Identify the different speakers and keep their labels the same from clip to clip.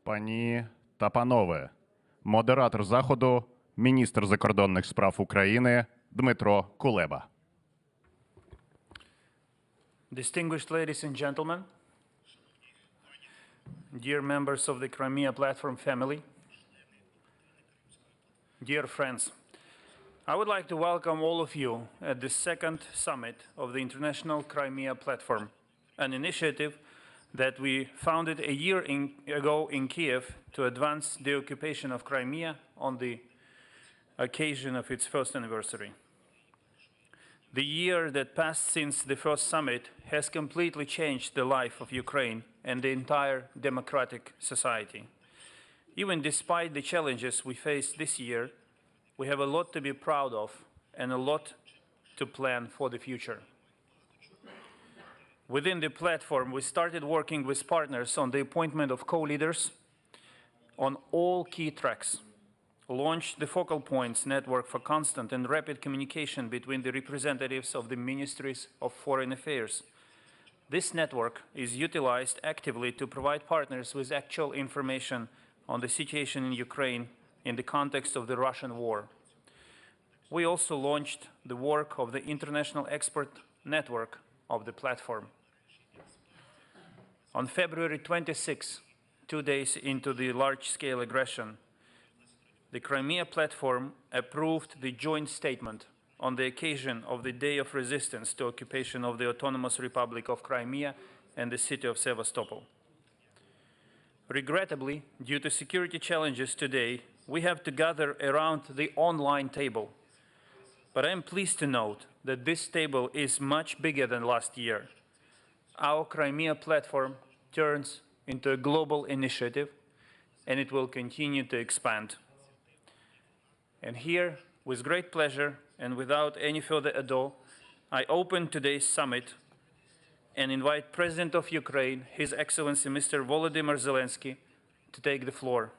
Speaker 1: Пані та панове, модератор заходу, міністр закордонних справ України Дмитро Кулеба.
Speaker 2: Distinguished ladies and gentlemen, dear members of the Crimea platform family, dear friends, I would like to welcome all of you at the second summit of the International Crimea Platform, an initiative that we founded a year ago in Kiev to advance the occupation of Crimea on the occasion of its first anniversary. The year that passed since the first summit has completely changed the life of Ukraine and the entire democratic society. Even despite the challenges we face this year, we have a lot to be proud of and a lot to plan for the future. Within the platform, we started working with partners on the appointment of co-leaders on all key tracks, launched the focal points network for constant and rapid communication between the representatives of the ministries of foreign affairs. This network is utilized actively to provide partners with actual information on the situation in Ukraine in the context of the Russian war. We also launched the work of the international expert network of the platform. On February 26, 2 days into the large-scale aggression, the Crimea platform approved the joint statement on the occasion of the Day of Resistance to occupation of the Autonomous Republic of Crimea and the city of Sevastopol. Regrettably, due to security challenges today, we have to gather around the online table. But I am pleased to note that this table is much bigger than last year. Our Crimea platform turns into a global initiative, and it will continue to expand. And here, with great pleasure and without any further ado, I open today's summit and invite President of Ukraine, His Excellency Mr. Volodymyr Zelensky, to take the floor.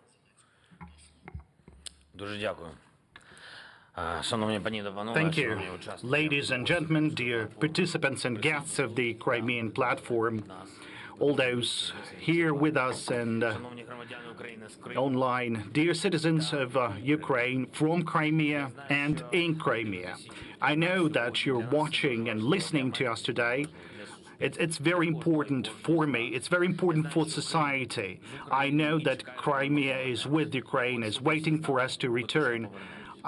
Speaker 3: Дуже дякую. Шановні пані та панове,
Speaker 4: Thank you.
Speaker 3: шановні учасники.
Speaker 4: Ladies and gentlemen, dear participants and guests of the Crimean platform, all those here with us and
Speaker 3: Шановні громадяни України з Криму.
Speaker 4: online, dear citizens of Ukraine from Crimea and in Crimea. I know that you're watching and listening to us today. It's very important for me. It's very important for society. I know that Crimea is with Ukraine, is waiting for us to return.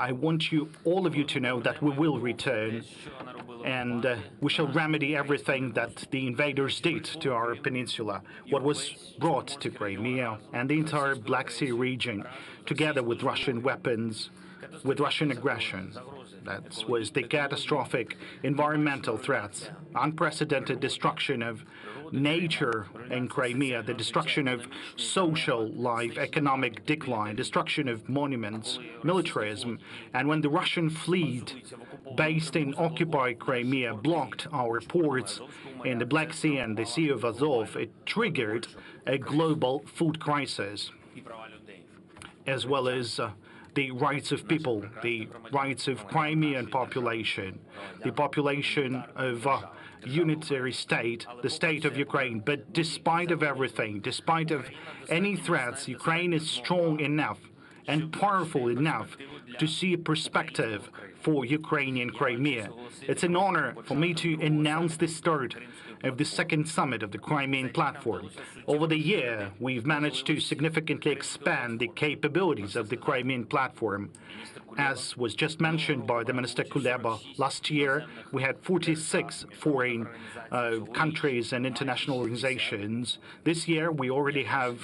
Speaker 4: I want you, all of you, to know that we will return, and we shall remedy everything that the invaders did to our peninsula, what was brought to Crimea and the entire Black Sea region, together with Russian weapons, with Russian aggression. That was the catastrophic environmental threats, unprecedented destruction of nature in Crimea, the destruction of social life, economic decline, destruction of monuments, militarism. And when the Russian fleet based in occupied Crimea blocked our ports in the Black Sea and the Sea of Azov, it triggered a global food crisis, as well as the rights of people, the rights of Crimean population, the population of unitary state, the state of Ukraine. But despite of everything, despite of any threats, Ukraine is strong enough and powerful enough to see a perspective for Ukrainian Crimea. It's an honor for me to announce the start of the second summit of the Crimean platform. Over the year, we've managed to significantly expand the capabilities of the Crimean platform. As was just mentioned by the Minister Kuleba, last year we had 46 foreign countries and international organizations. This year we already have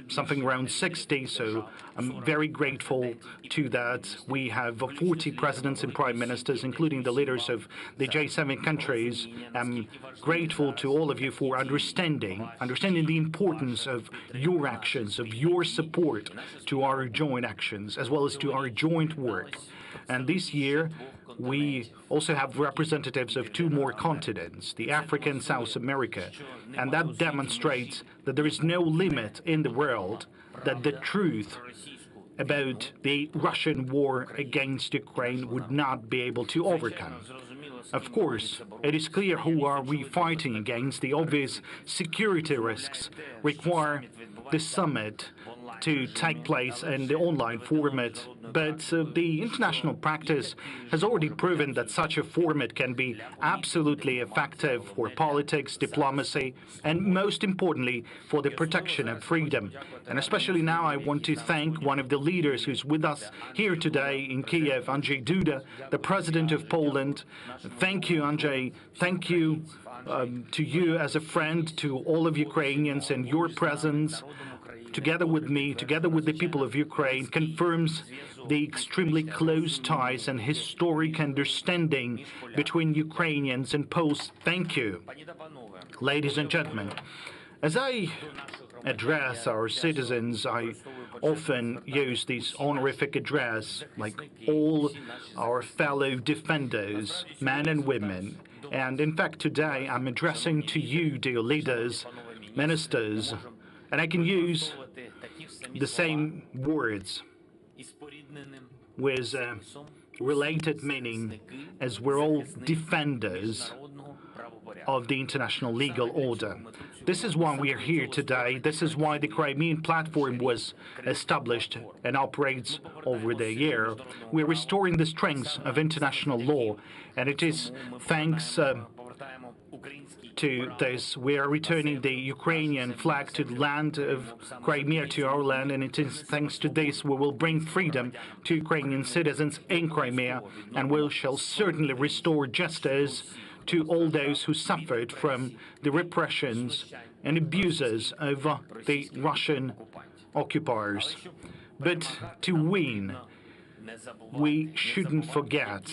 Speaker 4: something around 60, so I'm very grateful to that. We have 40 presidents and prime ministers, including the leaders of the J7 countries. I'm grateful to all of you for understanding the importance of your actions, of your support to our joint actions, as well as to our joint work. And this year, we also have representatives of 2 more continents, the Africa and South America, and that demonstrates that there is no limit in the world that the truth about the Russian war against Ukraine would not be able to overcome. Of course, it is clear who are we fighting against. The obvious security risks require the summit to take place in the online format, but the international practice has already proven that such a format can be absolutely effective for politics, diplomacy, and most importantly, for the protection of freedom. And especially now, I want to thank one of the leaders who's with us here today in Kiev, Andrzej Duda, the President of Poland. Thank you, Andrzej. Thank you to you as a friend, to all of Ukrainians, and your presence together with me, together with the people of Ukraine, confirms the extremely close ties and historic understanding between Ukrainians and Poles. Thank you. Ladies and gentlemen, as I address our citizens, I often use this honorific address, like all our fellow defenders, men and women. And in fact, today I'm addressing to you, dear leaders, ministers, and I can use the same words with related meaning, as we're all defenders of the international legal order. This is why we are here today. This is why the Crimean platform was established and operates over the year. We're restoring the strength of international law, and it is thanks to this, we are returning the Ukrainian flag to the land of Crimea, to our land, and it is thanks to this we will bring freedom to Ukrainian citizens in Crimea, and we shall certainly restore justice to all those who suffered from the repressions and abuses of the Russian occupiers. But to win, we shouldn't forget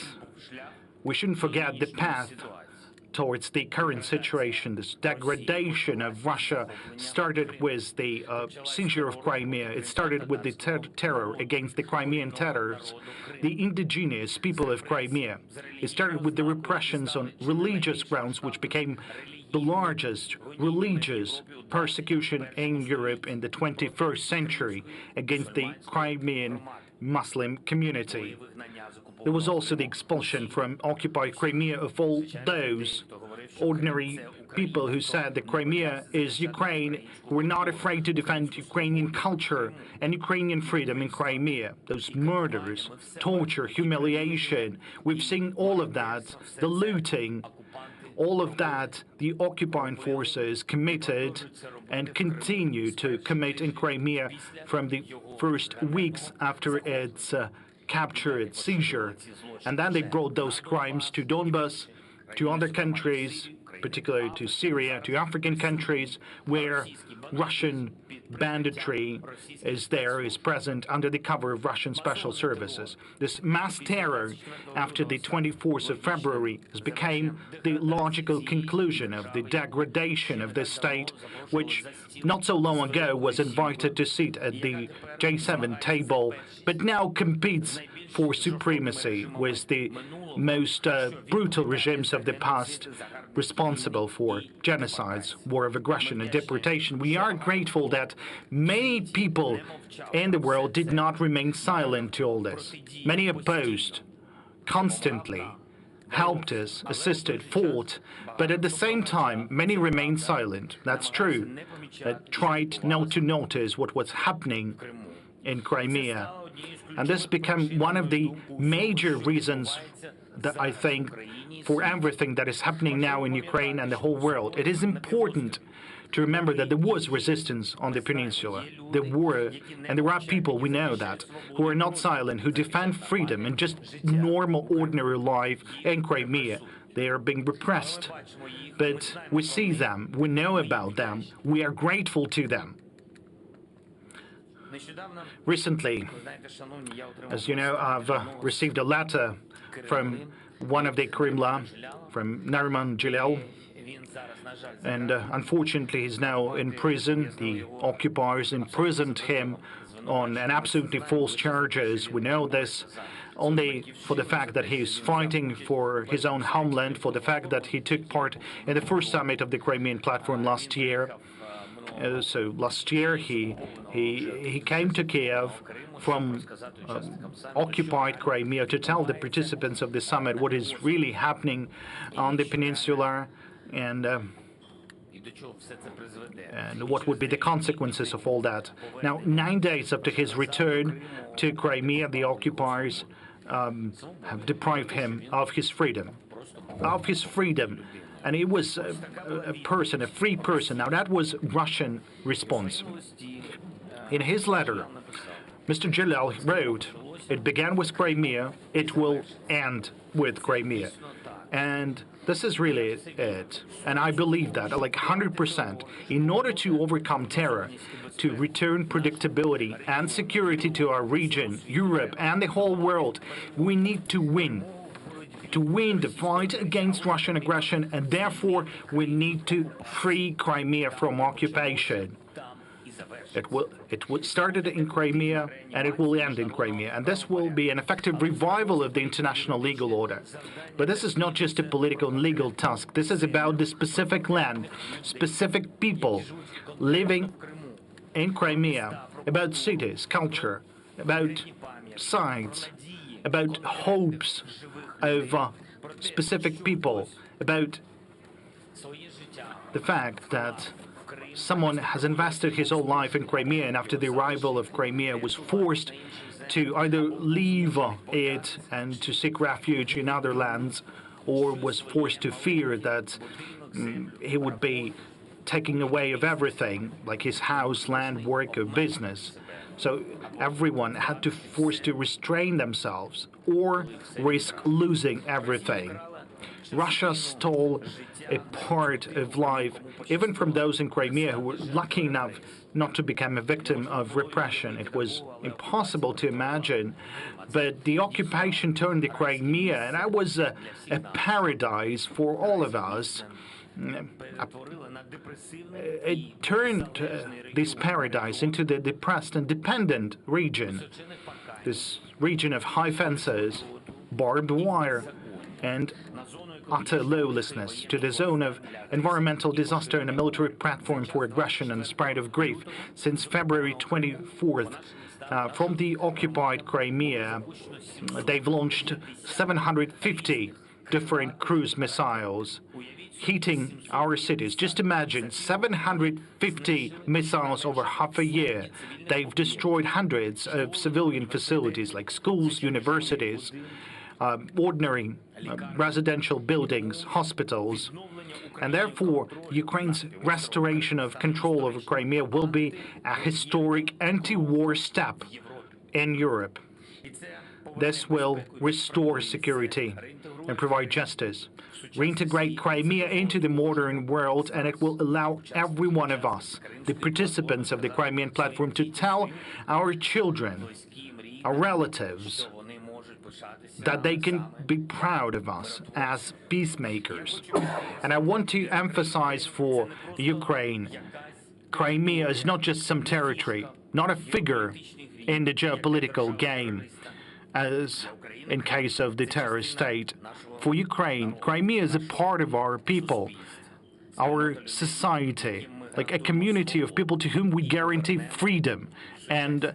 Speaker 4: the path towards the current situation. This degradation of Russia started with the seizure of Crimea. It started with the terror against the Crimean terrors, the indigenous people of Crimea. It started with the repressions on religious grounds, which became the largest religious persecution in Europe in the 21st century against the Crimean Muslim community. There was also the expulsion from occupied Crimea of all those ordinary people who said that Crimea is Ukraine, who were not afraid to defend Ukrainian culture and Ukrainian freedom in Crimea. Those murders, torture, humiliation, we've seen all of that, the looting, all of that the occupying forces committed and continue to commit in Crimea from the first weeks after its capture, its seizure. And then they brought those crimes to Donbas, to other countries, particularly to Syria, to African countries, where Russian banditry is present under the cover of Russian special services. This mass terror after the 24th of February has become the logical conclusion of the degradation of this state, which not so long ago was invited to sit at the G7 table, but now competes for supremacy with the most brutal regimes of the past, responsible for genocides, war of aggression, and deportation. We are grateful that many people in the world did not remain silent to all this. Many opposed, constantly, helped us, assisted, fought, but at the same time, many remained silent. That's true. Tried not to notice what was happening in Crimea. And this became one of the major reasons that I think for everything that is happening now in Ukraine and the whole world. It is important to remember that there was resistance on the peninsula. There were, and there are people, we know that, who are not silent, who defend freedom and just normal, ordinary life in Crimea. They are being repressed. But we see them, we know about them, we are grateful to them. Recently, as you know, I've received a letter from one of the Kremlin, from Nariman Jalal, and unfortunately he's now in prison. The occupiers imprisoned him on an absolutely false charges. We know this only for the fact that he's fighting for his own homeland, for the fact that he took part in the first summit of the Crimean platform last year. So last year he came to Kiev from occupied Crimea to tell the participants of the summit what is really happening on the peninsula and what would be the consequences of all that. Now, 9 days after his return to Crimea, the occupiers have deprived him of his freedom. And he was a free person. Now, that was Russian response. In his letter, Mr. Jalal wrote, "It began with Crimea, it will end with Crimea." And this is really it. And I believe that, like 100%. In order to overcome terror, to return predictability and security to our region, Europe, and the whole world, we need to win. To win the fight against Russian aggression, and therefore we need to free Crimea from occupation. It started in Crimea, and it will end in Crimea, and this will be an effective revival of the international legal order. But this is not just a political and legal task. This is about the specific land, specific people living in Crimea, about cities, culture, about sites, about hopes of specific people, about the fact that someone has invested his whole life in Crimea, and after the arrival of Crimea was forced to either leave it and to seek refuge in other lands, or was forced to fear that he would be taking away of everything, like his house, land, work, or business. So everyone had to force to restrain themselves or risk losing everything. Russia stole a part of life, even from those in Crimea who were lucky enough not to become a victim of repression. It was impossible to imagine, but the occupation turned the Crimea, and that was a paradise for all of us. It turned this paradise into the depressed and dependent region, this region of high fences, barbed wire, and utter lawlessness, to the zone of environmental disaster and a military platform for aggression and spread of grief. Since February 24th, from the occupied Crimea, they've launched 750 different cruise missiles hitting our cities. Just imagine, 750 missiles over half a year. They've destroyed hundreds of civilian facilities like schools, universities, ordinary residential buildings, hospitals. And therefore, Ukraine's restoration of control over Crimea will be a historic anti-war step in Europe. This will restore security and provide justice, reintegrate Crimea into the modern world, and it will allow every one of us, the participants of the Crimean platform, to tell our children, our relatives, that they can be proud of us as peacemakers. And I want to emphasize for Ukraine, Crimea is not just some territory, not a figure in the geopolitical game, as in case of the terrorist state. For Ukraine, Crimea is a part of our people, our society, like a community of people to whom we guarantee freedom and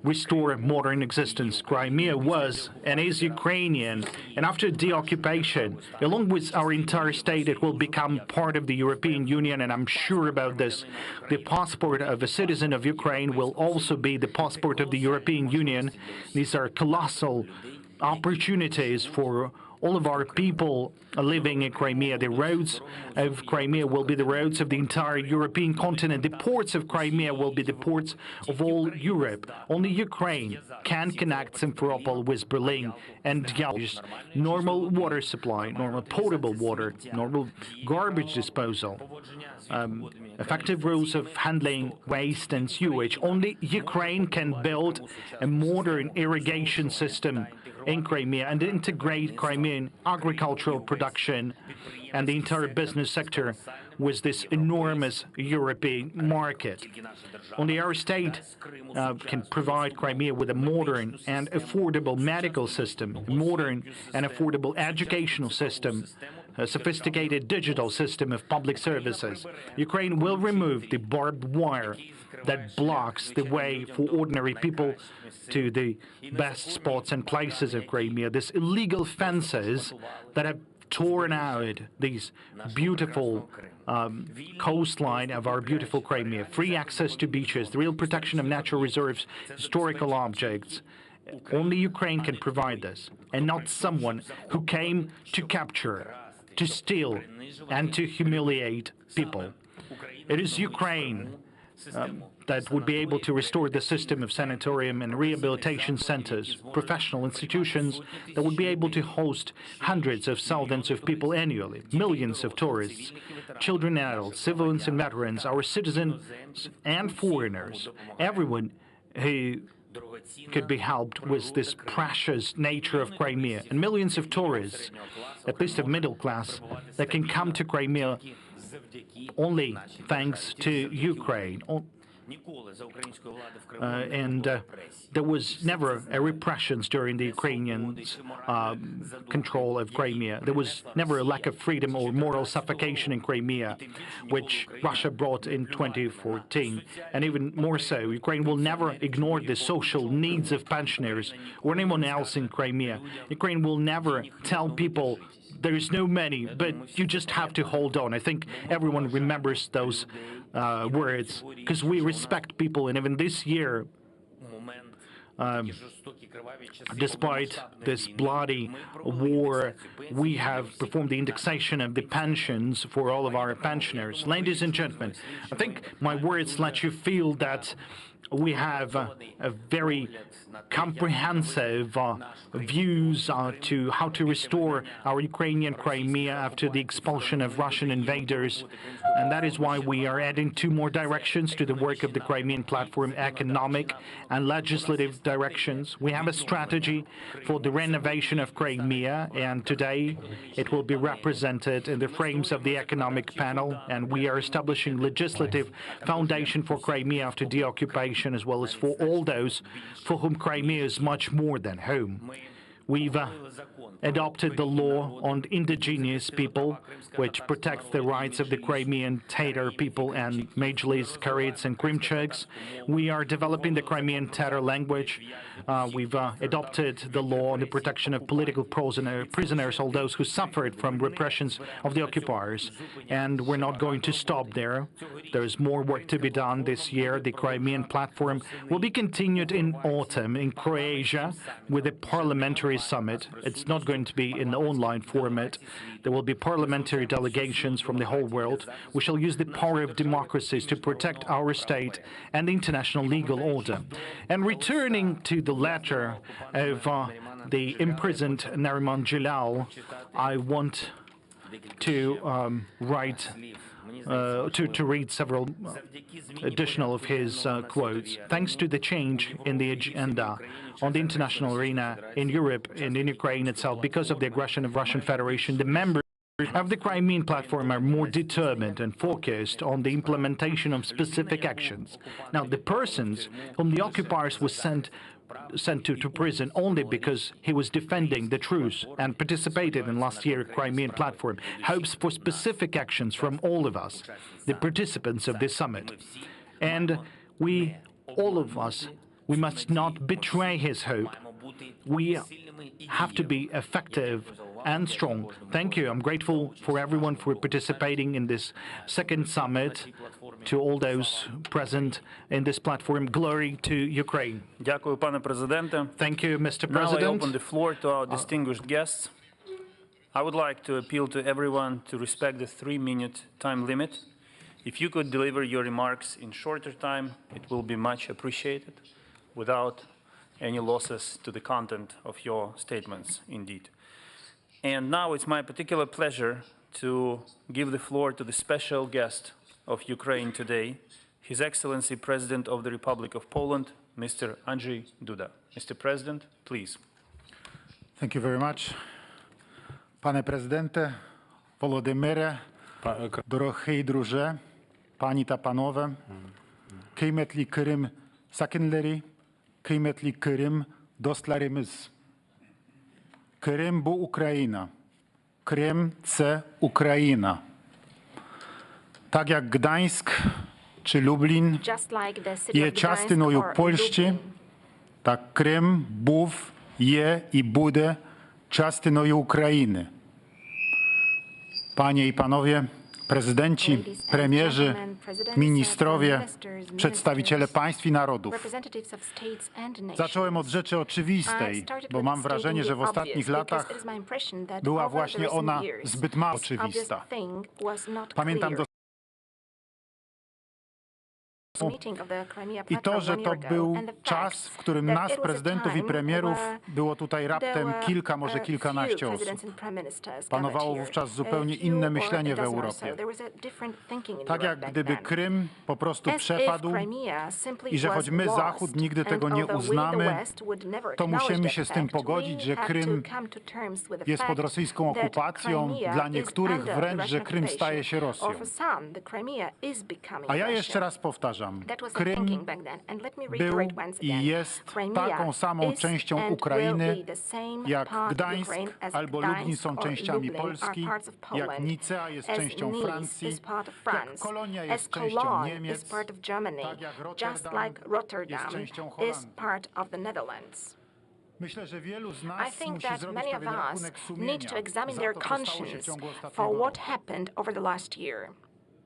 Speaker 4: restore modern existence. Crimea was and is Ukrainian, and after deoccupation, along with our entire state, it will become part of the European Union, and I'm sure about this. The passport of a citizen of Ukraine will also be the passport of the European Union. These are colossal opportunities for all of our people living in Crimea. The roads of Crimea will be the roads of the entire European continent. The ports of Crimea will be the ports of all Europe. Only Ukraine can connect Simferopol with Berlin and Yalovsk. Normal water supply, normal potable water, normal garbage disposal, effective rules of handling waste and sewage. Only Ukraine can build a modern irrigation system in Crimea and integrate Crimean agricultural production and the entire business sector with this enormous European market. Only our state can provide Crimea with a modern and affordable medical system, modern and affordable educational system, a sophisticated digital system of public services. Ukraine will remove the barbed wire that blocks the way for ordinary people to the best spots and places of Crimea. These illegal fences that have torn out these beautiful coastline of our beautiful Crimea, free access to beaches, the real protection of natural reserves, historical objects. Only Ukraine can provide this, and not someone who came to capture, to steal, and to humiliate people. It is Ukraine that would be able to restore the system of sanatorium and rehabilitation centers, professional institutions that would be able to host hundreds of thousands of people annually, millions of tourists, children and adults, civilians and veterans, our citizens and foreigners, everyone who could be helped with this precious nature of Crimea, and millions of tourists, at least of middle class, that can come to Crimea only thanks to Ukraine. There was never a repression during the Ukrainians' control of Crimea. There was never a lack of freedom or moral suffocation in Crimea, which Russia brought in 2014. And even more so, Ukraine will never ignore the social needs of pensioners or anyone else in Crimea. Ukraine will never tell people there is no money, but you just have to hold on. I think everyone remembers those words, because we respect people, and even this year, despite this bloody war, we have performed the indexation of the pensions for all of our pensioners. Ladies and gentlemen, I think my words let you feel that we have a very comprehensive views to how to restore our Ukrainian Crimea after the expulsion of Russian invaders. And that is why we are adding two more directions to the work of the Crimean platform: economic and legislative directions. We have a strategy for the renovation of Crimea, and today it will be represented in the frames of the economic panel. And we are establishing legislative foundation for Crimea after deoccupation, as well as for all those for whom Crimea is much more than home. We've adopted the law on indigenous people, which protects the rights of the Crimean Tatar people and Majlis, Karits, and Krimchaks. We are developing the Crimean Tatar language. We've adopted the law on the protection of political prisoners, all those who suffered from repressions of the occupiers. And we're not going to stop there. There's more work to be done this year. The Crimean platform will be continued in autumn in Croatia with a parliamentary summit. It's not going to be in the online format. There will be parliamentary delegations from the whole world. We shall use the power of democracies to protect our state and the international legal order. And returning to the letter of the imprisoned Nariman Jalal, I want to read several additional of his quotes. Thanks to the change in the agenda on the international arena in Europe and in Ukraine itself, because of the aggression of Russian Federation, the members of the Crimean platform are more determined and focused on the implementation of specific actions. Now, the persons whom the occupiers were sent to prison only because he was defending the truce and participated in last year's Crimean platform hopes for specific actions from all of us, the participants of this summit. And all of us, we must not betray his hope. We have to be effective and strong. Thank you. I'm grateful for everyone for participating in this second summit, to all those present in this platform. Glory to Ukraine.
Speaker 2: Дякую, пане президенте.
Speaker 4: Thank you, Mr.
Speaker 2: Now I
Speaker 4: President.
Speaker 2: open the floor to our distinguished guests. I would like to appeal to everyone to respect the 3-minute time limit. If you could deliver your remarks in shorter time, it will be much appreciated, without any losses to the content of your statements, indeed. And now it's my particular pleasure to give the floor to the special guest of Ukraine today, His Excellency President of the Republic of Poland, Mr. Andrzej Duda. Mr. President, please.
Speaker 5: Thank you very much. Panie prezydenте, Володимире, дорогий друже, пані та панове, kıymetli Kırım sakinleri, kıymetli Kırım dostlarımız. Kırım bu Ukrayna. Крим – це Україна. Так як Гданськ чи Люблін
Speaker 6: Just like the city
Speaker 5: є
Speaker 6: of Gdańsk
Speaker 5: частиною
Speaker 6: or
Speaker 5: Польщі,
Speaker 6: Lublin,
Speaker 5: так Крим був, є і буде частиною України. Panie i panowie, prezydenci, premierzy, ministrowie, przedstawiciele państw i narodów.
Speaker 6: representatives of states and nations.
Speaker 5: Zacząłem od rzeczy
Speaker 6: I
Speaker 5: oczywistej,
Speaker 6: started
Speaker 5: bo
Speaker 6: with
Speaker 5: mam
Speaker 6: stating
Speaker 5: wrażenie,
Speaker 6: the
Speaker 5: że w ostatnich
Speaker 6: obvious, because
Speaker 5: latach
Speaker 6: it is my impression that
Speaker 5: była
Speaker 6: over the
Speaker 5: właśnie
Speaker 6: recent
Speaker 5: ona
Speaker 6: years,
Speaker 5: zbyt mało
Speaker 6: this obvious
Speaker 5: oczywista.
Speaker 6: thing was not
Speaker 5: Pamiętam
Speaker 6: clear. Meeting of the Crimea
Speaker 5: I to,
Speaker 6: platform
Speaker 5: że
Speaker 6: 1 year
Speaker 5: to
Speaker 6: ago,
Speaker 5: był
Speaker 6: and the
Speaker 5: czas,
Speaker 6: fact
Speaker 5: w którym
Speaker 6: that
Speaker 5: nas,
Speaker 6: it was a
Speaker 5: prezydentów i
Speaker 6: time
Speaker 5: premierów,
Speaker 6: where
Speaker 5: było tutaj
Speaker 6: there
Speaker 5: raptem
Speaker 6: were
Speaker 5: kilka, może
Speaker 6: a
Speaker 5: kilkanaście
Speaker 6: few
Speaker 5: osób.
Speaker 6: presidents and prime ministers
Speaker 5: Panowało
Speaker 6: gathered here.
Speaker 5: wówczas zupełnie
Speaker 6: A few
Speaker 5: inne
Speaker 6: or
Speaker 5: myślenie
Speaker 6: a
Speaker 5: w
Speaker 6: dozen or
Speaker 5: Europie.
Speaker 6: so. There was a different thinking in
Speaker 5: Tak
Speaker 6: Europe
Speaker 5: jak
Speaker 6: back
Speaker 5: gdyby
Speaker 6: then.
Speaker 5: Krym po prostu
Speaker 6: As if
Speaker 5: przepadł
Speaker 6: Crimea simply
Speaker 5: i że choć my,
Speaker 6: was
Speaker 5: Zachód,
Speaker 6: lost,
Speaker 5: nigdy tego
Speaker 6: and
Speaker 5: nie
Speaker 6: although we, the
Speaker 5: uznamy,
Speaker 6: West, would never
Speaker 5: to
Speaker 6: acknowledge
Speaker 5: musimy
Speaker 6: that
Speaker 5: się z tym
Speaker 6: fact,
Speaker 5: pogodzić,
Speaker 6: we
Speaker 5: że
Speaker 6: have
Speaker 5: Krym
Speaker 6: to come to terms with the
Speaker 5: jest pod
Speaker 6: fact
Speaker 5: rosyjską
Speaker 6: that
Speaker 5: okupacją,
Speaker 6: Crimea
Speaker 5: dla
Speaker 6: is
Speaker 5: niektórych
Speaker 6: under
Speaker 5: wręcz,
Speaker 6: the
Speaker 5: że
Speaker 6: Russian
Speaker 5: Krym staje
Speaker 6: occupation.
Speaker 5: się Rosją.
Speaker 6: Or for some, the Crimea is becoming
Speaker 5: A ja
Speaker 6: Russia.
Speaker 5: jeszcze raz powtarzam,
Speaker 6: That was the
Speaker 5: Krym
Speaker 6: thinking back then. And let me
Speaker 5: był
Speaker 6: reiterate once again.
Speaker 5: i jest
Speaker 6: Crimea
Speaker 5: taką samą
Speaker 6: is
Speaker 5: częścią
Speaker 6: and
Speaker 5: Ukrainy,
Speaker 6: will be the same
Speaker 5: jak
Speaker 6: part of
Speaker 5: Gdańsk
Speaker 6: Ukraine as
Speaker 5: albo
Speaker 6: Gdańsk
Speaker 5: Lublin są
Speaker 6: or
Speaker 5: częściami
Speaker 6: Lublin are
Speaker 5: Polski,
Speaker 6: parts of
Speaker 5: jak
Speaker 6: Poland,
Speaker 5: Nicea jest
Speaker 6: as
Speaker 5: częścią
Speaker 6: Nice
Speaker 5: Francji,
Speaker 6: is part of
Speaker 5: jak
Speaker 6: France,
Speaker 5: Kolonia
Speaker 6: as
Speaker 5: jest częścią
Speaker 6: Cologne
Speaker 5: Niemiec,
Speaker 6: is part of Germany,
Speaker 5: tak jak
Speaker 6: just
Speaker 5: Rotterdam
Speaker 6: like Rotterdam
Speaker 5: jest częścią
Speaker 6: is
Speaker 5: Holandii.
Speaker 6: part of the Netherlands.
Speaker 5: Myślę, że wielu z
Speaker 6: I
Speaker 5: nas
Speaker 6: think
Speaker 5: musi
Speaker 6: that
Speaker 5: zrobić
Speaker 6: many of
Speaker 5: pewien
Speaker 6: us
Speaker 5: rachunek sumienia
Speaker 6: need to examine
Speaker 5: za
Speaker 6: their
Speaker 5: to, co stało się w
Speaker 6: conscience
Speaker 5: ciągu
Speaker 6: for
Speaker 5: ostatniego
Speaker 6: what
Speaker 5: roku.
Speaker 6: happened over the last year.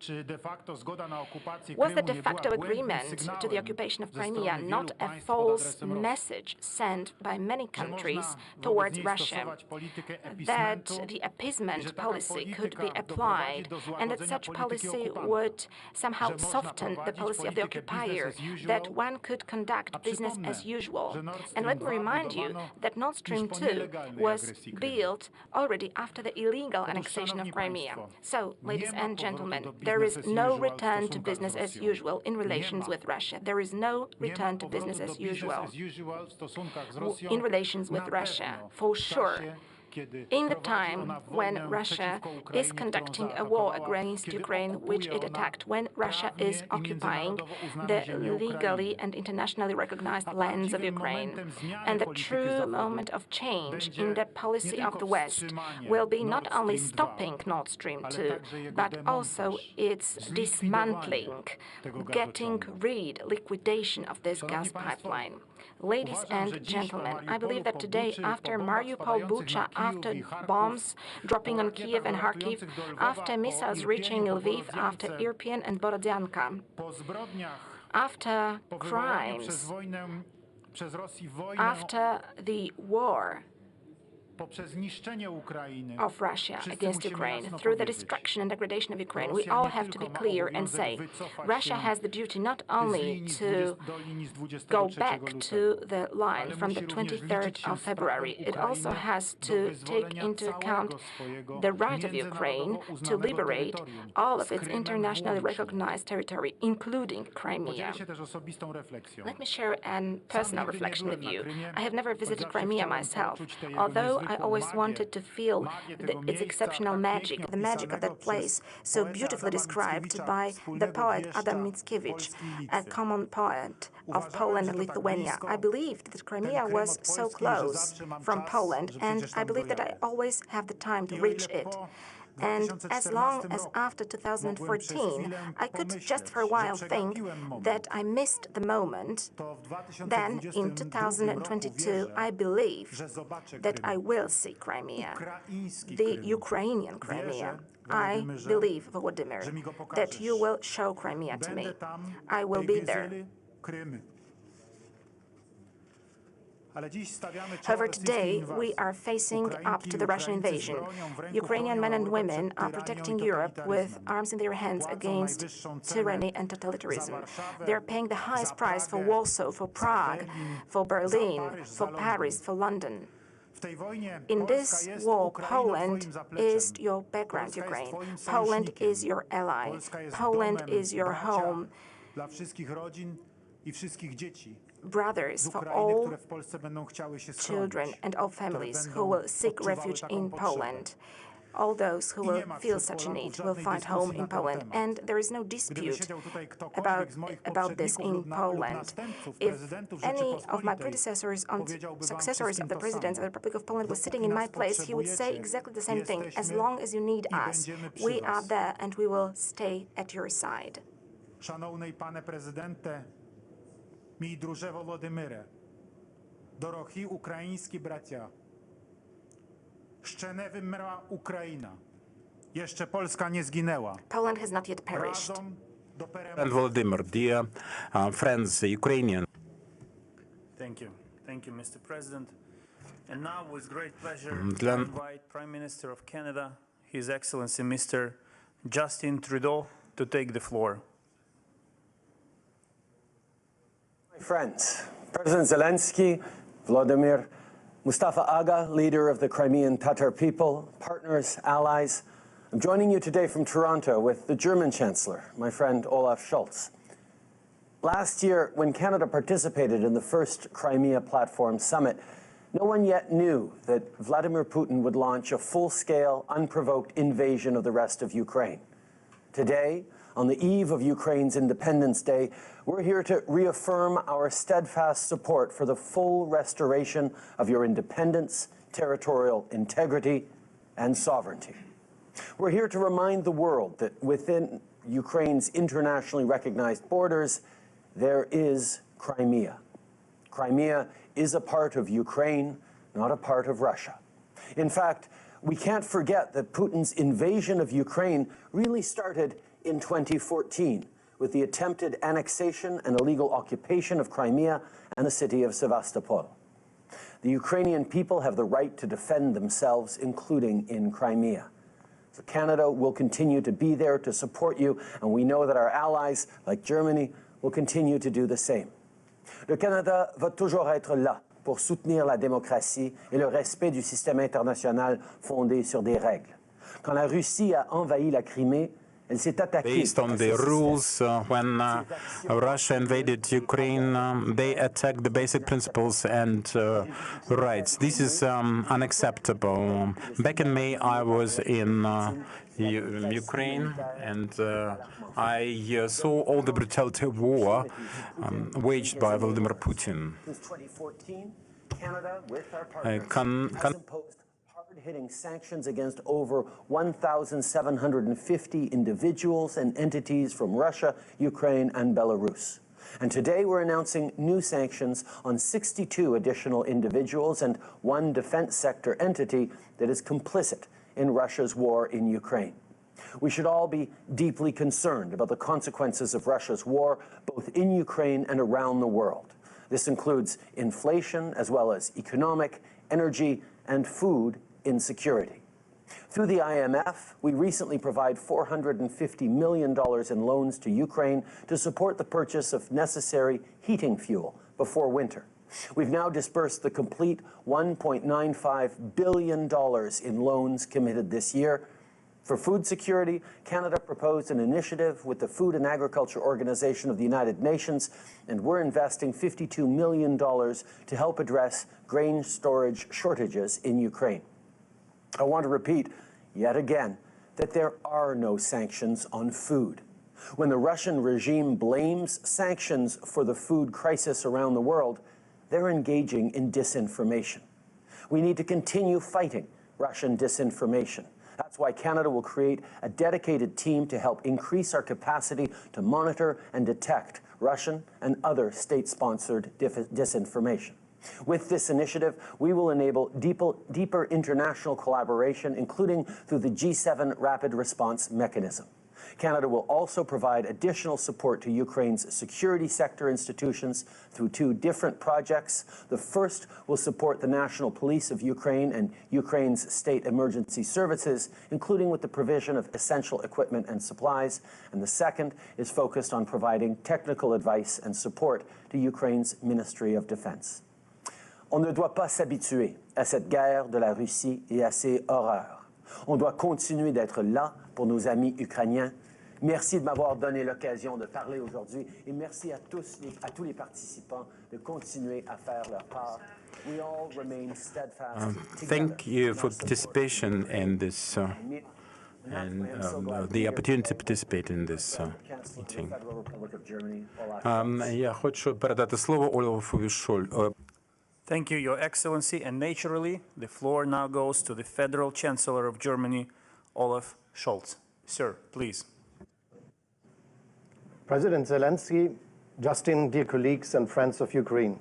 Speaker 5: Czy de facto zgoda na okupację
Speaker 6: Was the
Speaker 5: Krymu
Speaker 6: de
Speaker 5: nie była
Speaker 6: facto
Speaker 5: błędnym
Speaker 6: agreement to the
Speaker 5: sygnałem
Speaker 6: occupation of
Speaker 5: ze
Speaker 6: Crimea
Speaker 5: strony wielu
Speaker 6: not a
Speaker 5: państw pod
Speaker 6: false
Speaker 5: adresem Rosji?
Speaker 6: message sent by many
Speaker 5: Że
Speaker 6: countries
Speaker 5: można
Speaker 6: towards
Speaker 5: wobec niej
Speaker 6: Russia?
Speaker 5: stosować politykę
Speaker 6: That
Speaker 5: appeasementu
Speaker 6: the
Speaker 5: i że
Speaker 6: appeasement
Speaker 5: taka
Speaker 6: policy could be
Speaker 5: polityka doprowadzi
Speaker 6: applied
Speaker 5: do
Speaker 6: and that
Speaker 5: złagodzenia
Speaker 6: such
Speaker 5: polityki
Speaker 6: policy
Speaker 5: okupanta.
Speaker 6: would somehow
Speaker 5: Że można
Speaker 6: soften the
Speaker 5: prowadzić
Speaker 6: policy of the
Speaker 5: politykę
Speaker 6: occupier,
Speaker 5: business as
Speaker 6: that
Speaker 5: usual.
Speaker 6: one could conduct
Speaker 5: A
Speaker 6: business
Speaker 5: przypomnę,
Speaker 6: as usual.
Speaker 5: że Nord
Speaker 6: And
Speaker 5: Stream
Speaker 6: let me
Speaker 5: 2
Speaker 6: remind you
Speaker 5: budowano
Speaker 6: that Nord Stream
Speaker 5: już po
Speaker 6: 2
Speaker 5: nielegalnej
Speaker 6: was
Speaker 5: agresji Krymu.
Speaker 6: built already after the illegal
Speaker 5: Otóż,
Speaker 6: annexation of
Speaker 5: szanowni
Speaker 6: Crimea.
Speaker 5: państwo,
Speaker 6: So, ladies
Speaker 5: nie ma
Speaker 6: and
Speaker 5: powrotu
Speaker 6: gentlemen,
Speaker 5: do
Speaker 6: there is
Speaker 5: business as
Speaker 6: no
Speaker 5: usual w
Speaker 6: return to
Speaker 5: stosunkach
Speaker 6: business
Speaker 5: z
Speaker 6: as
Speaker 5: Rosją.
Speaker 6: usual in relations
Speaker 5: Nie ma.
Speaker 6: with Russia. There is no
Speaker 5: Nie ma
Speaker 6: return to
Speaker 5: powrotu
Speaker 6: business
Speaker 5: do
Speaker 6: as
Speaker 5: business
Speaker 6: usual
Speaker 5: as usual w stosunkach z Rosją
Speaker 6: in relations with
Speaker 5: na
Speaker 6: Russia,
Speaker 5: pewno
Speaker 6: for
Speaker 5: w
Speaker 6: sure.
Speaker 5: czasie, kiedy
Speaker 6: In the
Speaker 5: prowadzi
Speaker 6: time
Speaker 5: ona
Speaker 6: when
Speaker 5: wojnę
Speaker 6: Russia
Speaker 5: przeciwko
Speaker 6: is
Speaker 5: Ukrainie,
Speaker 6: conducting
Speaker 5: którą
Speaker 6: a war
Speaker 5: zaatakowała,
Speaker 6: against
Speaker 5: kiedy
Speaker 6: Ukraine, which
Speaker 5: okupuje
Speaker 6: it
Speaker 5: ona
Speaker 6: attacked, when Russia
Speaker 5: prawnie
Speaker 6: is
Speaker 5: i
Speaker 6: occupying
Speaker 5: międzynarodowo uznane
Speaker 6: the
Speaker 5: ziemie
Speaker 6: legally
Speaker 5: Ukrainy.
Speaker 6: and internationally recognized
Speaker 5: A
Speaker 6: lands of
Speaker 5: prawdziwym
Speaker 6: Ukraine.
Speaker 5: momentem zmiany
Speaker 6: And the
Speaker 5: polityki
Speaker 6: true
Speaker 5: Zachodu
Speaker 6: moment of change
Speaker 5: będzie
Speaker 6: in the policy
Speaker 5: nie
Speaker 6: of the
Speaker 5: tylko
Speaker 6: West
Speaker 5: wstrzymanie
Speaker 6: will be
Speaker 5: Nord
Speaker 6: not only
Speaker 5: Stream 2,
Speaker 6: stopping Nord Stream
Speaker 5: ale
Speaker 6: 2,
Speaker 5: także jego
Speaker 6: but also
Speaker 5: demontaż,
Speaker 6: its
Speaker 5: zlikwidowanie
Speaker 6: dismantling,
Speaker 5: tego
Speaker 6: getting
Speaker 5: gazociągu.
Speaker 6: liquidation of this
Speaker 5: Szanowni
Speaker 6: gas
Speaker 5: państwo,
Speaker 6: pipeline. Ladies
Speaker 5: uważam, że
Speaker 6: and
Speaker 5: dziś po
Speaker 6: gentlemen, I
Speaker 5: Mariupolu,
Speaker 6: believe that
Speaker 5: po
Speaker 6: today,
Speaker 5: Buczy,
Speaker 6: after
Speaker 5: po bombach
Speaker 6: Mariupol,
Speaker 5: spadających
Speaker 6: Bucha,
Speaker 5: na Kijów
Speaker 6: after
Speaker 5: i Charków,
Speaker 6: bombs dropping
Speaker 5: po
Speaker 6: on
Speaker 5: rakietach
Speaker 6: Kiev and Kharkiv,
Speaker 5: dolatujących do Lwowa,
Speaker 6: after
Speaker 5: po
Speaker 6: missiles
Speaker 5: Irpieniu,
Speaker 6: reaching
Speaker 5: po
Speaker 6: Lviv, after
Speaker 5: Borodянce,
Speaker 6: Irpin and Borodyanka,
Speaker 5: po zbrodniach,
Speaker 6: after
Speaker 5: po wywołaniu przez
Speaker 6: crimes,
Speaker 5: wojnę, przez Rosję wojnę,
Speaker 6: after the war
Speaker 5: poprzez niszczenie Ukrainy.
Speaker 6: of Russia
Speaker 5: Wszyscy
Speaker 6: against
Speaker 5: musimy
Speaker 6: Ukraine,
Speaker 5: jasno
Speaker 6: through the
Speaker 5: powiedzieć,
Speaker 6: destruction and degradation of Ukraine, we
Speaker 5: Rosja
Speaker 6: all
Speaker 5: nie
Speaker 6: have to be
Speaker 5: tylko ma
Speaker 6: clear and
Speaker 5: obowiązek
Speaker 6: say
Speaker 5: wycofać
Speaker 6: Russia
Speaker 5: się
Speaker 6: has the duty not
Speaker 5: z
Speaker 6: only
Speaker 5: linii
Speaker 6: to
Speaker 5: do linii z
Speaker 6: go
Speaker 5: 23
Speaker 6: back
Speaker 5: lutego,
Speaker 6: to the line
Speaker 5: ale
Speaker 6: from the
Speaker 5: musi również liczyć
Speaker 6: 23rd
Speaker 5: się
Speaker 6: of
Speaker 5: z prawem
Speaker 6: February. It also
Speaker 5: Ukrainy
Speaker 6: has
Speaker 5: do
Speaker 6: to take
Speaker 5: wyzwolenia
Speaker 6: into account
Speaker 5: całego swojego
Speaker 6: the right of Ukraine
Speaker 5: międzynarodowo
Speaker 6: to
Speaker 5: uznanego
Speaker 6: liberate
Speaker 5: terytorium,
Speaker 6: all of
Speaker 5: z
Speaker 6: its
Speaker 5: Krymem
Speaker 6: internationally
Speaker 5: włącznie.
Speaker 6: recognized territory, including Crimea.
Speaker 5: Podzielę się też osobistą refleksją.
Speaker 6: Let me share a personal
Speaker 5: nigdy nie
Speaker 6: reflection with
Speaker 5: byłem
Speaker 6: you.
Speaker 5: na Krymie,
Speaker 6: I have never visited
Speaker 5: choć zawsze
Speaker 6: Crimea
Speaker 5: chciałem
Speaker 6: myself,
Speaker 5: poczuć tę jego
Speaker 6: although I
Speaker 5: niezwykłą
Speaker 6: always
Speaker 5: magię,
Speaker 6: wanted to feel
Speaker 5: magię tego
Speaker 6: its
Speaker 5: miejsca,
Speaker 6: exceptional
Speaker 5: tak
Speaker 6: magic,
Speaker 5: pięknie
Speaker 6: the magic of that
Speaker 5: opisanego
Speaker 6: place,
Speaker 5: przez
Speaker 6: so
Speaker 5: poetę
Speaker 6: beautifully
Speaker 5: Adama
Speaker 6: described
Speaker 5: Mickiewicza,
Speaker 6: by the
Speaker 5: wspólnego
Speaker 6: poet
Speaker 5: wieszcza
Speaker 6: Adam Mickiewicz,
Speaker 5: Polski i
Speaker 6: a
Speaker 5: Litwy.
Speaker 6: common poet of
Speaker 5: Uważałem,
Speaker 6: Poland
Speaker 5: że
Speaker 6: and
Speaker 5: to tak
Speaker 6: Lithuania.
Speaker 5: blisko,
Speaker 6: I believed that Crimea
Speaker 5: Krym
Speaker 6: was
Speaker 5: od
Speaker 6: so
Speaker 5: Polski, że
Speaker 6: close
Speaker 5: zawsze mam
Speaker 6: from
Speaker 5: czas,
Speaker 6: Poland,
Speaker 5: że
Speaker 6: and
Speaker 5: przecież
Speaker 6: I
Speaker 5: tam
Speaker 6: believe that I
Speaker 5: dojadę.
Speaker 6: always have the time to
Speaker 5: I o ile
Speaker 6: reach it.
Speaker 5: po
Speaker 6: And as long
Speaker 5: 2014
Speaker 6: as
Speaker 5: roku
Speaker 6: after
Speaker 5: mogłem przez
Speaker 6: 2014,
Speaker 5: chwilę
Speaker 6: I could
Speaker 5: pomyśleć,
Speaker 6: just for a
Speaker 5: że
Speaker 6: while think
Speaker 5: przegapiłem moment,
Speaker 6: that I missed the moment,
Speaker 5: to w
Speaker 6: then
Speaker 5: 2022
Speaker 6: in 2022
Speaker 5: roku
Speaker 6: I believe
Speaker 5: że zobaczę
Speaker 6: that
Speaker 5: Krym.
Speaker 6: I will see Crimea,
Speaker 5: Ukraiński
Speaker 6: the
Speaker 5: Krym.
Speaker 6: Ukrainian Crimea.
Speaker 5: Wierzę,
Speaker 6: I
Speaker 5: Włodymirze,
Speaker 6: believe, Volodymyr,
Speaker 5: że mi go
Speaker 6: that
Speaker 5: pokażesz.
Speaker 6: you will show Crimea to me.
Speaker 5: Będę tam,
Speaker 6: I will
Speaker 5: tej
Speaker 6: be there.
Speaker 5: Giezyly, Krymy. Ale dziś stawiamy czoła
Speaker 6: However,
Speaker 5: rosyjskiej
Speaker 6: today
Speaker 5: inwazji.
Speaker 6: we are facing up to the Russian invasion. Ukrainian men and women are protecting Europe with arms in their hands against tyranny and totalitarianism. They are paying the highest price for Warsaw, for Prague, for Berlin, for Paris, for London.
Speaker 5: W tej wojnie
Speaker 6: In
Speaker 5: Polska
Speaker 6: this
Speaker 5: jest
Speaker 6: war,
Speaker 5: Ukrainą
Speaker 6: Poland
Speaker 5: twoim zapleczem.
Speaker 6: is your background,
Speaker 5: Polska jest
Speaker 6: Ukraine.
Speaker 5: twoim
Speaker 6: Poland
Speaker 5: sojusznikiem.
Speaker 6: is your ally.
Speaker 5: Polska jest
Speaker 6: Poland
Speaker 5: domem
Speaker 6: is your
Speaker 5: bracia
Speaker 6: home.
Speaker 5: dla wszystkich rodzin i wszystkich dzieci
Speaker 6: Brothers
Speaker 5: z
Speaker 6: for
Speaker 5: Ukrainy,
Speaker 6: all
Speaker 5: które w Polsce będą chciały się schronić.
Speaker 6: children and all families
Speaker 5: będą
Speaker 6: who will seek
Speaker 5: odczuwały
Speaker 6: refuge
Speaker 5: taką
Speaker 6: in
Speaker 5: potrzebę.
Speaker 6: Poland. all those who will feel such a need will find home in Poland. And there is no dispute about this in Poland. If any of my predecessors and successors of the President of the Republic of Poland was sitting in my place, he would say exactly the same thing. As long as you need us, we are there and we will stay at your side.
Speaker 5: Шановний пане президенте, мій друже Володимире, дорогі українські браття, ще не вимерла Україна, jeszcze Polska nie zginęła.
Speaker 6: Poland has not yet perished.
Speaker 5: Разом до перемоги.
Speaker 7: And Volodymyr, dear friends, Ukrainian.
Speaker 2: Thank you, Mr. President. And now, with great pleasure,
Speaker 7: Dla-
Speaker 2: I invite Prime Minister of Canada, His Excellency Mr. Justin Trudeau, to take the floor.
Speaker 8: Friends, President Zelensky, Vladimir, Mustafa Aga, leader of the Crimean Tatar people, partners, allies, I'm joining you today from Toronto with the German Chancellor, my friend Olaf Scholz. Last year, when Canada participated in the first Crimea Platform Summit, no one yet knew that Vladimir Putin would launch a full-scale, unprovoked invasion of the rest of Ukraine. Today, on the eve of Ukraine's Independence Day, we're here to reaffirm our steadfast support for the full restoration of your independence, territorial integrity, and sovereignty. We're here to remind the world that within Ukraine's internationally recognized borders, there is Crimea. Crimea is a part of Ukraine, not a part of Russia. In fact, we can't forget that Putin's invasion of Ukraine really started in 2014 with the attempted annexation and illegal occupation of Crimea and the city of Sevastopol. The Ukrainian people have the right to defend themselves, including in Crimea. So Canada will continue to be there to support you, and we know that our allies, like Germany, will continue to do the same. Le Canada va toujours être là pour soutenir la démocratie et le respect du système international fondé sur des règles. Quand la Russie a envahi la Crimée, elle s'est attaquée
Speaker 7: Based on the rules, when Russia invaded Ukraine, they attacked the basic principles and rights. This is unacceptable. Back in May, I was in Ukraine, and I saw all the brutality of war waged by Vladimir Putin.
Speaker 8: Since 2014, Canada, with our partners, has imposed hard-hitting sanctions against over 1,750 individuals and entities from Russia, Ukraine, and Belarus. And today we're announcing new sanctions on 62 additional individuals and one defense sector entity that is complicit in Russia's war in Ukraine. We should all be deeply concerned about the consequences of Russia's war, both in Ukraine and around the world. This includes inflation, as well as economic, energy, and food insecurity. Through the IMF, we recently provide $450 million in loans to Ukraine to support the purchase of necessary heating fuel before winter. We've now disbursed the complete $1.95 billion in loans committed this year. For food security, Canada proposed an initiative with the Food and Agriculture Organization of the United Nations, and we're investing $52 million to help address grain storage shortages in Ukraine. I want to repeat yet again that there are no sanctions on food. When the Russian regime blames sanctions for the food crisis around the world, they're engaging in disinformation. We need to continue fighting Russian disinformation. That's why Canada will create a dedicated team to help increase our capacity to monitor and detect Russian and other state-sponsored disinformation. With this initiative, we will enable deeper international collaboration, including through the G7 Rapid Response Mechanism. Canada will also provide additional support to Ukraine's security sector institutions through two different projects. The first will support the National Police of Ukraine and Ukraine's state emergency services, including with the provision of essential equipment and supplies. And the second is focused on providing technical advice and support to Ukraine's Ministry of Defense. On ne doit pas s'habituer à cette guerre de la Russie et à ses horreurs. On doit continuer d'être là pour nos amis ukrainiens. Merci de m'avoir donné l'occasion de parler aujourd'hui et merci à tous les participants de continuer à faire leur part We all remain steadfast
Speaker 7: Thank you for participation in this and the opportunity to participate in this meeting. Я хочу передати слово Олафу Шольцу.
Speaker 2: Thank you, Your Excellency, and naturally, the floor now goes to the Federal Chancellor of Germany, Olaf Scholz. Sir, please.
Speaker 9: President Zelensky, Justin, dear colleagues and friends of Ukraine,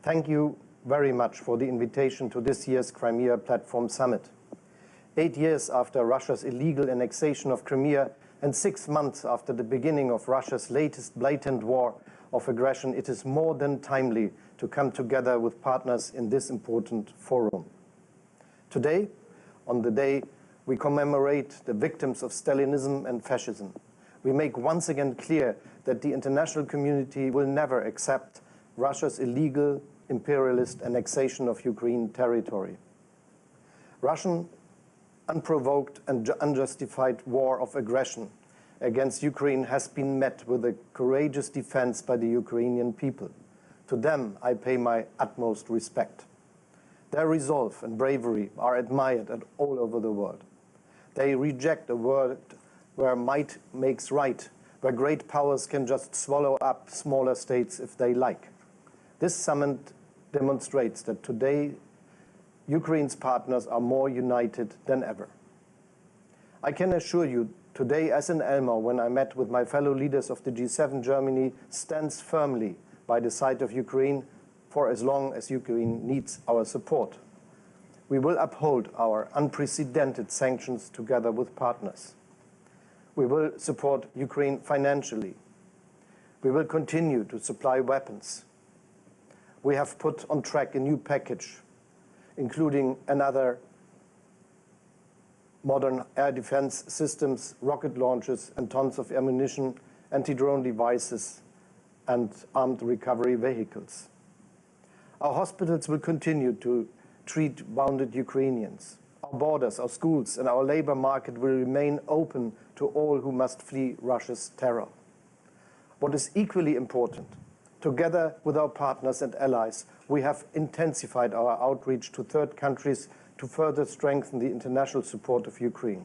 Speaker 9: thank you very much for the invitation to this year's Crimea Platform Summit. 8 years after Russia's illegal annexation of Crimea and 6 months after the beginning of Russia's latest blatant war of aggression, it is more than timely to come together with partners in this important forum. Today, on the day we commemorate the victims of Stalinism and fascism, we make once again clear that the international community will never accept Russia's illegal imperialist annexation of Ukraine territory. Russian unprovoked and unjustified war of aggression against Ukraine has been met with a courageous defense by the Ukrainian people. To them, I pay my utmost respect. Their resolve and bravery are admired all over the world. They reject a world where might makes right, where great powers can just swallow up smaller states if they like. This summit demonstrates that today Ukraine's partners are more united than ever. I can assure you, today as in Elmau, when I met with my fellow leaders of the G7, Germany stands firmly by the side of Ukraine for as long as Ukraine needs our support. We will uphold our unprecedented sanctions together with partners. We will support Ukraine financially. We will continue to supply weapons. We have put on track a new package, including another modern air defense systems, rocket launchers, and tons of ammunition, anti-drone devices, and armed recovery vehicles. Our hospitals will continue to treat wounded Ukrainians. Our borders, our schools, and our labor market will remain open to all who must flee Russia's terror. What is equally important, together with our partners and allies, we have intensified our outreach to third countries to further strengthen the international support of Ukraine.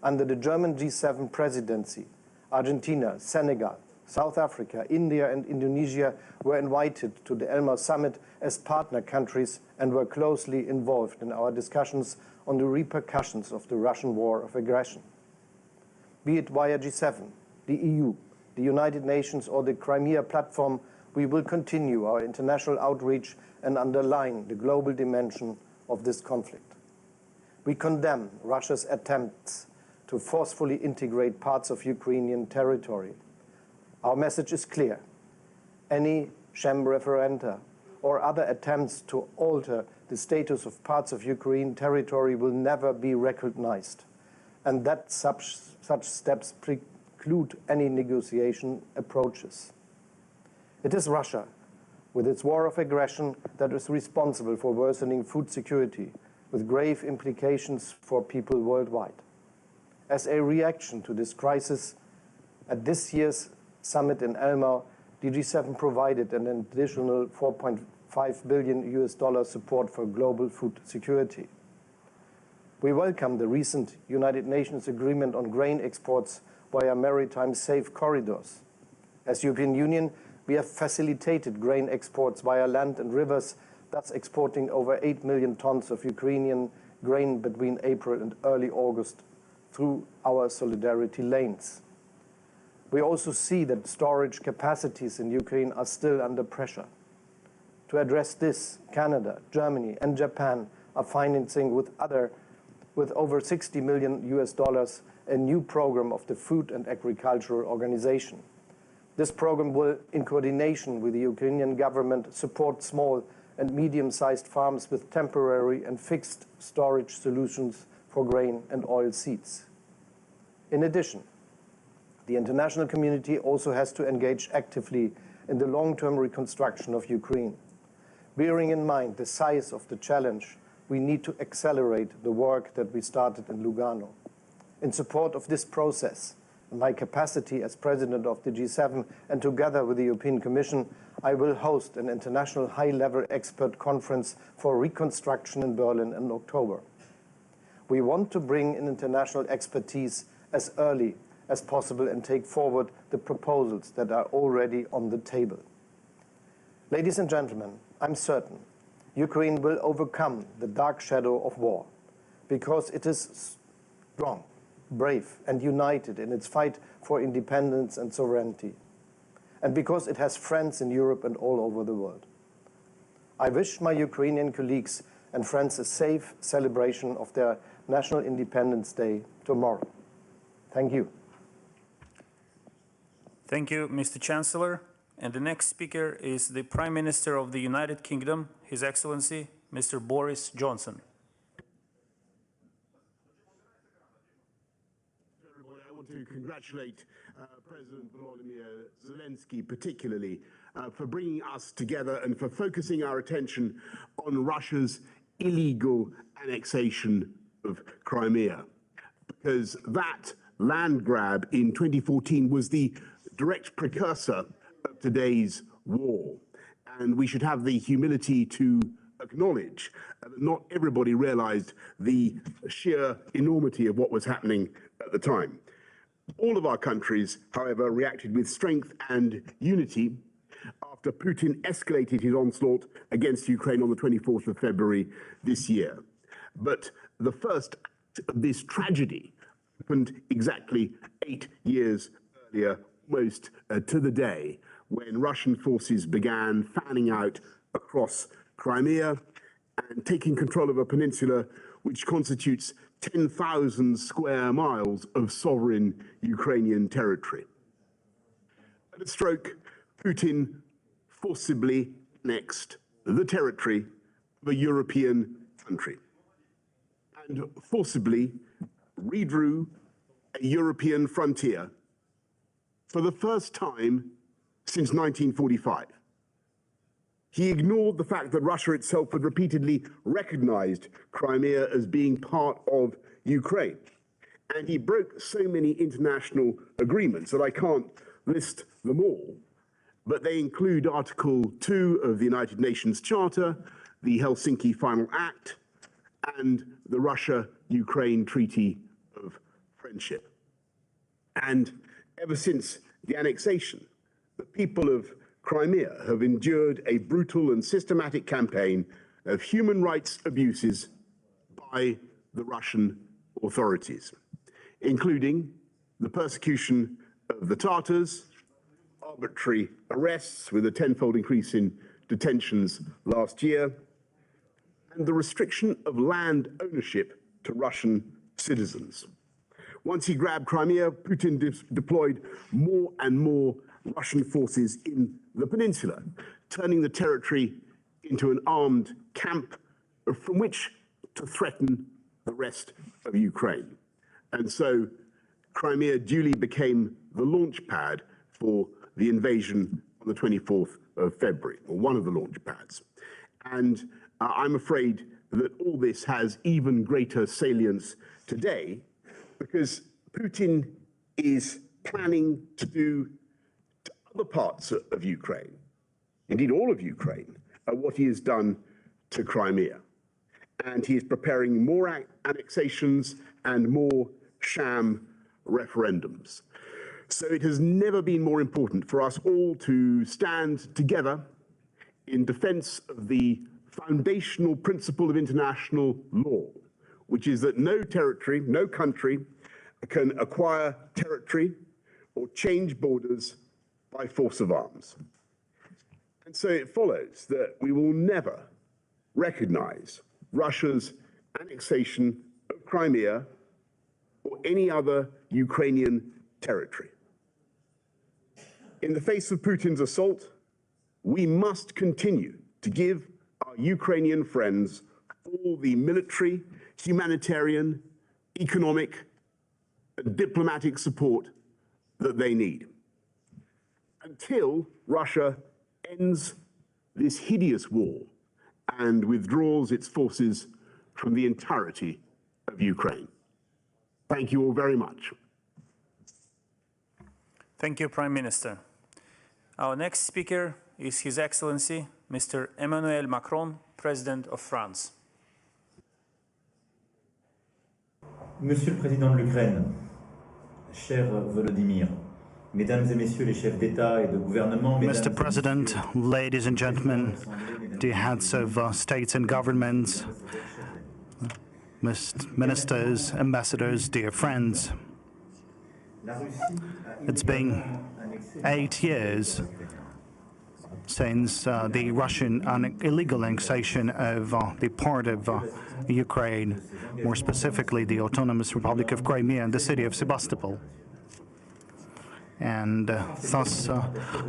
Speaker 9: Under the German G7 presidency, Argentina, Senegal, South Africa, India, and Indonesia were invited to the Elmau summit as partner countries and were closely involved in our discussions on the repercussions of the Russian war of aggression. Be it via G7, the EU, the United Nations, or the Crimea platform, we will continue our international outreach and underline the global dimension of this conflict. We condemn Russia's attempts to forcefully integrate parts of Ukrainian territory. Our message is clear. Any sham referenda or other attempts to alter the status of parts of Ukraine territory will never be recognized, and that such steps preclude any negotiation approaches. It is Russia, with its war of aggression, that is responsible for worsening food security, with grave implications for people worldwide. As a reaction to this crisis, at this year's summit in Elmau, the G7 provided an additional $4.5 billion support for global food security. We welcome the recent United Nations agreement on grain exports via maritime safe corridors. As European Union, we have facilitated grain exports via land and rivers, thus exporting over 8 million tons of Ukrainian grain between April and early August through our solidarity lanes. We also see that storage capacities in Ukraine are still under pressure. To address this, Canada, Germany, and Japan are financing with over $60 million a new program of the Food and Agricultural Organization. This program will, in coordination with the Ukrainian government, support small and medium-sized farms with temporary and fixed storage solutions for grain and oil seeds. In addition, the international community also has to engage actively in the long-term reconstruction of Ukraine. Bearing in mind the size of the challenge, we need to accelerate the work that we started in Lugano. In support of this process, in my capacity as president of the G7 and together with the European Commission, I will host an international high-level expert conference for reconstruction in Berlin in October. We want to bring in international expertise as early as possible and take forward the proposals that are already on the table. Ladies and gentlemen, I'm certain Ukraine will overcome the dark shadow of war because it is strong, brave, and united in its fight for independence and sovereignty, and because it has friends in Europe and all over the world. I wish my Ukrainian colleagues and friends a safe celebration of their National Independence Day tomorrow. Thank you.
Speaker 2: Thank you, Mr. Chancellor. And the next speaker is the Prime Minister of the United Kingdom, His Excellency, Mr. Boris Johnson.
Speaker 10: I want to congratulate President Volodymyr Zelensky particularly for bringing us together and for focusing our attention on Russia's illegal annexation of Crimea, because that land grab in 2014 was the direct precursor of today's war. And we should have the humility to acknowledge that not everybody realized the sheer enormity of what was happening at the time. All of our countries, however, reacted with strength and unity after Putin escalated his onslaught against Ukraine on the 24th of February this year. But the first act of this tragedy happened exactly 8 years earlier, almost to the day, when Russian forces began fanning out across Crimea and taking control of a peninsula which constitutes 10,000 square miles of sovereign Ukrainian territory. At a stroke, Putin forcibly annexed the territory of a European country and forcibly redrew a European frontier for the first time since 1945. He ignored the fact that Russia itself had repeatedly recognized Crimea as being part of Ukraine. And he broke so many international agreements that I can't list them all, but they include Article 2 of the United Nations Charter, the Helsinki Final Act, and the Russia-Ukraine Treaty of Friendship. And ever since the annexation, the people of Crimea have endured a brutal and systematic campaign of human rights abuses by the Russian authorities, including the persecution of the Tatars, arbitrary arrests with a tenfold increase in detentions last year, and the restriction of land ownership to Russian citizens. Once he grabbed Crimea, Putin deployed more and more Russian forces in the peninsula, turning the territory into an armed camp from which to threaten the rest of Ukraine. And so Crimea duly became the launch pad for the invasion on the 24th of February, or one of the launch pads. And I'm afraid that all this has even greater salience today because Putin is planning to do to other parts of Ukraine, indeed all of Ukraine, what he has done to Crimea. And he is preparing more annexations and more sham referendums. So it has never been more important for us all to stand together in defense of the foundational principle of international law, which is that no territory, no country can acquire territory or change borders by force of arms. And so it follows that we will never recognize Russia's annexation of Crimea or any other Ukrainian territory. In the face of Putin's assault, we must continue to give our Ukrainian friends all the military, humanitarian, economic, and diplomatic support that they need until Russia ends this hideous war and withdraws its forces from the entirety of Ukraine. Thank you all very much.
Speaker 2: Thank you, Prime Minister. Our next speaker is His Excellency, Mr. Emmanuel Macron, President of France.
Speaker 11: Monsieur le Président de l'Ukraine, cher Volodymyr, Mesdames et Messieurs les chefs d'État et de gouvernement,
Speaker 4: Mr. President, ladies and gentlemen, the heads of states and governments, ministers, ambassadors, dear friends, it's been 8 years since the Russian illegal annexation of the part of Ukraine, more specifically the Autonomous Republic of Crimea and the city of Sebastopol. And thus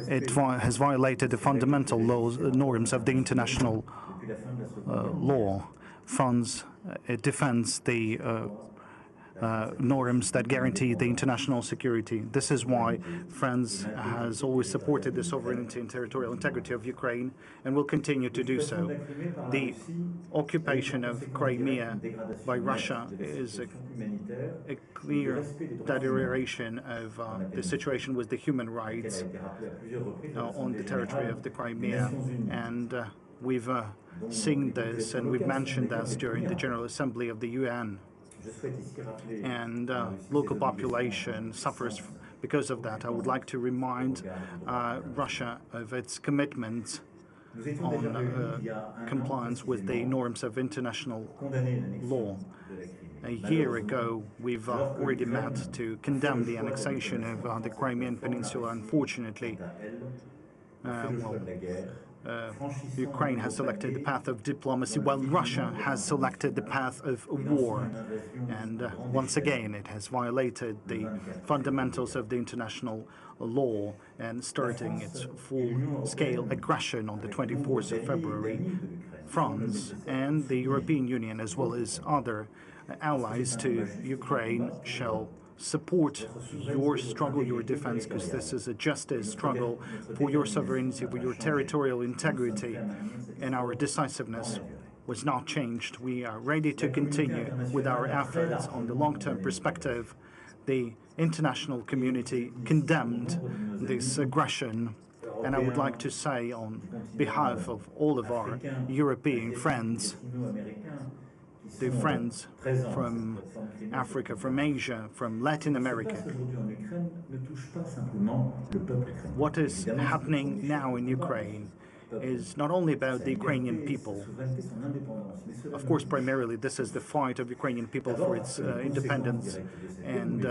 Speaker 4: it has violated the fundamental norms of the international law. France defends the norms that guarantee the international security. This is why France has always supported the sovereignty and territorial integrity of Ukraine and will continue to do so. The occupation of Crimea by Russia is a clear deterioration of the situation with the human rights on the territory of the Crimea. And we've seen this and we've mentioned this during the General Assembly of the UN. And local population suffers because of that. I would like to remind Russia of its commitment on compliance with the norms of international law. A year ago, we've already met to condemn the annexation of the Crimean Peninsula. Unfortunately, Ukraine has selected the path of diplomacy, while Russia has selected the path of war. And once again, it has violated the fundamentals of the international law and starting its full-scale aggression on the 24th of February. France and the European Union, as well as other allies to Ukraine, shall support your struggle, your defense, because this is a justice struggle for your sovereignty, for your territorial integrity, and our decisiveness was not changed. We are ready to continue with our efforts on the long-term perspective. The international community condemned this aggression, and I would like to say on behalf of all of our European friends, the friends from Africa, from Asia, from Latin America. What is happening now in Ukraine is not only about the Ukrainian people. Of course, primarily this is the fight of Ukrainian people for its independence and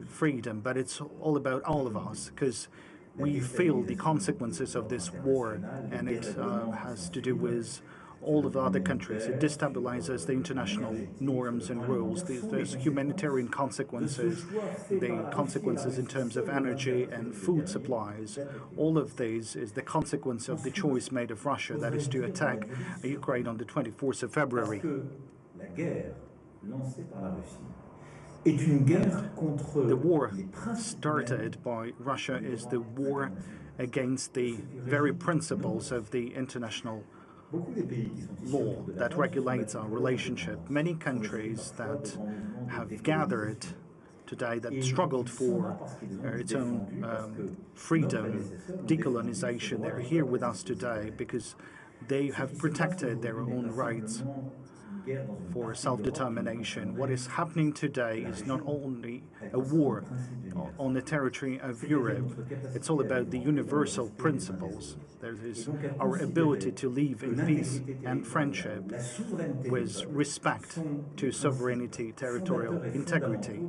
Speaker 4: freedom, but it's all about all of us, because we feel the consequences of this war, and it has to do with all of the other countries. It destabilizes the international norms and rules. There's humanitarian consequences, the consequences in terms of energy and food supplies. All of these is the consequence of the choice made of Russia, that is to attack Ukraine on the 24th of February. The war started by Russia is the war against the very principles of the international law that regulates our relationship. Many countries that have gathered today, that struggled for its own freedom, decolonization, they're here with us today because they have protected their own rights for self-determination. What is happening today is not only a war on the territory of Europe, it's all about the universal principles. There is our ability to live in peace and friendship with respect to sovereignty, territorial integrity,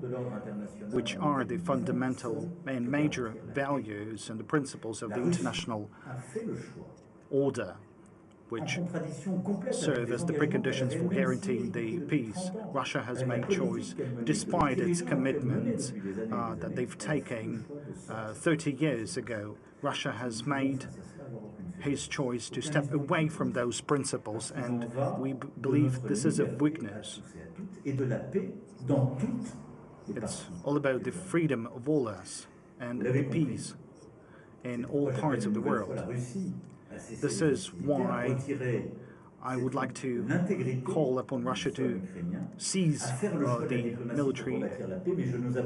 Speaker 4: which are the fundamental and major values and the principles of the international order, which serve as the preconditions for guaranteeing the peace. Russia has made choice, despite its commitments that they've taken 30 years ago. Russia has made his choice to step away from those principles, and we believe this is a weakness. It's all about the freedom of all us and the peace in all parts of the world. This is why I would like to call upon Russia to cease the military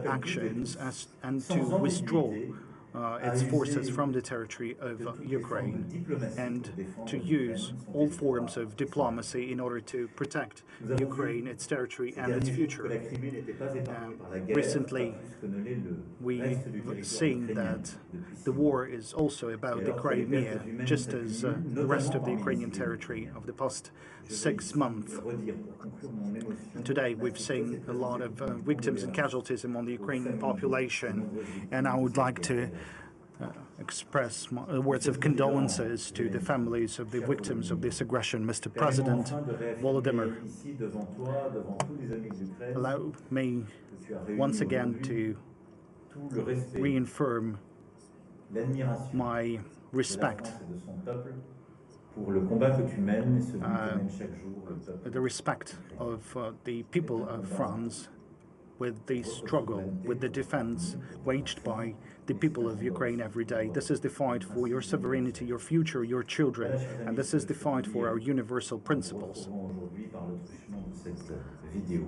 Speaker 4: actions and to withdraw its forces from the territory of Ukraine and to use all forms of diplomacy in order to protect Ukraine, its territory, and its future. Recently, we've seen that the war is also about the Crimea, just as the rest of the Ukrainian territory of the past 6 months. And today, we've seen a lot of victims and casualties among the Ukrainian population, and I would like to express words of condolences to the families of the victims of this aggression. Mr. President Volodymyr, allow me once again to reaffirm my respect, the respect of the people of France with the struggle, with the defense waged by the people of Ukraine every day. This is the fight for your sovereignty, your future, your children, and this is the fight for our universal principles.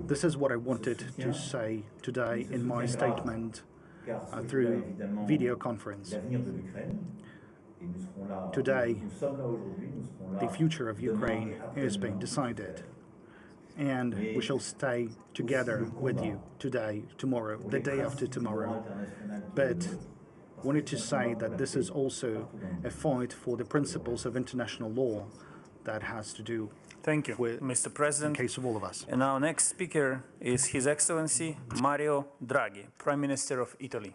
Speaker 4: This is what I wanted to say today in my statement through video conference. Today, the future of Ukraine is being decided, and we shall stay together with you today, tomorrow, the day after tomorrow. But I wanted to say that this is also a fight for the principles of international law that has to do
Speaker 2: Thank you,
Speaker 4: with
Speaker 2: Mr. President.
Speaker 4: the case of all of us.
Speaker 2: And our next speaker is His Excellency Mario Draghi, Prime Minister of Italy.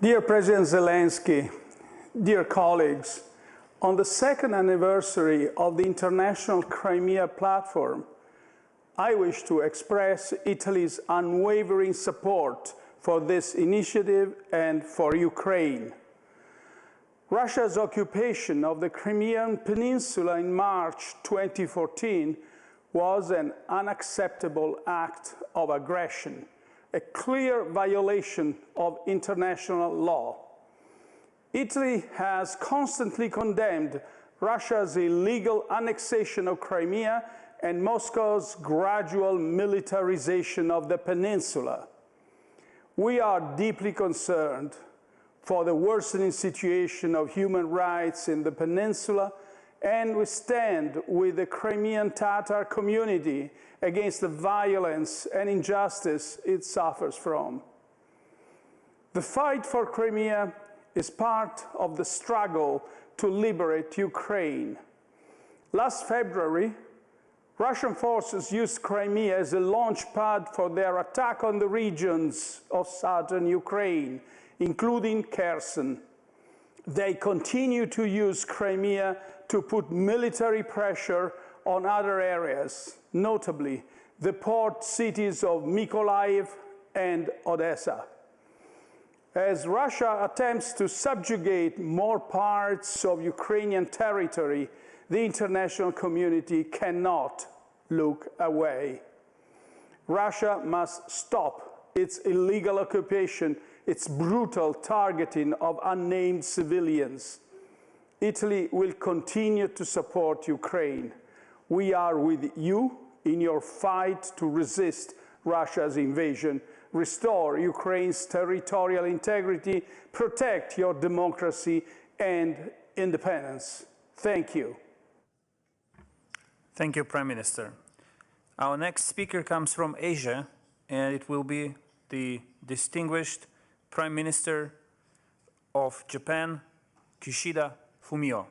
Speaker 12: Dear President Zelensky, dear colleagues, on the second anniversary of the International Crimea Platform, I wish to express Italy's unwavering support for this initiative and for Ukraine. Russia's occupation of the Crimean Peninsula in March 2014 was an unacceptable act of aggression, a clear violation of international law. Italy has constantly condemned Russia's illegal annexation of Crimea and Moscow's gradual militarization of the peninsula. We are deeply concerned for the worsening situation of human rights in the peninsula, and we stand with the Crimean Tatar community against the violence and injustice it suffers from. The fight for Crimea is part of the struggle to liberate Ukraine. Last February, Russian forces used Crimea as a launch pad for their attack on the regions of southern Ukraine, including Kherson. They continue to use Crimea to put military pressure on other areas, notably the port cities of Mykolaiv and Odessa. As Russia attempts to subjugate more parts of Ukrainian territory, the international community cannot look away. Russia must stop its illegal occupation, its brutal targeting of unnamed civilians. Italy will continue to support Ukraine. We are with you in your fight to resist Russia's invasion, restore Ukraine's territorial integrity, protect your democracy and independence. Thank you.
Speaker 2: Thank you, Prime Minister. Our next speaker comes from Asia, and it will be the distinguished Prime Minister of Japan, Kishida Fumio.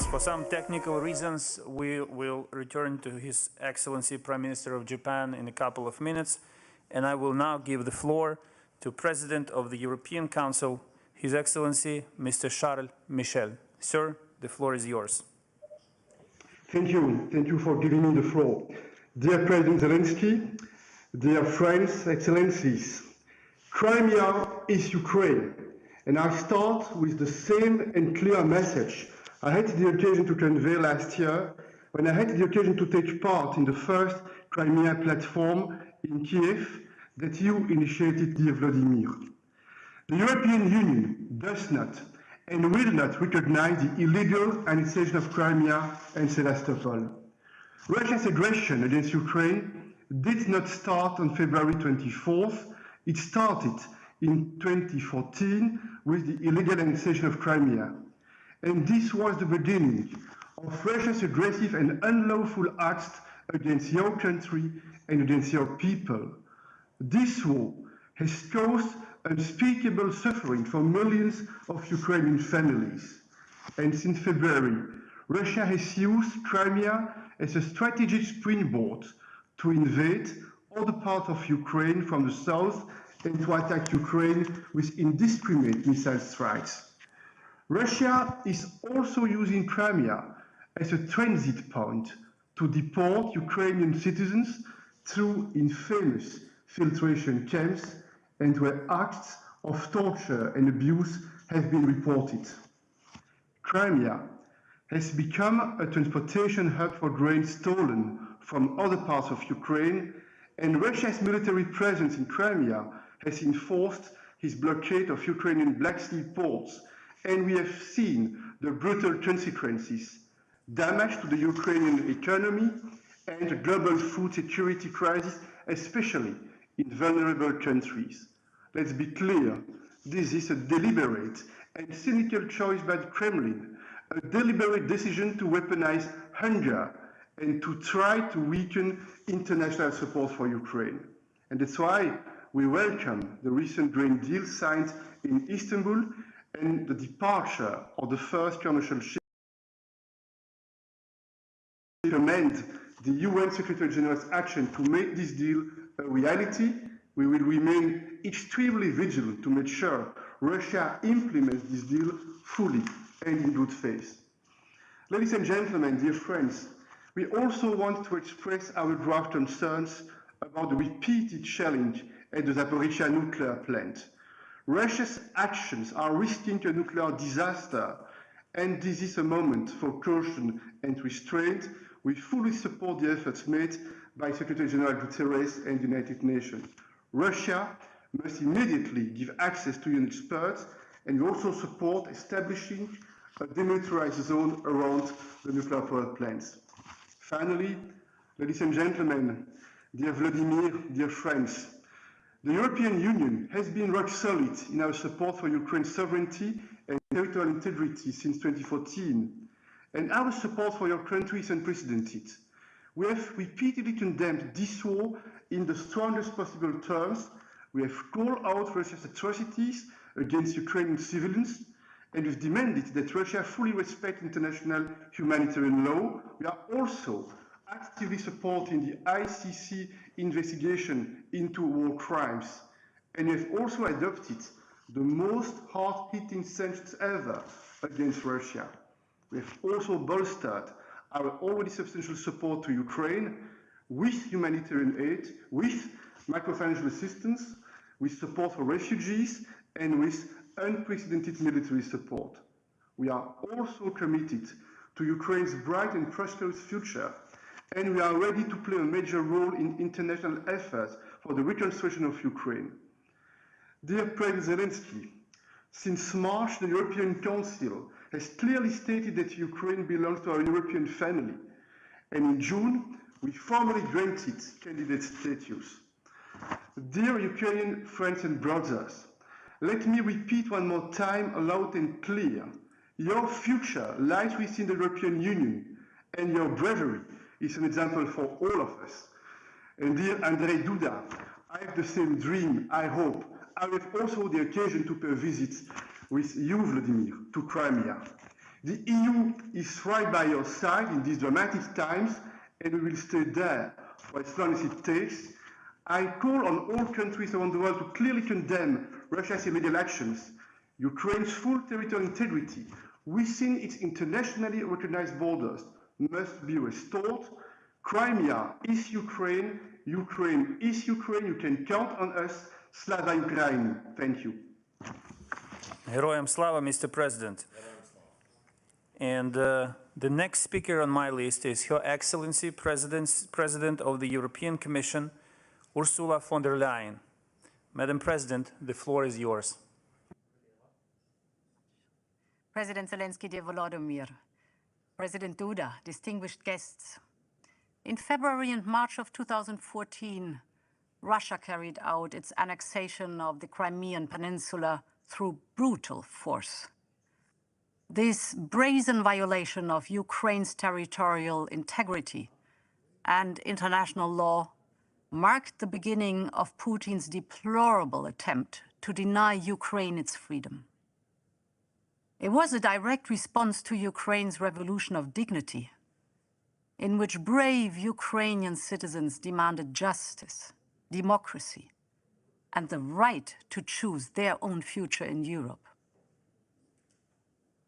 Speaker 2: For some technical reasons, we will return to His Excellency Prime Minister of Japan in a couple of minutes, and I will now give the floor to President of the European Council, His Excellency Mr. Charles Michel. Sir, the floor is yours.
Speaker 13: Thank you. Thank you for giving me the floor. Dear President Zelensky, Dear friends, excellencies, Crimea is Ukraine, and I start with the same and clear message I had the occasion to convey last year when I had the occasion to take part in the first Crimea platform in Kiev that you initiated, dear Vladimir. The European Union does not and will not recognize the illegal annexation of Crimea and Sevastopol. Russia's aggression against Ukraine did not start on February 24th. It started in 2014 with the illegal annexation of Crimea. And this was the beginning of Russia's aggressive and unlawful acts against your country and against your people. This war has caused unspeakable suffering for millions of Ukrainian families. And since February, Russia has used Crimea as a strategic springboard to invade other parts of Ukraine from the south and to attack Ukraine with indiscriminate missile strikes. Russia is also using Crimea as a transit point to deport Ukrainian citizens through infamous filtration camps and where acts of torture and abuse have been reported. Crimea has become a transportation hub for grain stolen from other parts of Ukraine, and Russia's military presence in Crimea has enforced his blockade of Ukrainian Black Sea ports, and we have seen the brutal consequences: damage to the Ukrainian economy and a global food security crisis, especially in vulnerable countries. Let's be clear, this is a deliberate and cynical choice by the Kremlin, a deliberate decision to weaponize hunger and to try to weaken international support for Ukraine. And that's why we welcome the recent grain deal signed in Istanbul and the departure of the first commercial ship. We commend the UN Secretary General's action to make this deal a reality. We will remain extremely vigilant to make sure Russia implements this deal fully and in good faith. Ladies and gentlemen, dear friends, we also want to express our grave concerns about the repeated shelling at the Zaporizhzhia nuclear plant. Russia's actions are risking a nuclear disaster, and this is a moment for caution and restraint. We fully support the efforts made by Secretary General Guterres and the United Nations. Russia must immediately give access to UN experts, and we also support establishing a demilitarized zone around the nuclear power plants. Finally, ladies and gentlemen, dear Vladimir, dear friends, the European Union has been rock solid in our support for Ukraine's sovereignty and territorial integrity since 2014, and our support for your country is unprecedented. We have repeatedly condemned this war in the strongest possible terms. We have called out Russia's atrocities against Ukrainian civilians, and we've demanded that Russia fully respect international humanitarian law. We are also actively supporting the ICC investigation into war crimes, and we have also adopted the most hard-hitting sanctions ever against Russia. We have also bolstered our already substantial support to Ukraine with humanitarian aid, with microfinancial assistance, with support for refugees, and with unprecedented military support. We are also committed to Ukraine's bright and prosperous future, and we are ready to play a major role in international efforts for the reconstruction of Ukraine. Dear President Zelensky, since March, the European Council has clearly stated that Ukraine belongs to our European family, and in June, we formally granted candidate status. Dear Ukrainian friends and brothers, let me repeat one more time, loud and clear. Your future lies within the European Union, and your bravery is an example for all of us. And dear Andrzej Duda, I have the same dream, I hope. I have also the occasion to pay visits with you, Vladimir, to Crimea. The EU is right by your side in these dramatic times, and we will stay there for as long as it takes. I call on all countries around the world to clearly condemn Russia's illegal actions. Ukraine's full territorial integrity within its internationally recognized borders must be restored. Crimea is Ukraine, Ukraine is Ukraine. You can count on us. Slava Ukraine. Thank you.
Speaker 2: Героям слава, Mr. President. And the next speaker on my list is Her Excellency President of the European Commission, Ursula von der Leyen. Madam President, the floor is yours.
Speaker 14: President Zelensky, dear Volodymyr, President Duda, distinguished guests. In February and March of 2014, Russia carried out its annexation of the Crimean Peninsula through brutal force. This brazen violation of Ukraine's territorial integrity and international law marked the beginning of Putin's deplorable attempt to deny Ukraine its freedom. It was a direct response to Ukraine's revolution of dignity, in which brave Ukrainian citizens demanded justice, democracy, and the right to choose their own future in Europe.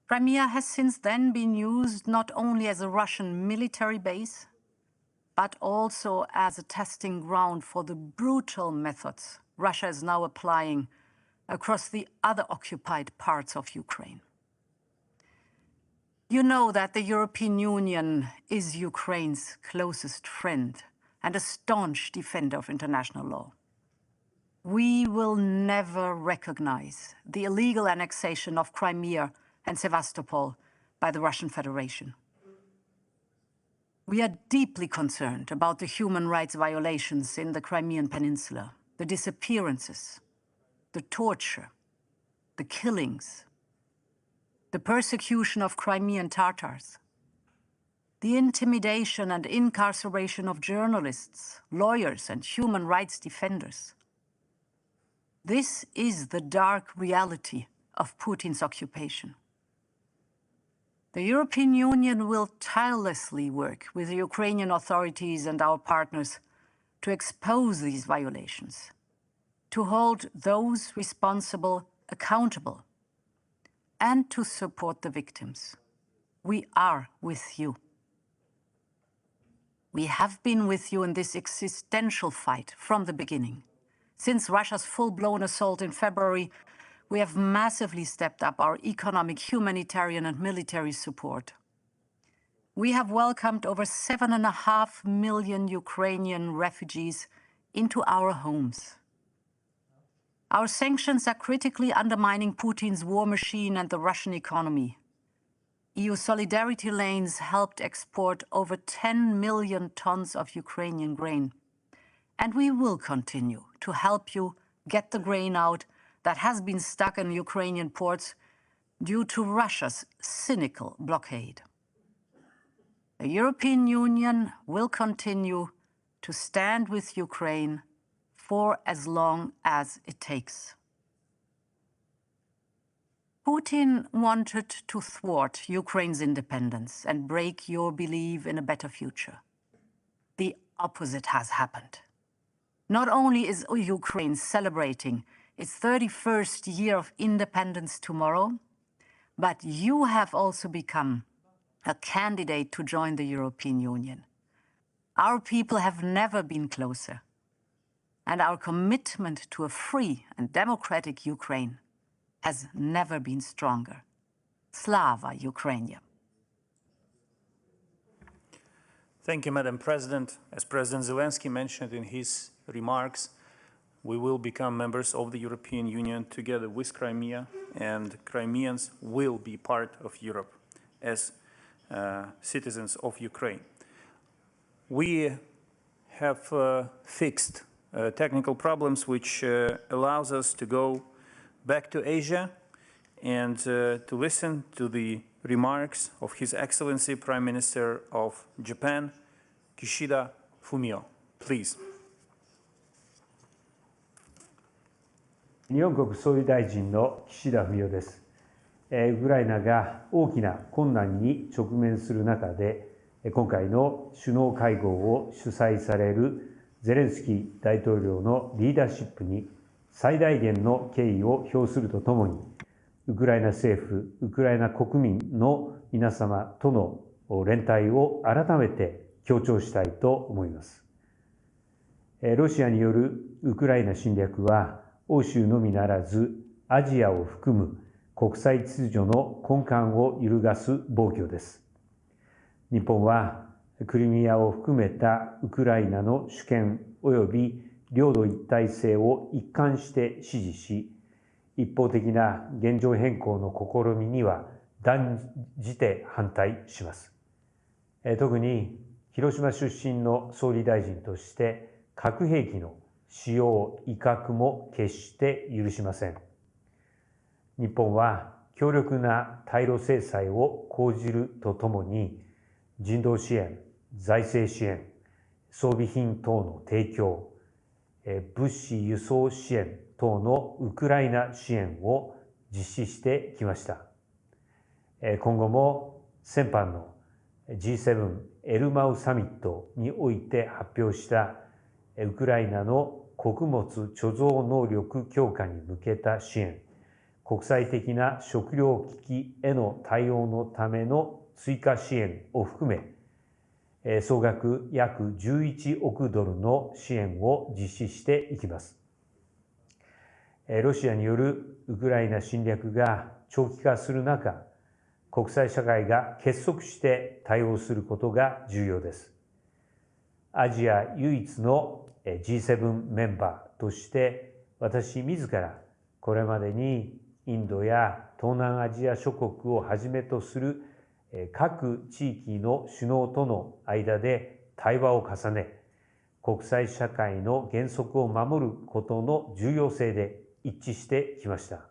Speaker 14: Crimea has since then been used not only as a Russian military base, but also as a testing ground for the brutal methods Russia is now applying across the other occupied parts of Ukraine. You know that the European Union is Ukraine's closest friend and a staunch defender of international law. We will never recognize the illegal annexation of Crimea and Sevastopol by the Russian Federation. We are deeply concerned about the human rights violations in the Crimean Peninsula, the disappearances, the torture, the killings, the persecution of Crimean Tatars, the intimidation and incarceration of journalists, lawyers, and human rights defenders. This is the dark reality of Putin's occupation. The European Union will tirelessly work with the Ukrainian authorities and our partners to expose these violations, to hold those responsible accountable, and to support the victims. We are with you. We have been with you in this existential fight from the beginning. Since Russia's full-blown assault in February, we have massively stepped up our economic, humanitarian, and military support. We have welcomed over 7.5 million Ukrainian refugees into our homes. Our sanctions are critically undermining Putin's war machine and the Russian economy. EU solidarity lanes helped export over 10 million tons of Ukrainian grain. And we will continue to help you get the grain out that has been stuck in Ukrainian ports due to Russia's cynical blockade. The European Union will continue to stand with Ukraine for as long as it takes. Putin wanted to thwart Ukraine's independence and break your belief in a better future. The opposite has happened. Not only is Ukraine celebrating its 31st year of independence tomorrow, but you have also become a candidate to join the European Union. Our people have never been closer, and our commitment to a free and democratic Ukraine has never been stronger. Slava Ukraine.
Speaker 2: Thank you, Madam President. As President Zelensky mentioned in his remarks, we will become members of the European Union together with Crimea, and Crimeans will be part of Europe as citizens of Ukraine. We have fixed technical problems which allows us to go back to Asia and to listen to the remarks of His Excellency Prime Minister of Japan, Kishida Fumio. Please.
Speaker 15: 日本国総理大臣の岸田文雄です。ウクライナが大きな困難に直面する中で、今回の首脳会合を主催されるゼレンスキー大統領のリーダーシップに最大限の敬意を表するとともに、ウクライナ政府、ウクライナ国民の皆様との連帯を改めて強調したいと思います。ロシアによるウクライナ侵略は欧州のみならずアジアを含む国際秩序の根幹を揺るがす暴挙です。日本はクリミアを含めたウクライナの主権及び領土一体性を一貫して支持し、一方的な現状変更の試みには断じて反対します。特に広島出身の総理大臣として核兵器の使用、威嚇も決して許しません。日本は強力な対ロ制裁を講じるとともに、人道支援、財政支援、装備品等の提供、物資輸送支援等のウクライナ支援を実施してきました。今後も先般の G7 エルマウサミットにおいて発表したウクライナの穀物貯蔵能力強化に向けた支援、国際的な食糧危機への対応のための追加支援を含め、総額約11億ドルの支援を実施していきます。ロシアによるウクライナ侵略が長期化する中、国際社会が結束して対応することが重要です。アジア唯一の G7 メンバーとして私自らこれまでにインドや東南アジア諸国をはじめとする各地域の首脳との間で対話を重ね、国際社会の原則を守ることの重要性で一致してきました。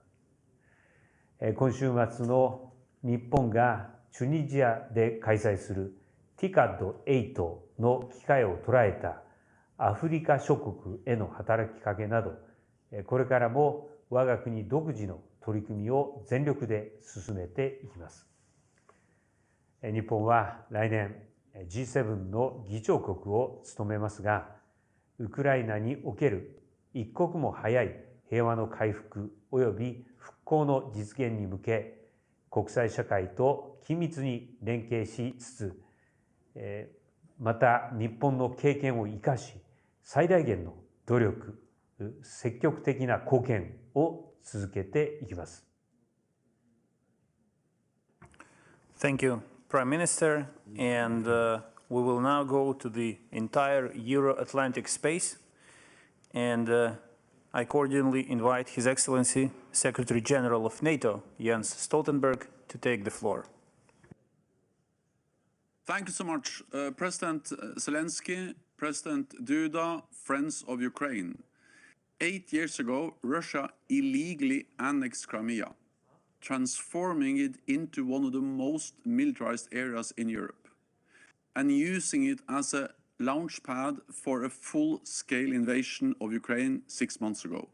Speaker 15: 今週末の日本がチュニジアで開催する TICAD8 の機会を捉えたアフリカ諸国への働きかけなど、これからも我が国独自の取り組みを全力で進めていきます。日本は来年 G7 の議長国を務めますが、ウクライナにおける一刻も早い平和の回復及び復興の実現に向け、国際社会と緊密に連携しつつ、また日本の経験を生かし、最大限の努力、積極的な貢献を続けていきます。
Speaker 2: Thank you, Prime Minister. And we will now go to the entire Euro-Atlantic space. And I cordially invite His Excellency, Secretary General of NATO, Jens Stoltenberg, to take the floor.
Speaker 16: Thank you so much, President Zelensky, President Duda, friends of Ukraine. 8 years ago, Russia illegally annexed Crimea, transforming it into one of the most militarized areas in Europe, and using it as a launchpad for a full-scale invasion of Ukraine 6 months ago.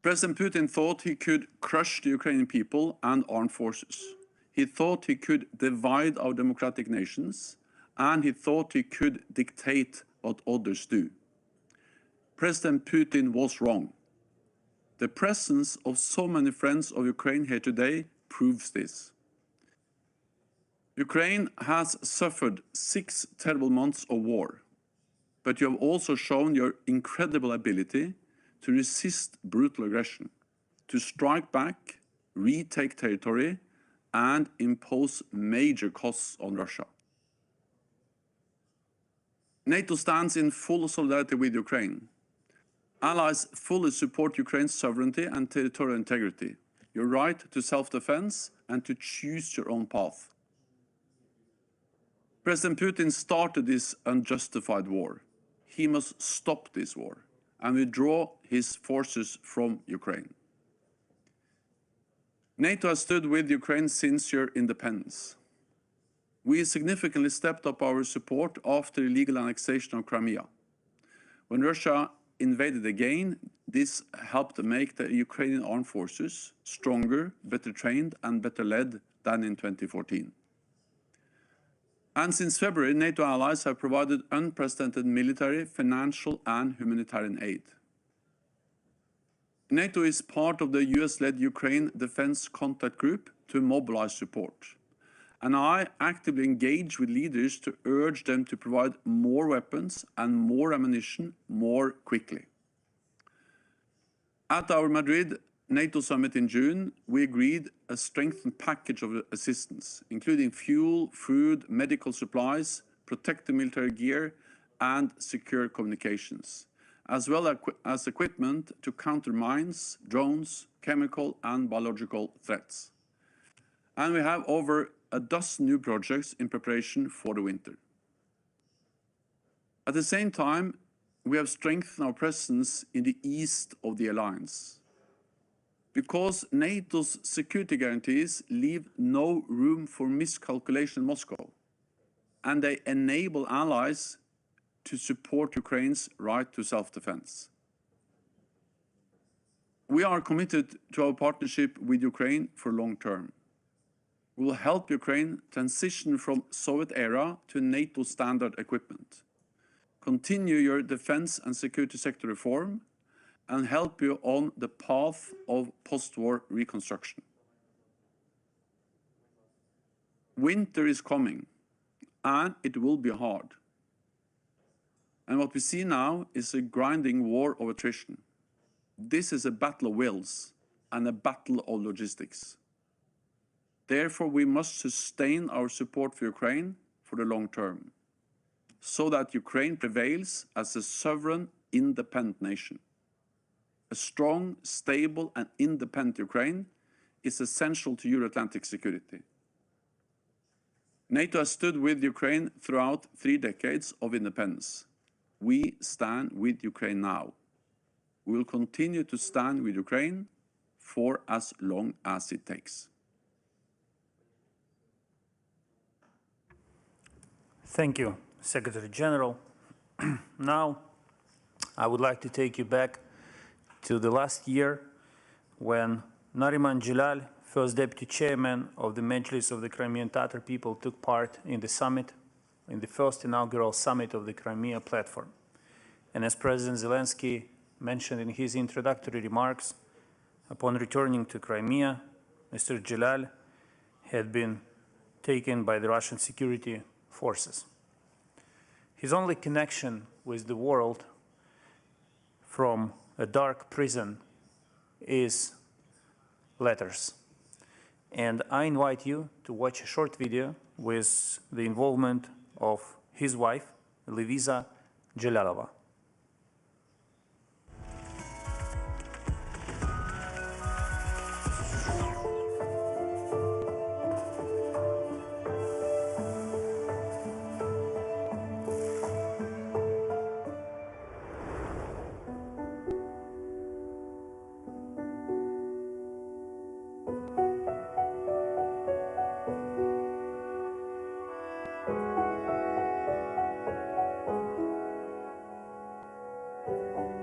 Speaker 16: President Putin thought he could crush the Ukrainian people and armed forces. He thought he could divide our democratic nations, and he thought he could dictate what others do. President Putin was wrong. The presence of so many friends of Ukraine here today proves this. Ukraine has suffered 6 terrible months of war, but you have also shown your incredible ability to resist brutal aggression, to strike back, retake territory, and impose major costs on Russia. NATO stands in full solidarity with Ukraine. Allies fully support Ukraine's sovereignty and territorial integrity, your right to self-defense and to choose your own path. President Putin started this unjustified war. He must stop this war and withdraw his forces from Ukraine. NATO has stood with Ukraine since your independence. We significantly stepped up our support after the illegal annexation of Crimea. When Russia invaded again, this helped make the Ukrainian armed forces stronger, better trained, and better led than in 2014. And since February, NATO allies have provided unprecedented military, financial, and humanitarian aid. NATO is part of the US-led Ukraine Defense Contact Group to mobilize support. and I actively engage with leaders to urge them to provide more weapons and more ammunition more quickly. At our Madrid NATO summit in June, we agreed a strengthened package of assistance, including fuel, food, medical supplies, protective military gear, and secure communications, as well as equipment to counter mines, drones, chemical and biological threats. And we have over a dozen new projects in preparation for the winter. At the same time, we have strengthened our presence in the east of the alliance, because NATO's security guarantees leave no room for miscalculation in Moscow, and they enable allies to support Ukraine's right to self-defense. We are committed to our partnership with Ukraine for long term. We will help Ukraine transition from Soviet era to NATO standard equipment, continue your defense and security sector reform, and help you on the path of post-war reconstruction. Winter is coming, and it will be hard. And what we see now is a grinding war of attrition. This is a battle of wills and a battle of logistics. Therefore, we must sustain our support for Ukraine for the long term, so that Ukraine prevails as a sovereign, independent nation. A strong, stable, and independent Ukraine is essential to Euro-Atlantic security. NATO has stood with Ukraine throughout 3 decades of independence. We stand with Ukraine now. We will continue to stand with Ukraine for as long as it takes.
Speaker 2: Thank you, Secretary General. Now, I would like to take you back to the last year when Nariman Jalal, first Deputy Chairman of the Mejlis of the Crimean Tatar people, took part in the summit, in the first inaugural summit of the Crimea platform. And as President Zelensky mentioned in his introductory remarks, upon returning to Crimea, Mr. Jalal had been taken by the Russian security forces. His only connection with the world from a dark prison is letters. And I invite you to watch a short video with the involvement of his wife, Levisa Jalalova.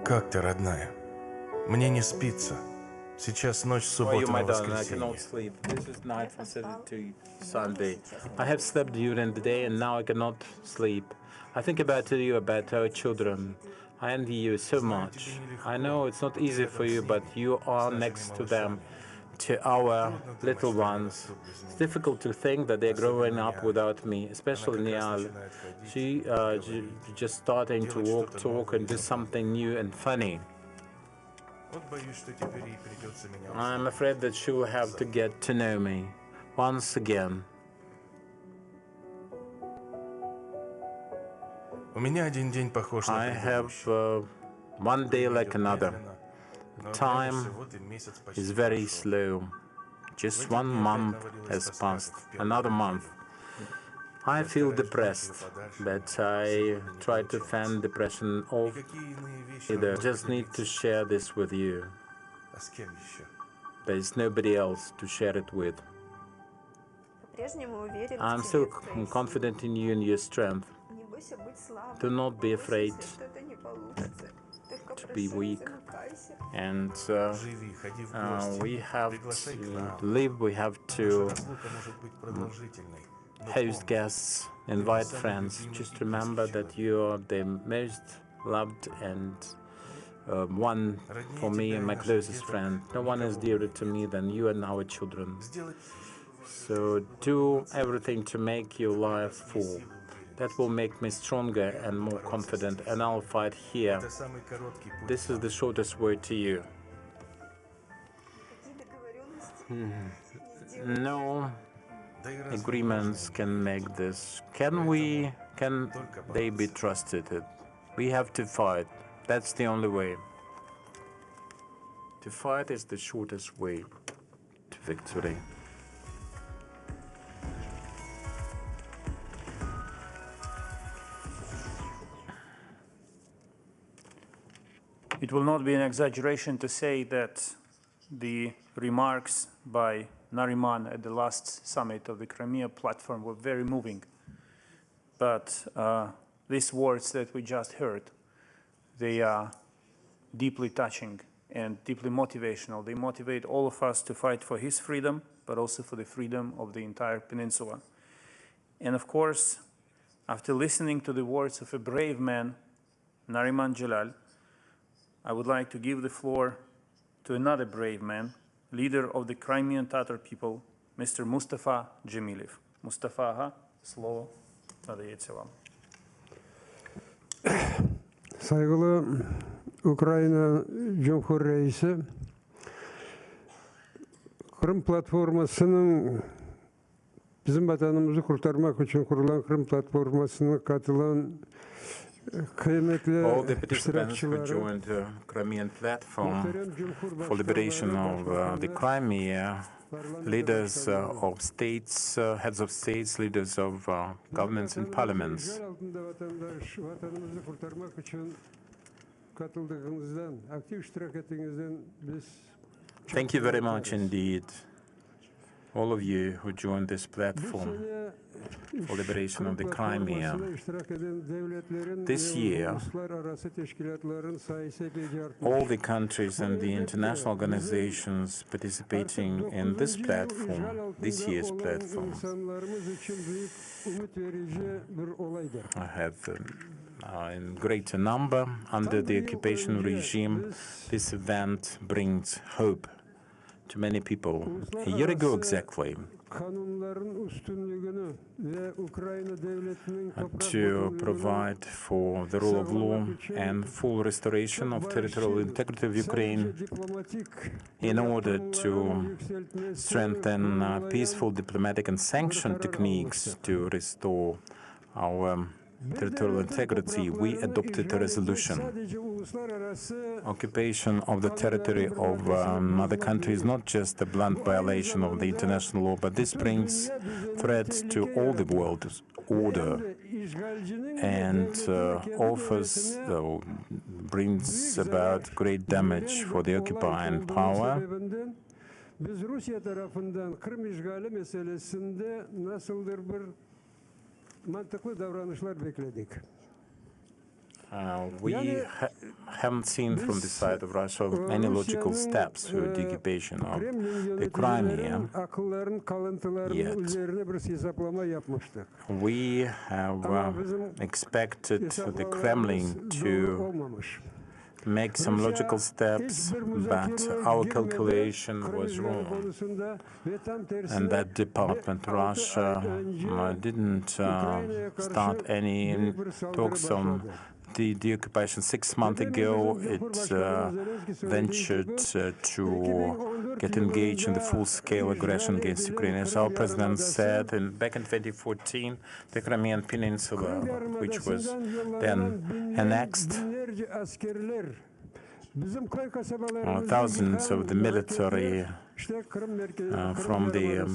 Speaker 17: Как ты, родная? Мне не спится. Сейчас ночь с субботы на воскресенье.
Speaker 7: This is night from Saturday to Sunday. I have slept during the day and now I cannot sleep. I think about you, about our children. I envy you so much. I know it's not easy for you, but you are next to them, to our little ones. It's difficult to think that they're growing up without me, especially Niall. She just starting to walk, talk, and do something new and funny. I'm afraid that she will have to get to know me once again. I have one day like another. Time is very slow. Just 1 month has passed, another month. I feel depressed, but I try to fend depression off. I just need to share this with you. There is nobody else to share it with. I'm still confident in you and your strength. Do not be afraid to be weak. And we have to live, we have to host guests, invite friends. Just remember that you are the most loved and one for me and my closest friend. No one is dearer to me than you and our children. So do everything to make your life full. That will make me stronger and more confident, and I'll fight here. This is the shortest word to you. No agreements can make this. Can they be trusted? We have to fight. That's the only way. To fight is the shortest way to victory.
Speaker 2: It will not be an exaggeration to say that the remarks by Nariman at the last summit of the Crimea platform were very moving. But these words that we just heard, they are deeply touching and deeply motivational. They motivate all of us to fight for his freedom, but also for the freedom of the entire peninsula. And of course, after listening to the words of a brave man, Nariman Jalal, I would like to give the floor to another brave man, leader of the Crimean Tatar people, Mr. Mustafa Džemilev. Mustafa, слово надається вам.
Speaker 18: Saygılı Ukrayna Cumhur Reisi, Kırım Platforması'nın bizim vatanımızı kurtarmak için kurulan Kırım Platforması'na katılan
Speaker 7: all the participants who joined the Crimean platform for liberation of the Crimea, leaders of states, heads of states, leaders of governments and parliaments. Thank you very much indeed, all of you who joined this platform for liberation of the Crimea. This year, all the countries and the international organizations participating in this platform, this year's platform, have in greater number under the occupation regime. This event brings hope to many people. A year ago exactly, to provide for the rule of law and full restoration of territorial integrity of Ukraine in order to strengthen peaceful diplomatic and sanction techniques to restore our territorial integrity, we adopted a resolution. Occupation of the territory of other countries is not just a blunt violation of the international law, but this brings threats to all the world's order and brings about great damage for the occupying power. We haven't seen from the side of Russia any logical steps for the occupation of the Crimea yet. We have expected the Kremlin to make some logical steps, but our calculation was wrong. And that department, Russia, didn't start any talks on the occupation. 6 months ago, it ventured to get engaged in the full-scale aggression against Ukraine. As our president said, back in 2014, the Crimean Peninsula, which was then annexed, thousands of the military from the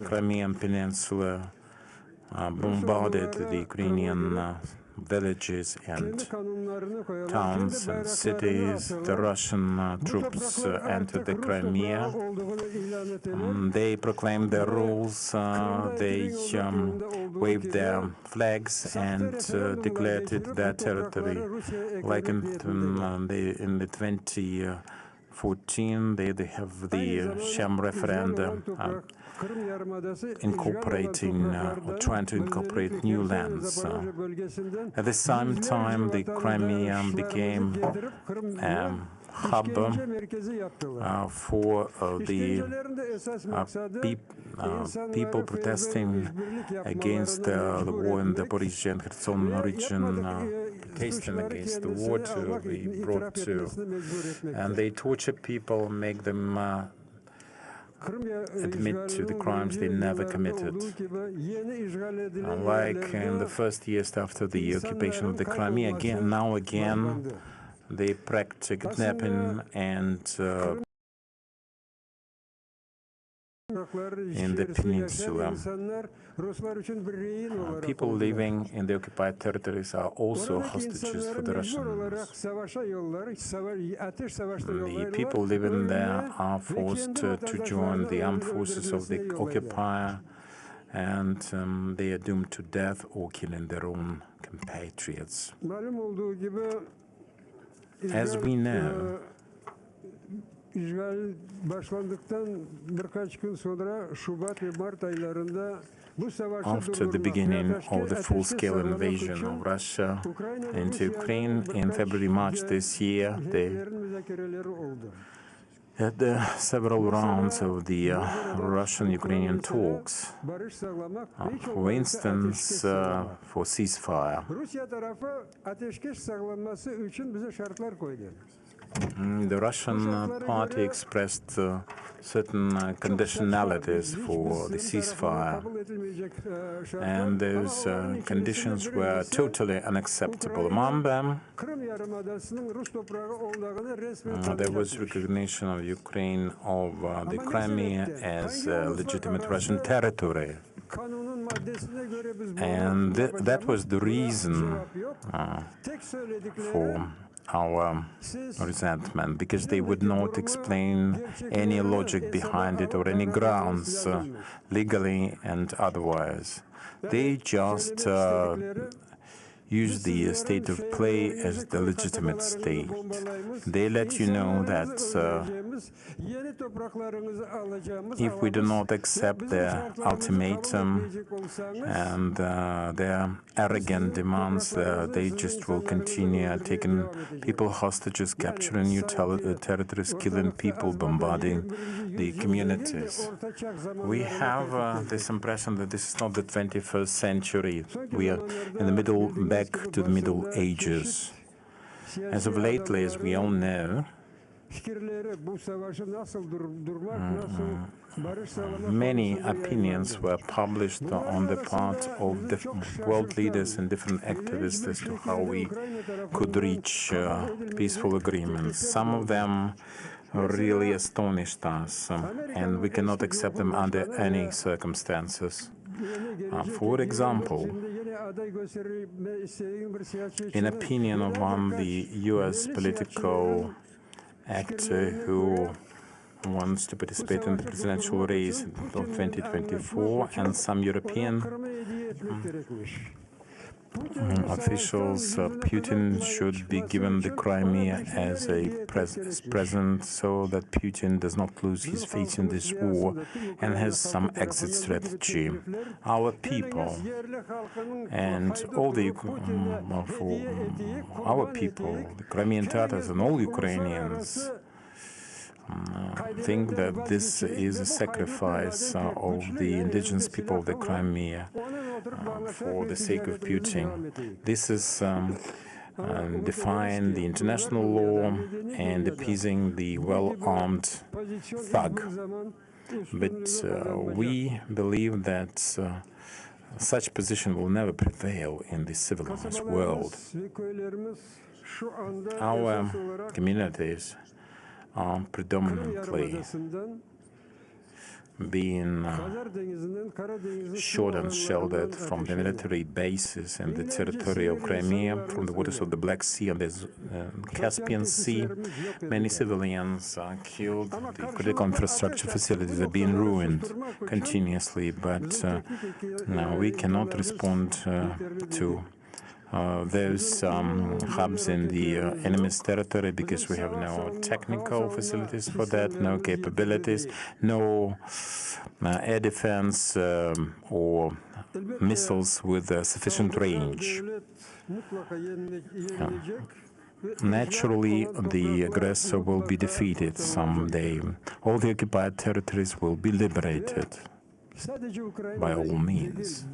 Speaker 7: Crimean Peninsula bombarded the Ukrainian villages and towns and cities. The Russian troops entered the Crimea. They proclaimed their rules. They waved their flags and declared it their territory. Like in the 2014, they have the sham referendum incorporating or trying to incorporate new lands. At the same time, the Crimea became hub for the people protesting against the war in the Zaporizhzhia and Kherson region, protesting against the war to be brought to. And they torture people, make them admit to the crimes they never committed. Like in the first years after the occupation of the Crimea, now again, they practice kidnapping and in the peninsula. People living in the occupied territories are also hostages for the Russians. The people living there are forced to join the armed forces of the occupier, and they are doomed to death or killing their own compatriots. As we know, after the beginning of the full-scale invasion of Russia into Ukraine in February-March this year, they had several rounds of the Russian-Ukrainian talks, for instance, for ceasefire. The Russian party expressed certain conditionalities for the ceasefire, and those conditions were totally unacceptable. Among them, there was recognition of Ukraine of the Crimea as legitimate Russian territory. And that was the reason for our resentment, because they would not explain any logic behind it or any grounds, legally and otherwise. They just use the state of play as the legitimate state. They let you know that if we do not accept their ultimatum and their arrogant demands, they just will continue taking people hostages, capturing new territories, killing people, bombarding the communities. We have this impression that this is not the 21st century. We are in the middle, back to the Middle Ages. As of lately, as we all know, many opinions were published on the part of the world leaders and different activists as to how we could reach peaceful agreements. Some of them really astonished us, and we cannot accept them under any circumstances. For example, in opinion of one, the U.S. political actor who wants to participate in the presidential race of 2024, and some European officials, Putin should be given the Crimea as a present so that Putin does not lose his faith in this war and has some exit strategy. Our people and all the our people, the Crimean Tatars and all Ukrainians, think that this is a sacrifice of the indigenous people of the Crimea for the sake of Putin. This is defying the international law and appeasing the well-armed thug. But we believe that such position will never prevail in the civilized world. Our communities are predominantly being shot and sheltered from the military bases and the territory of Crimea, from the waters of the Black Sea and the Caspian Sea. Many civilians are killed. The critical infrastructure facilities are being ruined continuously, but now we cannot respond to those hubs in the enemy's territory because we have no technical facilities for that, no capabilities, no air defense or missiles with sufficient range. Naturally, the aggressor will be defeated someday. All the occupied territories will be liberated by all means.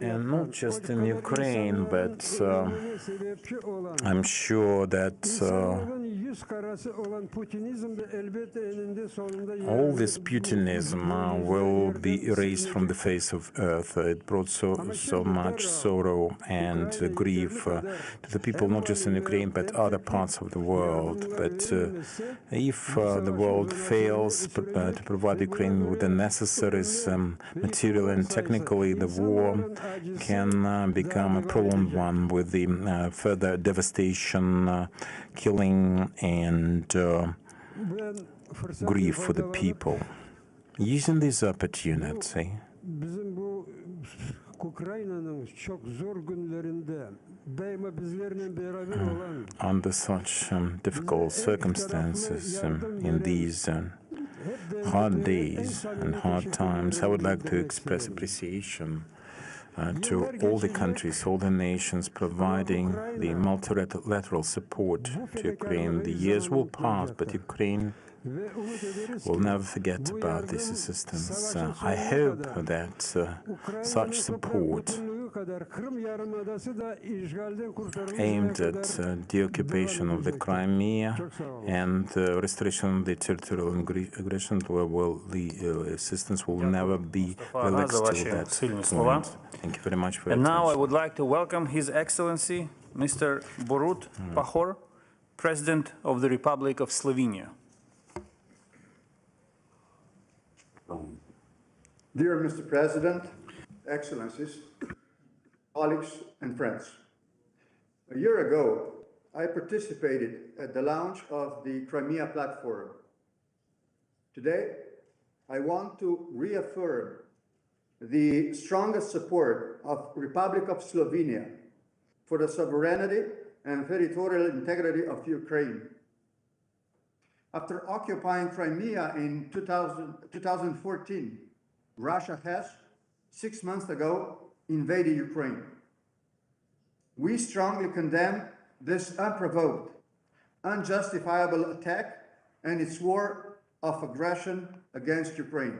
Speaker 7: And not just in Ukraine, but I'm sure that all this Putinism will be erased from the face of earth. It brought so much sorrow and grief to the people, not just in Ukraine, but other parts of the world. But if the world fails to provide Ukraine with the necessaries, material and technically, the war can become a prolonged one with the further devastation, killing, and grief for the people. Using this opportunity, under such difficult circumstances, in these hard days and hard times, I would like to express appreciation to all the countries, all the nations providing the multilateral support to Ukraine. The years will pass, but Ukraine will never forget about this assistance. I hope that such support aimed at the occupation of the Crimea and restoration of the territorial aggression, the assistance will never be relaxed to that point. Thank you very much for your attention.
Speaker 2: And now I would like to welcome His Excellency Mr. Burut Pajor, President of the Republic of Slovenia.
Speaker 19: Dear Mr. President, Excellencies, colleagues and friends, a year ago, I participated at the launch of the Crimea platform. Today, I want to reaffirm the strongest support of Republic of Slovenia for the sovereignty and territorial integrity of Ukraine. After occupying Crimea in 2014, Russia has, 6 months ago, invaded Ukraine. We strongly condemn this unprovoked, unjustifiable attack and its war of aggression against Ukraine.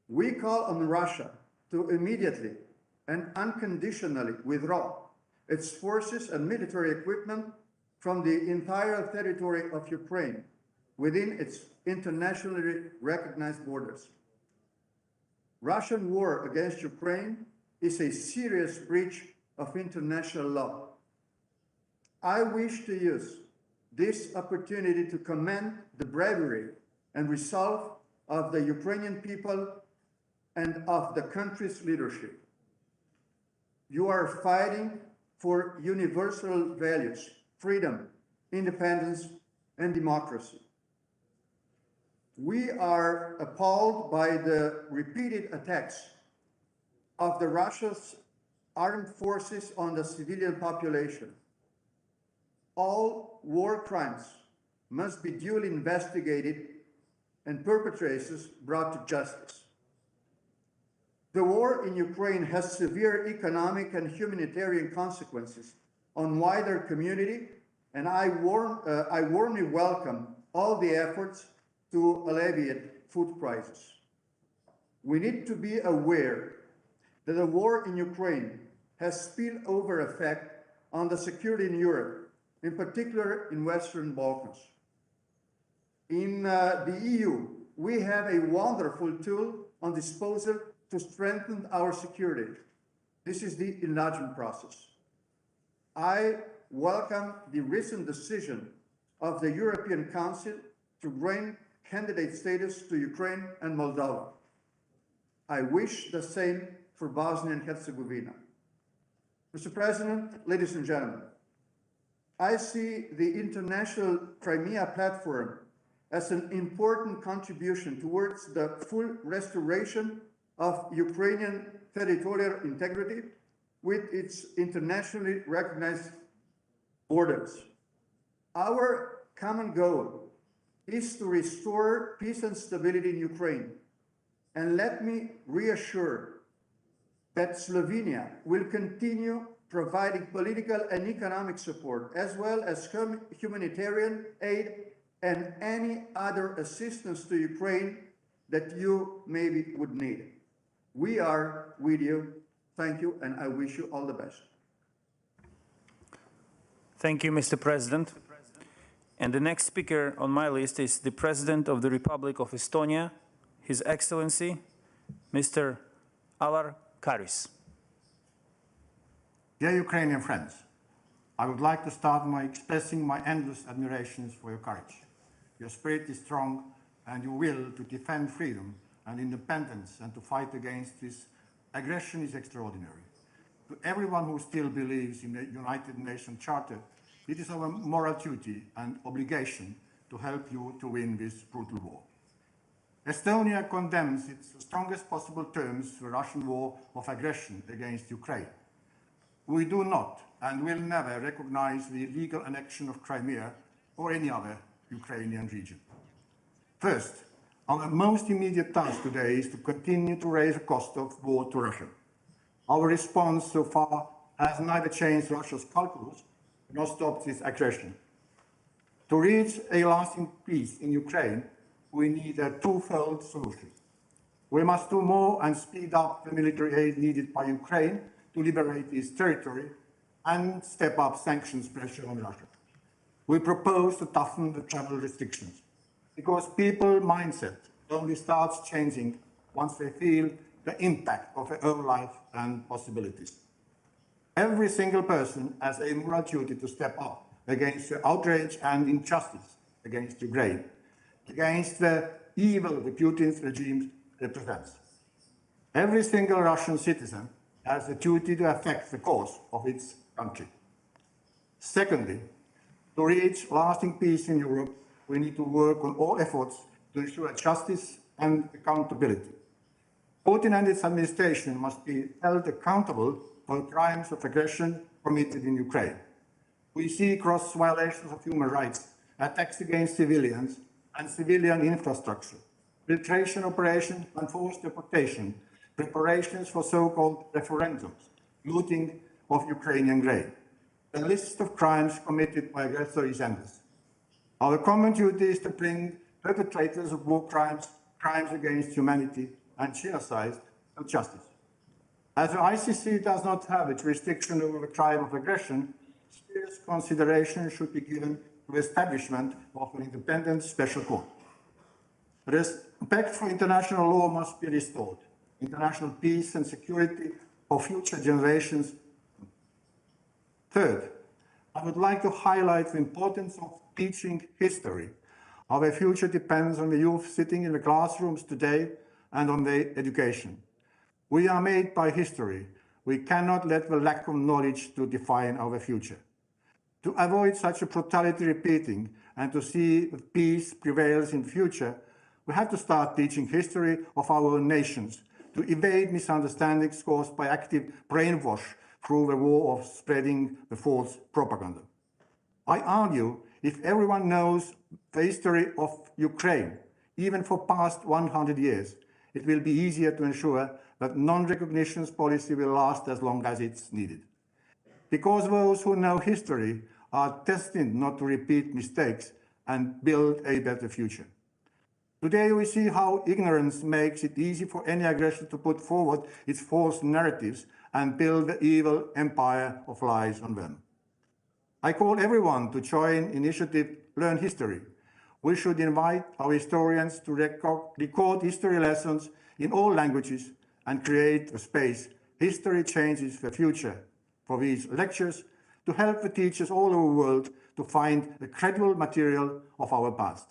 Speaker 19: We call on Russia to immediately and unconditionally withdraw its forces and military equipment from the entire territory of Ukraine within its internationally recognized borders. Russian war against Ukraine is a serious breach of international law. I wish to use this opportunity to commend the bravery and resolve of the Ukrainian people and of the country's leadership. You are fighting for universal values, freedom, independence, and democracy. We are appalled by the repeated attacks of the Russia's armed forces on the civilian population. All war crimes must be duly investigated and perpetrators brought to justice. The war in Ukraine has severe economic and humanitarian consequences on wider community, and I warmly welcome all the efforts to alleviate food prices. We need to be aware that the war in Ukraine has spillover effect on the security in Europe, in particular in Western Balkans. In the EU, we have a wonderful tool on disposal to strengthen our security. This is the enlargement process. I welcome the recent decision of the European Council to grant candidate status to Ukraine and Moldova. I wish the same for Bosnia and Herzegovina. Mr. President, ladies and gentlemen, I see the International Crimea platform as an important contribution towards the full restoration of Ukrainian territorial integrity with its internationally recognized borders. Our common goal is to restore peace and stability in Ukraine. And let me reassure that Slovenia will continue providing political and economic support, as well as humanitarian aid and any other assistance to Ukraine that you maybe would need. We are with you. Thank you, and I wish you all the best.
Speaker 2: Thank you, Mr. President. And the next speaker on my list is the President of the Republic of Estonia, His Excellency, Mr. Alar Karis.
Speaker 20: Dear Ukrainian friends, I would like to start by expressing my endless admirations for your courage. Your spirit is strong, and your will to defend freedom and independence and to fight against this aggression is extraordinary. To everyone who still believes in the United Nations Charter, it is our moral duty and obligation to help you to win this brutal war. Estonia condemns in the strongest possible terms the Russian war of aggression against Ukraine. We do not and will never recognize the illegal annexion of Crimea or any other Ukrainian region. First, our most immediate task today is to continue to raise the cost of war to Russia. Our response so far has neither changed Russia's calculus nor stopped its aggression. To reach a lasting peace in Ukraine, we need a twofold solution. We must do more and speed up the military aid needed by Ukraine to liberate its territory and step up sanctions pressure on Russia. We propose to toughen the travel restrictions because people's mindset only starts changing once they feel the impact of their own life and possibilities. Every single person has a moral duty to step up against the outrage and injustice against Ukraine, against the evil the Putin's regime represents. Every single Russian citizen has a duty to affect the cause of its country. Secondly, to reach lasting peace in Europe, we need to work on all efforts to ensure justice and accountability. Putin and its administration must be held accountable for crimes of aggression committed in Ukraine. We see gross violations of human rights, attacks against civilians and civilian infrastructure, filtration operations and forced deportation, preparations for so-called referendums, looting of Ukrainian grain. The list of crimes committed by aggressors is endless. Our common duty is to bring perpetrators of war crimes, crimes against humanity, and genocide to justice. As the ICC does not have a jurisdiction over the crime of aggression, serious consideration should be given to the establishment of an independent special court. Respect for international law must be restored. International peace and security for future generations. Third, I would like to highlight the importance of teaching history. Our future depends on the youth sitting in the classrooms today and on their education. We are made by history. We cannot let the lack of knowledge to define our future. To avoid such a brutality repeating and to see that peace prevails in the future, we have to start teaching history of our own nations, to evade misunderstandings caused by active brainwash through the war of spreading the false propaganda. I argue if everyone knows the history of Ukraine, even for past 100 years, it will be easier to ensure that non-recognition policy will last as long as it's needed. Because those who know history are destined not to repeat mistakes and build a better future. Today we see how ignorance makes it easy for any aggressor to put forward its false narratives and build the evil empire of lies on them. I call everyone to join initiative Learn History. We should invite our historians to record history lessons in all languages and create a space History Changes the Future for these lectures to help the teachers all over the world to find the credible material of our past.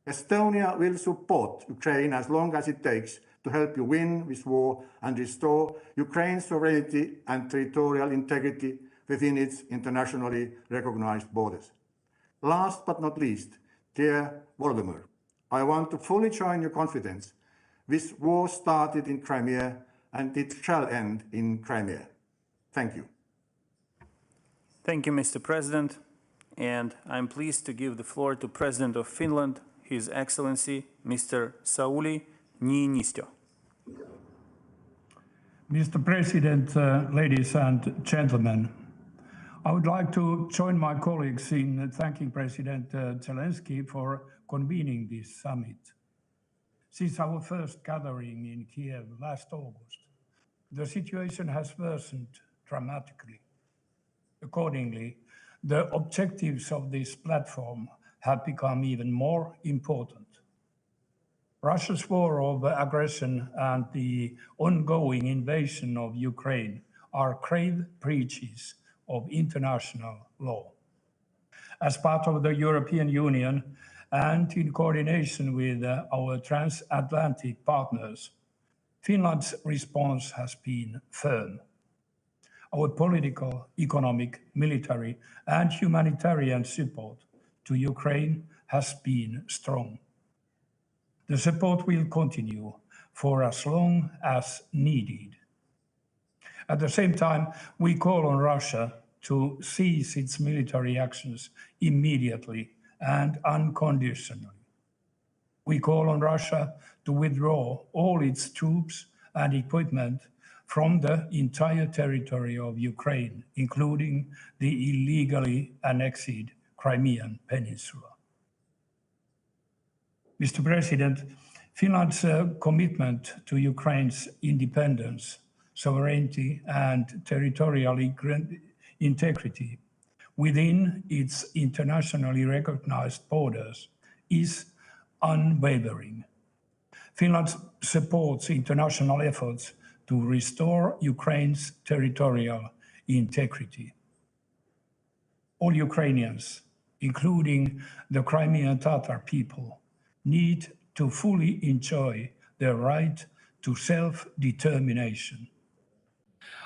Speaker 20: Estonia will support Ukraine as long as it takes to help you win this war and restore Ukraine's sovereignty and territorial integrity within its internationally recognized borders. Last but not least, dear Volodymyr, I want to fully join your confidence. This war started in Crimea and it shall end in Crimea. Thank you.
Speaker 2: Thank you, Mr. President. And I'm pleased to give the floor to President of Finland, His Excellency, Mr. Sauli Niinistö.
Speaker 21: Mr. President, ladies and gentlemen, I would like to join my colleagues in thanking President Zelensky for convening this summit. Since our first gathering in Kiev last August, the situation has worsened dramatically. Accordingly, the objectives of this platform have become even more important. Russia's war of aggression and the ongoing invasion of Ukraine are grave breaches of international law. As part of the European Union and in coordination with our transatlantic partners, Finland's response has been firm. Our political, economic, military, and humanitarian support to Ukraine has been strong. The support will continue for as long as needed. At the same time, we call on Russia to cease its military actions immediately and unconditionally. We call on Russia to withdraw all its troops and equipment from the entire territory of Ukraine, including the illegally annexed Crimean Peninsula. Mr. President, Finland's commitment to Ukraine's independence, sovereignty, and territorial integrity within its internationally recognized borders is unwavering. Finland supports international efforts to restore Ukraine's territorial integrity. All Ukrainians, including the Crimean Tatar people, need to fully enjoy their right to self-determination.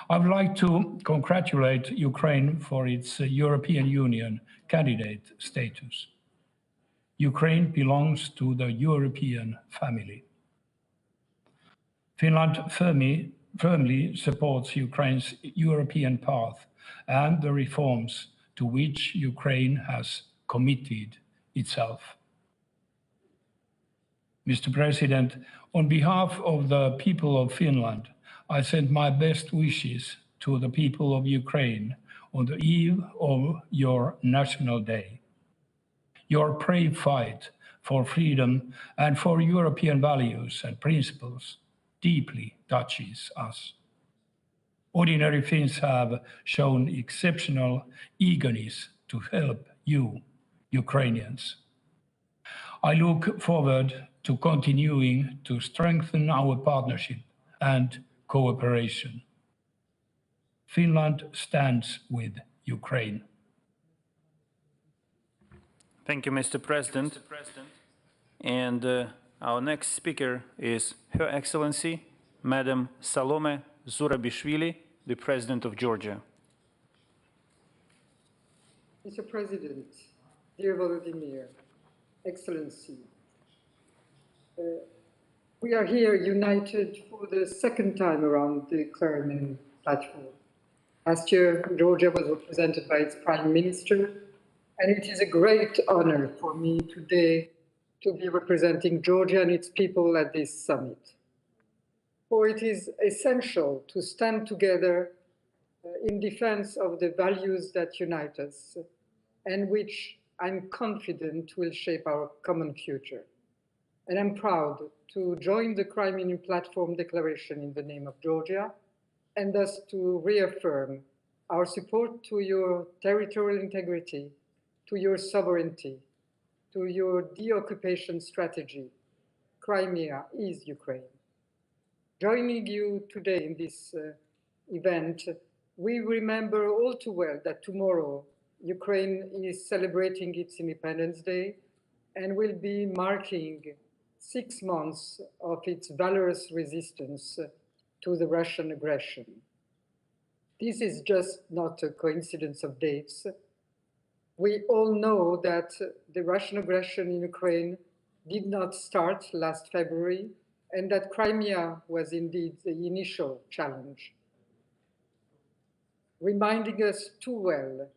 Speaker 21: I would like to congratulate Ukraine for its European Union candidate status. Ukraine belongs to the European family. Finland firmly supports Ukraine's European path and the reforms to which Ukraine has committed itself. Mr. President, on behalf of the people of Finland, I send my best wishes to the people of Ukraine on the eve of your National Day. Your brave fight for freedom and for European values and principles deeply touches us. Ordinary Finns have shown exceptional eagerness to help you, Ukrainians. I look forward to continuing to strengthen our partnership and cooperation. Finland stands with Ukraine.
Speaker 2: Thank you, Mr. President. And our next speaker is Her Excellency, Madam Salome Zurabishvili, the President of Georgia.
Speaker 22: Mr. President, dear Volodymyr, Excellency, we are here united for the second time around the Crimean platform. Last year, Georgia was represented by its Prime Minister, and it is a great honor for me today to be representing Georgia and its people at this summit. For it is essential to stand together in defense of the values that unite us and which I'm confident will shape our common future. And I'm proud to join the Crimean Platform Declaration in the name of Georgia, and thus to reaffirm our support to your territorial integrity, to your sovereignty, to your de-occupation strategy. Crimea is Ukraine. Joining you today in this event, we remember all too well that tomorrow Ukraine is celebrating its Independence Day and will be marking 6 months of its valorous resistance to the Russian aggression. This is just not a coincidence of dates. We all know that the Russian aggression in Ukraine did not start last February, and that Crimea was indeed the initial challenge, reminding us too well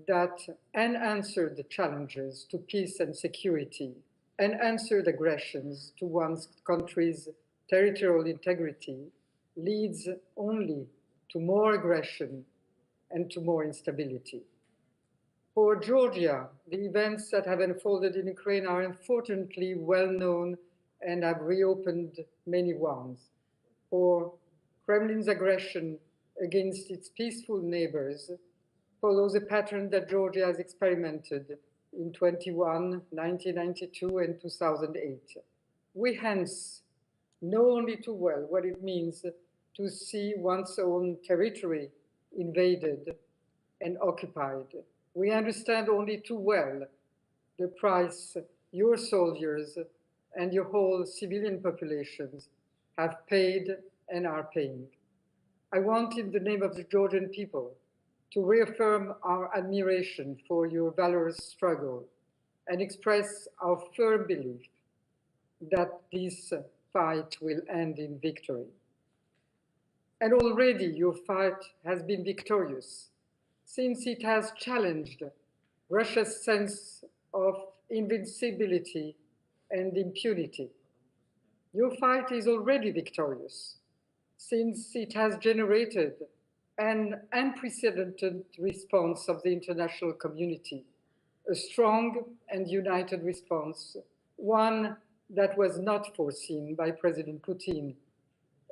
Speaker 22: that unanswered challenges to peace and security, unanswered aggressions to one's country's territorial integrity leads only to more aggression and to more instability. For Georgia, the events that have unfolded in Ukraine are unfortunately well known and have reopened many wounds. For Kremlin's aggression against its peaceful neighbors follows a pattern that Georgia has experimented in 1992, and 2008. We hence know only too well what it means to see one's own territory invaded and occupied. We understand only too well the price your soldiers and your whole civilian populations have paid and are paying. I want, in the name of the Georgian people, to reaffirm our admiration for your valorous struggle and express our firm belief that this fight will end in victory. And already your fight has been victorious, since it has challenged Russia's sense of invincibility and impunity. Your fight is already victorious, since it has generated an unprecedented response of the international community, a strong and united response, one that was not foreseen by President Putin,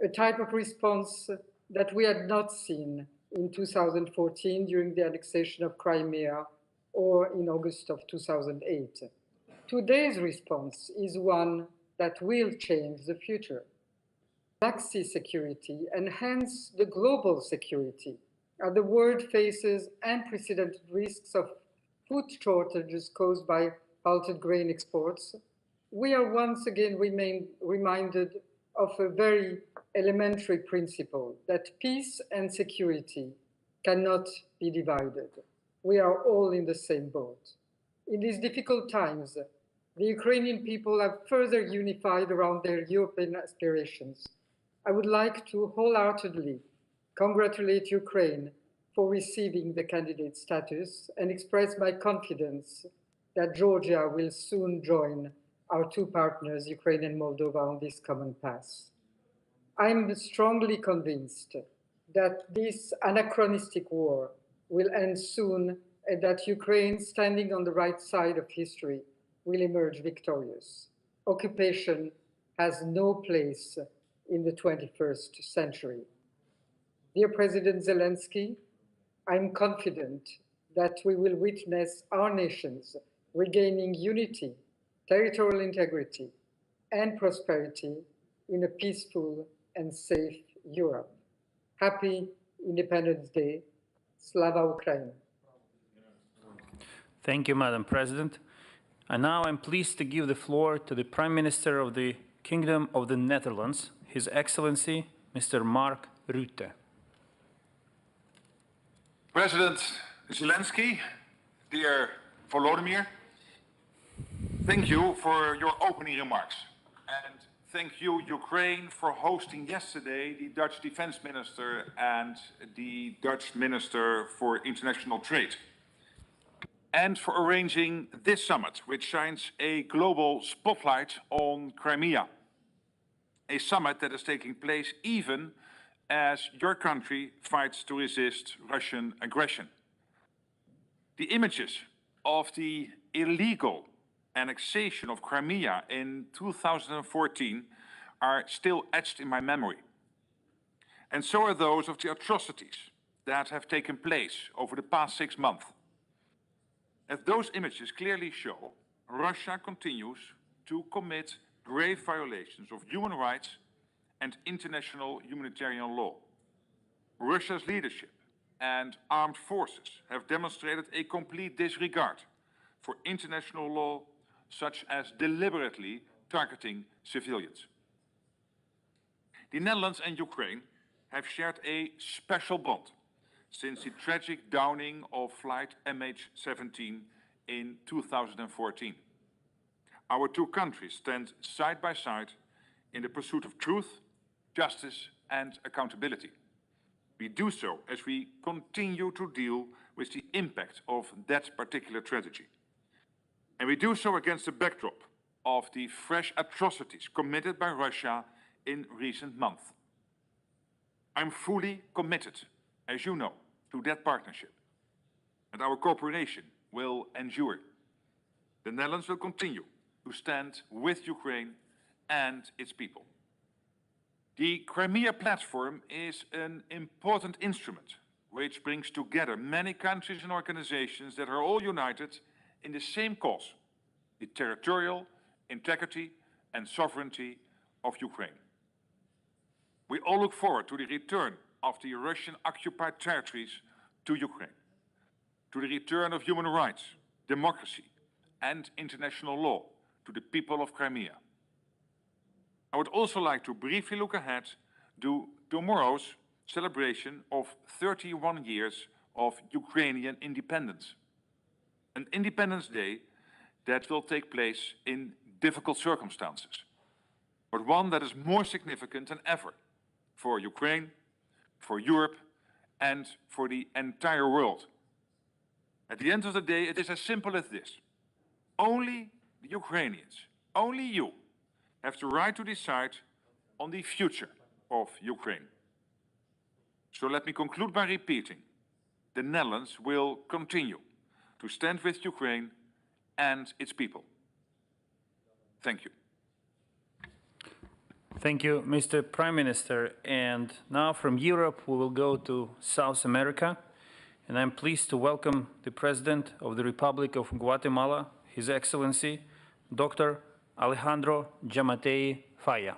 Speaker 22: a type of response that we had not seen in 2014 during the annexation of Crimea or in August of 2008. Today's response is one that will change the future. Black Sea security and hence the global security as the world faces unprecedented risks of food shortages caused by halted grain exports. We are once again reminded of a very elementary principle that peace and security cannot be divided. We are all in the same boat. In these difficult times, the Ukrainian people have further unified around their European aspirations. I would like to wholeheartedly congratulate Ukraine for receiving the candidate status and express my confidence that Georgia will soon join our two partners, Ukraine and Moldova, on this common path. I'm strongly convinced that this anachronistic war will end soon and that Ukraine, standing on the right side of history, will emerge victorious. Occupation has no place in the 21st century. Dear President Zelensky, I'm confident that we will witness our nations regaining unity, territorial integrity, and prosperity in a peaceful and safe Europe. Happy Independence Day. Slava Ukraini.
Speaker 2: Thank you, Madam President. And now I'm pleased to give the floor to the Prime Minister of the Kingdom of the Netherlands, His Excellency, Mr. Mark Rutte.
Speaker 1: President Zelensky, dear Volodymyr, thank you for your opening remarks. And thank you, Ukraine, for hosting yesterday the Dutch Defense Minister and the Dutch Minister for International Trade. And for arranging this summit, which shines a global spotlight on Crimea. A summit that is taking place even as your country fights to resist Russian aggression. The images of the illegal annexation of Crimea in 2014 are still etched in my memory. And so are those of the atrocities that have taken place over the past 6 months. As those images clearly show, Russia continues to commit grave violations of human rights and international humanitarian law. Russia's leadership and armed forces have demonstrated a complete disregard for international law, such as deliberately targeting civilians. The Netherlands and Ukraine have shared a special bond since the tragic downing of flight MH17 in 2014. Our two countries stand side by side in the pursuit of truth, justice and accountability. We do so as we continue to deal with the impact of that particular tragedy. And we do so against the backdrop of the fresh atrocities committed by Russia in recent months. I'm fully committed, as you know, to that partnership, and our cooperation will endure. The Netherlands will continue to stand with Ukraine and its people. The Crimea platform is an important instrument which brings together many countries and organizations that are all united in the same cause, the territorial integrity and sovereignty of Ukraine. We all look forward to the return of the Russian-occupied territories to Ukraine, to the return of human rights, democracy, and international law to the people of Crimea. I would also like to briefly look ahead to tomorrow's celebration of 31 years of Ukrainian independence. An Independence Day that will take place in difficult circumstances, but one that is more significant than ever for Ukraine, for Europe, and for the entire world. At the end of the day, it is as simple as this. Only the Ukrainians, only you, have the right to decide on the future of Ukraine. So let me conclude by repeating, the Netherlands will continue to stand with Ukraine and its people. Thank you.
Speaker 2: Thank you, Mr. Prime Minister. And now from Europe, we will go to South America. And I'm pleased to welcome the President of the Republic of Guatemala, His Excellency, Dr. Alejandro Yamatei Falla.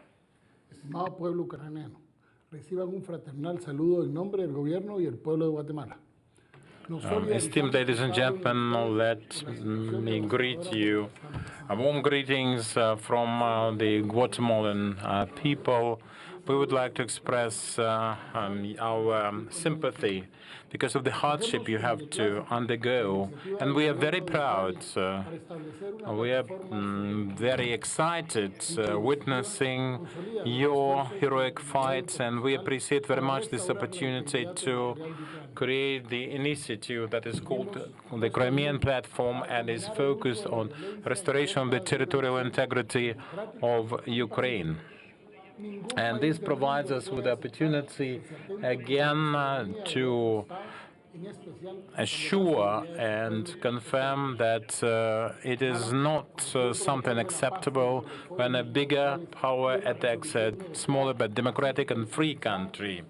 Speaker 3: Estimado pueblo ucraniano, reciban un fraternal saludo en nombre del gobierno y el pueblo de Guatemala.
Speaker 7: Esteemed ladies and gentlemen, let me greet you. Warm greetings from the Guatemalan people. We would like to express our sympathy because of the hardship you have to undergo. And we are very proud. We are very excited witnessing your heroic fight, and we appreciate very much this opportunity to create the initiative that is called the Crimean Platform and is focused on restoration of the territorial integrity of Ukraine. And this provides us with the opportunity again to assure and confirm that it is not something acceptable when a bigger power attacks a smaller but democratic and free country.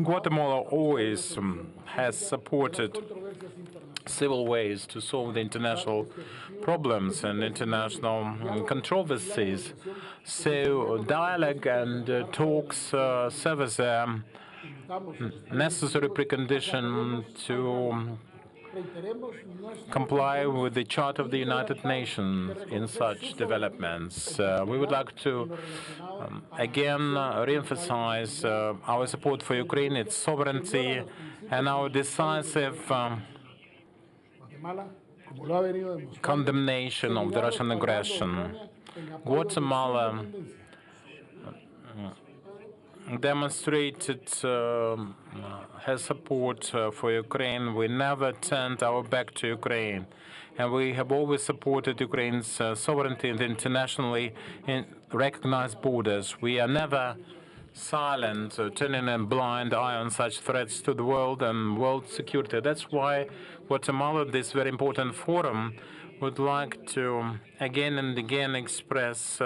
Speaker 7: Guatemala always has supported civil ways to solve the international problems and international controversies. So dialogue and talks serve as a necessary precondition to comply with the Charter of the United Nations in such developments. We would like to again re-emphasize our support for Ukraine, its sovereignty, and our decisive condemnation of the Russian aggression. Guatemala demonstrated her support for Ukraine. We never turned our back to Ukraine, and we have always supported Ukraine's sovereignty and internationally recognized borders. We are never silent, turning a blind eye on such threats to the world and world security. That's why Guatemala, this very important forum, would like to again and again express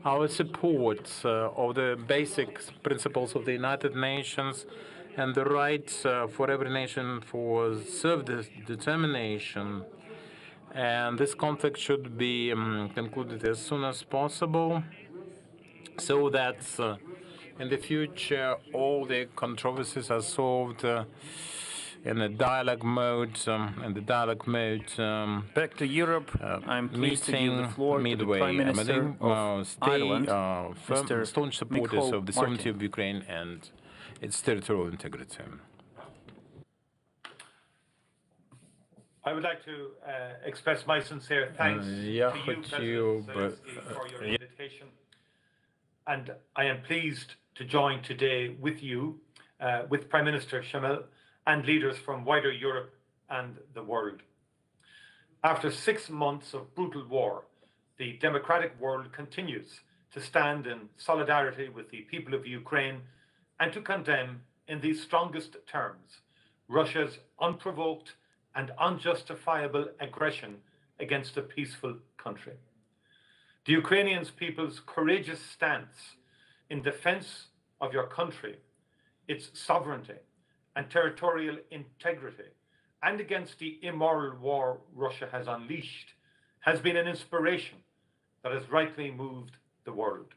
Speaker 7: our support of the basic principles of the United Nations and the right for every nation for self-determination. And this conflict should be concluded as soon as possible, so that in the future all the controversies are solved in a dialogue mode.
Speaker 2: Back to Europe, I'm pleased to give the floor to the Prime Minister of Ireland, Mr.
Speaker 7: staunch supporters of the sovereignty of Ukraine and its territorial integrity.
Speaker 6: I would like to express my sincere thanks to you, President Zelensky, for your invitation. And I am pleased to join today with you, with Prime Minister Shamil, and leaders from wider Europe and the world. After 6 months of brutal war, the democratic world continues to stand in solidarity with the people of Ukraine and to condemn in the strongest terms Russia's unprovoked and unjustifiable aggression against a peaceful country. The Ukrainian people's courageous stance in defense of your country, its sovereignty and territorial integrity, and against the immoral war Russia has unleashed, has been an inspiration that has rightly moved the world.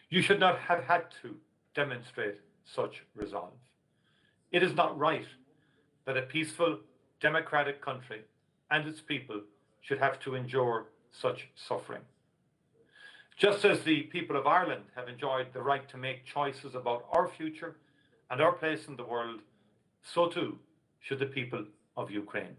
Speaker 6: You should not have had to demonstrate such resolve. It is not right that a peaceful, democratic country and its people should have to endure such suffering. Just as the people of Ireland have enjoyed the right to make choices about our future and our place in the world, so too should the people of Ukraine.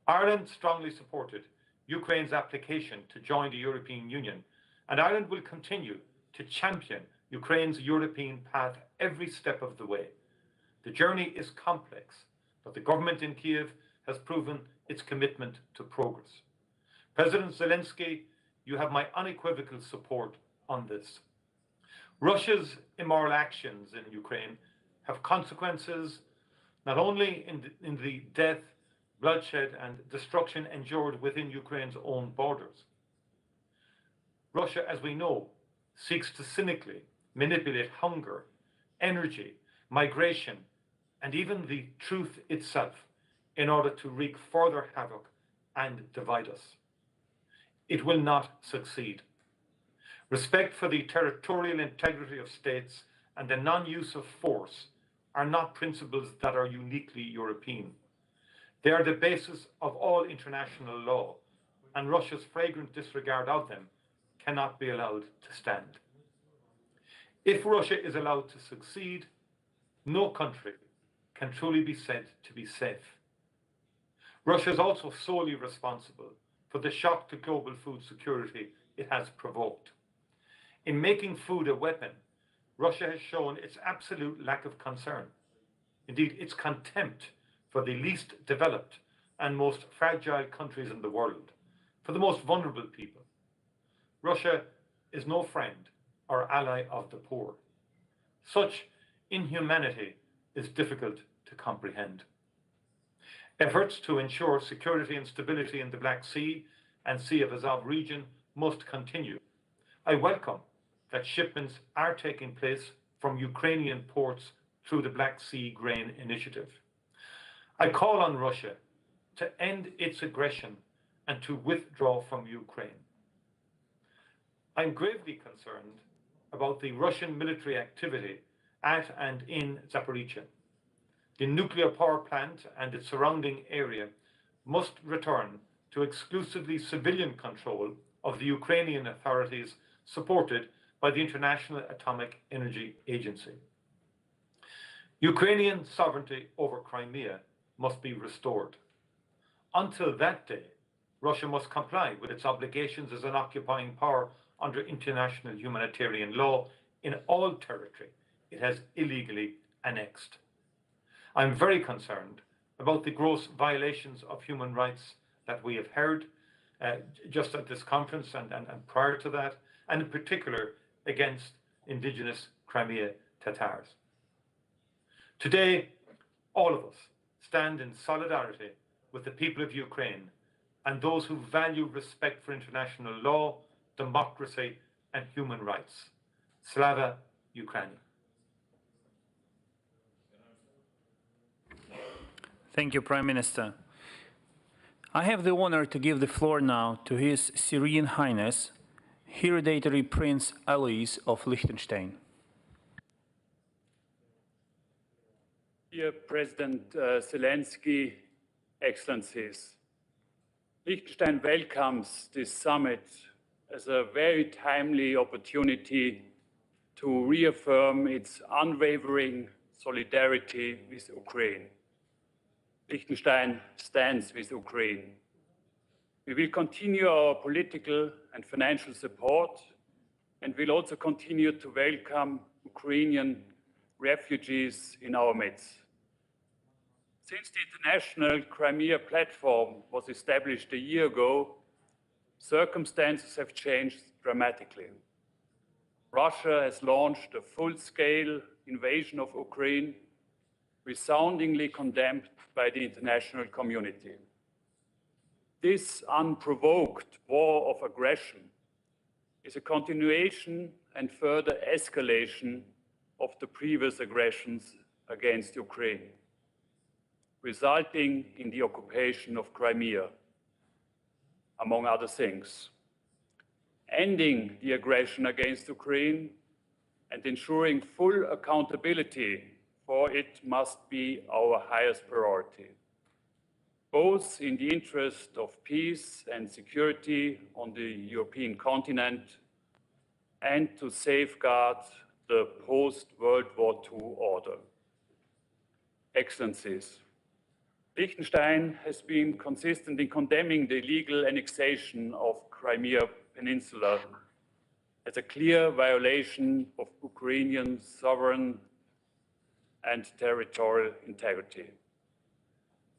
Speaker 6: Ireland strongly supported Ukraine's application to join the European Union, and Ireland will continue to champion Ukraine's European path every step of the way. The journey is complex, but the government in Kiev has proven its commitment to progress. President Zelensky, you have my unequivocal support on this. Russia's immoral actions in Ukraine have consequences not only in the death, bloodshed and destruction endured within Ukraine's own borders. Russia, as we know, seeks to cynically manipulate hunger, energy, migration, and even the truth itself in order to wreak further havoc and divide us. It will not succeed. Respect for the territorial integrity of states and the non-use of force are not principles that are uniquely European. They are the basis of all international law, and Russia's flagrant disregard of them cannot be allowed to stand. If Russia is allowed to succeed, no country can truly be said to be safe. Russia is also solely responsible for the shock to global food security it has provoked. In making food a weapon, Russia has shown its absolute lack of concern, indeed its contempt for the least developed and most fragile countries in the world, for the most vulnerable people. Russia is no friend or ally of the poor. Such inhumanity is difficult to comprehend. Efforts to ensure security and stability in the Black Sea and Sea of Azov region must continue. I welcome that shipments are taking place from Ukrainian ports through the Black Sea Grain Initiative. I call on Russia to end its aggression and to withdraw from Ukraine. I'm gravely concerned about the Russian military activity at and in Zaporizhzhia. The nuclear power plant and its surrounding area must return to exclusively civilian control of the Ukrainian authorities supported by the International Atomic Energy Agency. Ukrainian sovereignty over Crimea must be restored. Until that day, Russia must comply with its obligations as an occupying power under international humanitarian law in all territory it has illegally annexed. I'm very concerned about the gross violations of human rights that we have heard just at this conference and prior to that, and in particular against indigenous Crimea Tatars. Today, all of us stand in solidarity with the people of Ukraine and those who value respect for international law, democracy and human rights. Slava Ukraini.
Speaker 2: Thank you, Prime Minister. I have the honor to give the floor now to His Serene Highness, Hereditary Prince Alois of Liechtenstein.
Speaker 5: Dear President Zelensky, Excellencies, Liechtenstein welcomes this summit as a very timely opportunity to reaffirm its unwavering solidarity with Ukraine. Liechtenstein stands with Ukraine. We will continue our political and financial support and will also continue to welcome Ukrainian refugees in our midst. Since the International Crimea Platform was established a year ago, circumstances have changed dramatically. Russia has launched a full-scale invasion of Ukraine, resoundingly condemned by the international community. This unprovoked war of aggression is a continuation and further escalation of the previous aggressions against Ukraine, resulting in the occupation of Crimea, among other things. Ending the aggression against Ukraine and ensuring full accountability for it must be our highest priority, both in the interest of peace and security on the European continent and to safeguard the post-World War II order. Excellencies, Liechtenstein has been consistent in condemning the illegal annexation of Crimea Peninsula as a clear violation of Ukrainian sovereign and territorial integrity,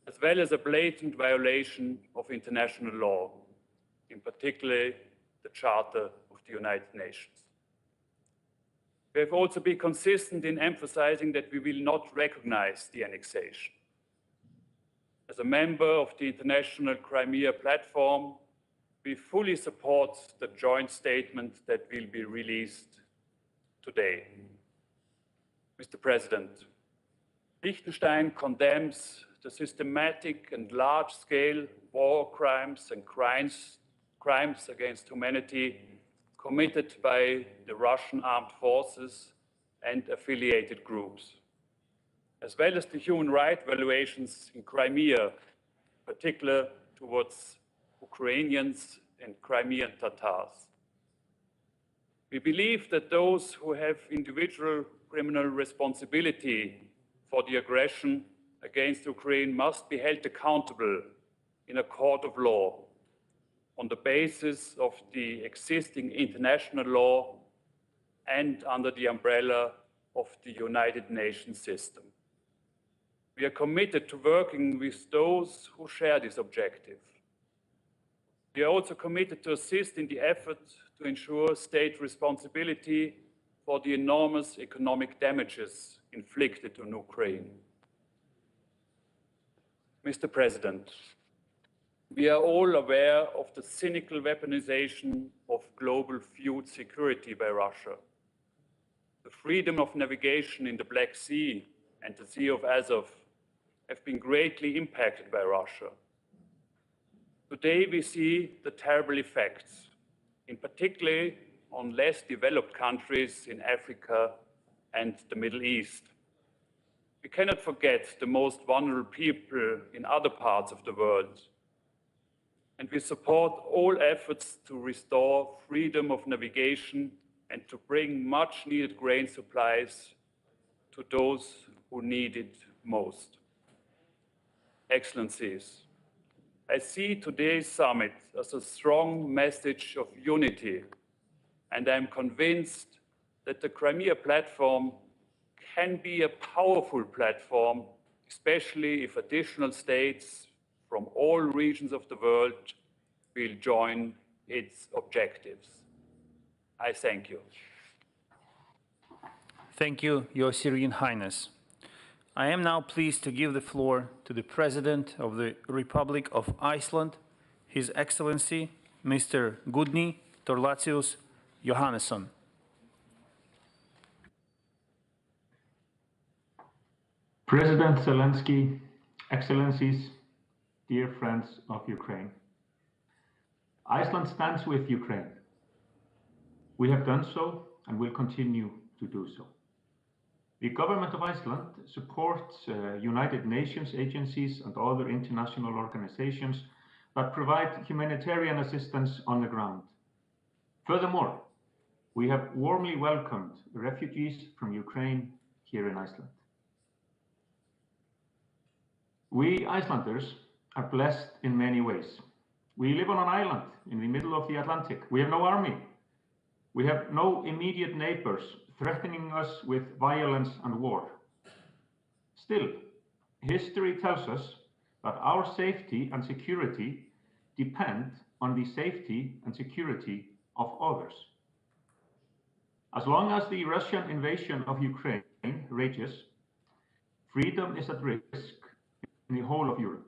Speaker 5: as well as a blatant violation of international law, in particular the Charter of the United Nations. We have also been consistent in emphasizing that we will not recognize the annexation. As a member of the International Crimea Platform, we fully support the joint statement that will be released today. Mr. President, Liechtenstein condemns the systematic and large-scale war crimes and crimes against humanity committed by the Russian armed forces and affiliated groups, as well as the human rights violations in Crimea, particularly towards Ukrainians and Crimean Tatars. We believe that those who have individual criminal responsibility for the aggression against Ukraine must be held accountable in a court of law on the basis of the existing international law and under the umbrella of the United Nations system. We are committed to working with those who share this objective. We are also committed to assist in the effort to ensure state responsibility for the enormous economic damages inflicted on Ukraine. Mr. President, we are all aware of the cynical weaponization of global food security by Russia. The freedom of navigation in the Black Sea and the Sea of Azov have been greatly impacted by Russia. Today we see the terrible effects, in particular on less developed countries in Africa and the Middle East. We cannot forget the most vulnerable people in other parts of the world. And we support all efforts to restore freedom of navigation and to bring much needed grain supplies to those who need it most. Excellencies, I see today's summit as a strong message of unity, and I am convinced that the Crimea platform can be a powerful platform, especially if additional states from all regions of the world will join its objectives. I thank you.
Speaker 2: Thank you, Your Serene Highness. I am now pleased to give the floor to the President of the Republic of Iceland, His Excellency, Mr. Gudni Torlacius Jóhannesson.
Speaker 8: President Zelensky, Excellencies, dear friends of Ukraine. Iceland stands with Ukraine. We have done so and will continue to do so. The government of Iceland supports United Nations agencies and other international organizations that provide humanitarian assistance on the ground. Furthermore, we have warmly welcomed refugees from Ukraine here in Iceland. We Icelanders are blessed in many ways. We live on an island in the middle of the Atlantic. We have no army. We have no immediate neighbors threatening us with violence and war. Still, history tells us that our safety and security depend on the safety and security of others. As long as the Russian invasion of Ukraine rages, freedom is at risk in the whole of Europe.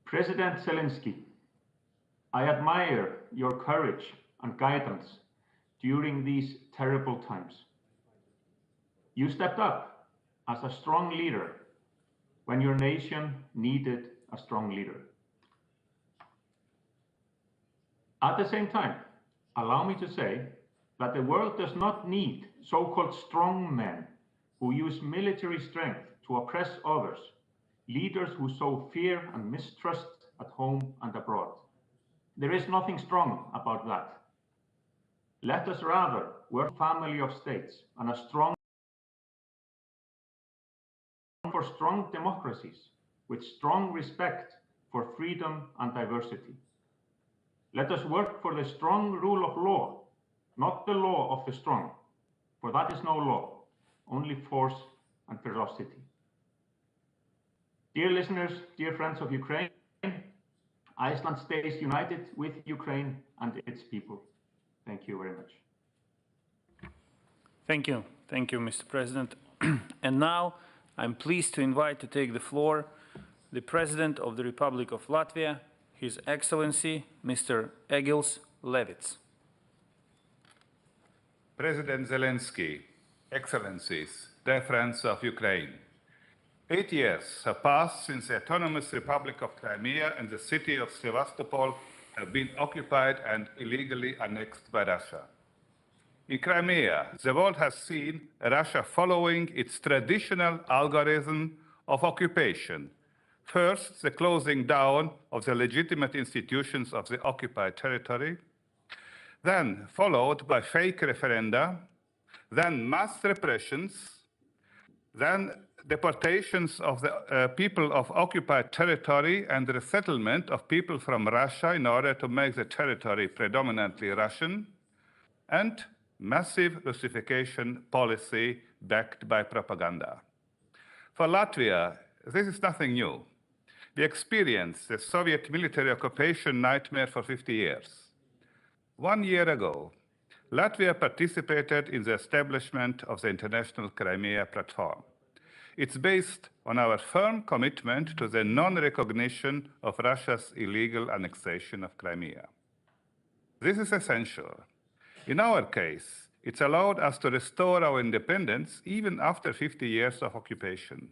Speaker 8: President Zelensky, I admire your courage and guidance during these terrible times. You stepped up as a strong leader when your nation needed a strong leader. At the same time, allow me to say that the world does not need so-called strong men who use military strength to oppress others, leaders who sow fear and mistrust at home and abroad. There is nothing strong about that. Let us rather work for a family of states and for strong democracies with strong respect for freedom and diversity. Let us work for the strong rule of law, not the law of the strong, for that is no law, only force and ferocity. Dear listeners, dear friends of Ukraine, Iceland stays united with Ukraine and its people. Thank you very much.
Speaker 2: Thank you. Thank you, Mr. President. And now I'm pleased to invite to take the floor the President of the Republic of Latvia, His Excellency, Mr. Egils Levits.
Speaker 9: President Zelensky, Excellencies, dear friends of Ukraine, 8 years have passed since the Autonomous Republic of Crimea and the city of Sevastopol have been occupied and illegally annexed by Russia. In Crimea, the world has seen Russia following its traditional algorithm of occupation. First, the closing down of the legitimate institutions of the occupied territory, then followed by fake referenda, then mass repressions, then deportations of the people of occupied territory and the resettlement of people from Russia in order to make the territory predominantly Russian, and massive Russification policy backed by propaganda. For Latvia, this is nothing new. We experienced the Soviet military occupation nightmare for 50 years. 1 year ago, Latvia participated in the establishment of the International Crimea Platform. It's based on our firm commitment to the non-recognition of Russia's illegal annexation of Crimea. This is essential. In our case, it's allowed us to restore our independence even after 50 years of occupation.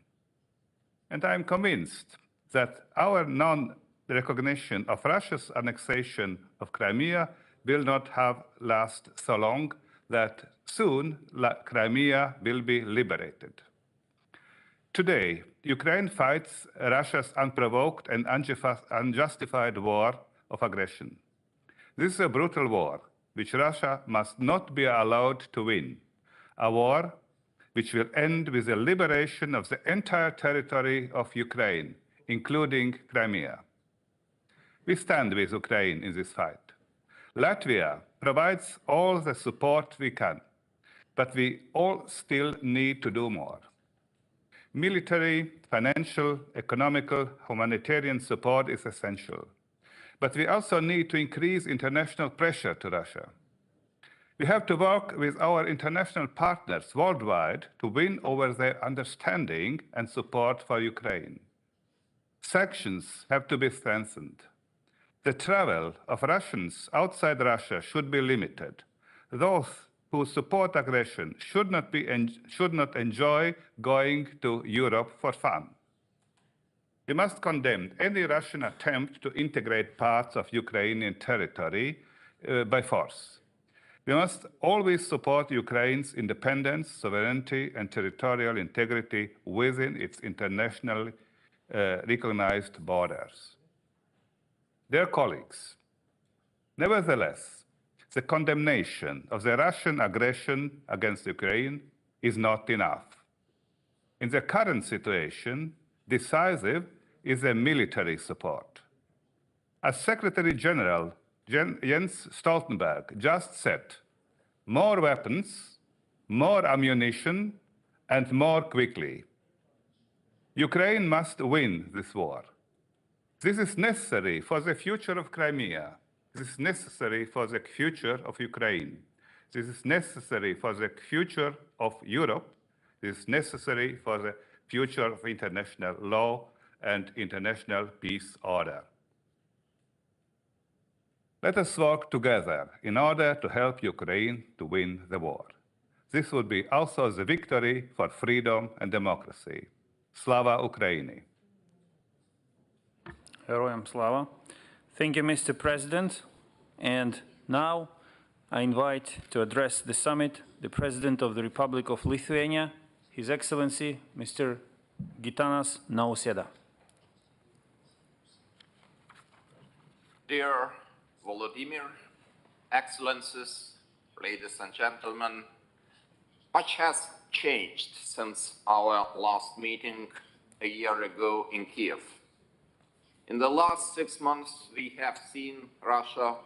Speaker 9: And I'm convinced that our non-recognition of Russia's annexation of Crimea will not have last so long that soon Crimea will be liberated. Today, Ukraine fights Russia's unprovoked and unjustified war of aggression. This is a brutal war, which Russia must not be allowed to win, a war which will end with the liberation of the entire territory of Ukraine, including Crimea. We stand with Ukraine in this fight. Latvia provides all the support we can, but we all still need to do more. Military, financial, economical, humanitarian support is essential. But we also need to increase international pressure to Russia. We have to work with our international partners worldwide to win over their understanding and support for Ukraine. Sanctions have to be strengthened. The travel of Russians outside Russia should be limited. Those who support aggression should not enjoy going to Europe for fun. We must condemn any Russian attempt to integrate parts of Ukrainian territory by force. We must always support Ukraine's independence, sovereignty, and territorial integrity within its internationally recognized borders. Dear colleagues, nevertheless, the condemnation of the Russian aggression against Ukraine is not enough. In the current situation, decisive is the military support. As Secretary General Jens Stoltenberg just said, more weapons, more ammunition, and more quickly. Ukraine must win this war. This is necessary for the future of Crimea. This is necessary for the future of Ukraine. This is necessary for the future of Europe. This is necessary for the future of international law and international peace order. Let us work together in order to help Ukraine to win the war. This would be also the victory for freedom and democracy. Slava Ukraini!
Speaker 2: Heroyam Slava. Thank you, Mr. President. And now I invite to address the summit the President of the Republic of Lithuania, His Excellency, Mr. Gitanas Nausėda.
Speaker 10: Dear Volodymyr, Excellencies, ladies and gentlemen, much has changed since our last meeting a year ago in Kiev. In the last 6 months, we have seen Russia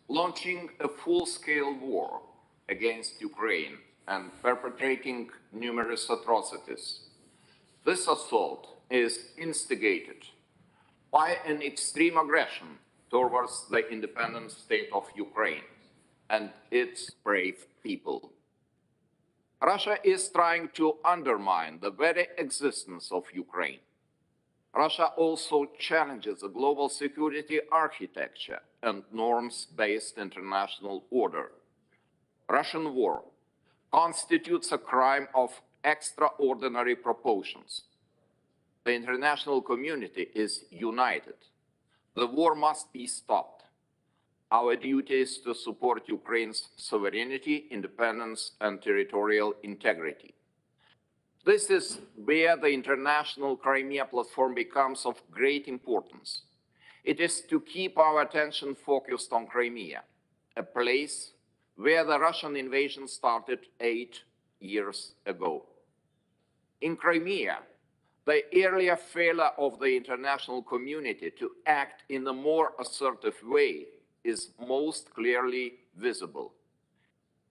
Speaker 10: launching a full-scale war against Ukraine and perpetrating numerous atrocities. This assault is instigated by an extreme aggression towards the independent state of Ukraine and its brave people. Russia is trying to undermine the very existence of Ukraine. Russia also challenges the global security architecture and norms-based international order. Russian war constitutes a crime of extraordinary proportions. The international community is united. The war must be stopped. Our duty is to support Ukraine's sovereignty, independence, and territorial integrity. This is where the international Crimea platform becomes of great importance. It is to keep our attention focused on Crimea, a place where the Russian invasion started 8 years ago. In Crimea, the earlier failure of the international community to act in a more assertive way is most clearly visible.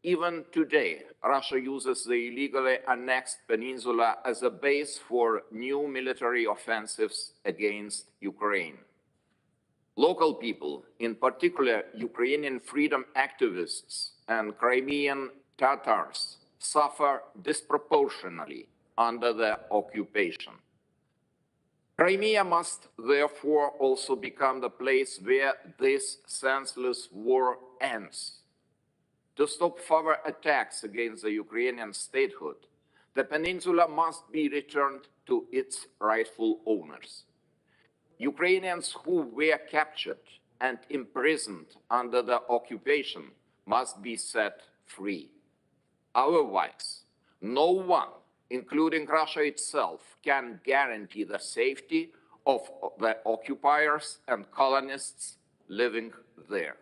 Speaker 10: Even today, Russia uses the illegally annexed peninsula as a base for new military offensives against Ukraine. Local people, in particular Ukrainian freedom activists and Crimean Tatars, suffer disproportionately under the occupation. Crimea must therefore also become the place where this senseless war ends. To stop further attacks against the Ukrainian statehood, the peninsula must be returned to its rightful owners. Ukrainians who were captured and imprisoned under the occupation must be set free. Otherwise, no one, including Russia itself, can guarantee the safety of the occupiers and colonists living there.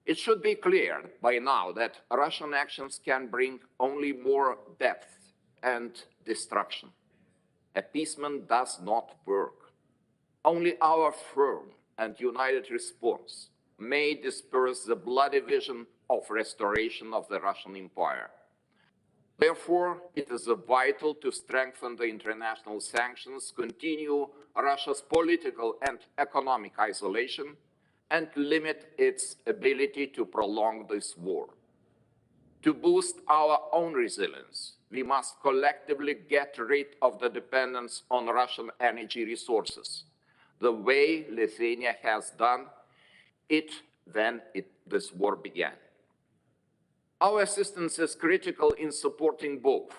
Speaker 10: It should be clear by now that Russian actions can bring only more depth and destruction. Appeasement does not work. Only our firm and united response may disperse the bloody vision of restoration of the Russian Empire. Therefore, it is vital to strengthen the international sanctions, continue Russia's political and economic isolation, and limit its ability to prolong this war. To boost our own resilience, we must collectively get rid of the dependence on Russian energy resources, the way Lithuania has done it when this war began. Our assistance is critical in supporting both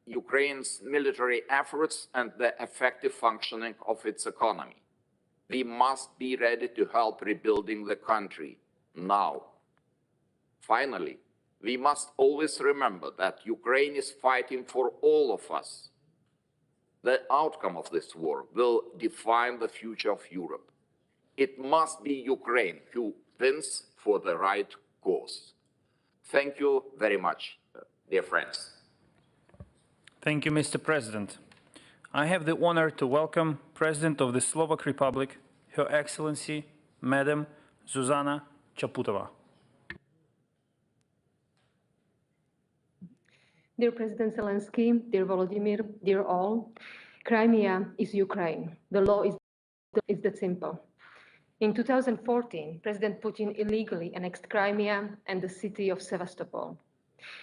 Speaker 10: Ukraine's military efforts and the effective functioning of its economy. We must be ready to help rebuilding the country now. Finally, we must always remember that Ukraine is fighting for all of us. The outcome of this war will define the future of Europe. It must be Ukraine who wins for the right cause. Thank you very much, dear friends.
Speaker 2: Thank you, Mr. President. I have the honor to welcome President of the Slovak Republic, Her Excellency, Madam Zuzana Čaputová.
Speaker 11: Dear President Zelensky, dear Volodymyr, dear all, Crimea is Ukraine. The law is that simple. In 2014, President Putin illegally annexed Crimea and the city of Sevastopol.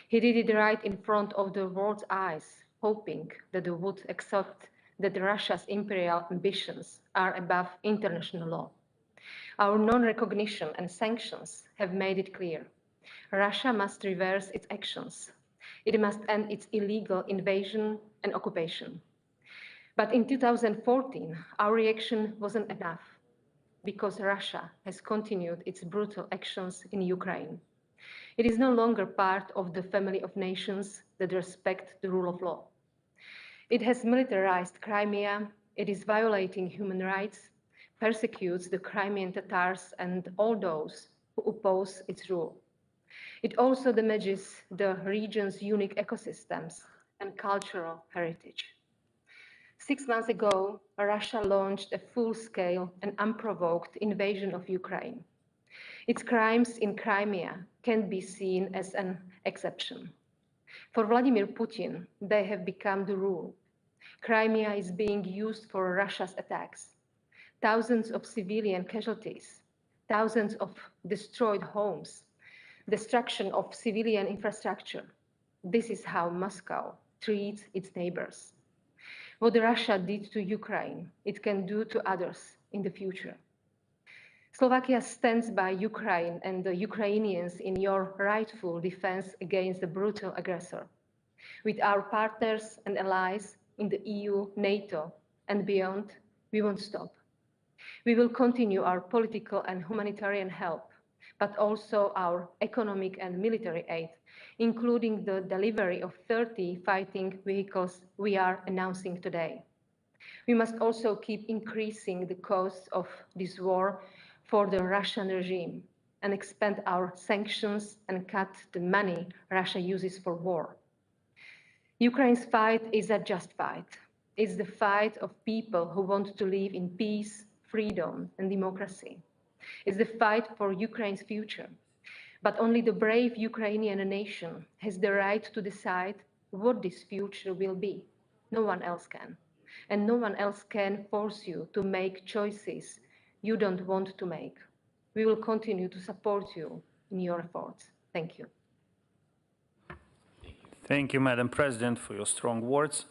Speaker 11: He did it right in front of the world's eyes, hoping that they would accept that Russia's imperial ambitions are above international law. Our non-recognition and sanctions have made it clear. Russia must reverse its actions. It must end its illegal invasion and occupation. But in 2014, our reaction wasn't enough, because Russia has continued its brutal actions in Ukraine. It is no longer part of the family of nations that respect the rule of law. It has militarized Crimea, it is violating human rights, persecutes the Crimean Tatars and all those who oppose its rule. It also damages the region's unique ecosystems and cultural heritage. 6 months ago, Russia launched a full-scale and unprovoked invasion of Ukraine. Its crimes in Crimea can be seen as an exception. For Vladimir Putin, they have become the rule. Crimea is being used for Russia's attacks. Thousands of civilian casualties, thousands of destroyed homes, destruction of civilian infrastructure. This is how Moscow treats its neighbors. What Russia did to Ukraine, it can do to others in the future. Slovakia stands by Ukraine and the Ukrainians in your rightful defense against the brutal aggressor. With our partners and allies in the EU, NATO, and beyond, we won't stop. We will continue our political and humanitarian help, but also our economic and military aid, including the delivery of 30 fighting vehicles we are announcing today. We must also keep increasing the cost of this war for the Russian regime and expand our sanctions and cut the money Russia uses for war. Ukraine's fight is a just fight. It's the fight of people who want to live in peace, freedom, and democracy. It's the fight for Ukraine's future. But only the brave Ukrainian nation has the right to decide what this future will be. No one else can. And no one else can force you to make choices you don't want to make. We will continue to support you in your efforts. Thank you.
Speaker 2: Thank you, Madam President, for your strong words.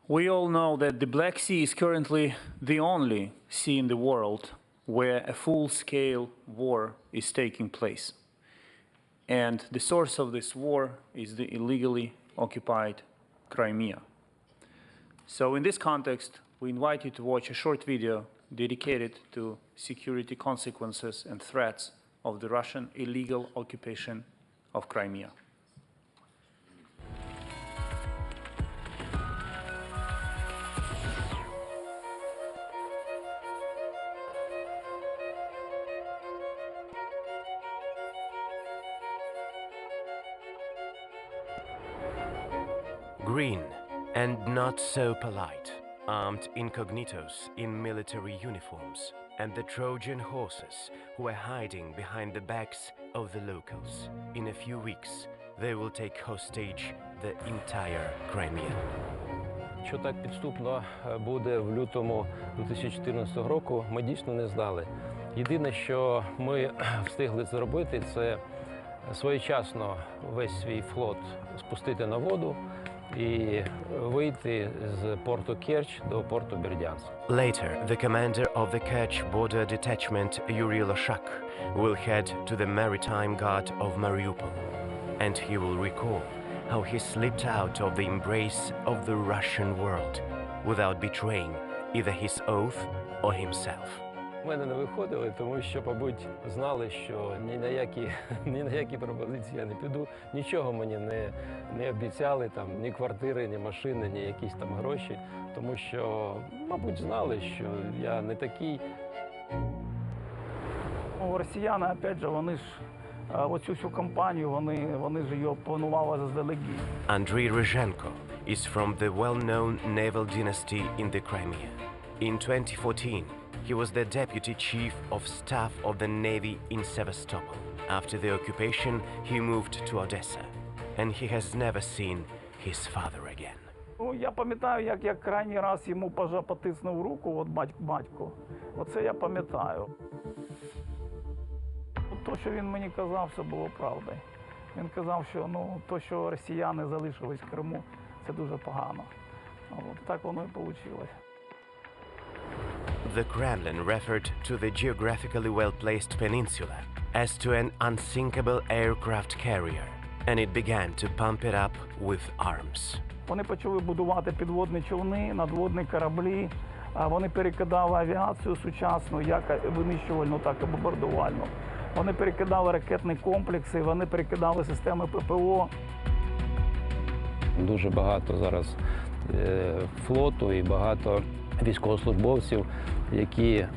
Speaker 2: We all know that the Black Sea is currently the only sea in the world where a full-scale war is taking place. And the source of this war is the illegally occupied Crimea. So in this context, we invite you to watch a short video dedicated to security consequences and threats of the Russian illegal occupation of Crimea.
Speaker 4: Green and not so polite, armed incognitos in military uniforms, and the Trojan horses who are hiding behind the backs of the locals. In a few weeks, they will take hostage the entire Crimea.
Speaker 12: Що так підступно буде в лютому 2014 року, ми дійсно не знали. Єдине, що ми встигли зробити, це своєчасно весь свій флот спустити на воду і вийти з порту Керч до порту Бердянськ.
Speaker 4: Later, the commander of the Kerch border detachment, Yuri Loshak, will head to the maritime guard of Mariupol, and he will recall how he slipped out of the embrace of the Russian world without betraying either his oath or himself.
Speaker 12: У мене не виходили, тому що, мабуть, знали, що ні на які пропозиції я не піду, нічого мені не обіцяли, там, ні квартири, ні машини, ні якісь там гроші, тому що, мабуть, знали, що я не такий.
Speaker 23: Росіяни, опять же, вони ж оцю всю кампанію, вони ж її планували заздалегідь.
Speaker 4: Andriy Rozhenko is from the well-known naval dynasty in the Crimea. In 2014, he was the deputy chief of staff of the Navy in Sevastopol. After the occupation, he moved to Odessa, and he has never seen his father again.
Speaker 23: Ну, я пам'ятаю, як я крайній раз йому потиснув руку, от батько. Оце я пам'ятаю. То, що він мені казав, все було правдою. Він казав, що то, що росіяни залишились в Криму, це дуже погано. От так воно і вийшло.
Speaker 4: The Kremlin referred to the geographically well-placed peninsula as to an unsinkable aircraft carrier, and it began to pump it up with arms.
Speaker 23: Вони почали будувати підводні човни, надводні кораблі. Вони перекидали авіацію сучасну, як винищувальну, так і бомбардувальну. Вони перекидали ракетні комплекси, вони перекидали системи ППО.
Speaker 12: Дуже багато зараз флоту і багато військовослужбовців, які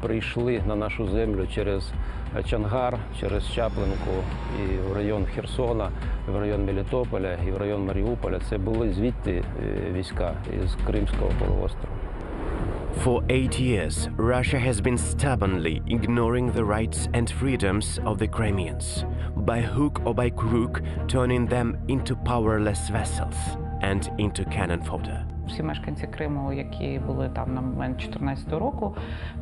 Speaker 12: прийшли на нашу землю через Чангар, через Чаплинку, і в район Херсона, в район Мелітополя, і в район Маріуполя. Це були звідти війська із Кримського полуострова.
Speaker 4: For 8 years, Russia has been stubbornly ignoring the rights and freedoms of the Crimeans, by hook or by crook turning them into powerless vessels and into cannon fodder.
Speaker 13: Всі мешканці Криму, які були там на момент 2014 року,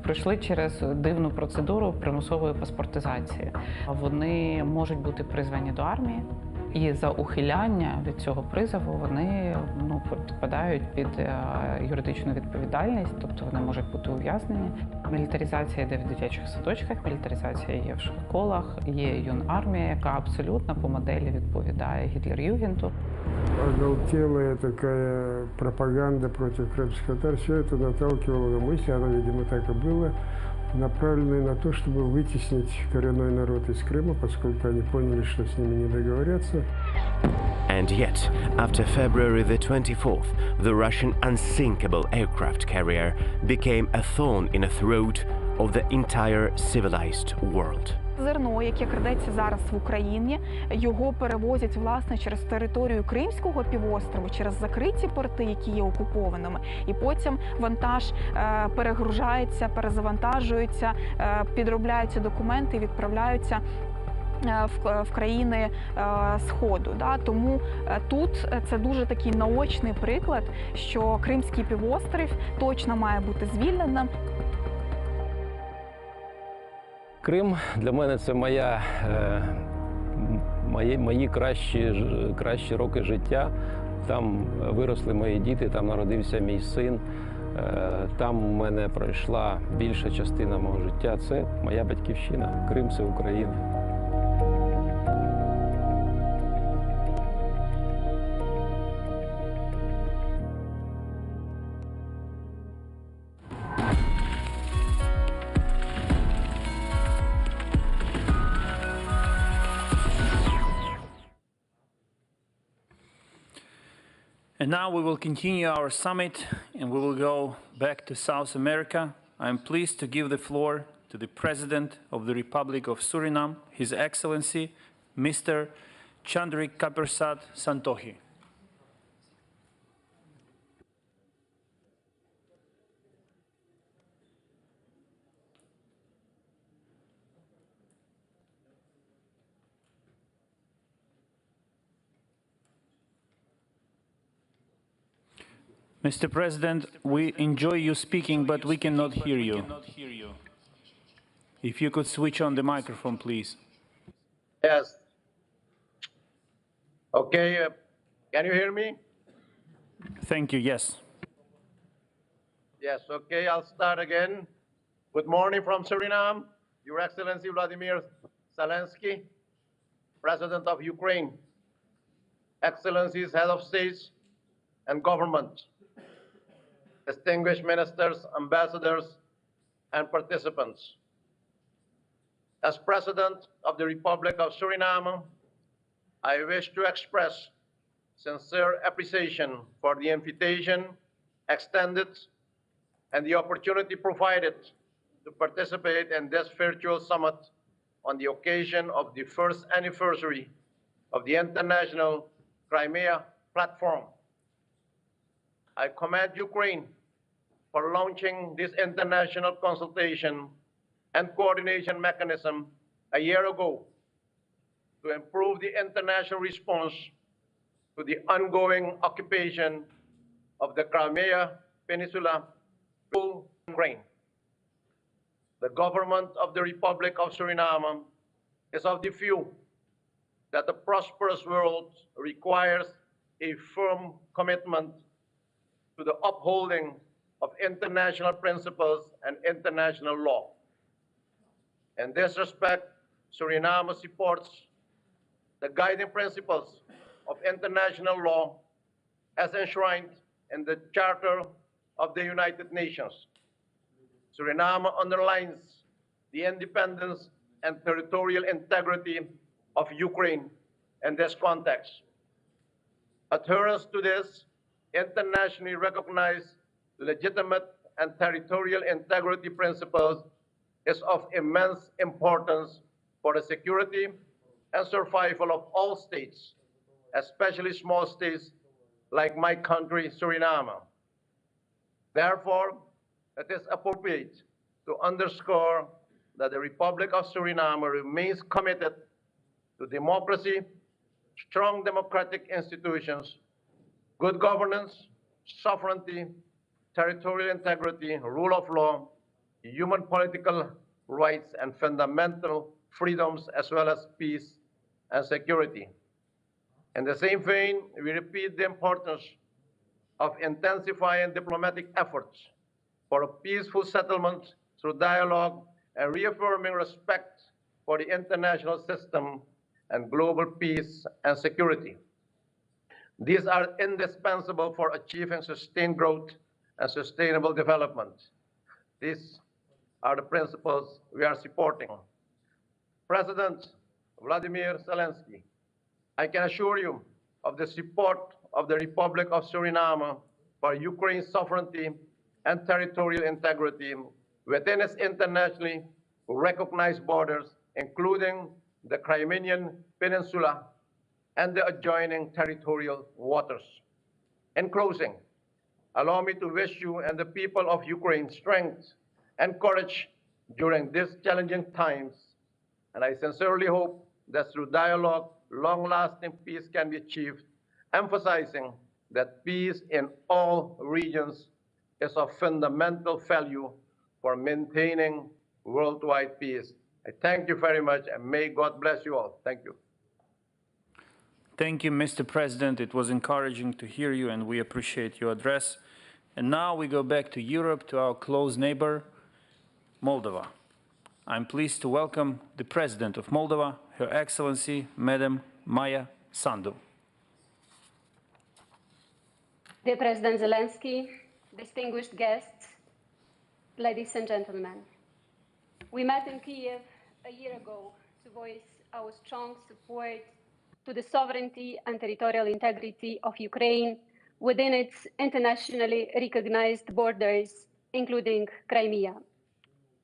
Speaker 13: пройшли через дивну процедуру примусової паспортизації. Вони можуть бути призвані до армії, і за ухиляння від цього призову вони підпадають під юридичну відповідальність, тобто вони можуть бути ув'язнені. Мілітаризація йде в дитячих садочках, мілітаризація є в школах, є юнармія, яка абсолютно по моделі відповідає Гітлер-Югенту.
Speaker 18: Оголтелая такая пропаганда против крымских татар, все это наталкивало на мысли, оно, видимо, так и было, направленные на то, чтобы вытеснить коренной народ из Крыма, поскольку они поняли, что с ними не договорятся.
Speaker 4: And yet, after February the 24th, the Russian unsinkable aircraft carrier became a thorn in the throat of the entire civilized world.
Speaker 14: Зерно, яке крадеться зараз в Україні, його перевозять, власне, через територію Кримського півострову, через закриті порти, які є окупованими, і потім вантаж перегружається, перезавантажується, підробляються документи і відправляються в країни Сходу. Тому тут це дуже такий наочний приклад, що Кримський півострів точно має бути звільненим.
Speaker 12: Крим для мене це мої кращі роки життя. Там виросли мої діти, там народився мій син. Там у мене пройшла більша частина мого життя. Це моя батьківщина. Крим – це Україна.
Speaker 2: And now we will continue our summit and we will go back to South America. I am pleased to give the floor to the President of the Republic of Suriname, His Excellency, Mr. Chandrik Kapersad Santohi. Mr. President, we enjoy you speaking, but we cannot hear you. If you could switch on the microphone, please.
Speaker 15: Yes. Okay, can you hear me?
Speaker 2: Thank you, yes.
Speaker 15: Yes, okay, I'll start again. Good morning from Suriname, Your Excellency Vladimir Zelensky, President of Ukraine, Excellencies, Head of States and Government, distinguished ministers, ambassadors, and participants. As President of the Republic of Suriname, I wish to express sincere appreciation for the invitation extended and the opportunity provided to participate in this virtual summit on the occasion of the first anniversary of the International Crimea platform. I commend Ukraine for launching this international consultation and coordination mechanism a year ago to improve the international response to the ongoing occupation of the Crimea Peninsula to Ukraine. The government of the Republic of Suriname is of the view that a prosperous world requires a firm commitment to the upholding of international principles and international law. In this respect, Suriname supports the guiding principles of international law as enshrined in the Charter of the United Nations. Suriname underlines the independence and territorial integrity of Ukraine in this context. Adherence to this internationally recognized legitimate and territorial integrity principles is of immense importance for the security and survival of all states, especially small states like my country, Suriname. Therefore, it is appropriate to underscore that the Republic of Suriname remains committed to democracy, strong democratic institutions, good governance, sovereignty, territorial integrity, rule of law, human political rights, and fundamental freedoms, as well as peace and security. In the same vein, we repeat the importance of intensifying diplomatic efforts for a peaceful settlement through dialogue and reaffirming respect for the international system and global peace and security. These are indispensable for achieving sustained growth and sustainable development. These are the principles we are supporting. President Vladimir Zelensky, I can assure you of the support of the Republic of Suriname for Ukraine's sovereignty and territorial integrity within its internationally recognized borders, including the Crimean Peninsula and the adjoining territorial waters. In closing, allow me to wish you and the people of Ukraine strength and courage during these challenging times, and I sincerely hope that through dialogue, long-lasting peace can be achieved, emphasizing that peace in all regions is of fundamental value for maintaining worldwide peace. I thank you very much, and may God bless you all. Thank you.
Speaker 2: Thank you, Mr. President. It was encouraging to hear you, and we appreciate your address. And now we go back to Europe, to our close neighbor, Moldova. I'm pleased to welcome the President of Moldova, Her Excellency, Madam Maia Sandu.
Speaker 16: Dear President Zelensky, distinguished guests, ladies and gentlemen, we met in Kiev a year ago to voice our strong support to the sovereignty and territorial integrity of Ukraine within its internationally recognized borders, including Crimea.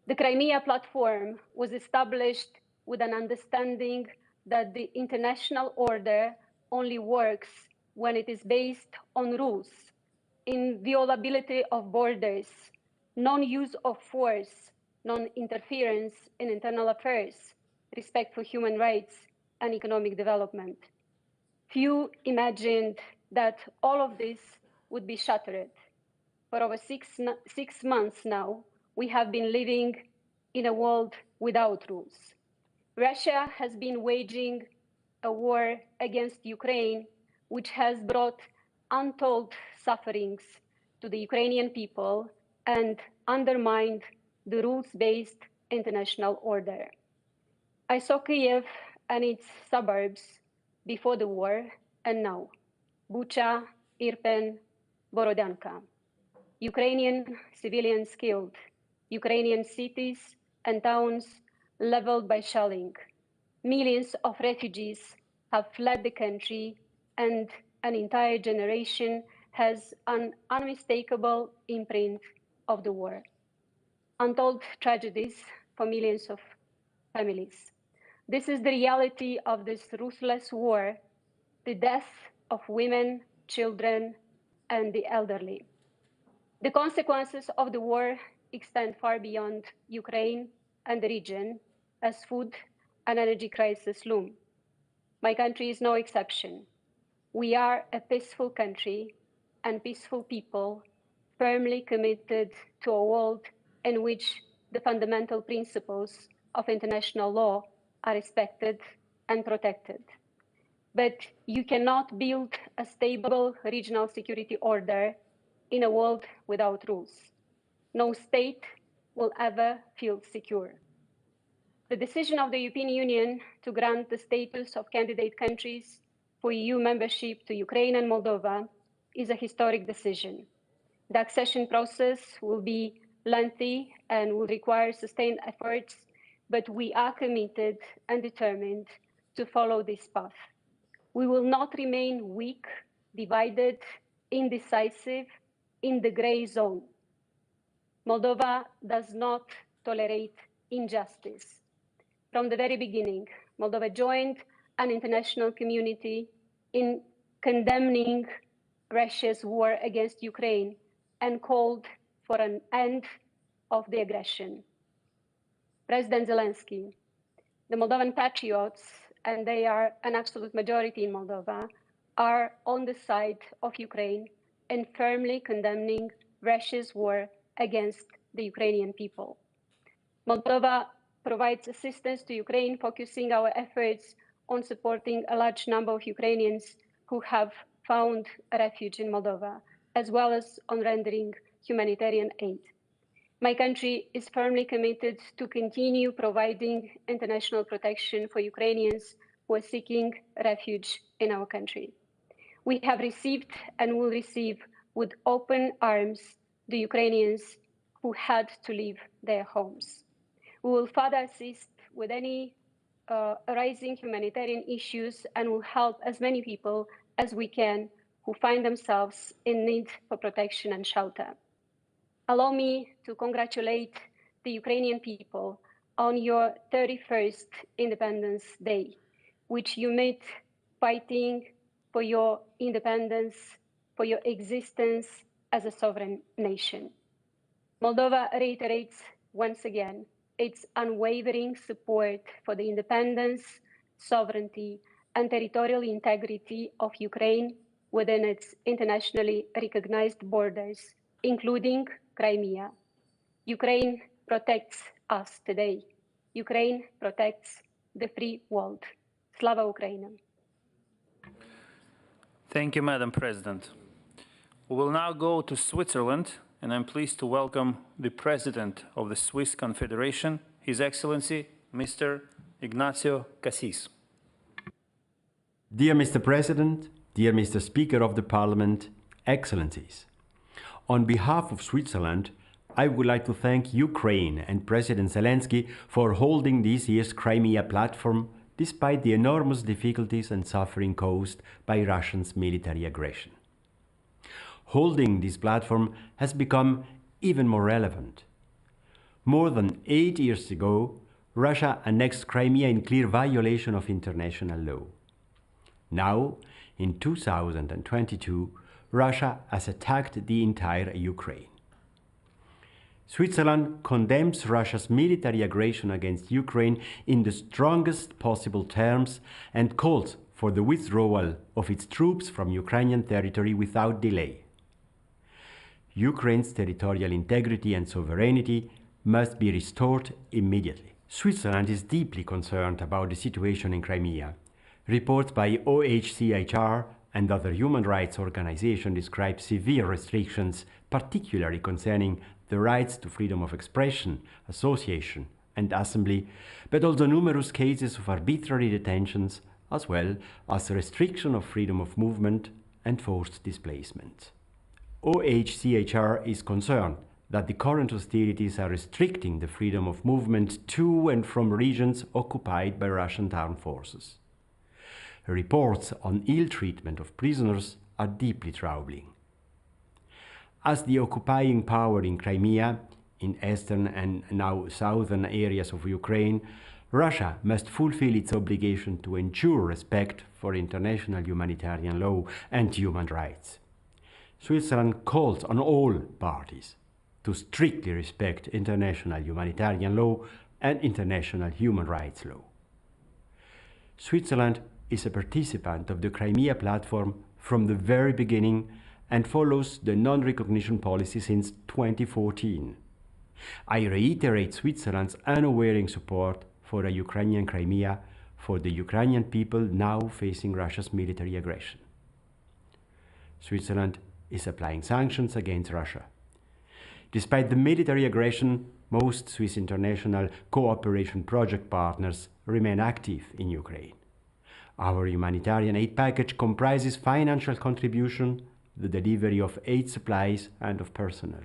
Speaker 16: The Crimea platform was established with an understanding that the international order only works when it is based on rules, inviolability of borders, non-use of force, non-interference in internal affairs, respect for human rights, and economic development. Few imagined that all of this would be shattered. For over six months now, we have been living in a world without rules. Russia has been waging a war against Ukraine, which has brought untold sufferings to the Ukrainian people and undermined the rules-based international order. I saw Kiev and its suburbs before the war and now. Bucha, Irpin, Borodyanka. Ukrainian civilians killed, Ukrainian cities and towns leveled by shelling. Millions of refugees have fled the country, and an entire generation has an unmistakable imprint of the war. Untold tragedies for millions of families. This is the reality of this ruthless war, the death of women, children, and the elderly. The consequences of the war extend far beyond Ukraine and the region, as food and energy crisis loom. My country is no exception. We are a peaceful country and peaceful people, firmly committed to a world in which the fundamental principles of international law are respected and protected. But you cannot build a stable regional security order in a world without rules. No state will ever feel secure. The decision of the European Union to grant the status of candidate countries for EU membership to Ukraine and Moldova is a historic decision. The accession process will be lengthy and will require sustained efforts, but we are committed and determined to follow this path. We will not remain weak, divided, indecisive, in the gray zone. Moldova does not tolerate injustice. From the very beginning, Moldova joined an international community in condemning Russia's war against Ukraine and called for an end of the aggression. President Zelensky, the Moldovan patriots, and they are an absolute majority in Moldova, are on the side of Ukraine and firmly condemning Russia's war against the Ukrainian people. Moldova provides assistance to Ukraine, focusing our efforts on supporting a large number of Ukrainians who have found refuge in Moldova, as well as on rendering humanitarian aid. My country is firmly committed to continue providing international protection for Ukrainians who are seeking refuge in our country. We have received and will receive with open arms the Ukrainians who had to leave their homes. We will further assist with any arising humanitarian issues and will help as many people as we can who find themselves in need for protection and shelter. Allow me to congratulate the Ukrainian people on your 31st Independence Day, which you made fighting for your independence, for your existence as a sovereign nation. Moldova reiterates once again its unwavering support for the independence, sovereignty, and territorial integrity of Ukraine within its internationally recognized borders, including Crimea. Ukraine protects us today. Ukraine protects the free world. Slava Ukraini!
Speaker 2: Thank you, Madam President. We will now go to Switzerland, and I'm pleased to welcome the President of the Swiss Confederation, His Excellency, Mr. Ignacio Cassis.
Speaker 17: Dear Mr. President, dear Mr. Speaker of the Parliament, Excellencies, on behalf of Switzerland, I would like to thank Ukraine and President Zelensky for holding this year's Crimea platform despite the enormous difficulties and suffering caused by Russia's military aggression. Holding this platform has become even more relevant. More than 8 years ago, Russia annexed Crimea in clear violation of international law. Now, in 2022, Russia has attacked the entire Ukraine. Switzerland condemns Russia's military aggression against Ukraine in the strongest possible terms and calls for the withdrawal of its troops from Ukrainian territory without delay. Ukraine's territorial integrity and sovereignty must be restored immediately. Switzerland is deeply concerned about the situation in Crimea. Reports by OHCHR and other human rights organizations describe severe restrictions, particularly concerning the rights to freedom of expression, association, and assembly, but also numerous cases of arbitrary detentions, as well as restriction of freedom of movement and forced displacement. OHCHR is concerned that the current hostilities are restricting the freedom of movement to and from regions occupied by Russian armed forces. Reports on ill treatment of prisoners are deeply troubling. As the occupying power in Crimea, in eastern and now southern areas of Ukraine, Russia must fulfill its obligation to ensure respect for international humanitarian law and human rights. Switzerland calls on all parties to strictly respect international humanitarian law and international human rights law. Switzerland is a participant of the Crimea platform from the very beginning and follows the non-recognition policy since 2014. I reiterate Switzerland's unwavering support for a Ukrainian Crimea for the Ukrainian people now facing Russia's military aggression. Switzerland is applying sanctions against Russia. Despite the military aggression, most Swiss international cooperation project partners remain active in Ukraine. Our humanitarian aid package comprises financial contribution, the delivery of aid supplies and of personnel.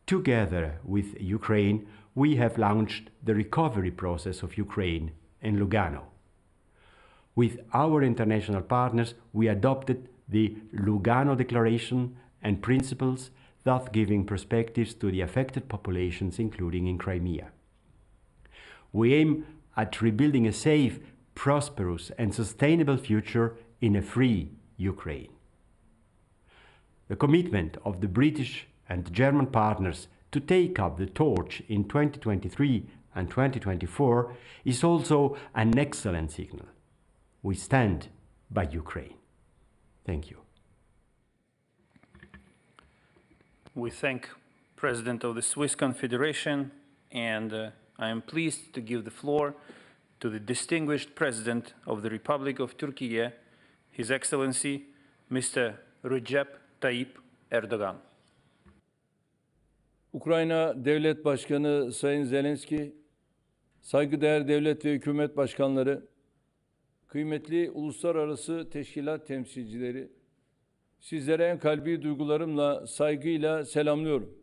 Speaker 17: Together with Ukraine, we have launched the recovery process of Ukraine in Lugano. With our international partners, we adopted the Lugano Declaration and principles, thus giving perspectives to the affected populations, including in Crimea. We aim at rebuilding a safe, prosperous and sustainable future in a free Ukraine. The commitment of the British and German partners to take up the torch in 2023 and 2024 is also an excellent signal. We stand by Ukraine. Thank you.
Speaker 2: We thank President of the Swiss Confederation, and I am pleased to give the floor to the distinguished President of the Republic of Turkey, His Excellency, Mr. Recep Tayyip Erdogan.
Speaker 19: Ukrayna Devlet Başkanı Sayın Zelenski, saygıdeğer devlet ve hükümet başkanları, kıymetli uluslararası teşkilat temsilcileri, sizlere en kalbi duygularımla, saygıyla selamlıyorum.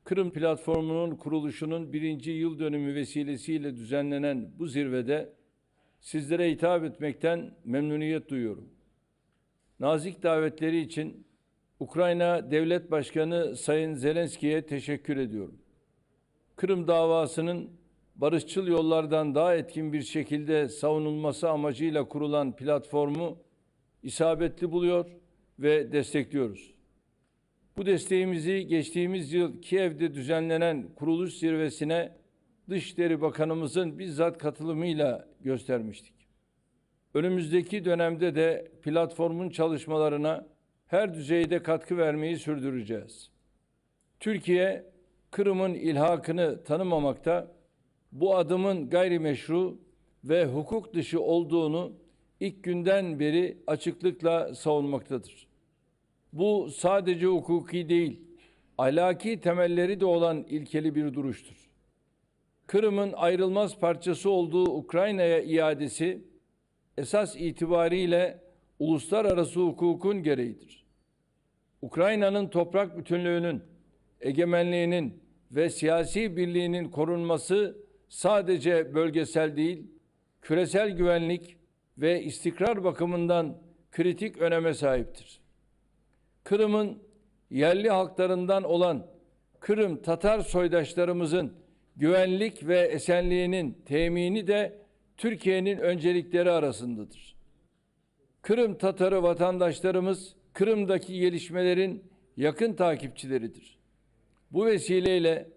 Speaker 19: Kırım Platformu'nun kuruluşunun 1. yıl dönümü vesilesiyle düzenlenen bu zirvede sizlere hitap etmekten memnuniyet duyuyorum. Nazik davetleri için Ukrayna Devlet Başkanı Sayın Zelenski'ye teşekkür ediyorum. Kırım davasının barışçıl yollardan daha etkin bir şekilde savunulması amacıyla kurulan platformu isabetli buluyor ve destekliyoruz. Bu desteğimizi geçtiğimiz yıl Kiev'de düzenlenen kuruluş zirvesine Dışişleri Bakanımızın bizzat katılımıyla göstermiştik. Önümüzdeki dönemde de platformun çalışmalarına her düzeyde katkı vermeyi sürdüreceğiz. Türkiye, Kırım'ın ilhakını tanımamakta, bu adımın gayrimeşru ve hukuk dışı olduğunu ilk günden beri açıklıkla savunmaktadır. Bu sadece hukuki değil, ahlaki temelleri de olan ilkeli bir duruştur. Kırım'ın ayrılmaz parçası olduğu Ukrayna'ya iadesi, esas itibariyle uluslararası hukukun gereğidir. Ukrayna'nın toprak bütünlüğünün, egemenliğinin ve siyasi birliğinin korunması sadece bölgesel değil, küresel güvenlik ve istikrar bakımından kritik öneme sahiptir. Kırım'ın yerli halklarından olan Kırım Tatar soydaşlarımızın güvenlik ve esenliğinin temini de Türkiye'nin öncelikleri arasındadır. Kırım Tatarı vatandaşlarımız Kırım'daki gelişmelerin yakın takipçileridir. Bu vesileyle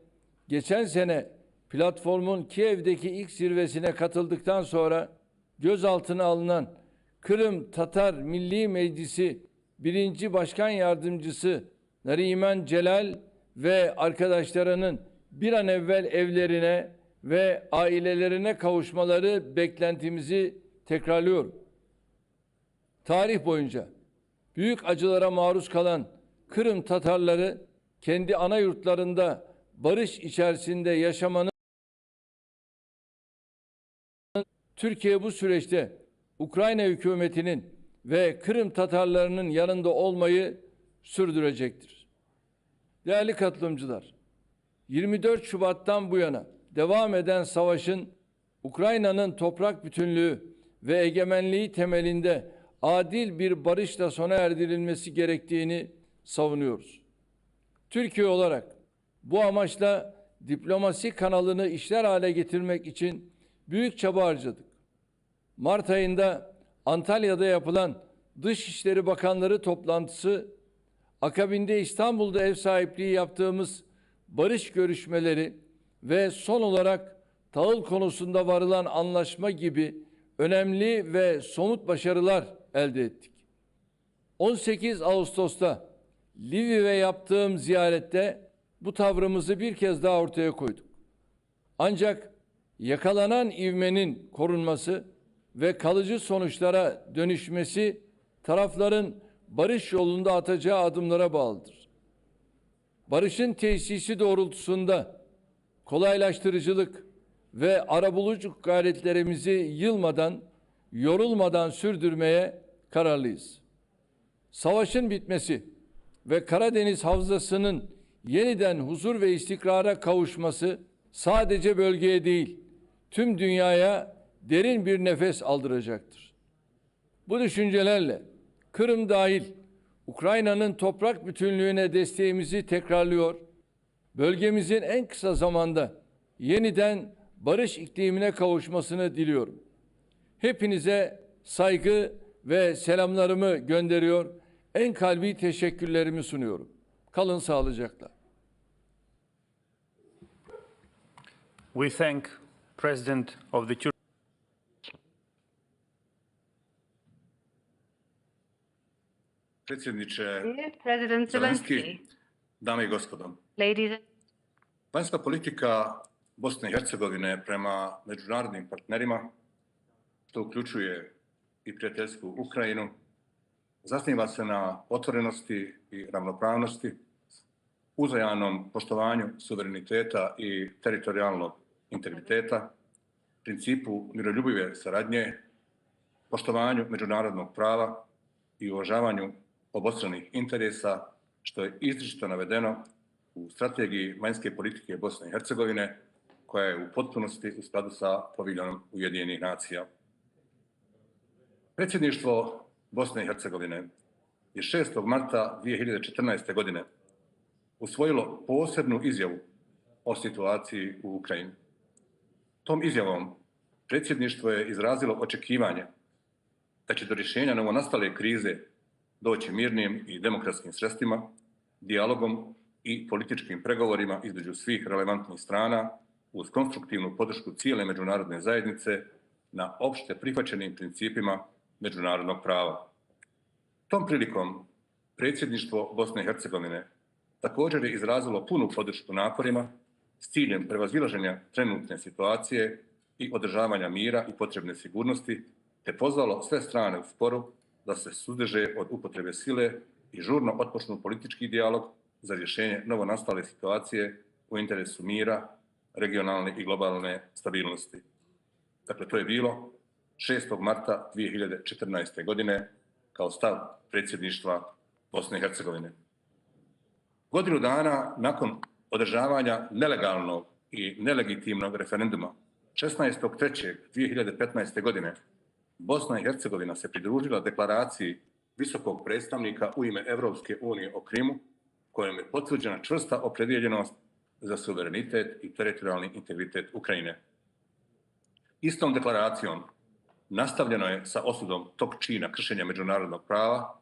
Speaker 19: geçen sene platformun Kiev'deki ilk zirvesine katıldıktan sonra gözaltına alınan Kırım Tatar Milli Meclisi 1. Başkan Yardımcısı Nariman Celal ve arkadaşlarının bir an evvel evlerine ve ailelerine kavuşmaları beklentimizi tekrarlıyorum. Tarih boyunca büyük acılara maruz kalan Kırım Tatarları kendi ana yurtlarında barış içerisinde yaşamanın Türkiye bu süreçte Ukrayna hükümetinin ve Kırım Tatarlarının yanında olmayı sürdürecektir. Değerli katılımcılar, 24 Şubat'tan bu yana devam eden savaşın Ukrayna'nın toprak bütünlüğü ve egemenliği temelinde adil bir barışla sona erdirilmesi gerektiğini savunuyoruz. Türkiye olarak bu amaçla diplomasi kanalını işler hale getirmek için büyük çaba harcadık. Mart ayında Antalya'da yapılan Dışişleri Bakanları toplantısı, akabinde İstanbul'da ev sahipliği yaptığımız barış görüşmeleri ve son olarak tahıl konusunda varılan anlaşma gibi önemli ve somut başarılar elde ettik. 18 Ağustos'ta Lviv'e yaptığım ziyarette bu tavrımızı bir kez daha ortaya koyduk. Ancak yakalanan ivmenin korunması ve kalıcı sonuçlara dönüşmesi tarafların barış yolunda atacağı adımlara bağlıdır. Barışın tesisi doğrultusunda kolaylaştırıcılık ve arabuluculuk gayretlerimizi yılmadan, yorulmadan sürdürmeye kararlıyız. Savaşın bitmesi ve Karadeniz Havzası'nın yeniden huzur ve istikrara kavuşması sadece bölgeye değil, tüm dünyaya derin bir nefes aldıracaktır. Bu düşüncelerle Kırım dahil Ukrayna'nın toprak bütünlüğüne desteğimizi tekrarlıyor, bölgemizin en kısa zamanda yeniden barış iklimine kavuşmasını diliyorum. Hepinize saygı ve selamlarımı gönderiyor, en kalbi teşekkürlerimi sunuyorum. Kalın sağlıcakla.
Speaker 2: We thank President of the Turkish
Speaker 1: Predsjedniče
Speaker 11: President
Speaker 1: Zelenski, dame i gospodo.
Speaker 11: Ladies
Speaker 1: Vanjska politika Bosne i Hercegovine prema međunarodnim partnerima, što uključuje i prijateljsku Ukrajinu, zasniva se na otvorenosti i ravnopravnosti, uzajamnom poštovanju suvereniteta i teritorijalnog integriteta, principu miroljubive saradnje, poštovanju međunarodnog prava i uvažavanju obostranih interesa, što je izričito navedeno u strategiji vanjske politike Bosne i Hercegovine, koja je u potpunosti u skladu sa paviljonom Ujedinjenih nacija. Predsjedništvo Bosne i Hercegovine je 6. marta 2014. godine usvojilo posebnu izjavu o situaciji u Ukrajini. Tom izjavom predsjedništvo je izrazilo očekivanje da će do rješenja novonastale krize doći mirnim i demokratskim sredstvima, dijalogom i političkim pregovorima između svih relevantnih strana uz konstruktivnu podršku cijele međunarodne zajednice na opšte prihvaćenim principima međunarodnog prava. Tom prilikom predsjedništvo Bosne i Hercegovine također je izrazilo punu podršku naporima s ciljem prevazilaženja trenutne situacije i održavanja mira i potrebne sigurnosti, te pozvalo sve strane u sporu da se suzdrže od upotrebe sile i žurno otpočnu politički dijalog za rješenje novonastale situacije u interesu mira, regionalne i globalne stabilnosti. Dakle, to je bilo 6. marta 2014. godine kao stav predsjedništva Bosne i Hercegovine. Godinu dana nakon održavanja nelegalnog i nelegitimnog referenduma 16.3.2015. godine Bosna i Hercegovina se pridružila deklaraciji visokog predstavnika u ime Evropske unije o Krimu, kojom je potvrđena čvrsta opredjeljenost za suverenitet i teritorijalni integritet Ukrajine. Istom deklaracijom nastavljeno je sa osudom tog čina kršenja međunarodnog prava,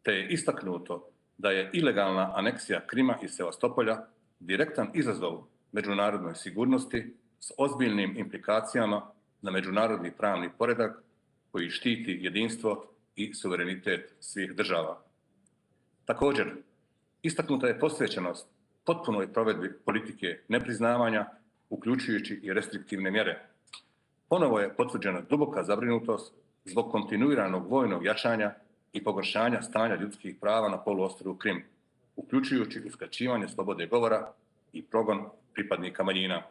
Speaker 1: te je istaknuto da je ilegalna aneksija Krima i Sevastopolja direktan izazov međunarodnoj sigurnosti s ozbiljnim implikacijama na međunarodni pravni poredak koji štiti jedinstvo i suverenitet svih država. Također, istaknuta je posvećenost potpunoj provedbi politike nepriznavanja, uključujući i restriktivne mjere. Ponovo je potvrđena duboka zabrinutost zbog kontinuiranog vojnog jačanja i pogoršanja stanja ljudskih prava na poluostrvu Krim, uključujući uskraćivanje slobode govora i progon pripadnika manjina.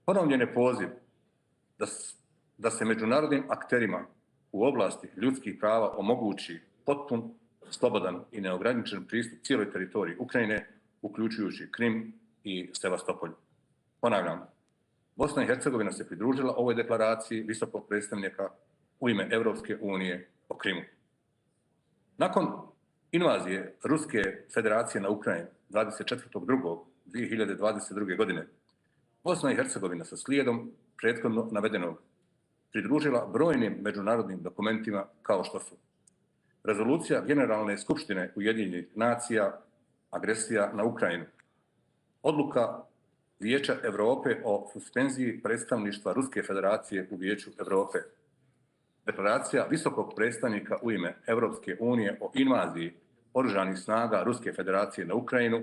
Speaker 1: Ponovljen je poziv da se međunarodnim akterima u oblasti ljudskih prava omogući potpun, slobodan i neograničen pristup cijeloj teritoriji Ukrajine, uključujući Krim i Sevastopolj. Ponavljam, Bosna i Hercegovina se pridružila ovoj deklaraciji visokog predstavnika u ime Evropske unije o Krimu. Nakon invazije Ruske federacije na Ukrajinu 24.2.2022. godine, Bosna i Hercegovina sa slijedom prethodno navedenog pridružila brojnim međunarodnim dokumentima kao što su Rezolucija Generalne skupštine Ujedinjenih nacija, agresija na Ukrajinu, Odluka
Speaker 9: Vijeća Europe o suspenziji predstavništva Ruske federacije u Vijeću Europe. Deklaracija visokog predstavnika u ime Europske unije o invaziji oružanih snaga Ruske federacije na Ukrajinu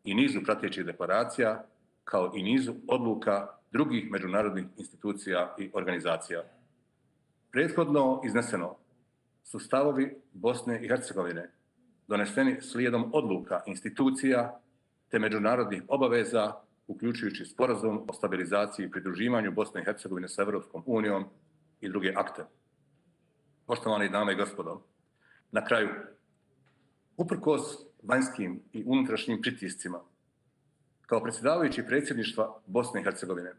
Speaker 9: i nizu pratećih deklaracija, kao i nizu odluka drugih međunarodnih institucija i organizacija. Prethodno izneseno su stavovi Bosne i Hercegovine doneseni slijedom odluka institucija te međunarodnih obaveza, uključujući sporazum o stabilizaciji i pridruživanju Bosne i Hercegovine sa Europskom unijom i druge akte. Poštovane dame i gospodo, na kraju, uprkos vanjskim i unutrašnjim pritiscima, kao predsjedavajući predsjedništva Bosne i Hercegovine,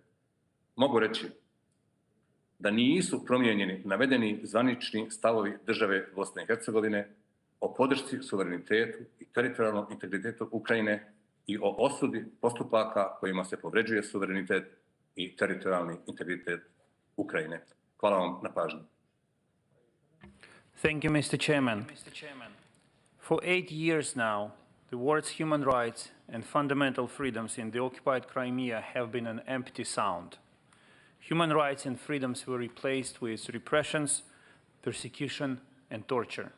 Speaker 9: mogu reći da nisu promijenjeni navedeni zvanični stavovi države Bosne i Hercegovine o podršci suverenitetu i teritorijalnom integritetu Ukrajine i o osudi postupaka kojima se povređuje suverenitet i teritorijalni integritet Ukrajine. Hvala vam na pažnju.
Speaker 2: Thank you, Mr. Chairman. For 8 years now, the words human rights and fundamental freedoms in the occupied Crimea have been an empty sound. Human rights and freedoms were replaced with repressions, persecution, and torture.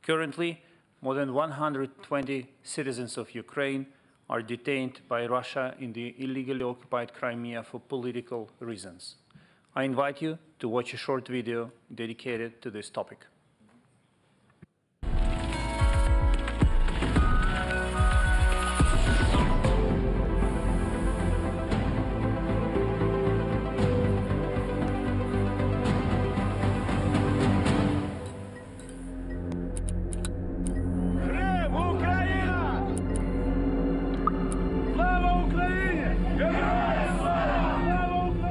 Speaker 2: Currently, more than 120 citizens of Ukraine are detained by Russia in the illegally occupied Crimea for political reasons. I invite you to watch a short video dedicated to this topic.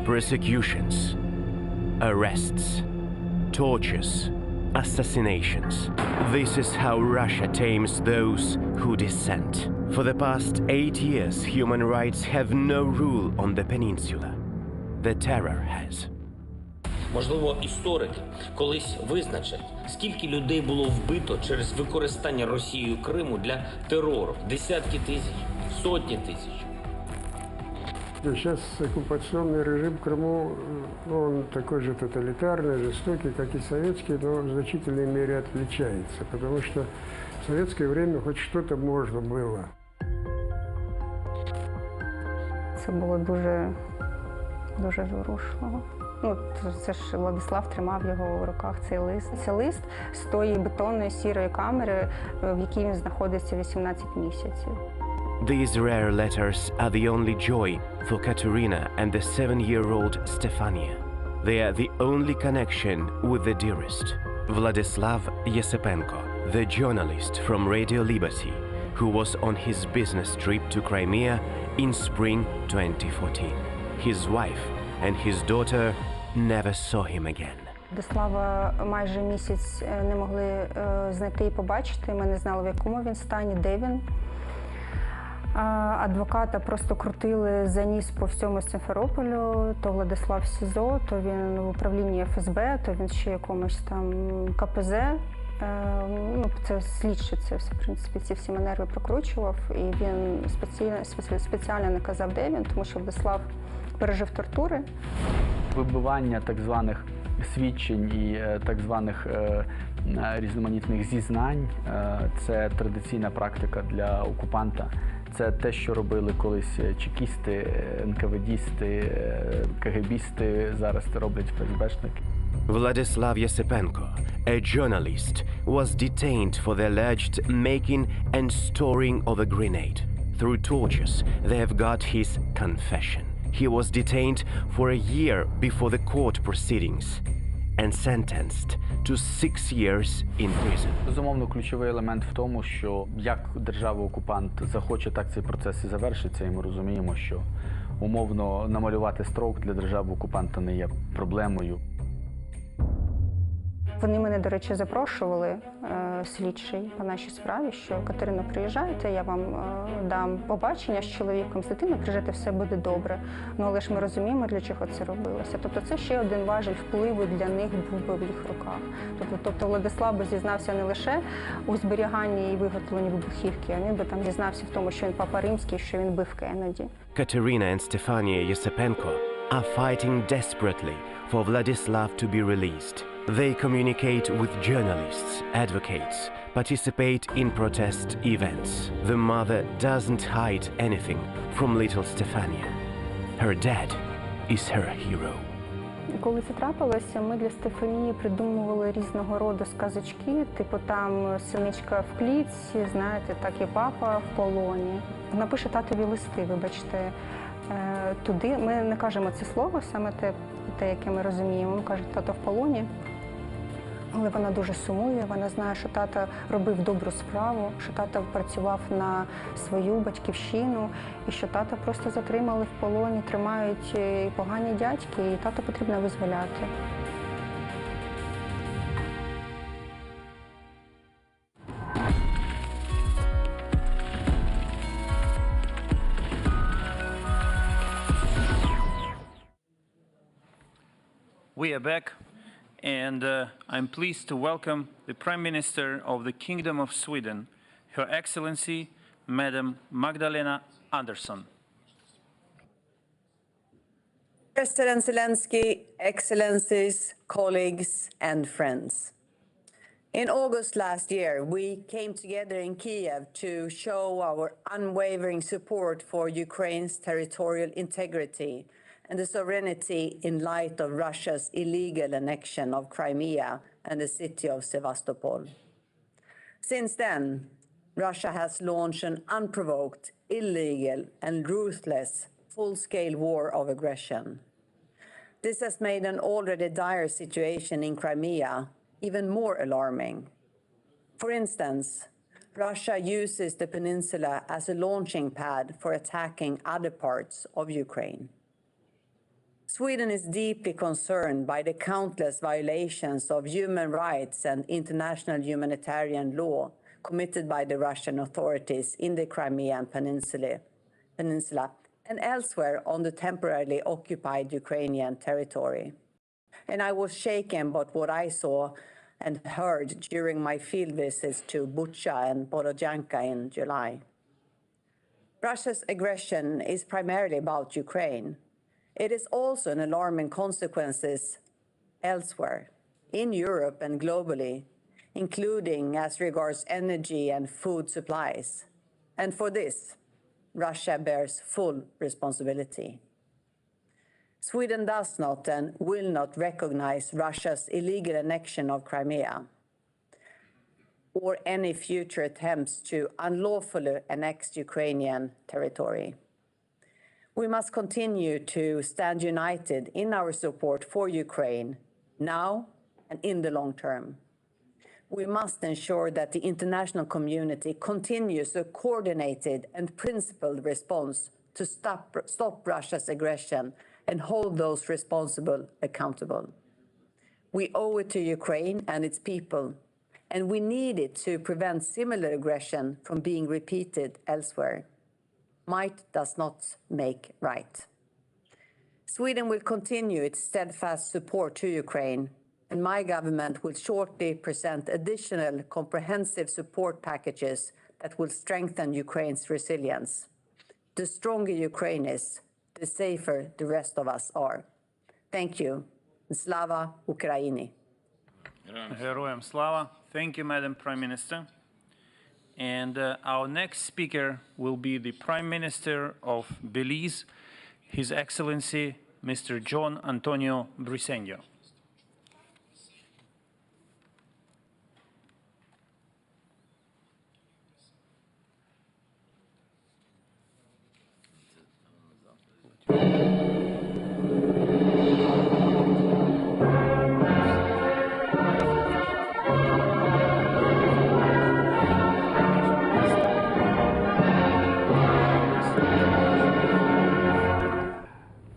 Speaker 4: Persecutions, arrests, tortures, assassinations. This is how Russia tames those who dissent. For the past 8 years, human rights have no rule on the peninsula. The terror has.
Speaker 20: Можливо, історики колись визначать, скільки людей було вбито через використання Росією Криму для терору. Десятки тисяч, сотні тисяч.
Speaker 18: Сейчас оккупационный режим в Крыму, он такой же тоталитарный, жестокий, как и советский, но в значительной мере отличается, потому что в советское время хоть что-то можно было.
Speaker 21: Це було дуже зворушливо. Це ж Владислав тримав його в руках, цей лист. Це лист з тої бетонної сірої камери, в якій він знаходиться 18 місяців.
Speaker 4: These rare letters are the only joy for Katerina and the 7-year-old Stefania. They are the only connection with the dearest. Vladislav Yesepenko, the journalist from Radio Liberty, who was on his business trip to Crimea in spring 2014. His wife and his daughter never saw him again.
Speaker 21: Владислава майже місяць не могли знайти і побачити. Ми не знали, в якому він стані, де він. Адвоката просто крутили за ніс по всьому Сімферополю. То Владислав в СІЗО, то він в управлінні ФСБ, то він ще якомусь там КПЗ. Це слідчий це все, в принципі, ці всі маневри прокручував. І він спеціально не казав, де він, тому що Владислав пережив тортури.
Speaker 22: Вибивання так званих свідчень і так званих різноманітних зізнань – це традиційна практика для окупанта. Це те, що робили колись чекісти, НКВДісти, КГБісти, зараз це роблять ФСБшники.
Speaker 4: Vladislav Yesepenko, a journalist, was detained for the alleged making and storing of a grenade. Through tortures, they have got his confession. He was detained for a year before the court proceedings and sentenced to 6 years in prison.
Speaker 22: Безумовно, ключовий елемент в тому, що як держава-окупант захоче, так цей процес і завершиться, і ми розуміємо, що умовно намалювати строк для держави-окупанта не є проблемою.
Speaker 21: Вони мене, до речі, запрошували, слідчий по нашій справі, що Катерино, приїжджайте, я вам дам побачення з чоловіком, з дитиною, приїжджайте, все буде добре. Ну, але ж ми розуміємо, для чого це робилося. Тобто це ще один важіль впливу для них був би в їх руках. Тобто Владислав би зізнався не лише у зберіганні і виготовленні вибухівки, а він би там зізнався в тому, що він папа римський, що він бив Кеннеді.
Speaker 4: Katerina and Stefania Yesipenko are fighting desperately for Vladislav to be released. They communicate with journalists, advocates, participate in protest events. The mother doesn't hide anything from little Stefania. Her dad is her hero.
Speaker 21: Коли це трапилося, ми для Стефанії придумували різного роду сказочки, типу там синичка в клітці, знаєте, так і папа в полоні. Вона пише татові листи, вибачте, туди. Ми не кажемо це слово, саме те, яке ми розуміємо. Ми кажемо, тато в полоні. Але вона дуже сумує, вона знає, що тато робив добру справу, що тато працював на свою батьківщину, і що тата просто затримали в полоні, тримають погані дядьки, і тато потрібно визволяти.
Speaker 2: We are back. And I'm pleased to welcome the Prime Minister of the Kingdom of Sweden, Her Excellency, Madam Magdalena Andersson.
Speaker 3: President Zelensky, Excellencies, colleagues, and friends. In August last year, we came together in Kiev to show our unwavering support for Ukraine's territorial integrity and the sovereignty in light of Russia's illegal annexion of Crimea and the city of Sevastopol. Since then, Russia has launched an unprovoked, illegal, and ruthless full-scale war of aggression. This has made an already dire situation in Crimea even more alarming. For instance, Russia uses the peninsula as a launching pad for attacking other parts of Ukraine. Sweden is deeply concerned by the countless violations of human rights and international humanitarian law committed by the Russian authorities in the Crimean Peninsula and elsewhere on the temporarily occupied Ukrainian territory. And I was shaken by what I saw and heard during my field visits to Bucha and Borodyanka in July. Russia's aggression is primarily about Ukraine. It is also an alarming consequences elsewhere, in Europe and globally, including as regards energy and food supplies. And for this, Russia bears full responsibility. Sweden does not and will not recognize Russia's illegal annexion of Crimea or any future attempts to unlawfully annex Ukrainian territory. We must continue to stand united in our support for Ukraine now and in the long term. We must ensure that the international community continues a coordinated and principled response to stop Russia's aggression and hold those responsible accountable. We owe it to Ukraine and its people, and we need it to prevent similar aggression from being repeated elsewhere. Might does not make right. Sweden will continue its steadfast support to Ukraine, and my government will shortly present additional comprehensive support packages that will strengthen Ukraine's resilience. The stronger Ukraine is, the safer the rest of us are. Thank you. Slava Ukraini.
Speaker 2: Героям слава. Thank you, Madam Prime Minister. And our next speaker will be the Prime Minister of Belize, His Excellency, Mr. John Antonio Briceño.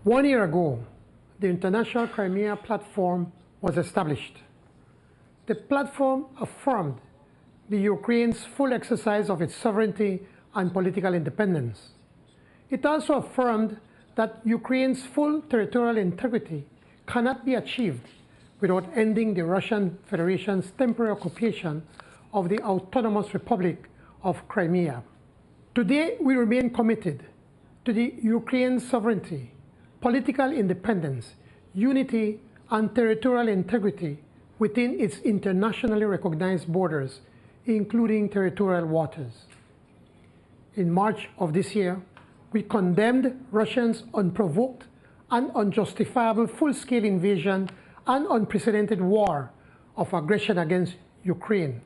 Speaker 6: One year ago, the International Crimea Platform was established. the platform affirmed the Ukraine's full exercise of its sovereignty and political independence. It also affirmed that Ukraine's full territorial integrity cannot be achieved without ending the Russian Federation's temporary occupation of the Autonomous Republic of Crimea. Today, we remain committed to the Ukraine's sovereignty, political independence, unity, and territorial integrity within its internationally recognized borders, including territorial waters. In March of this year, we condemned Russia's unprovoked and unjustifiable full-scale invasion and unprecedented war of aggression against Ukraine.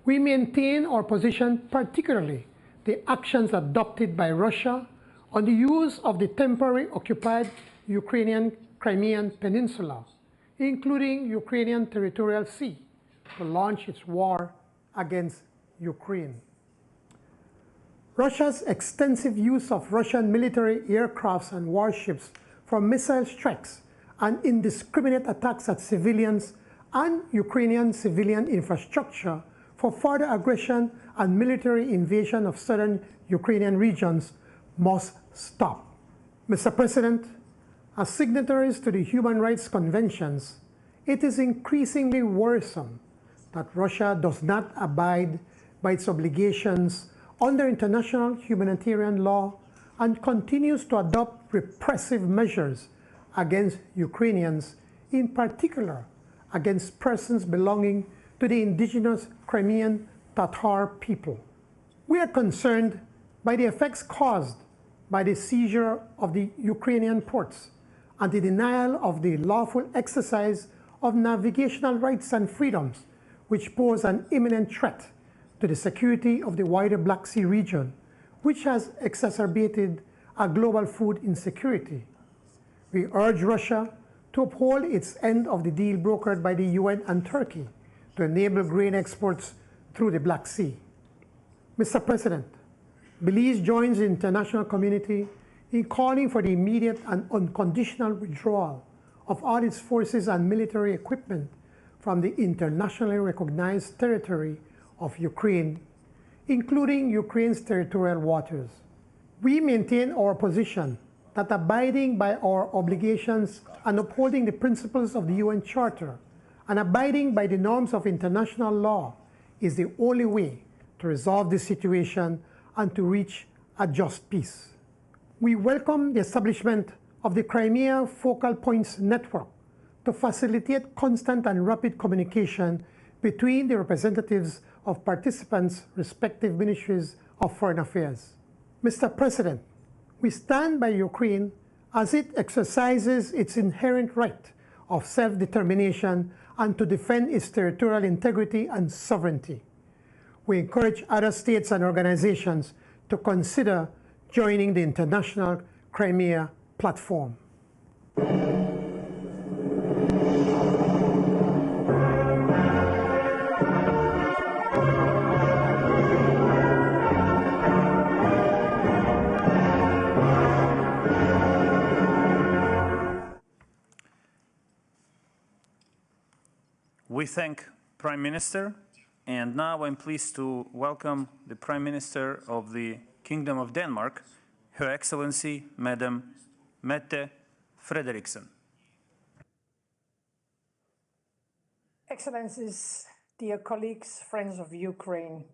Speaker 6: We maintain our position, particularly the actions adopted by Russia on the use of the temporary occupied Ukrainian Crimean Peninsula, including Ukrainian territorial sea, to launch its war against Ukraine. Russia's extensive use of Russian military aircrafts and warships for missile strikes and indiscriminate attacks at civilians and Ukrainian civilian infrastructure for further aggression and military invasion of southern Ukrainian regions must stop. Mr. President, as signatories to the human rights conventions, it is increasingly worrisome that Russia does not abide by its obligations under international humanitarian law and continues to adopt repressive measures against Ukrainians, in particular against persons belonging to the indigenous Crimean Tatar people. We are concerned by the effects caused by the seizure of the Ukrainian ports and the denial of the lawful exercise of navigational rights and freedoms, which pose an imminent threat to the security of the wider Black Sea region, which has exacerbated a global food insecurity. We urge Russia to uphold its end of the deal brokered by the UN and Turkey to enable grain exports through the Black Sea. Mr. President, Belize joins the international community in calling for the immediate and unconditional withdrawal of all its forces and military equipment from the internationally recognized territory of Ukraine, including Ukraine's territorial waters. We maintain our position that abiding by our obligations and upholding the principles of the UN Charter and abiding by the norms of international law is the only way to resolve this situation and to reach a just peace. We welcome the establishment of the Crimea Focal Points Network to facilitate constant and rapid communication between the representatives of participants' respective ministries of foreign affairs. Mr. President, we stand by Ukraine as it exercises its inherent right of self-determination and to defend its territorial integrity and sovereignty. We encourage other states and organizations to consider joining the International Crimea Platform.
Speaker 2: We thank Prime Minister, and now I'm pleased to welcome the Prime Minister of the Kingdom of Denmark, Her Excellency, Madam Mette Frederiksen.
Speaker 5: Excellencies, dear colleagues, friends of Ukraine,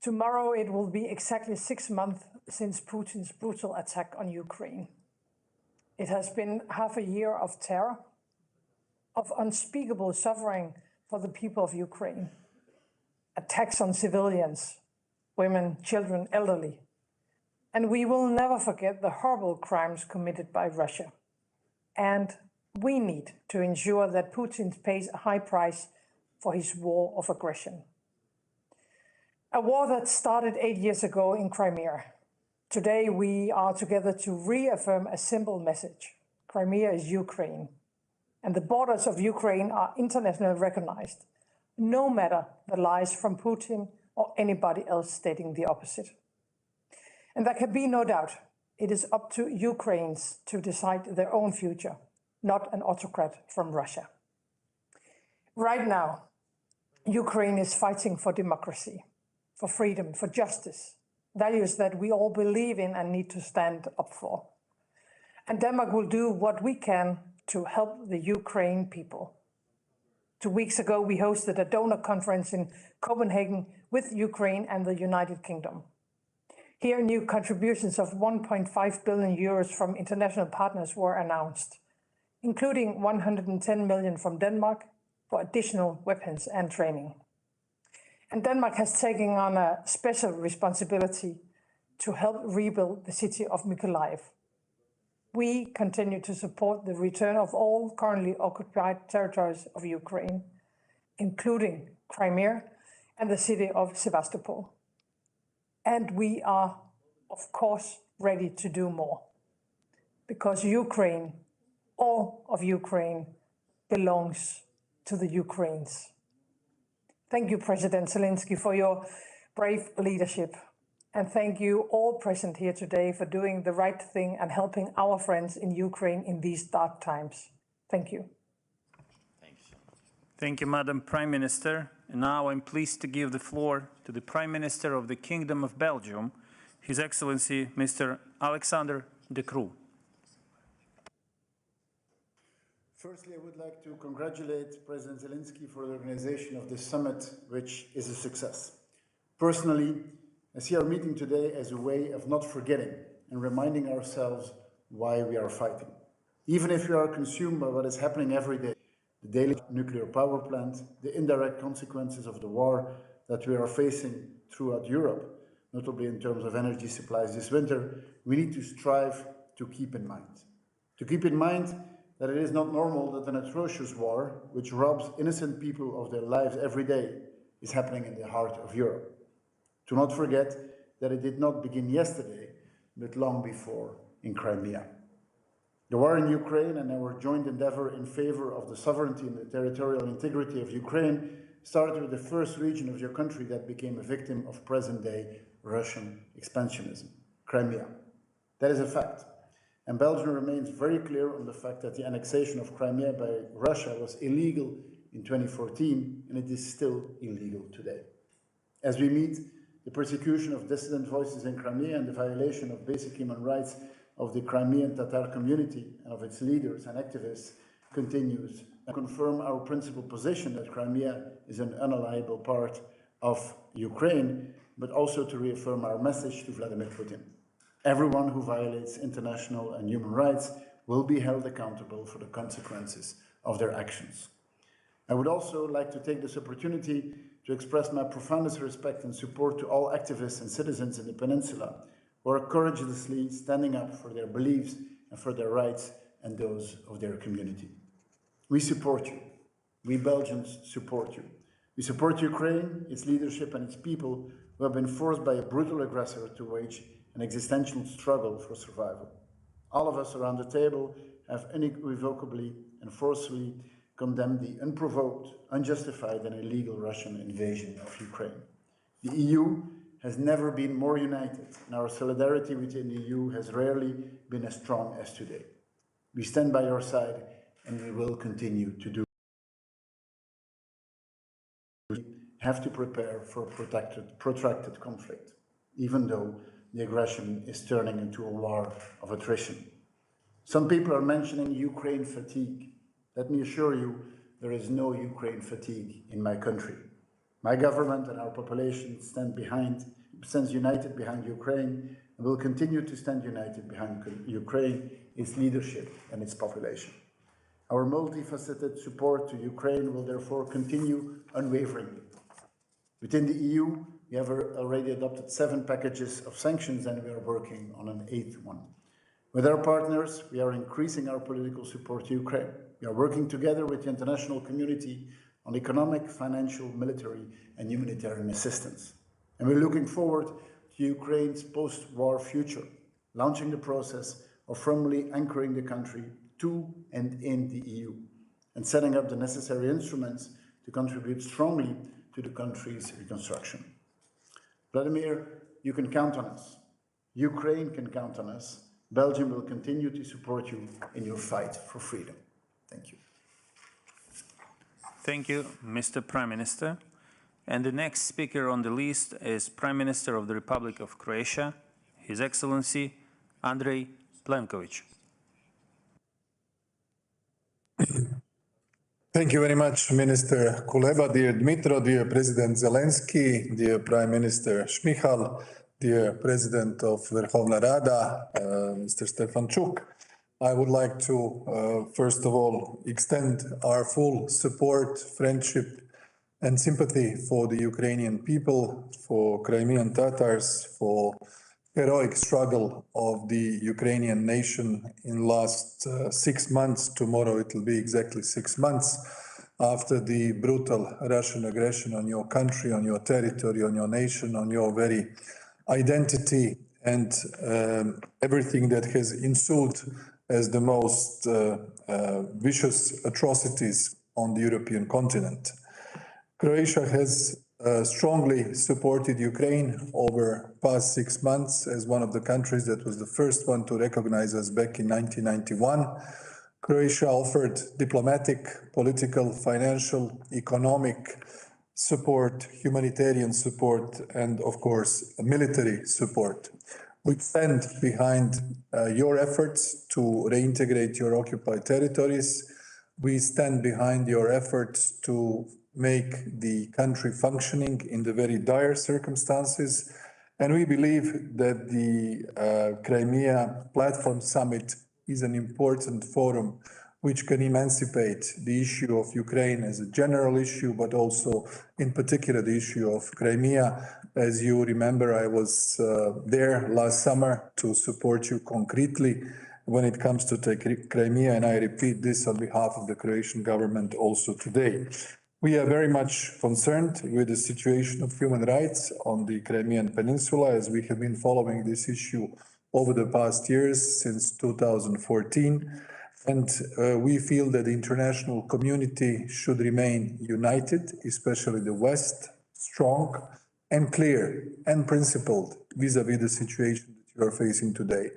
Speaker 5: tomorrow it will be exactly 6 months since Putin's brutal attack on Ukraine. It has been half a year of terror, of unspeakable suffering for the people of Ukraine, attacks on civilians, women, children, elderly. And we will never forget the horrible crimes committed by Russia. And we need to ensure that Putin pays a high price for his war of aggression. A war that started 8 years ago in Crimea. Today we are together to reaffirm a simple message. Crimea is Ukraine, and the borders of Ukraine are internationally recognized, no matter the lies from Putin or anybody else stating the opposite. And there can be no doubt, it is up to Ukrainians to decide their own future, not an autocrat from Russia. Right now, Ukraine is fighting for democracy, for freedom, for justice, values that we all believe in and need to stand up for. And Denmark will do what we can to help the Ukraine people. 2 weeks ago, we hosted a donor conference in Copenhagen with Ukraine and the United Kingdom. Here, new contributions of 1.5 billion euros from international partners were announced, including 110 million from Denmark for additional weapons and training. And Denmark has taken on a special responsibility to help rebuild the city of Mykolaiv. We continue to support the return of all currently occupied territories of Ukraine, including Crimea and the city of Sevastopol. And we are, of course, ready to do more, because Ukraine, all of Ukraine, belongs to the Ukrainians. Thank you, President Zelensky, for your brave leadership. And thank you all present here today for doing the right thing and helping our friends in Ukraine in these dark times. Thank you.
Speaker 2: Thank you, Madam Prime Minister. And now I'm pleased to give the floor to the Prime Minister of the Kingdom of Belgium, His Excellency Mr. Alexander De Croo.
Speaker 7: Firstly, I would like to congratulate President Zelensky for the organization of this summit, which is a success. Personally, I see our meeting today as a way of not forgetting and reminding ourselves why we are fighting. Even if we are consumed by what is happening every day, the daily nuclear power plant, the indirect consequences of the war that we are facing throughout Europe, notably in terms of energy supplies this winter, we need to strive to keep in mind. To keep in mind that it is not normal that an atrocious war, which robs innocent people of their lives every day, is happening in the heart of Europe. To not forget that it did not begin yesterday, but long before in Crimea. The war in Ukraine and our joint endeavor in favor of the sovereignty and the territorial integrity of Ukraine started with the first region of your country that became a victim of present-day Russian expansionism, Crimea. That is a fact. And Belgium remains very clear on the fact that the annexation of Crimea by Russia was illegal in 2014, and it is still illegal today. As we meet the persecution of dissident voices in Crimea and the violation of basic human rights of the Crimean Tatar community and of its leaders and activists continues, and confirm our principal position that Crimea is an unalienable part of Ukraine, but also to reaffirm our message to Vladimir Putin. Everyone who violates international and human rights will be held accountable for the consequences of their actions. I would also like to take this opportunity to express my profoundest respect and support to all activists and citizens in the peninsula who are courageously standing up for their beliefs and for their rights and those of their community. We support you. We Belgians support you. We support Ukraine, its leadership and its people who have been forced by a brutal aggressor to wage an existential struggle for survival. All of us around the table have unequivocally and forcefully condemned the unprovoked, unjustified and illegal Russian invasion of Ukraine. The EU has never been more united, and our solidarity within the EU has rarely been as strong as today. We stand by your side, and we will continue to do. We have to prepare for a protracted conflict, even though the aggression is turning into a war of attrition. Some people are mentioning Ukraine fatigue. Let me assure you, there is no Ukraine fatigue in my country. My government and our population stands united behind Ukraine and will continue to stand united behind Ukraine, its leadership and its population. Our multifaceted support to Ukraine will therefore continue unwaveringly. Within the EU, we have already adopted 7 packages of sanctions and we are working on an 8th one. With our partners, we are increasing our political support to Ukraine. We are working together with the international community on economic, financial, military and humanitarian assistance. And we're looking forward to Ukraine's post-war future, launching the process of firmly anchoring the country to and in the EU, and setting up the necessary instruments to contribute strongly to the country's reconstruction. Vladimir, you can count on us. Ukraine can count on us. Belgium will continue to support you in your fight for freedom. Thank you.
Speaker 2: Thank you, Mr. Prime Minister. And the next speaker on the list is Prime Minister of the Republic of Croatia, His Excellency Andrej Plenković.
Speaker 8: Thank you very much, Minister Kuleba, dear Dmitro, dear President Zelensky, dear Prime Minister Šmihal, dear President of Verkhovna Rada, Mr. Stefanchuk. I would like to, first of all, extend our full support, friendship, and sympathy for the Ukrainian people, for Crimean Tatars, for heroic struggle of the Ukrainian nation in last 6 months. Tomorrow it will be exactly 6 months after the brutal Russian aggression on your country, on your territory, on your nation, on your very identity, and everything that has ensued as the most vicious atrocities on the European continent. Croatia has strongly supported Ukraine over past 6 months as one of the countries that was the first one to recognize us back in 1991. Croatia offered diplomatic, political, financial, economic support, humanitarian support, and of course, military support. We stand behind your efforts to reintegrate your occupied territories. We stand behind your efforts to make the country functioning in the very dire circumstances. And we believe that the Crimea Platform Summit is an important forum which can emancipate the issue of Ukraine as a general issue, but also in particular the issue of Crimea. As you remember, I was there last summer to support you concretely when it comes to take Crimea, and I repeat this on behalf of the Croatian government also today. We are very much concerned with the situation of human rights on the Crimean Peninsula, as we have been following this issue over the past years, since 2014. And we feel that the international community should remain united, especially the West, strong and clear and principled vis-à-vis the situation that you are facing today.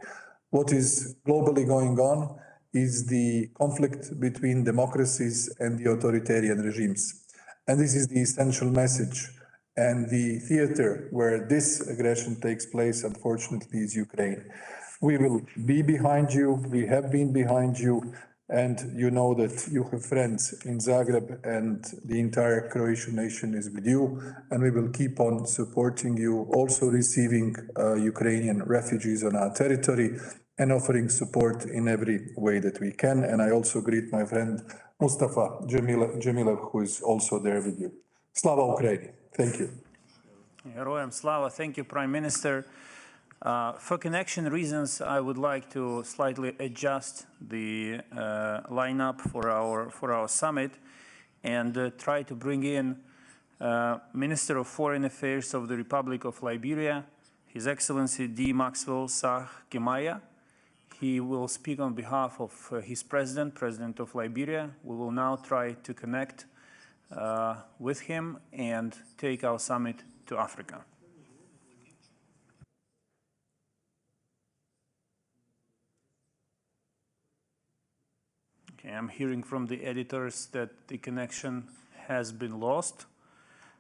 Speaker 8: What is globally going on is the conflict between democracies and the authoritarian regimes. And this is the essential message. And the theater where this aggression takes place, unfortunately, is Ukraine. We will be behind you, we have been behind you, and you know that you have friends in Zagreb, and the entire Croatian nation is with you, and we will keep on supporting you, also receiving Ukrainian refugees on our territory and offering support in every way that we can. And I also greet my friend Mustafa Džemilev, who is also there with you. Slava Ukraini. Thank you.
Speaker 2: Heroyam Slava. Thank you, Prime Minister. For connection reasons, I would like to slightly adjust the lineup for our summit and try to bring in Minister of Foreign Affairs of the Republic of Liberia, His Excellency D. Maxwell Sah Kimaya. He will speak on behalf of his President of Liberia. We will now try to connect with him and take our summit to Africa. Okay, I'm hearing from the editors that the connection has been lost.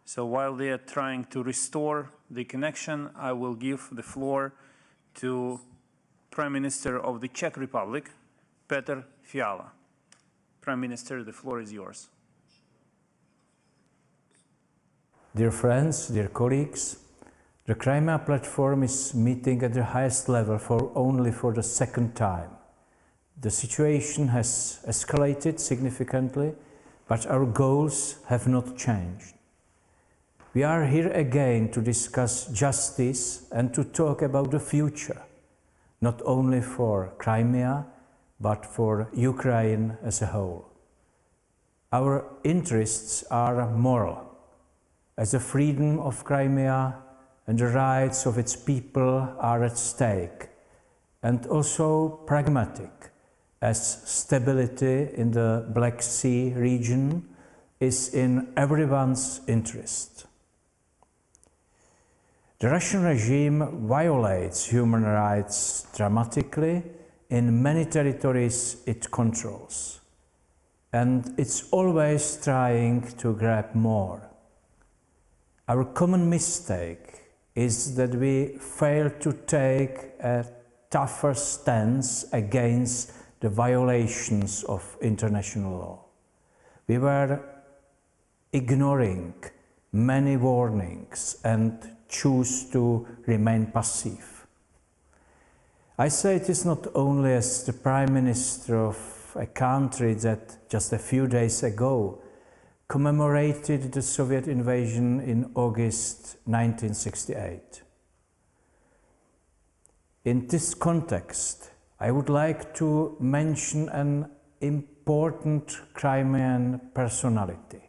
Speaker 2: So while they are trying to restore the connection, I will give the floor to Prime Minister of the Czech Republic, Petr Fiala. Prime Minister, the floor is yours.
Speaker 10: Dear friends, dear colleagues, the Crimea platform is meeting at the highest level only for the second time. The situation has escalated significantly, but our goals have not changed. We are here again to discuss justice and to talk about the future, not only for Crimea, but for Ukraine as a whole. Our interests are moral, as the freedom of Crimea and the rights of its people are at stake, and also pragmatic, as stability in the Black Sea region is in everyone's interest. The Russian regime violates human rights dramatically in many territories it controls. and it's always trying to grab more. Our common mistake is that we fail to take a tougher stance against the violations of international law. We were ignoring many warnings and choose to remain passive. I say it is not only as the Prime Minister of a country that just a few days ago commemorated the Soviet invasion in August 1968. In this context, I would like to mention an important Crimean personality,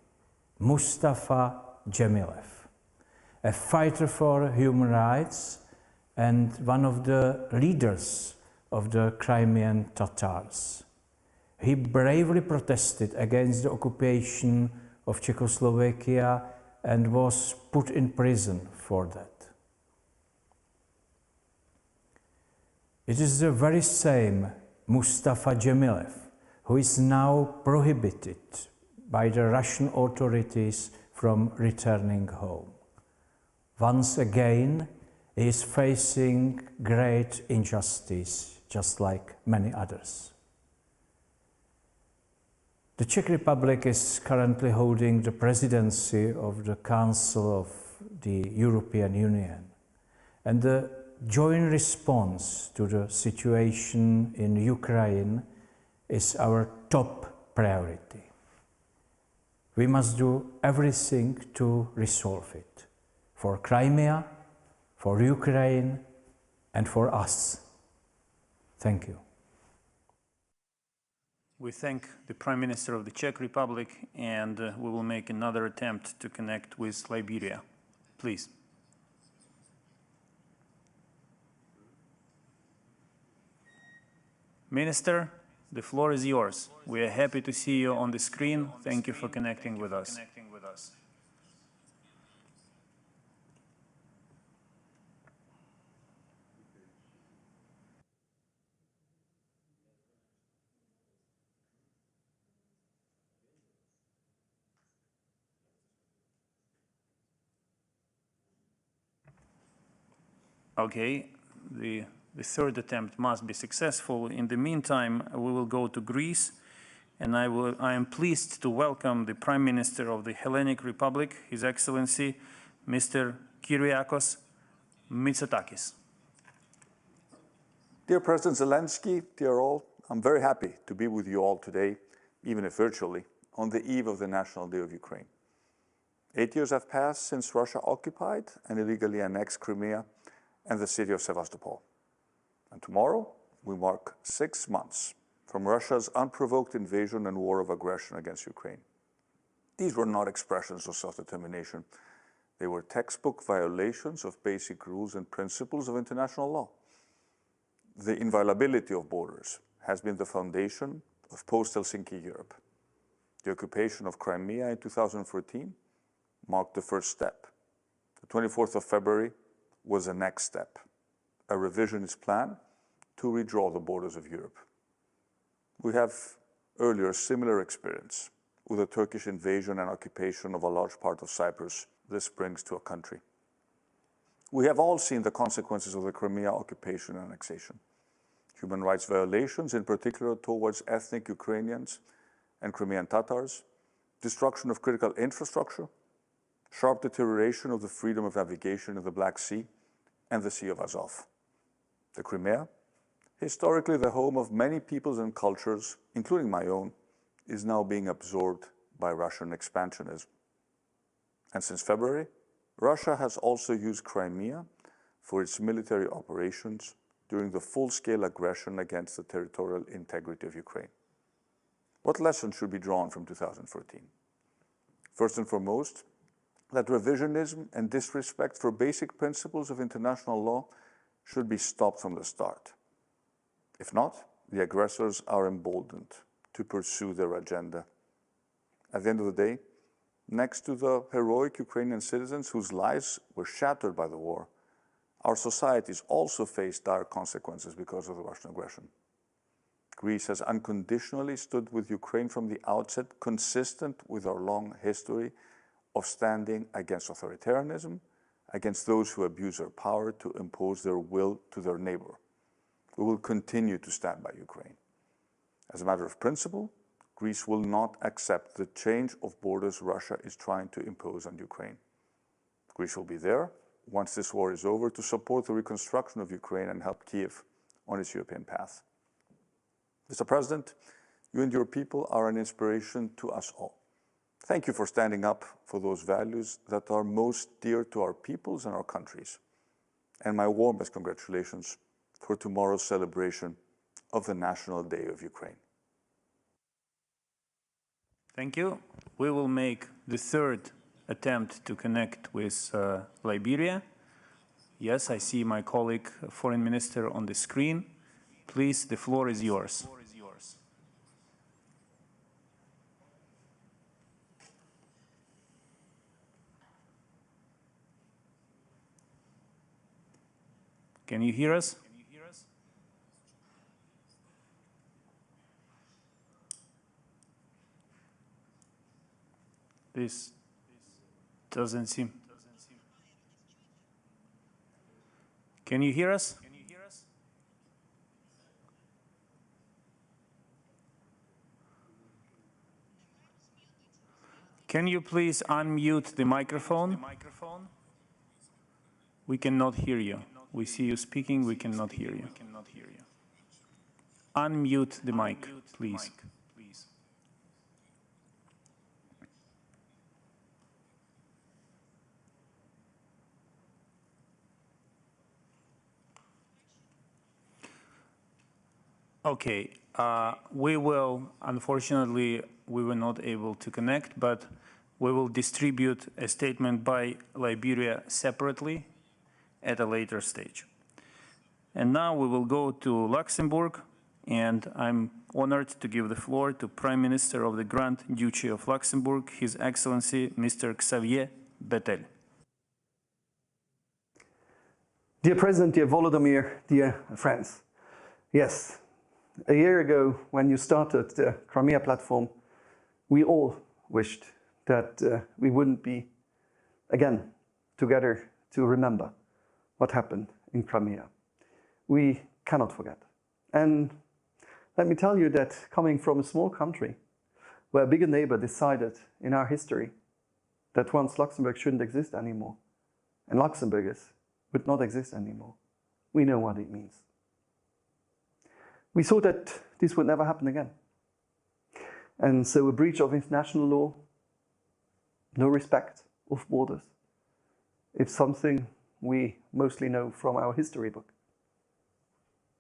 Speaker 10: Mustafa Dzhemilev, a fighter for human rights and one of the leaders of the Crimean Tatars. He bravely protested against the occupation of Czechoslovakia and was put in prison for that. It is the very same Mustafa Dzhemilev who is now prohibited by the Russian authorities from returning home. Once again, he is facing great injustice, just like many others. The Czech Republic is currently holding the presidency of the Council of the European Union, and the joint response to the situation in Ukraine is our top priority. We must do everything to resolve it, for Crimea, for Ukraine, and for us. Thank you.
Speaker 2: We thank the Prime Minister of the Czech Republic, and we will make another attempt to connect with Liberia. Please. Minister, the floor is yours. We are happy to see you on the screen. Thank you for connecting with us. Okay, the third attempt must be successful. In the meantime, we will go to Greece, and I am pleased to welcome the Prime Minister of the Hellenic Republic, His Excellency, Mr. Kyriakos Mitsotakis.
Speaker 13: Dear President Zelensky, dear all, I'm very happy to be with you all today, even if virtually, on the eve of the National Day of Ukraine. 8 years have passed since Russia occupied and illegally annexed Crimea and the city of Sevastopol. And tomorrow, we mark 6 months from Russia's unprovoked invasion and war of aggression against Ukraine. These were not expressions of self-determination. They were textbook violations of basic rules and principles of international law. The inviolability of borders has been the foundation of post-Helsinki Europe. The occupation of Crimea in 2014 marked the first step. The 24th of February was the next step, a revisionist plan to redraw the borders of Europe. We have earlier similar experience with the Turkish invasion and occupation of a large part of Cyprus this brings to a country. We have all seen the consequences of the Crimea occupation and annexation. Human rights violations, in particular towards ethnic Ukrainians and Crimean Tatars, destruction of critical infrastructure, sharp deterioration of the freedom of navigation in the Black Sea and the Sea of Azov. The Crimea, historically the home of many peoples and cultures, including my own, is now being absorbed by Russian expansionism. And since February, Russia has also used Crimea for its military operations during the full-scale aggression against the territorial integrity of Ukraine. What lessons should be drawn from 2014? First and foremost, that revisionism and disrespect for basic principles of international law should be stopped from the start. If not, the aggressors are emboldened to pursue their agenda. At the end of the day, next to the heroic Ukrainian citizens whose lives were shattered by the war, our societies also face dire consequences because of the Russian aggression. Greece has unconditionally stood with Ukraine from the outset, consistent with our long history of standing against authoritarianism, against those who abuse their power to impose their will to their neighbor. We will continue to stand by Ukraine. As a matter of principle, Greece will not accept the change of borders Russia is trying to impose on Ukraine. Greece will be there once this war is over to support the reconstruction of Ukraine and help Kiev on its European path. Mr. President, you and your people are an inspiration to us all. Thank you for standing up for those values that are most dear to our peoples and our countries. And my warmest congratulations for tomorrow's celebration of the National Day of Ukraine.
Speaker 2: Thank you. We will make the third attempt to connect with Liberia. Yes, I see my colleague, Foreign Minister, on the screen. Please, the floor is yours. Can you hear us? This doesn't seem. Can you hear us? Can you please unmute the microphone? We cannot hear you. We see you speaking, we cannot hear you. Unmute the mic, please. Okay, unfortunately, we were not able to connect, but we will distribute a statement by Liberia separately at a later stage. And now we will go to Luxembourg, and I'm honored to give the floor to Prime Minister of the Grand Duchy of Luxembourg, His Excellency Mr. Xavier Bettel.
Speaker 12: Dear President, dear Volodymyr, dear friends, yes, a year ago when you started the Crimea platform, we all wished that we wouldn't be again together to remember what happened in Crimea. We cannot forget. And let me tell you that coming from a small country where a bigger neighbor decided in our history that once Luxembourg shouldn't exist anymore and Luxembourgers would not exist anymore, we know what it means. We saw that this would never happen again. And so a breach of international law, no respect of borders, it's something we mostly know from our history book,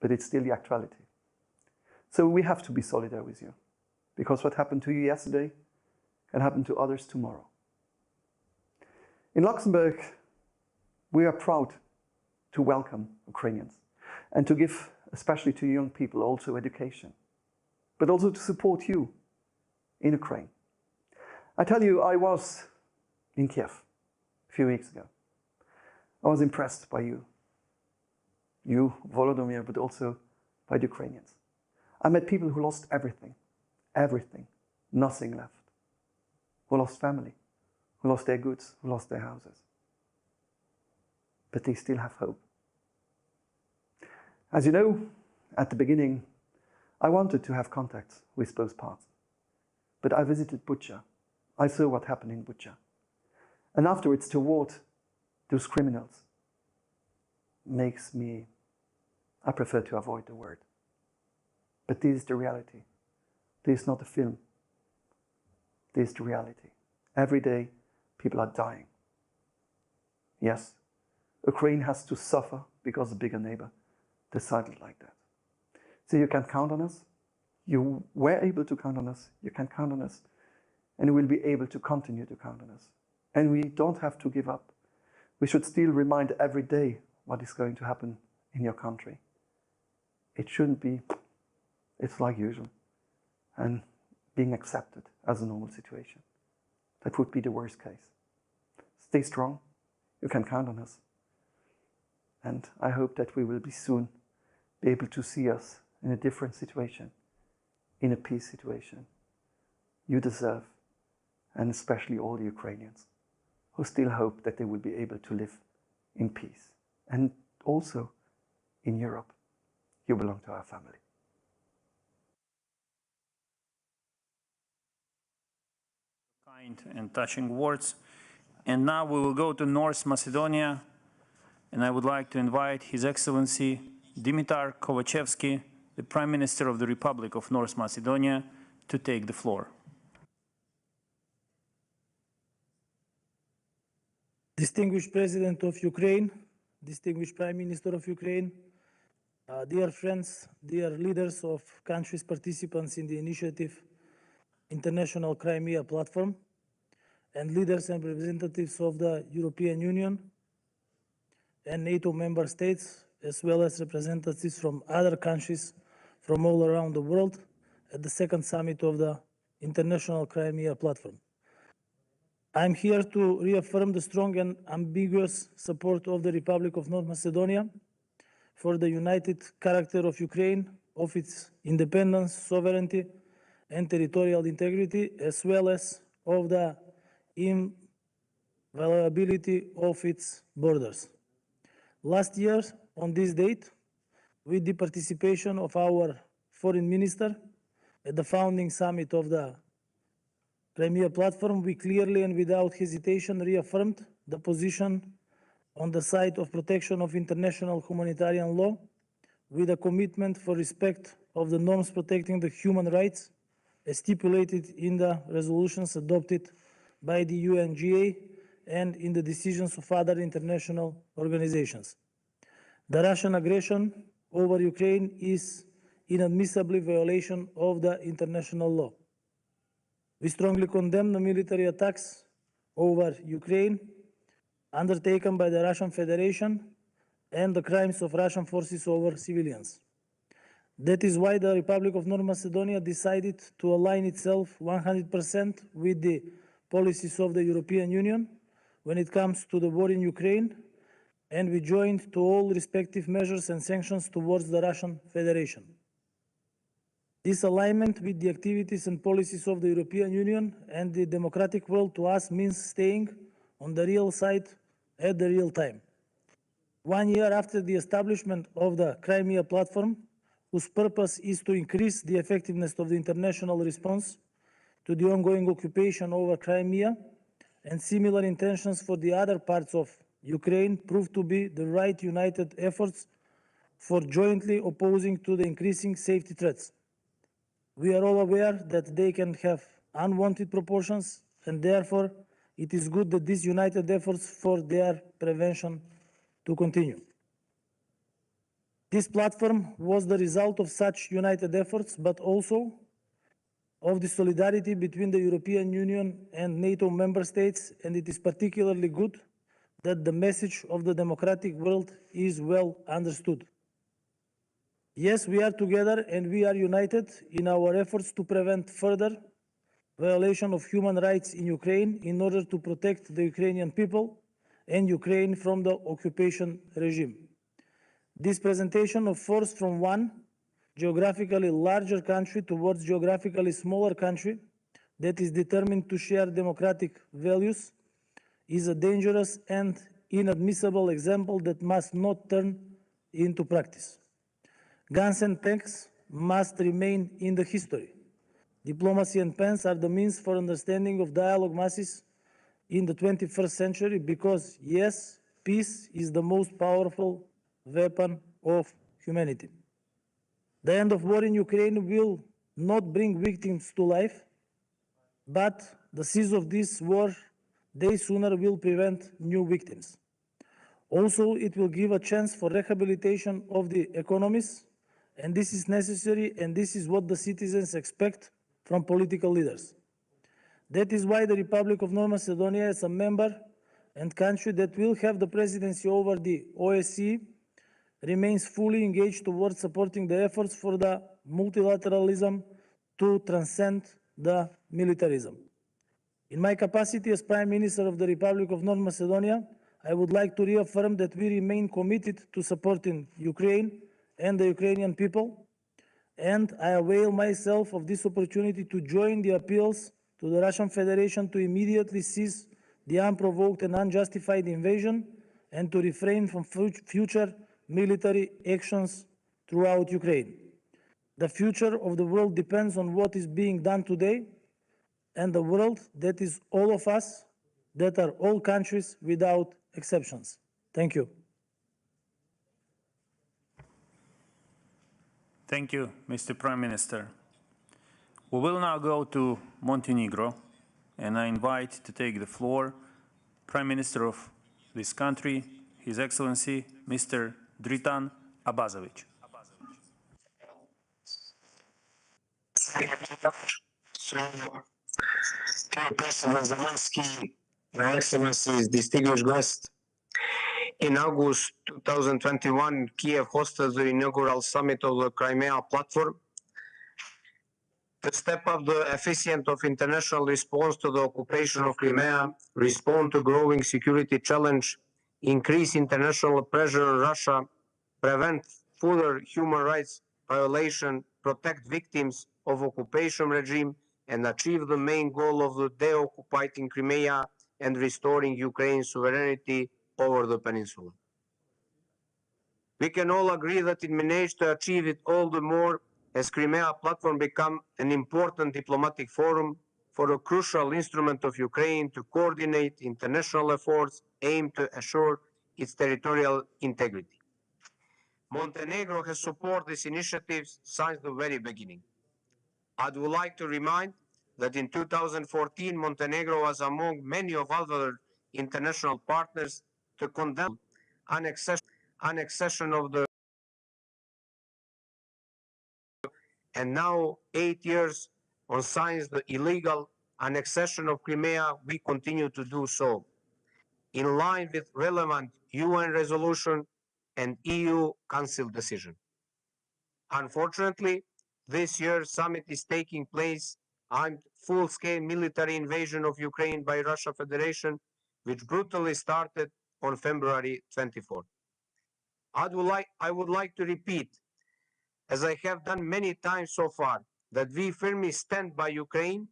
Speaker 12: but it's still the actuality. So we have to be solidar with you, because what happened to you yesterday can happen to others tomorrow. In Luxembourg, we are proud to welcome Ukrainians and to give, especially to young people, also education, but also to support you in Ukraine. I tell you, I was in Kiev a few weeks ago. I was impressed by you, Volodymyr, but also by the Ukrainians. I met people who lost everything, nothing left, who lost family, who lost their goods, who lost their houses. But they still have hope. As you know, at the beginning, I wanted to have contacts with both parts. But I visited Bucha. I saw what happened in Bucha. And afterwards, to reward those criminals makes me, I prefer to avoid the word. But this is the reality. This is not a film. This is the reality. Every day, people are dying. Yes, Ukraine has to suffer because a bigger neighbor decided like that. So you can count on us. You were able to count on us. You can count on us. And you will be able to continue to count on us. And we don't have to give up. We should still remind every day what is going to happen in your country. It shouldn't be, it's like usual, and being accepted as a normal situation. That would be the worst case. Stay strong. You can count on us. And I hope that we will be soon be able to see us in a different situation in a peace situation. You deserve, and especially all the Ukrainians who still hope that they will be able to live in peace. And also in Europe, you belong to our family.
Speaker 2: Kind and touching words. And now we will go to North Macedonia, and I would like to invite His Excellency Dimitar Kovachevsky, the Prime Minister of the Republic of North Macedonia, to take the floor.
Speaker 14: Distinguished President of Ukraine, distinguished Prime Minister of Ukraine, dear friends, dear leaders of countries participants in the initiative International Crimea Platform, and leaders and representatives of the European Union and NATO member states, as well as representatives from other countries from all around the world at the second summit of the International Crimea Platform. I'm here to reaffirm the strong and ambiguous support of the Republic of North Macedonia for the united character of Ukraine, of its independence, sovereignty, and territorial integrity, as well as of the inviolability of its borders. Last year, on this date, with the participation of our foreign minister at the founding summit of the Crimea Platform, we clearly and without hesitation reaffirmed the position on the side of protection of international humanitarian law, with a commitment for respect of the norms protecting the human rights as stipulated in the resolutions adopted by the UNGA and in the decisions of other international organizations. The Russian aggression over Ukraine is inadmissibly violation of the international law. We strongly condemn the military attacks over Ukraine undertaken by the Russian Federation and the crimes of Russian forces over civilians. That is why the Republic of North Macedonia decided to align itself 100% with the policies of the European Union when it comes to the war in Ukraine, and we joined to all respective measures and sanctions towards the Russian Federation. This alignment with the activities and policies of the European Union and the democratic world to us means staying on the real side at the real time. 1 year after the establishment of the Crimea Platform, whose purpose is to increase the effectiveness of the international response to the ongoing occupation over Crimea, and similar intentions for the other parts of Ukraine proved to be the right united efforts for jointly opposing to the increasing safety threats. We are all aware that they can have unwanted proportions, and therefore it is good that these united efforts for their prevention to continue. This platform was the result of such united efforts, but also of the solidarity between the European Union and NATO member states, and it is particularly good that the message of the democratic world is well understood. Yes, we are together and we are united in our efforts to prevent further violation of human rights in Ukraine in order to protect the Ukrainian people and Ukraine from the occupation regime. This presentation of force from one geographically larger country towards geographically smaller country that is determined to share democratic values is a dangerous and inadmissible example that must not turn into practice. Guns and tanks must remain in the history. Diplomacy and pens are the means for understanding of dialogue masses in the 21st century because, yes, peace is the most powerful weapon of humanity. The end of war in Ukraine will not bring victims to life, but the cease of this war days sooner will prevent new victims. Also, it will give a chance for rehabilitation of the economies, and this is necessary, and this is what the citizens expect from political leaders. That is why the Republic of North Macedonia, as a member and country that will have the presidency over the OSCE, remains fully engaged towards supporting the efforts for the multilateralism to transcend the militarism. In my capacity as Prime Minister of the Republic of North Macedonia, I would like to reaffirm that we remain committed to supporting Ukraine and the Ukrainian people. and I avail myself of this opportunity to join the appeals to the Russian Federation to immediately cease the unprovoked and unjustified invasion and to refrain from future military actions throughout Ukraine. The future of the world depends on what is being done today, and the world, that is all of us, that are all countries without exceptions. Thank you.
Speaker 2: Thank you, Mr. Prime Minister. We will now go to Montenegro, and I invite to take the floor Prime Minister of this country, His Excellency, Mr. Dritan Abazovic.
Speaker 15: Dear President Zelensky, Your Excellencies, distinguished guests, in August 2021, Kiev hosted the inaugural summit of the Crimea platform to step up the efficiency of international response to the occupation of Crimea, respond to growing security challenge, increase international pressure on Russia, prevent further human rights violation, protect victims of occupation regime, and achieve the main goal of the deoccupied Crimea and restoring Ukraine's sovereignty over the peninsula. We can all agree that it managed to achieve it all the more as Crimea platform become an important diplomatic forum for a crucial instrument of Ukraine to coordinate international efforts aimed to assure its territorial integrity. Montenegro has supported these initiatives since the very beginning. I would like to remind that in 2014, Montenegro was among many of other international partners to condemn annexation of the, and now 8 years on since the illegal annexation of Crimea, we continue to do so, in line with relevant UN resolution and EU Council decision. Unfortunately, this year's summit is taking place on full-scale military invasion of Ukraine by Russia Federation, which brutally started on February 24th. I would like to repeat, as I have done many times so far, that we firmly stand by Ukraine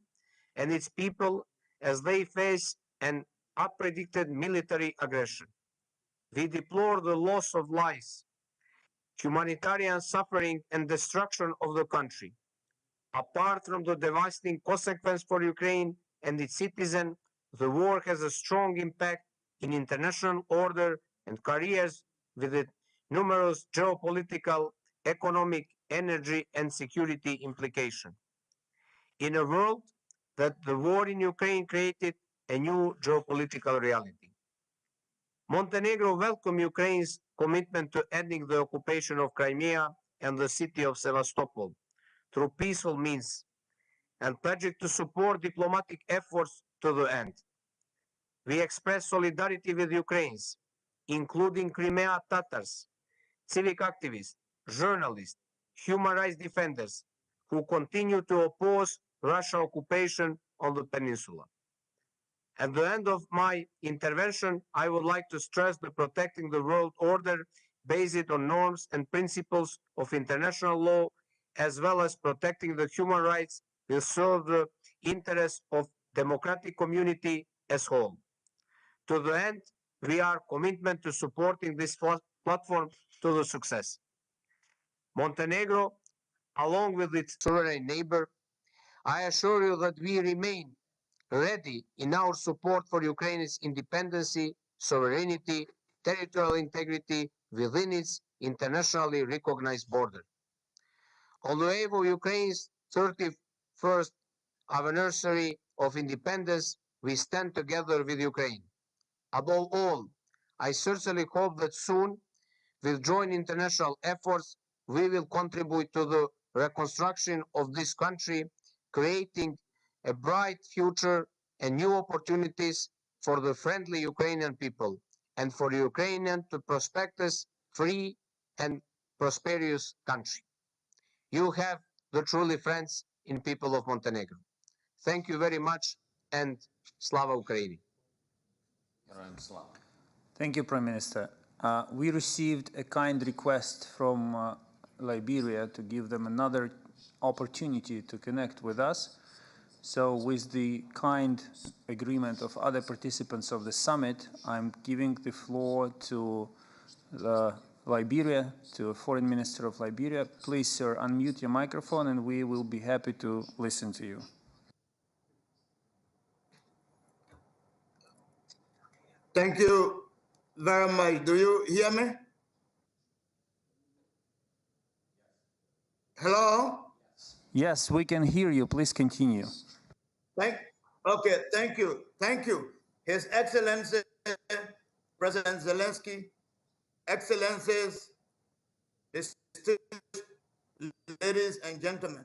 Speaker 15: and its people as they face an unpredicted military aggression. We deplore the loss of lives, humanitarian suffering, and destruction of the country. Apart from the devastating consequence for Ukraine and its citizens, the war has a strong impact in international order and careers with its numerous geopolitical, economic, energy, and security implications. In a world that the war in Ukraine created a new geopolitical reality. Montenegro welcomes Ukraine's commitment to ending the occupation of Crimea and the city of Sevastopol through peaceful means, and pledging to support diplomatic efforts to the end. We express solidarity with Ukrainians, including Crimea Tatars, civic activists, journalists, human rights defenders, who continue to oppose Russian occupation on the peninsula. At the end of my intervention, I would like to stress that protecting the world order based on norms and principles of international law, as well as protecting the human rights, will serve the interests of democratic community as whole. To the end, we are committed to supporting this platform to the success. Montenegro, along with its sovereign neighbor, I assure you that we remain ready in our support for Ukraine's independence, sovereignty, territorial integrity within its internationally recognized border. On the eve of Ukraine's 31st anniversary of independence, we stand together with Ukraine. Above all, I sincerely hope that soon, with joint international efforts, we will contribute to the reconstruction of this country, creating a bright future and new opportunities for the friendly Ukrainian people and for Ukrainian to prosperous, free, and prosperous country. You have the truly friends in people of Montenegro. Thank you very much, and Slava Ukraini.
Speaker 2: Thank you, Prime Minister. We received a kind request from Liberia to give them another opportunity to connect with us. So with the kind agreement of other participants of the summit, I'm giving the floor to Liberia, to Foreign Minister of Liberia. Please, sir, unmute your microphone and we will be happy to listen to you.
Speaker 16: Thank you very much. Do you hear me? Hello?
Speaker 2: Yes, we can hear you. Please continue.
Speaker 16: Okay, thank you. Thank you. His Excellency, President Zelensky, Excellencies, distinguished ladies and gentlemen.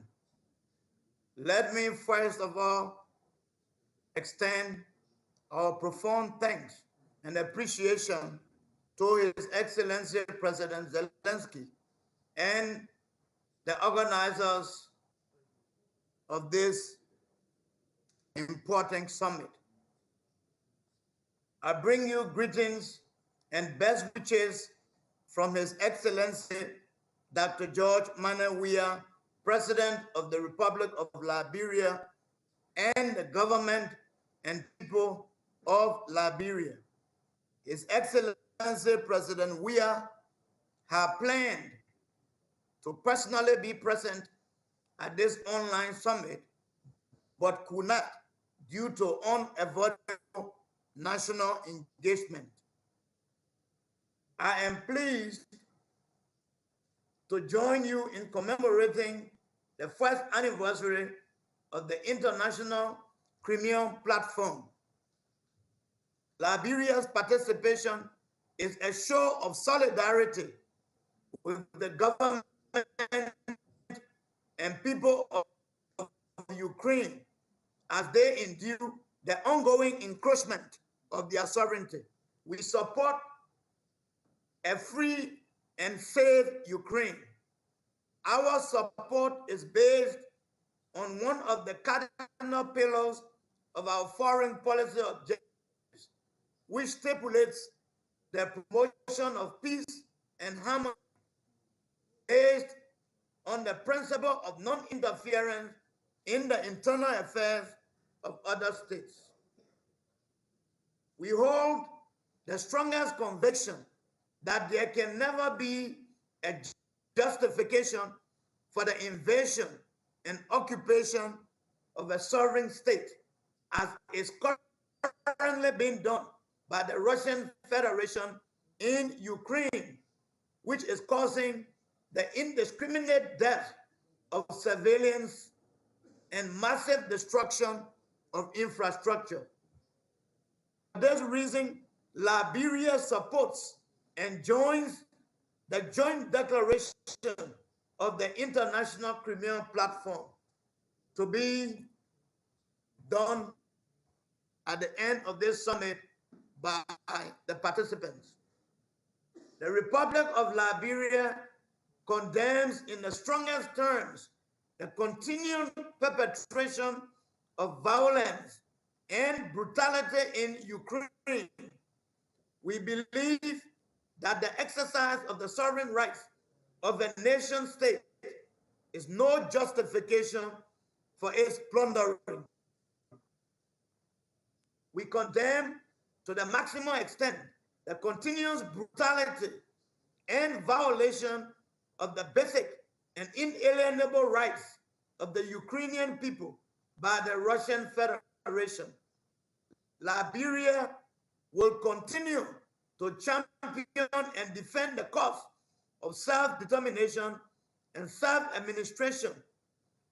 Speaker 16: Let me first of all extend our profound thanks and appreciation to His Excellency President Zelensky and the organizers of this important summit. I bring you greetings and best wishes from His Excellency Dr. George Manuel Weah, President of the Republic of Liberia, and the government and people of Liberia. His Excellency President Weah had planned to personally be present at this online summit, but could not due to unavoidable national engagement. I am pleased to join you in commemorating the first anniversary of the International Crimean Platform. Liberia's participation is a show of solidarity with the government and people of Ukraine as they endure the ongoing encroachment of their sovereignty. We support a free and safe Ukraine. Our support is based on one of the cardinal pillars of our foreign policy objectives, which stipulates the promotion of peace and harmony based on the principle of non-interference in the internal affairs of other states. We hold the strongest conviction that there can never be a justification for the invasion and occupation of a sovereign state, as is currently being done by the Russian Federation in Ukraine, which is causing the indiscriminate death of civilians and massive destruction of infrastructure. For this reason, Liberia supports and joins the joint declaration of the International Crimean Platform to be done at the end of this summit by the participants. The Republic of Liberia condemns in the strongest terms the continued perpetration of violence and brutality in Ukraine. We believe that the exercise of the sovereign rights of a nation state is no justification for its plundering. We condemn to the maximum extent the continuous brutality and violation of the basic and inalienable rights of the Ukrainian people by the Russian Federation. Liberia will continue to champion and defend the cause of self-determination and self-administration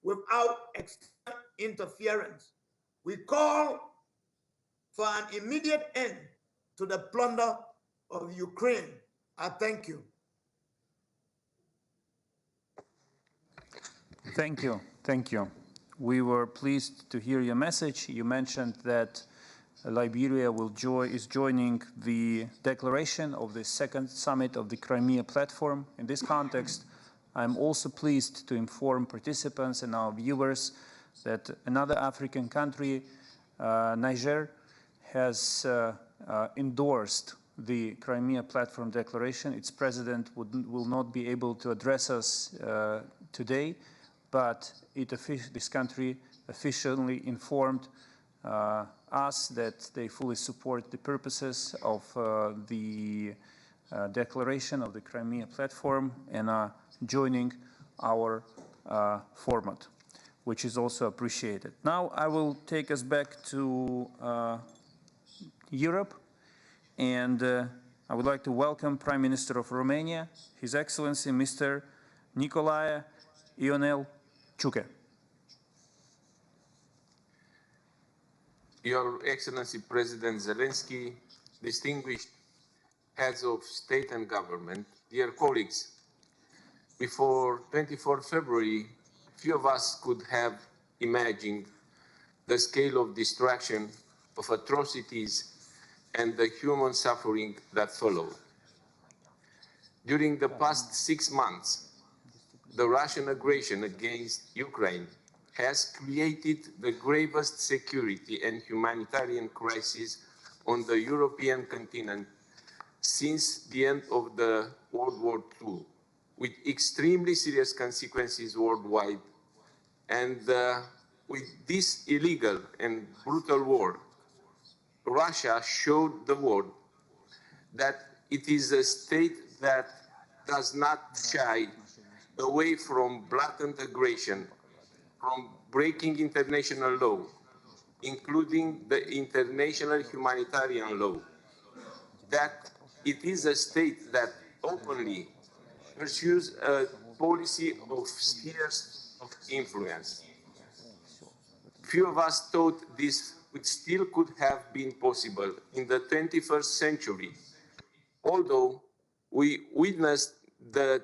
Speaker 16: without external interference. We call for an immediate end to the plunder of Ukraine. I thank you.
Speaker 2: Thank you. Thank you. We were pleased to hear your message. You mentioned that Liberia is joining the declaration of the second summit of the Crimea platform. In this context, I'm also pleased to inform participants and our viewers that another African country, Niger, has endorsed the Crimea Platform Declaration. Its president will not be able to address us today, but this country officially informed us that they fully support the purposes of the declaration of the Crimea Platform and are joining our format, which is also appreciated. Now I will take us back to Europe, and I would like to welcome Prime Minister of Romania, His Excellency Mr. Nicolae Ionel Ciucă.
Speaker 17: Your Excellency President Zelensky, distinguished heads of state and government, dear colleagues, before 24 February, few of us could have imagined the scale of destruction, of atrocities, and the human suffering that followed. During the past 6 months, the Russian aggression against Ukraine has created the gravest security and humanitarian crisis on the European continent since the end of the World War II, with extremely serious consequences worldwide. And with this illegal and brutal war, Russia showed the world that it is a state that does not shy away from blatant aggression, from breaking international law, including the international humanitarian law, that it is a state that openly pursues a policy of spheres of influence. Few of us thought this still could have been possible in the 21st century, although we witnessed the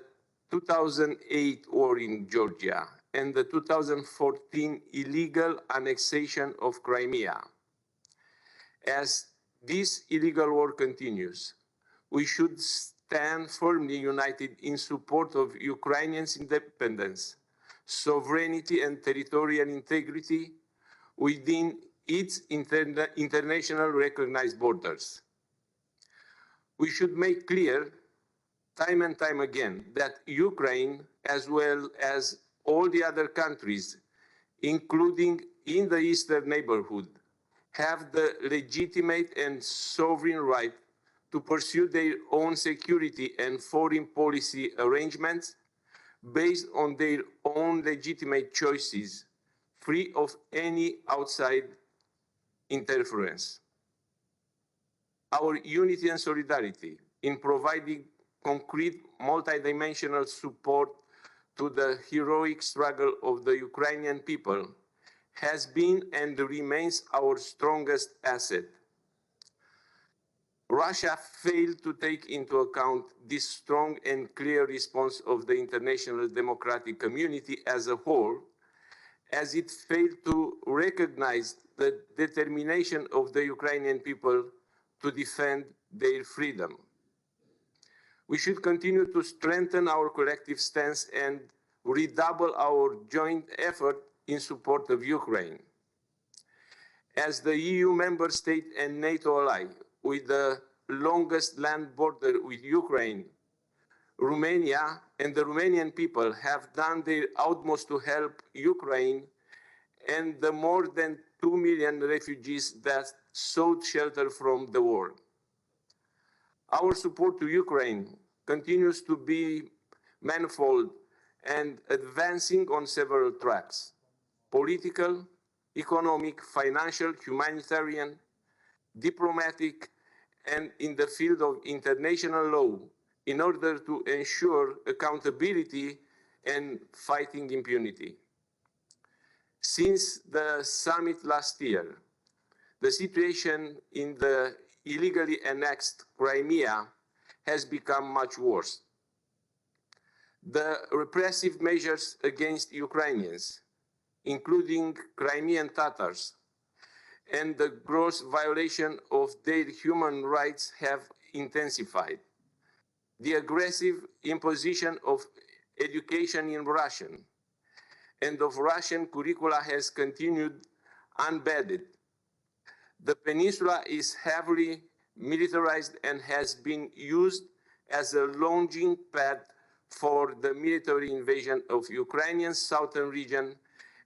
Speaker 17: 2008 war in Georgia and the 2014 illegal annexation of Crimea. As this illegal war continues, we should stand firmly united in support of Ukrainians' independence, sovereignty, and territorial integrity within its international recognized borders. We should make clear time and time again that Ukraine, as well as all the other countries, including in the eastern neighborhood, have the legitimate and sovereign right to pursue their own security and foreign policy arrangements based on their own legitimate choices, free of any outside interference. Our unity and solidarity in providing concrete multidimensional support to the heroic struggle of the Ukrainian people has been and remains our strongest asset. Russia failed to take into account this strong and clear response of the international democratic community as a whole, as it failed to recognize the determination of the Ukrainian people to defend their freedom. We should continue to strengthen our collective stance and redouble our joint effort in support of Ukraine. As the EU member state and NATO ally with the longest land border with Ukraine, Romania and the Romanian people have done their utmost to help Ukraine and the more than 2 million refugees that sought shelter from the war. Our support to Ukraine continues to be manifold and advancing on several tracks: political, economic, financial, humanitarian, diplomatic, and in the field of international law, in order to ensure accountability and fighting impunity. Since the summit last year, the situation in the illegally annexed Crimea has become much worse. The repressive measures against Ukrainians, including Crimean Tatars, and the gross violation of their human rights have intensified. The aggressive imposition of education in Russian and of Russian curricula has continued unabated. The peninsula is heavily militarized and has been used as a launching pad for the military invasion of Ukrainian southern region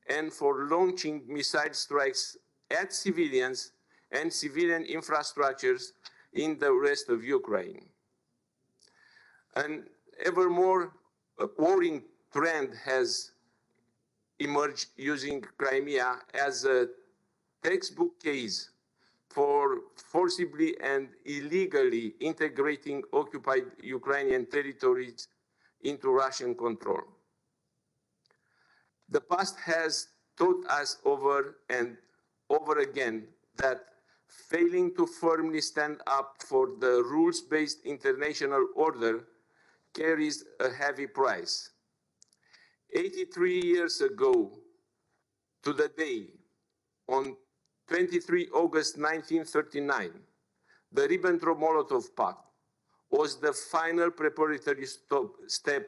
Speaker 17: and for launching missile strikes at civilians and civilian infrastructures in the rest of Ukraine. An ever more worrying trend has emerged using Crimea as a textbook case for forcibly and illegally integrating occupied Ukrainian territories into Russian control. The past has taught us over and over again that failing to firmly stand up for the rules-based international order carries a heavy price. 83 years ago to the day, on 23 August 1939, the Ribbentrop-Molotov Pact was the final preparatory step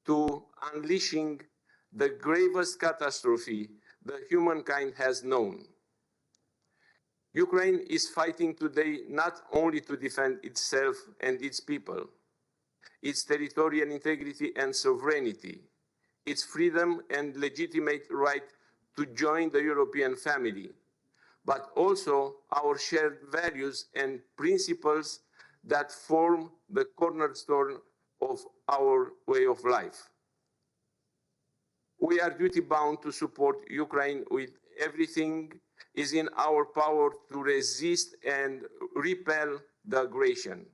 Speaker 17: to unleashing the gravest catastrophe that humankind has known. Ukraine is fighting today not only to defend itself and its people, its territorial integrity and sovereignty, its freedom and legitimate right to join the European family, but also our shared values and principles that form the cornerstone of our way of life. We are duty-bound to support Ukraine with everything is in our power to resist and repel the aggression.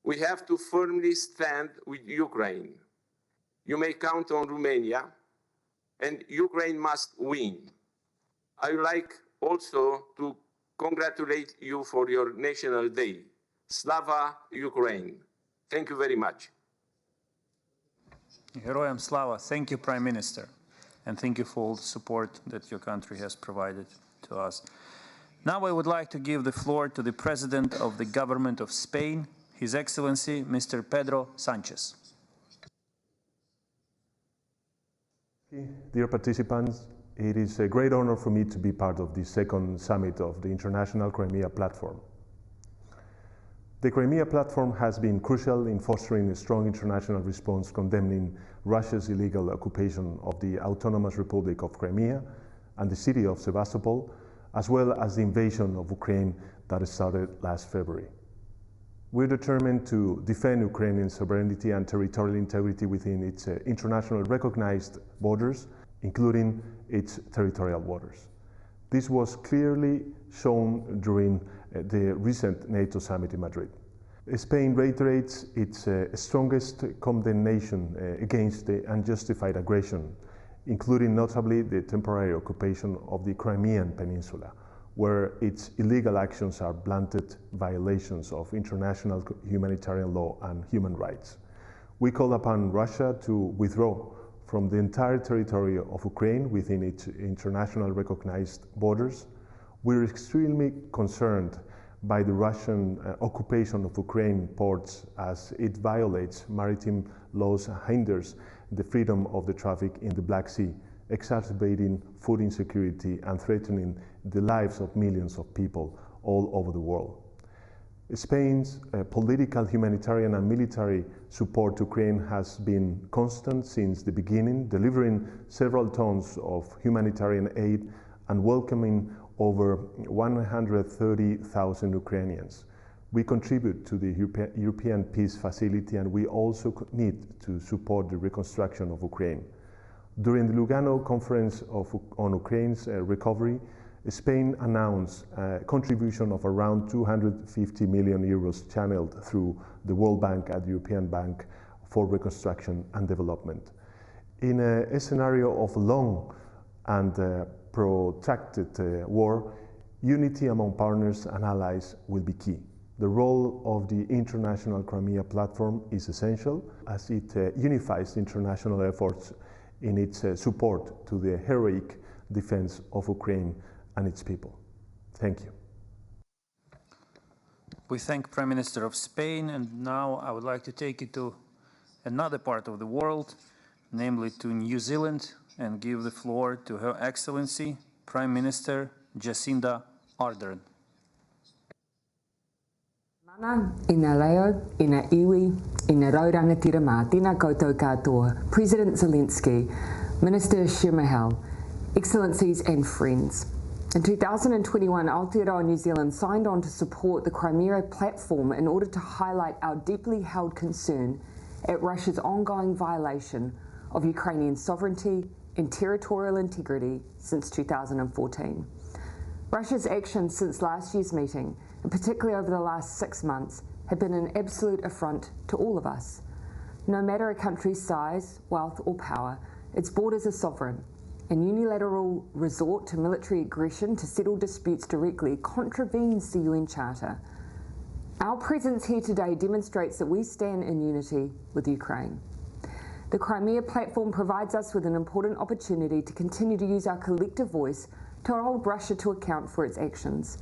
Speaker 17: We have to firmly stand with Ukraine. You may count on Romania, and Ukraine must win. I would like also to congratulate you for your National Day. Slava Ukraine. Thank you very much.
Speaker 2: Героям слава. Thank you, Prime Minister. And thank you for all the support that your country has provided to us. Now I would like to give the floor to the President of the Government of Spain, His Excellency, Mr. Pedro Sanchez.
Speaker 11: Dear participants, it is a great honor for me to be part of the second summit of the International Crimea Platform. The Crimea Platform has been crucial in fostering a strong international response condemning Russia's illegal occupation of the Autonomous Republic of Crimea and the city of Sevastopol, as well as the invasion of Ukraine that started last February. We're determined to defend Ukrainian sovereignty and territorial integrity within its internationally recognized borders, including its territorial waters. This was clearly shown during the recent NATO summit in Madrid. Spain reiterates its strongest condemnation against the unjustified aggression, including notably the temporary occupation of the Crimean Peninsula, where its illegal actions are blatant violations of international humanitarian law and human rights. We call upon Russia to withdraw from the entire territory of Ukraine within its international recognized borders. We're extremely concerned by the Russian occupation of Ukraine ports as it violates maritime laws and hinders the freedom of the traffic in the Black Sea, exacerbating food insecurity and threatening the lives of millions of people all over the world. Spain's political, humanitarian and military support to Ukraine has been constant since the beginning, delivering several tons of humanitarian aid and welcoming over 130,000 Ukrainians. We contribute to the European Peace Facility, and we also need to support the reconstruction of Ukraine. During the Lugano Conference on Ukraine's recovery, Spain announced a contribution of around 250 million euros channeled through the World Bank and the European Bank for Reconstruction and Development. In a scenario of long and protracted war, unity among partners and allies will be key. The role of the International Crimea Platform is essential as it unifies international efforts in its support to the heroic defense of Ukraine and its people. Thank you.
Speaker 2: We thank Prime Minister of Spain, and now I would like to take you to another part of the world, namely to New Zealand, and give the floor to Her Excellency Prime Minister Jacinda Ardern.
Speaker 1: Mana, ina leo, ina iwi, ina raurangatira mā, tēnā koutou katoa, President Zelensky, Minister Shmihal, Excellencies and friends. In 2021, Aotearoa New Zealand signed on to support the Crimea platform in order to highlight our deeply held concern at Russia's ongoing violation of Ukrainian sovereignty and territorial integrity since 2014. Russia's actions since last year's meeting, and particularly over the last 6 months, have been an absolute affront to all of us. No matter a country's size, wealth or power, its borders are sovereign, and unilateral resort to military aggression to settle disputes directly contravenes the UN Charter. Our presence here today demonstrates that we stand in unity with Ukraine. The Crimea platform provides us with an important opportunity to continue to use our collective voice to hold Russia to account for its actions.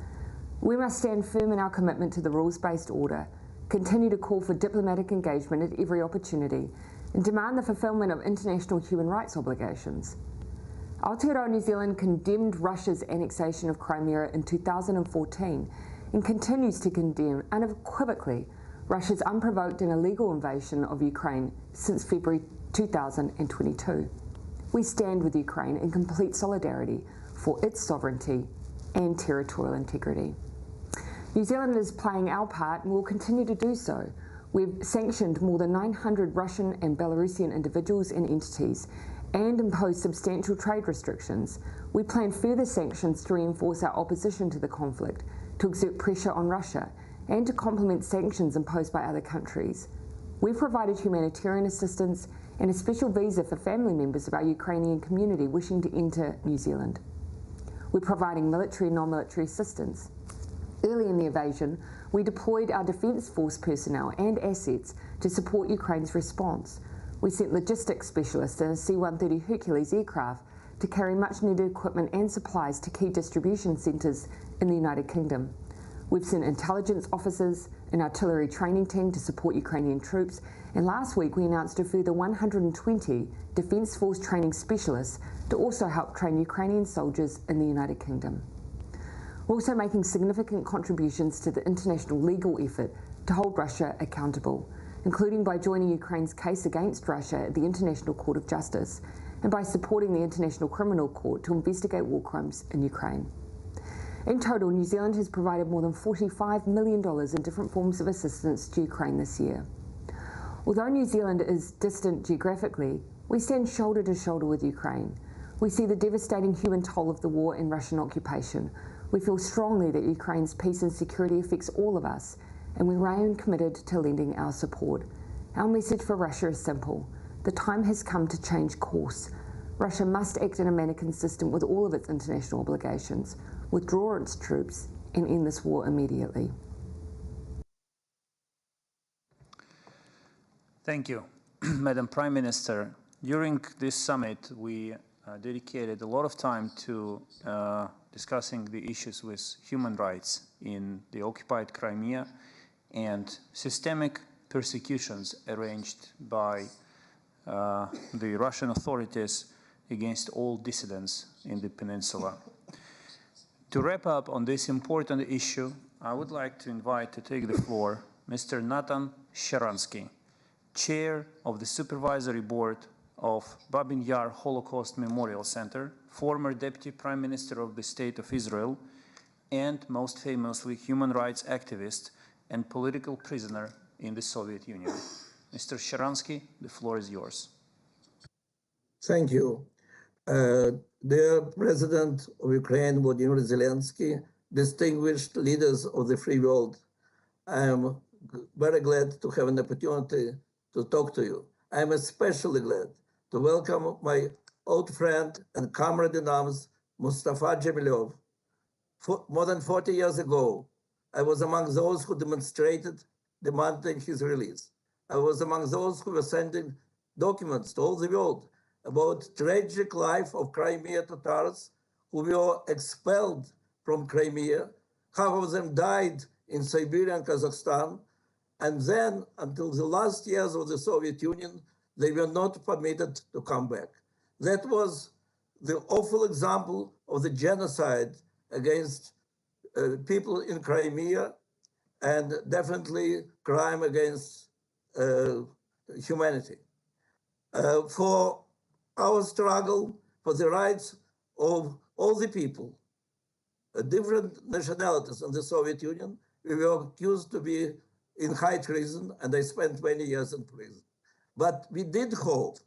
Speaker 1: We must stand firm in our commitment to the rules-based order, continue to call for diplomatic engagement at every opportunity, and demand the fulfilment of international human rights obligations. Aotearoa New Zealand condemned Russia's annexation of Crimea in 2014 and continues to condemn unequivocally Russia's unprovoked and illegal invasion of Ukraine since February 2022. We stand with Ukraine in complete solidarity for its sovereignty and territorial integrity. New Zealand is playing our part and will continue to do so. We've sanctioned more than 900 Russian and Belarusian individuals and entities and imposed substantial trade restrictions. We plan further sanctions to reinforce our opposition to the conflict, to exert pressure on Russia, and to complement sanctions imposed by other countries. We've provided humanitarian assistance and a special visa for family members of our Ukrainian community wishing to enter New Zealand. We're providing military and non-military assistance. Early in the invasion, we deployed our Defence Force personnel and assets to support Ukraine's response. We sent logistics specialists in a C-130 Hercules aircraft to carry much-needed equipment and supplies to key distribution centres in the United Kingdom. We've sent intelligence officers and artillery training team to support Ukrainian troops, and last week we announced a further 120 Defence Force training specialists to also help train Ukrainian soldiers in the United Kingdom. We're also making significant contributions to the international legal effort to hold Russia accountable, including by joining Ukraine's case against Russia at the International Court of Justice and by supporting the International Criminal Court to investigate war crimes in Ukraine. In total, New Zealand has provided more than $45 million in different forms of assistance to Ukraine this year. Although New Zealand is distant geographically, we stand shoulder to shoulder with Ukraine. We see the devastating human toll of the war and Russian occupation. We feel strongly that Ukraine's peace and security affects all of us, and we remain committed to lending our support. Our message for Russia is simple. The time has come to change course. Russia must act in a manner consistent with all of its international obligations, withdraw its troops, and end this war immediately.
Speaker 2: Thank you, Madam Prime Minister. During this summit, we dedicated a lot of time to discussing the issues with human rights in the occupied Crimea and systemic persecutions arranged by the Russian authorities against all dissidents in the peninsula. To wrap up on this important issue, I would like to invite to take the floor Mr. Nathan Sharansky, Chair of the Supervisory Board of Babin Yar Holocaust Memorial Center, former Deputy Prime Minister of the State of Israel, and most famously human rights activist and political prisoner in the Soviet Union. Mr. Sharansky, the floor is yours.
Speaker 19: Thank you. Dear President of Ukraine, Volodymyr Zelensky, distinguished leaders of the free world, I am very glad to have an opportunity to talk to you. I am especially glad to welcome my old friend and comrade in arms, Mustafa Dzhemilov. More than 40 years ago, I was among those who demonstrated demanding his release. I was among those who were sending documents to all the world about tragic life of Crimea Tatars who were expelled from Crimea. Half of them died in Siberia and Kazakhstan. And then, until the last years of the Soviet Union, they were not permitted to come back. That was the awful example of the genocide against people in Crimea. and definitely crime against humanity. For our struggle for the rights of all the people, different nationalities in the Soviet Union, we were accused to be in high treason, and I spent many years in prison. But we did hope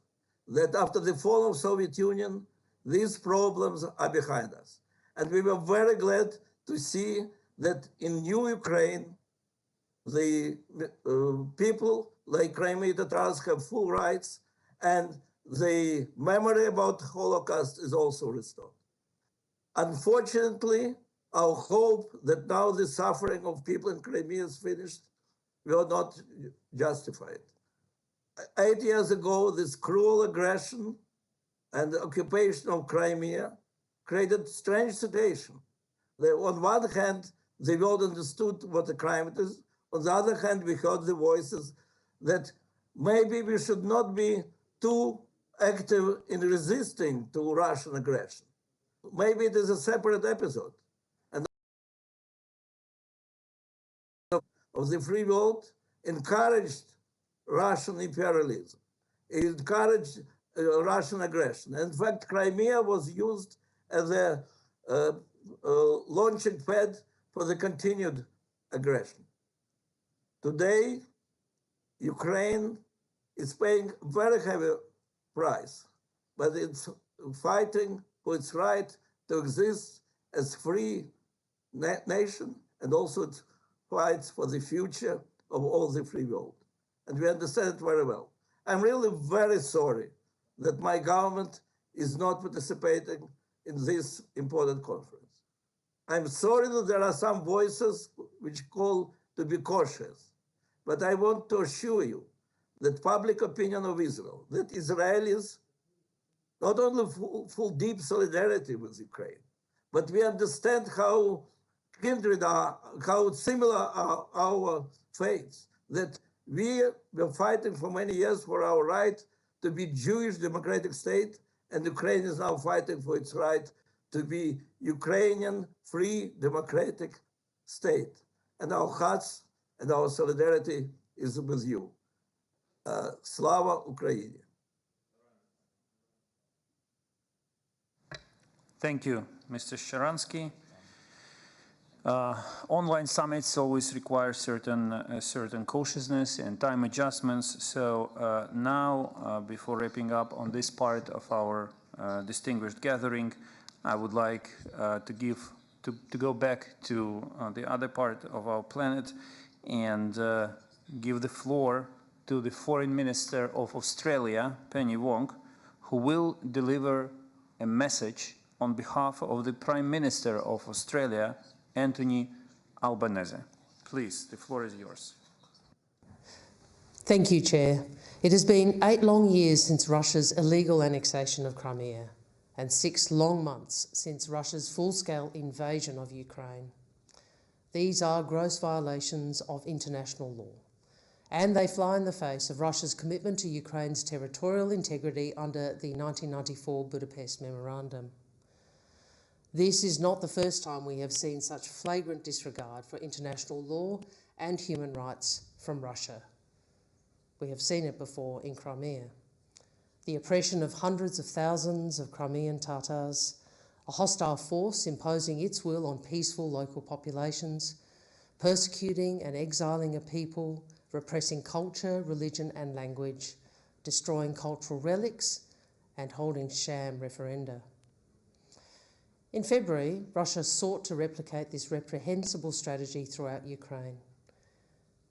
Speaker 19: that after the fall of Soviet Union, these problems are behind us. And we were very glad to see that in new Ukraine, the people like Crimean Tatars have full rights, and the memory about the Holocaust is also restored. Unfortunately, our hope that now the suffering of people in Crimea is finished will not justified. 8 years ago, this cruel aggression and occupation of Crimea created strange situation. On one hand, the world understood what a crime it is. On the other hand, we heard the voices that maybe we should not be too active in resisting to Russian aggression. Maybe it is a separate episode. And of the free world encouraged Russian imperialism. It encouraged Russian aggression. In fact, Crimea was used as a launching pad for the continued aggression. Today, Ukraine is paying a very heavy price, but it's fighting for its right to exist as free nation, and also it fights for the future of all the free world. And we understand it very well. I'm really very sorry that my government is not participating in this important conference. I'm sorry that there are some voices which call to be cautious, but I want to assure you that public opinion of Israel, that Israelis not only full deep solidarity with Ukraine, but we understand how kindred are, how similar are our faiths, that we were fighting for many years for our right to be Jewish democratic state, and Ukraine is now fighting for its right to be Ukrainian free democratic state. And our hearts and our solidarity is with you. Slava Ukraini.
Speaker 2: Thank you, Mr. Sharansky. Online summits always require certain cautiousness and time adjustments. So now, before wrapping up on this part of our distinguished gathering, I would like to go back to the other part of our planet and give the floor to the Foreign Minister of Australia, Penny Wong, who will deliver a message on behalf of the Prime Minister of Australia, Anthony Albanese. Please, the floor is yours.
Speaker 9: Thank you, Chair. It has been 8 long years since Russia's illegal annexation of Crimea, and 6 long months since Russia's full-scale invasion of Ukraine. These are gross violations of international law, and they fly in the face of Russia's commitment to Ukraine's territorial integrity under the 1994 Budapest Memorandum. This is not the first time we have seen such flagrant disregard for international law and human rights from Russia. We have seen it before in Crimea. The oppression of hundreds of thousands of Crimean Tatars, a hostile force imposing its will on peaceful local populations, persecuting and exiling a people, repressing culture, religion and language, destroying cultural relics and holding sham referenda. In February, Russia sought to replicate this reprehensible strategy throughout Ukraine.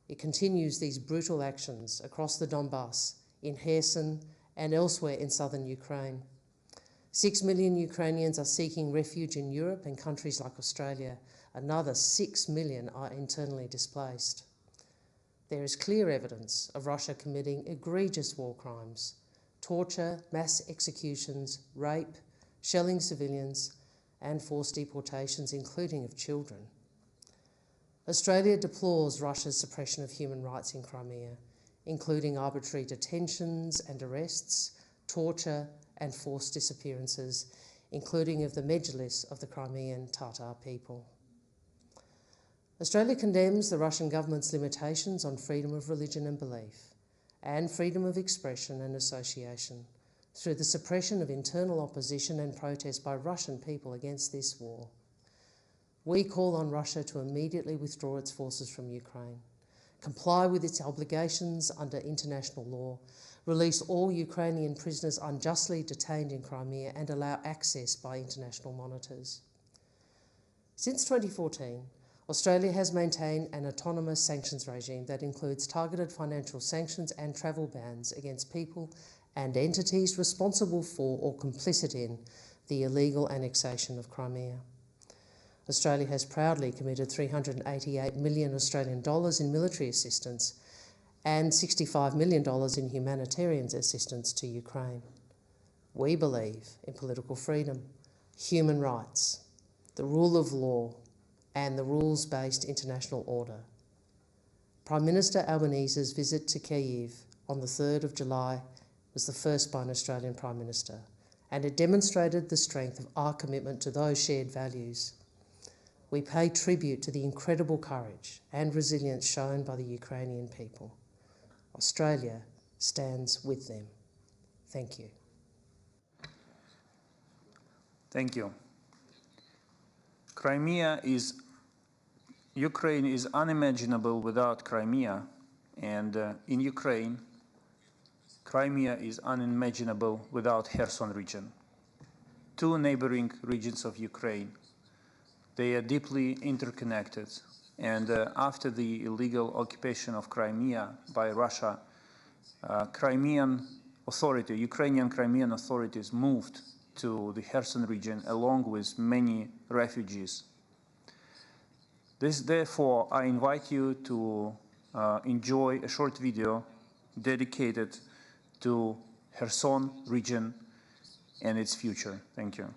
Speaker 9: It continues these brutal actions across the Donbass, in Kherson and elsewhere in southern Ukraine. 6 million Ukrainians are seeking refuge in Europe and countries like Australia. Another 6 million are internally displaced. There is clear evidence of Russia committing egregious war crimes, torture, mass executions, rape, shelling civilians, and forced deportations, including of children. Australia deplores Russia's suppression of human rights in Crimea, including arbitrary detentions and arrests, torture and forced disappearances, including of the Majlis of the Crimean Tatar people. Australia condemns the Russian government's limitations on freedom of religion and belief and freedom of expression and association through the suppression of internal opposition and protest by Russian people against this war. We call on Russia to immediately withdraw its forces from Ukraine, comply with its obligations under international law, release all Ukrainian prisoners unjustly detained in Crimea and allow access by international monitors. Since 2014, Australia has maintained an autonomous sanctions regime that includes targeted financial sanctions and travel bans against people and entities responsible for or complicit in the illegal annexation of Crimea. Australia has proudly committed $388 million Australian dollars in military assistance and $65 million in humanitarian assistance to Ukraine. We believe in political freedom, human rights, the rule of law, and the rules-based international order. Prime Minister Albanese's visit to Kyiv on the 3rd of July was the first by an Australian Prime Minister, and it demonstrated the strength of our commitment to those shared values. We pay tribute to the incredible courage and resilience shown by the Ukrainian people. Australia stands with them. Thank you.
Speaker 2: Thank you. Ukraine is unimaginable without Crimea, and in Ukraine, Crimea is unimaginable without Kherson region. Two neighboring regions of Ukraine. They are deeply interconnected, and after the illegal occupation of Crimea by Russia, Ukrainian Crimean authorities moved to the Kherson region along with many refugees. Therefore, I invite you to enjoy a short video dedicated to Kherson region and its future. Thank you.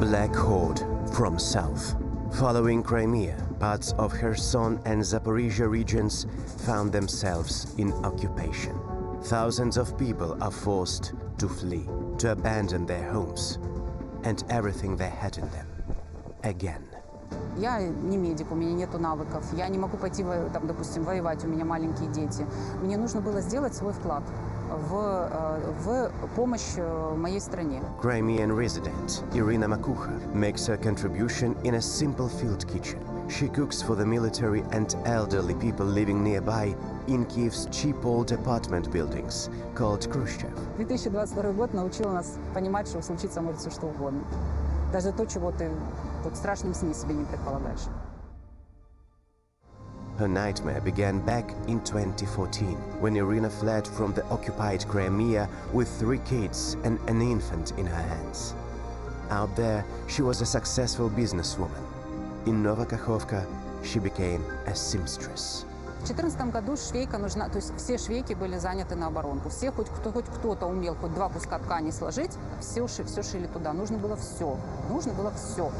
Speaker 4: Black Horde from south. Following Crimea, parts of Kherson and Zaporizhia regions found themselves in occupation. Thousands of people are forced to flee, to abandon their homes and everything they had in them. Again.
Speaker 18: Я не медик, у меня нету навыков, я не могу пойти, там, допустим, воевать, у меня маленькие дети. Мне нужно было сделать свой вклад в помощь моей стране.
Speaker 4: Crimean resident Irina Makucha makes her contribution in a simple field kitchen. She cooks for the military and elderly people living nearby in Kiev's cheap old apartment buildings called Khrushchev.
Speaker 18: 2022 год научил нас понимать, что случиться может все что угодно. Даже то, чего ты в страшном сне себе не предполагаешь.
Speaker 4: Her nightmare began back in 2014, when Irina fled from the occupied Crimea with 3 kids and an infant in her hands. Out there, she was a successful businesswoman. In Nova Kakhovka, she became a seamstress.
Speaker 18: В 2014 году швейка нужна, то есть все швейки были заняты на оборонку. Все, хоть кто-то умел хоть 2 куска ткани сложить, все шили туда. Нужно было все.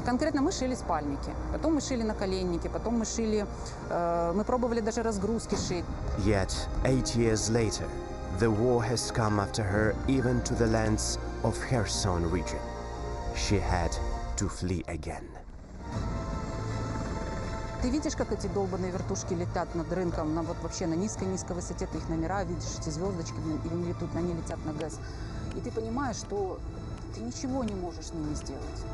Speaker 18: Конкретно мы шили спальники, потом мы шили наколенники, потом мы пробовали даже разгрузки шить.
Speaker 4: Yet, 8 years later, the war has come after her even to the lands of Kherson region. She had to flee again.
Speaker 18: Ты видишь, как эти долбаные вертушки летят над рынком, вообще на низкой-низкой высоте, ты их номера видишь, эти звездочки, и они летят на ГЭС. И ты понимаешь, что ты ничего не можешь с ними сделать.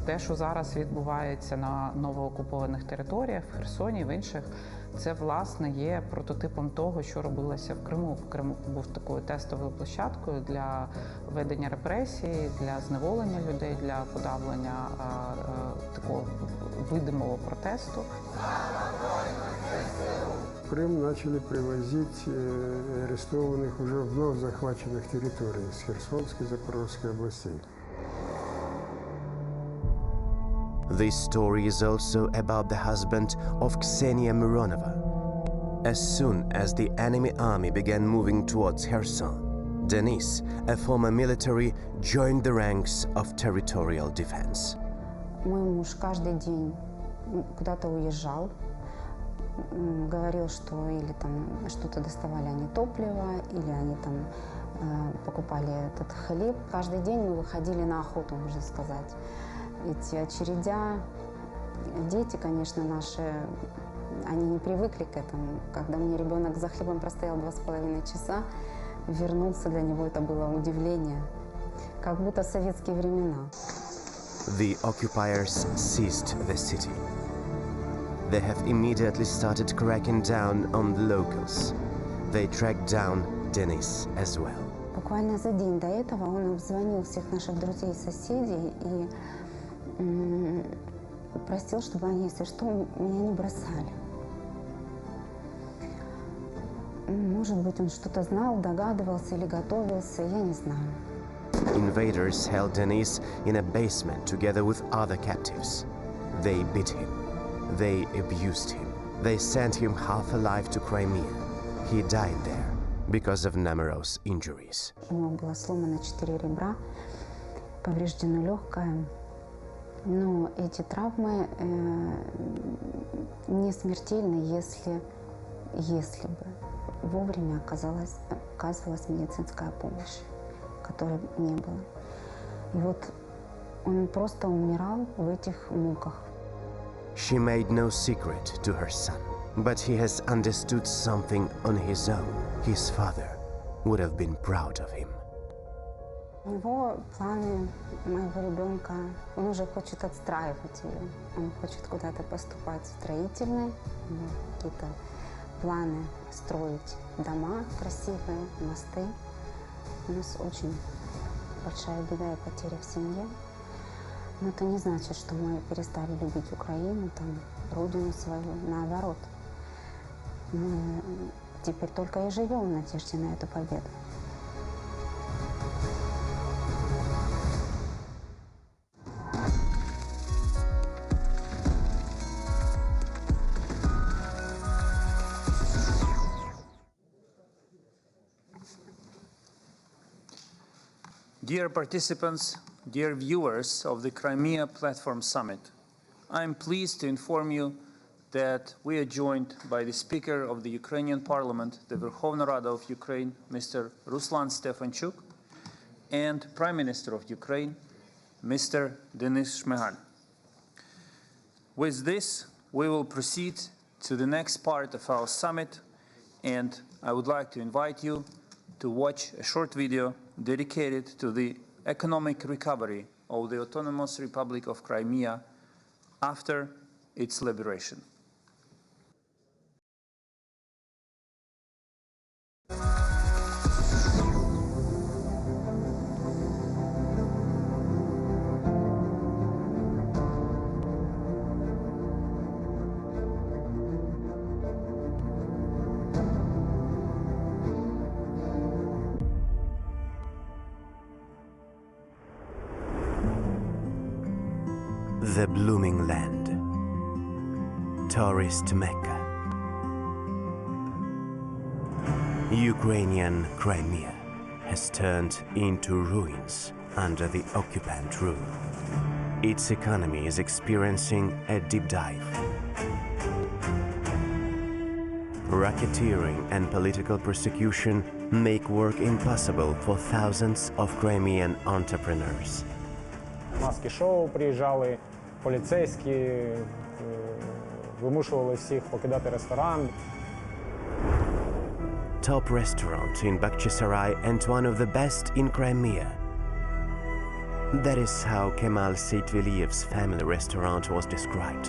Speaker 20: Те, що зараз відбувається на новоокупованих територіях, в Херсоні, в інших, це, власне, є прототипом того, що робилося в Криму. В Криму був такою тестовою площадкою для ведення репресій, для зневолення людей, для подавлення такого видимого протесту.
Speaker 23: В Крым начали привозить арестованных уже вновь захваченных территорий с Херсонской и Запорожской областей.
Speaker 4: This story is also about the husband of Ksenia Mironova. As soon as the enemy army began moving towards Kherson, Denis, a former military, joined the ranks of territorial defense.
Speaker 3: Мой муж каждый день куда-то уезжал, говорил, что или там что-то доставали они топливо, или они там покупали этот хлеб. Каждый день мы выходили на охоту, можно сказать. Эти очередя, дети, конечно, наши, они не привыкли к этому. Когда мне ребенок за хлебом простоял 2,5 часа, вернулся, для него это было удивление, как будто в советские времена.
Speaker 4: The occupiers seized the city. They have immediately started cracking down on the locals. They tracked down Denis as well.
Speaker 3: Буквально за день до этого он обзвонил всех наших друзей и соседей и просил, чтобы они, если что, меня не бросали. Может быть, он что-то знал, догадывался или готовился, я не знаю.
Speaker 4: Invaders held Denis in a basement together with other captives. They beat him. They abused him. They sent him half alive to Crimea. He died there because of numerous injuries.
Speaker 3: У него было сломано 4 ребра, повреждено легкое. Но эти травмы не смертельны, если бы вовремя оказывалась медицинская помощь, которой не было. И вот он просто умирал в этих муках.
Speaker 4: She made no secret to her son, but he has understood something on his own. His father would have been proud of him.
Speaker 3: У него планы моего ребенка, он уже хочет отстраивать ее. Он хочет куда-то поступать в строительный, какие-то планы строить дома красивые, мосты. У нас очень большая беда и потеря в семье. Но это не значит, что мы перестали любить Украину, там, родину свою, наоборот. Мы теперь только и живем в надежде на эту победу.
Speaker 2: Dear participants, dear viewers of the Crimea Platform Summit, I am pleased to inform you that we are joined by the Speaker of the Ukrainian Parliament, the Verkhovna Rada of Ukraine, Mr. Ruslan Stefanchuk, and Prime Minister of Ukraine, Mr. Denis Shmyhal. With this, we will proceed to the next part of our summit, and I would like to invite you to watch a short video dedicated to the economic recovery of the Autonomous Republic of Crimea after its liberation.
Speaker 4: The blooming land, tourist Mecca, Ukrainian Crimea has turned into ruins under the occupant rule. Its economy is experiencing a deep dive. Racketeering and political persecution make work impossible for thousands of Crimean entrepreneurs.
Speaker 21: Маски-шоу приїжджали, поліцейські, вимушували всіх покидати ресторан.
Speaker 4: Top restaurant in Bakhchisarai and one of the best in Crimea. That is how Kemal Seytveliyev's family restaurant was described.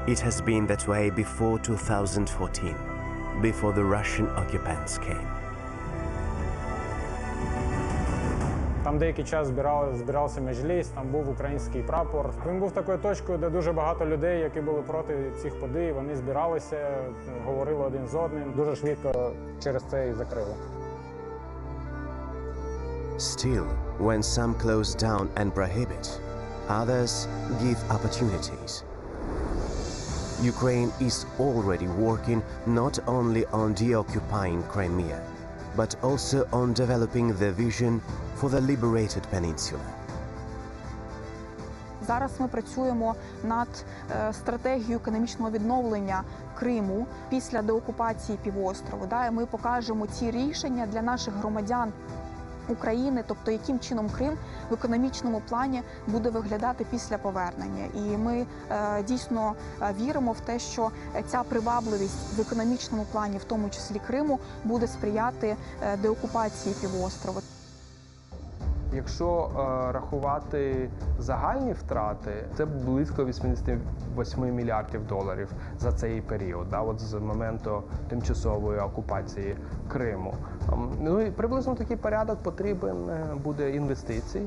Speaker 4: It has been that way before 2014, before the Russian occupants came.
Speaker 21: Там деякий час збирався меджліс, там був український прапор. Він був такою точкою, де дуже багато людей, які були проти цих подій, вони збиралися, говорили один з одним. Дуже швидко через це і закрили.
Speaker 4: Still, when some close down and prohibit, Others give opportunities. Ukraine is already working not only on deoccupying Crimea, but also on developing the vision for the liberated peninsula.
Speaker 18: Зараз ми працюємо над стратегією економічного відновлення Криму після деокупації півострову. І ми покажемо ці рішення для наших громадян України, тобто яким чином Крим в економічному плані буде виглядати після повернення. І ми дійсно віримо в те, що ця привабливість в економічному плані, в тому числі Криму, буде сприяти деокупації півострову.
Speaker 5: Якщо рахувати загальні втрати, це близько 88 мільярдів доларів за цей період, от з моменту тимчасової окупації Криму. Ну і приблизно такий порядок потрібен буде інвестицій.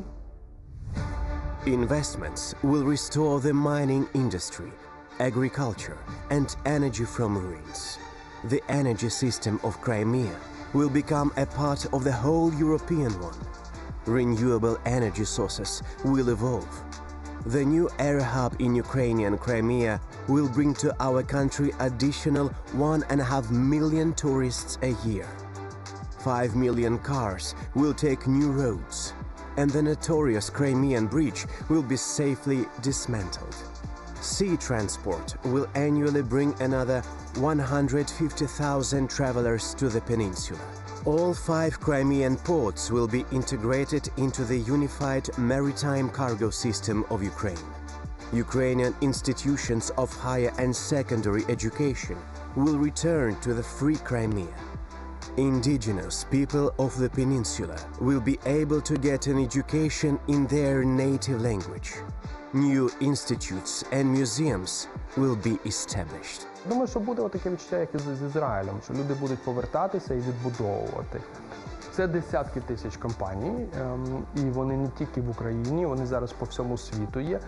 Speaker 4: Investments will restore the mining industry, agriculture and energy from ruins. The energy system of Crimea will become a part of the whole European one. Renewable energy sources will evolve. The new air hub in Ukrainian Crimea will bring to our country additional 1.5 million tourists a year. 5 million cars will take new roads, and the notorious Crimean bridge will be safely dismantled. Sea transport will annually bring another 150,000 travelers to the peninsula. All 5 Crimean ports will be integrated into the unified maritime cargo system of Ukraine. Ukrainian institutions of higher and secondary education will return to the free Crimea. Indigenous people of the peninsula will be able to get an education in their native language. New institutes and museums will be established.
Speaker 5: Думаю, що буде таке відчуття, як і з Ізраїлем, що люди будуть повертатися і відбудовувати. Це десятки тисяч компаній, і вони не тільки в Україні, вони зараз по всьому світу є.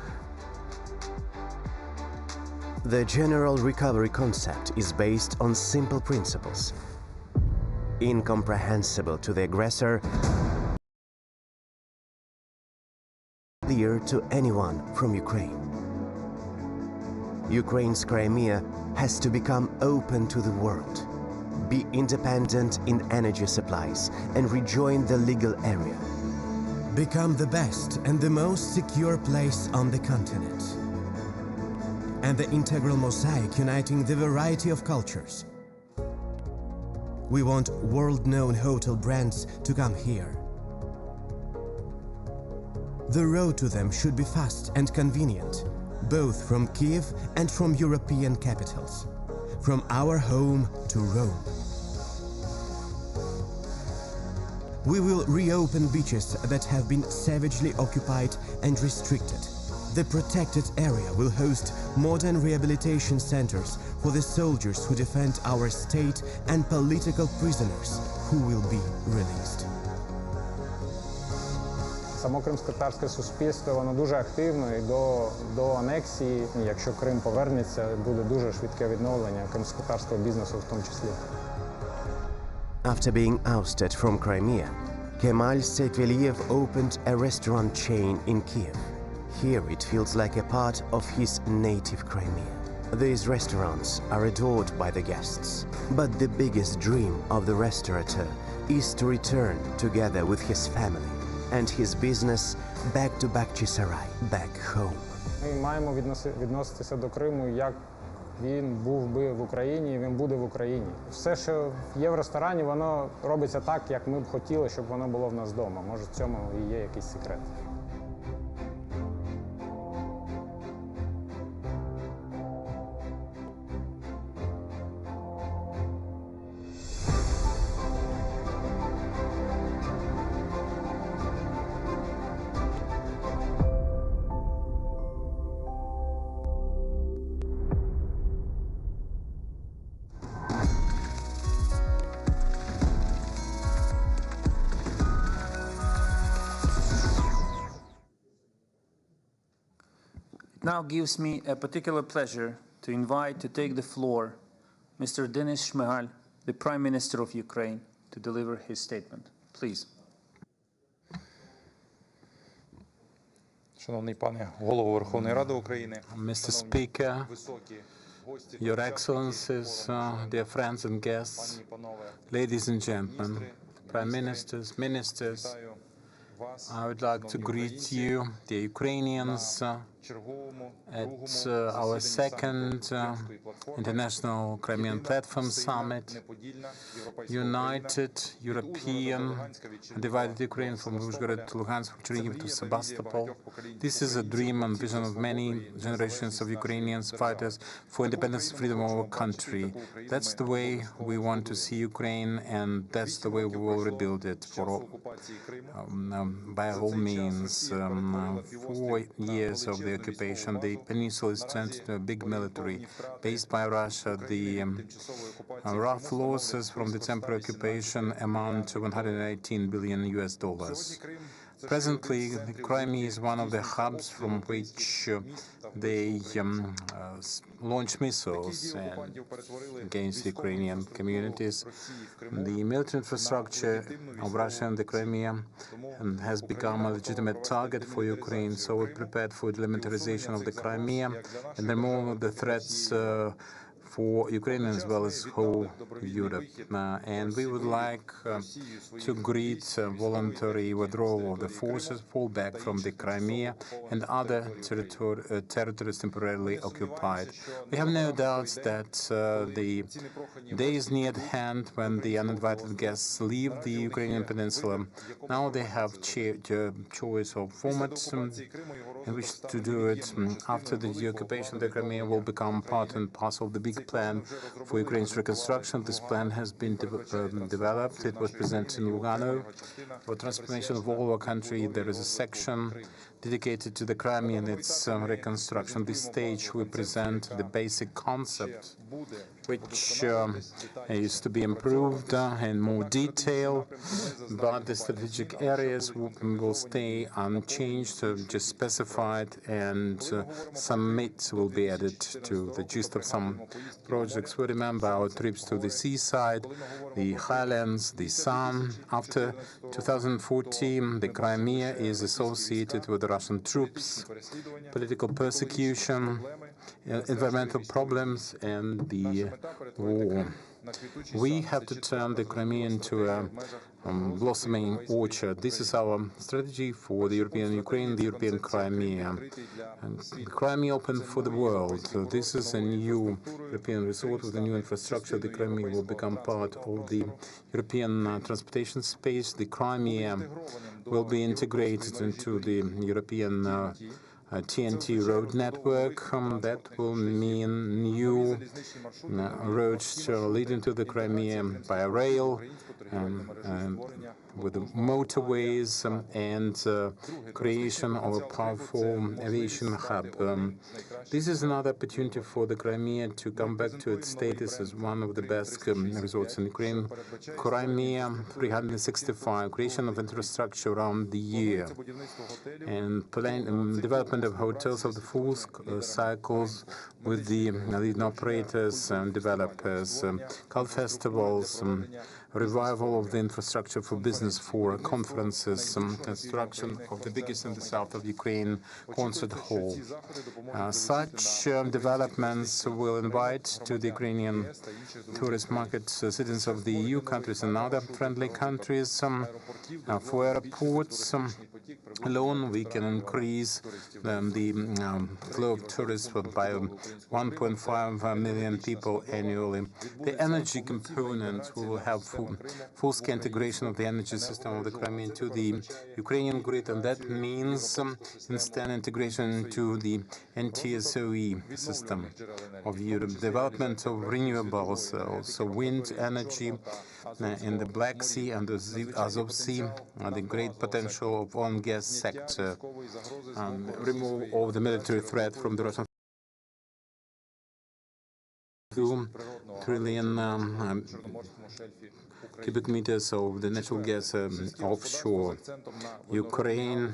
Speaker 4: The general recovery concept is based on simple principles. Incomprehensible to the aggressor, clear to anyone from Ukraine. Ukraine's Crimea has to become open to the world, be independent in energy supplies, and rejoin the legal area. Become the best and the most secure place on the continent. And the integral mosaic uniting the variety of cultures. We want world-known hotel brands to come here. The road to them should be fast and convenient, both from Kiev and from European capitals, from our home to Rome. We will reopen beaches that have been savagely occupied and restricted. The protected area will host modern rehabilitation centers for the soldiers who defend our state and political prisoners who will be released.
Speaker 21: Само кримськотатарське суспільство, воно дуже активно і до анексії. Якщо Крим повернеться, буде дуже швидке відновлення кримськотатарського бізнесу в тому числі.
Speaker 4: After being ousted from Crimea, Kemal Sekveliev opened a restaurant chain in Kiev. Here it feels like a part of his native Crimea. These restaurants are adored by the guests, but the biggest dream of the restaurateur is to return together with his family and his business back to Bakhchisarai, back home.
Speaker 21: Ми маємо відноситися до Криму, як він був би в Україні, і він буде в Україні. Все, що є в ресторані, воно робиться так, як ми б хотіли, щоб воно було в нас вдома. Може, в цьому і є якийсь секрет.
Speaker 2: Now gives me a particular pleasure to invite to take the floor Mr. Denis Shmyhal, the Prime Minister of Ukraine, to deliver his statement. Please.
Speaker 6: Mr. Speaker, Your Excellencies, dear friends and guests, ladies and gentlemen, Prime Ministers, Ministers, I would like to greet you, the Ukrainians, at our second International Crimean Platform Summit, United European Divided Ukraine from Uzhhorod to Luhansk, from Chernihiv to Sebastopol. This is a dream and vision of many generations of Ukrainians fighters for independence and freedom of our country. That's the way we want to see Ukraine, and that's the way we will rebuild it for all, by all means. 4 years of the occupation, the peninsula is turned into a big military based by Russia. The rough losses from the temporary occupation amount to $118 billion US. Presently, the Crimea is one of the hubs from which they launch missiles against the Ukrainian communities. The military infrastructure of Russia and the Crimea has become a legitimate target for Ukraine, so we're prepared for demilitarization of the Crimea and removal of the threats for Ukraine as well as whole Europe. And we would like to greet voluntary withdrawal of the forces, fallback from the Crimea and other territories temporarily occupied. We have no doubts that the day is near at hand when the uninvited guests leave the Ukrainian peninsula. Now they have choice of formats in which to do it. After the occupation, the Crimea will become part and parcel of the big plan for Ukraine's reconstruction. This plan has been developed. It was presented in Lugano. For transformation of all our country, there is a section dedicated to the Crimea and its reconstruction. This stage we present the basic concept, which is to be improved in more detail, but the strategic areas will stay unchanged, just specified, and some meat will be added to the gist of some projects. We remember our trips to the seaside, the highlands, the sun. After 2014, the Crimea is associated with Russian troops, political persecution, environmental problems, and the war. We have to turn the Crimea into a blossoming orchard. This is our strategy for the European Ukraine, the European Crimea. And the Crimea open for the world. This is a new European resort with a new infrastructure. The Crimea will become part of the European transportation space. The Crimea will be integrated into the European TNT road network. That will mean new roads leading to the Crimea by rail, with the motorways and creation of a powerful aviation hub. This is another opportunity for the Crimea to come back to its status as one of the best resorts in Ukraine. Crimea 365, creation of infrastructure around the year, and development of hotels of the full cycles with the leading operators and developers, cult festivals, revival of the infrastructure for business, for conferences, construction of the biggest in the south of Ukraine concert hall. Such developments will invite to the Ukrainian tourist market citizens of the EU countries and other friendly countries. For airports alone, we can increase the flow of tourists by 1.5 million people annually. The energy component, we will have full-scale integration of the energy system of the Crimea into the Ukrainian grid, and that means instant integration into the NTSOE system of Europe. Development of renewables, also wind energy in the Black Sea and the Azov Sea, the great potential of oil and gas sector, removal of the military threat from the Russian 2 trillion cubic meters of the natural gas offshore. Ukraine,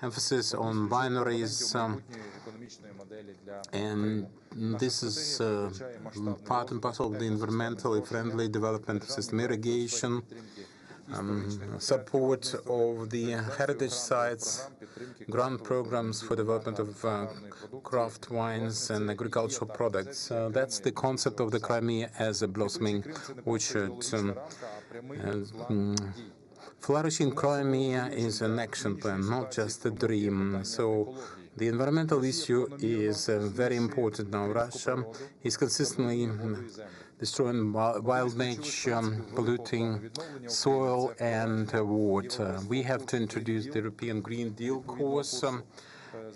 Speaker 6: emphasis on binaries, and this is part and parcel of the environmentally friendly development of system irrigation, support of the heritage sites, grant programs for development of craft wines and agricultural products. That's the concept of the Crimea as a blossoming orchard. Flourishing Crimea is an action plan, not just a dream. So the environmental issue is very important now. Russia is consistently destroying wild nature, polluting soil and water. We have to introduce the European Green Deal course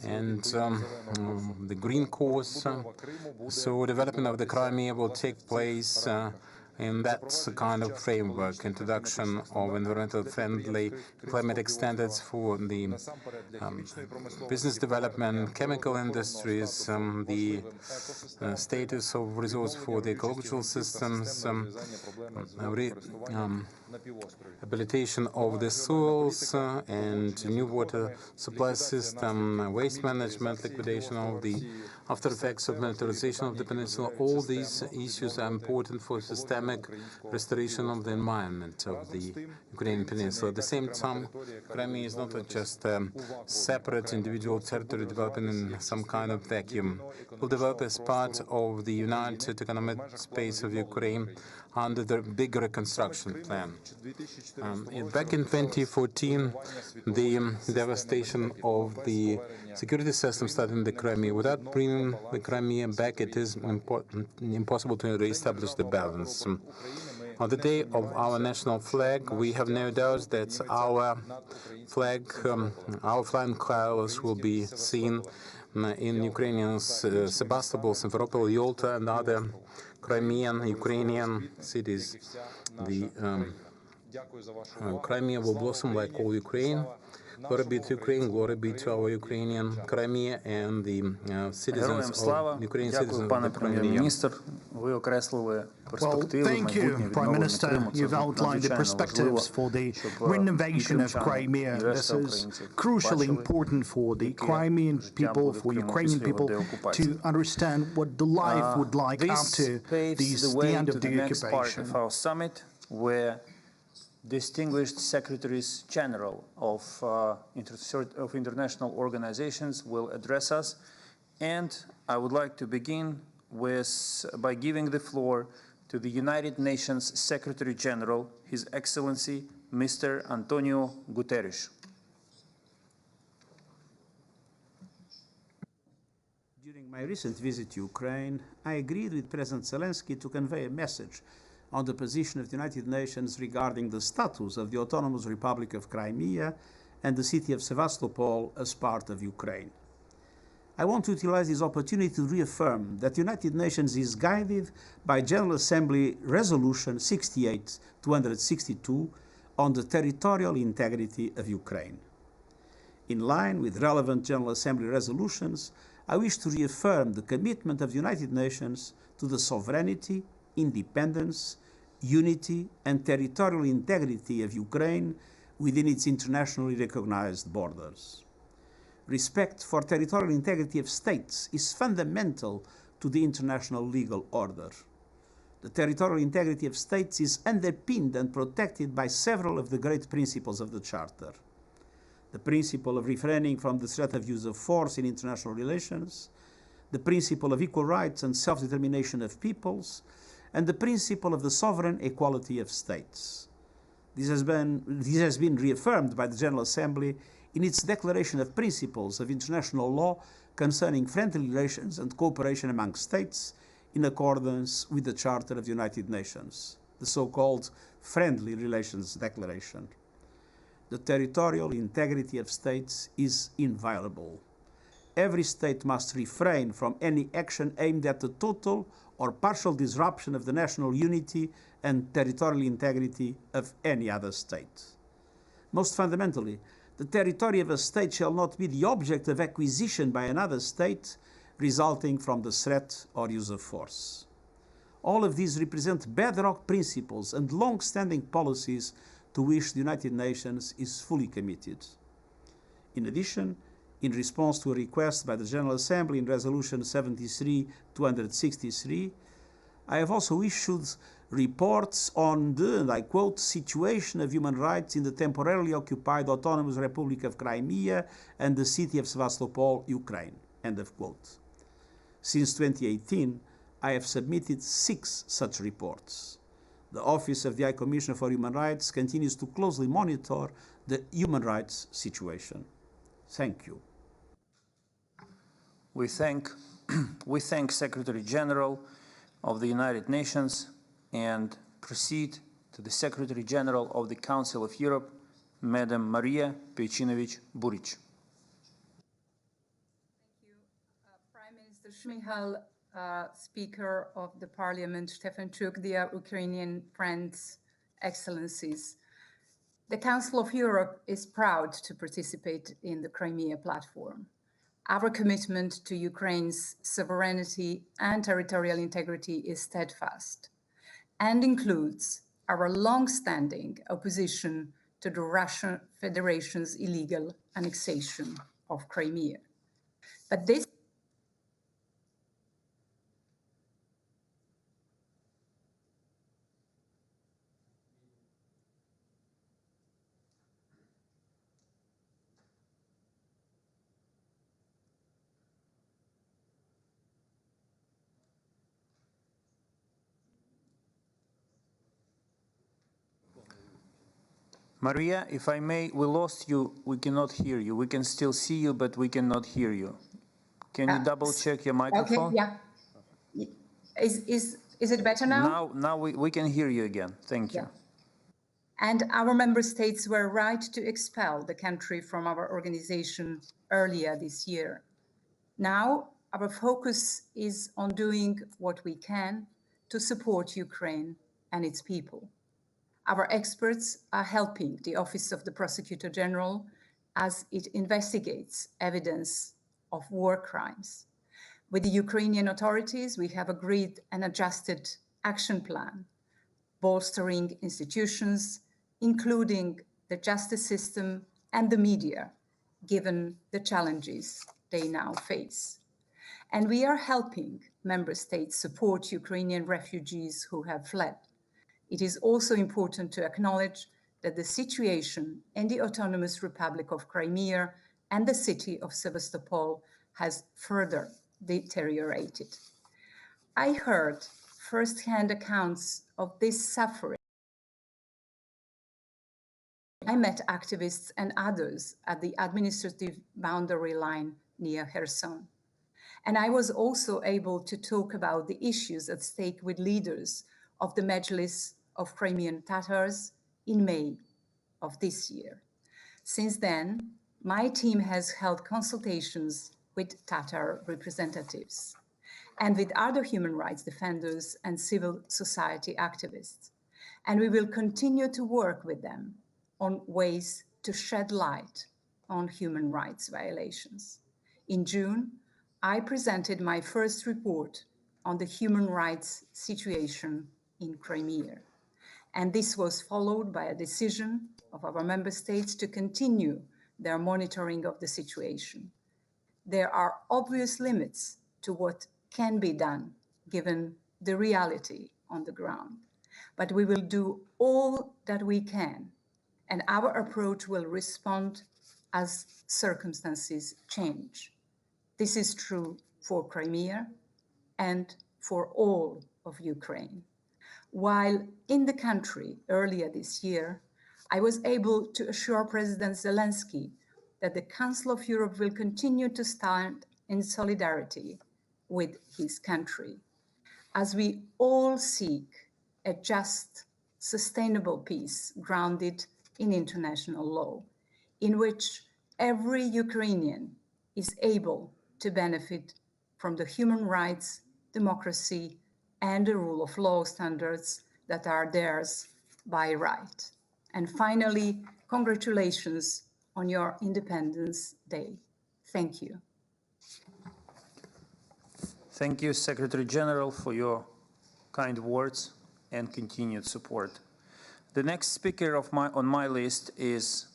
Speaker 6: and the Green course. So development of the Crimea will take place in that kind of framework, introduction of environmentally friendly climatic standards for the business development, chemical industries, the status of resource for the ecological systems, rehabilitation of the soils and new water supply system, waste management, liquidation of the after effects of militarization of the peninsula. All these issues are important for systemic restoration of the environment of the Ukrainian peninsula. At the same time, Crimea is not just a separate individual territory developing in some kind of vacuum. It will develop as part of the united economic space of Ukraine under the big reconstruction plan. Back in 2014, the devastation of the security system started in the Crimea. Without bringing the Crimea back, it is impossible to re-establish the balance. On the day of our national flag, we have no doubt that our flag, our flying colors will be seen in Ukrainian Sebastopol, Simferopol, Yalta, and other Crimean, Ukrainian cities. The Crimea will blossom like all Ukraine. Glory be to Ukraine, glory be to our Ukrainian Crimea and the citizens of Ukrainian citizens of the Crimea.
Speaker 7: Well, thank you, Prime Minister. You've outlined the perspectives for the renovation of Crimea. This is crucially important for the Crimean people, for Ukrainian people, to understand what the life would like after the end of the occupation. Of our summit, where distinguished secretaries general of international organizations will address us, and I would like to begin by giving the floor to the United Nations Secretary General, His Excellency Mr. Antonio Guterres.
Speaker 8: During my recent visit to Ukraine, I agreed with President Zelensky to convey a message on the position of the United Nations regarding the status of the Autonomous Republic of Crimea and the city of Sevastopol as part of Ukraine. I want to utilize this opportunity to reaffirm that the United Nations is guided by General Assembly Resolution 68/262 on the territorial integrity of Ukraine. In line with relevant General Assembly resolutions, I wish to reaffirm the commitment of the United Nations to the sovereignty, independence, unity and territorial integrity of Ukraine within its internationally recognized borders. Respect for territorial integrity of states is fundamental to the international legal order. The territorial integrity of states is underpinned and protected by several of the great principles of the Charter. The principle of refraining from the threat of use of force in international relations, the principle of equal rights and self-determination of peoples, and the principle of the sovereign equality of states. This has been reaffirmed by the General Assembly in its Declaration of Principles of International Law concerning friendly relations and cooperation among states in accordance with the Charter of the United Nations, the so-called Friendly Relations Declaration. The territorial integrity of states is inviolable. Every state must refrain from any action aimed at the total or partial disruption of the national unity and territorial integrity of any other state. Most fundamentally, the territory of a state shall not be the object of acquisition by another state resulting from the threat or use of force. All of these represent bedrock principles and long-standing policies to which the United Nations is fully committed. In addition, in response to a request by the General Assembly in Resolution 73/263, I have also issued reports on the, and I quote, situation of human rights in the temporarily occupied Autonomous Republic of Crimea and the city of Sevastopol, Ukraine, end of quote. Since 2018, I have submitted 6 such reports. The Office of the High Commissioner for Human Rights continues to closely monitor the human rights situation. Thank you.
Speaker 2: We thank Secretary General of the United Nations and proceed to the Secretary General of the Council of Europe, Madam Maria Pejcinovic Buric.
Speaker 18: Thank you. Prime Minister Shmyhal, Speaker of the Parliament, Stefanchuk, dear Ukrainian friends, Excellencies. The Council of Europe is proud to participate in the Crimea platform. Our commitment to Ukraine's sovereignty and territorial integrity is steadfast and includes our long-standing opposition to the Russian Federation's illegal annexation of Crimea. But this
Speaker 2: Maria, if I may, we lost you. We cannot hear you. We can still see you, but we cannot hear you. Can you double check your microphone?
Speaker 18: Okay, yeah. Is it better now?
Speaker 2: Now we can hear you again. Thank you.
Speaker 18: Yeah. And our member states were right to expel the country from our organization earlier this year. Now, our focus is on doing what we can to support Ukraine and its people. Our experts are helping the Office of the Prosecutor General as it investigates evidence of war crimes. With the Ukrainian authorities, we have agreed an adjusted action plan, bolstering institutions, including the justice system and the media, given the challenges they now face. And we are helping member states support Ukrainian refugees who have fled. It is also important to acknowledge that the situation in the Autonomous Republic of Crimea and the city of Sevastopol has further deteriorated. I heard first-hand accounts of this suffering. I met activists and others at the administrative boundary line near Kherson. And I was also able to talk about the issues at stake with leaders of the Majlis of Crimean Tatars in May of this year. Since then, my team has held consultations with Tatar representatives and with other human rights defenders and civil society activists. And we will continue to work with them on ways to shed light on human rights violations. In June, I presented my first report on the human rights situation in Crimea. And this was followed by a decision of our member states to continue their monitoring of the situation. There are obvious limits to what can be done given the reality on the ground. But we will do all that we can, and our approach will respond as circumstances change. This is true for Crimea and for all of Ukraine. While in the country earlier this year, I was able to assure President Zelensky that the Council of Europe will continue to stand in solidarity with his country, as we all seek a just, sustainable peace grounded in international law, in which every Ukrainian is able to benefit from the human rights, democracy, and the rule of law standards that are theirs by right. And finally, congratulations on your Independence Day. Thank you.
Speaker 2: Thank you, Secretary General, for your kind words and continued support. The next speaker on my list is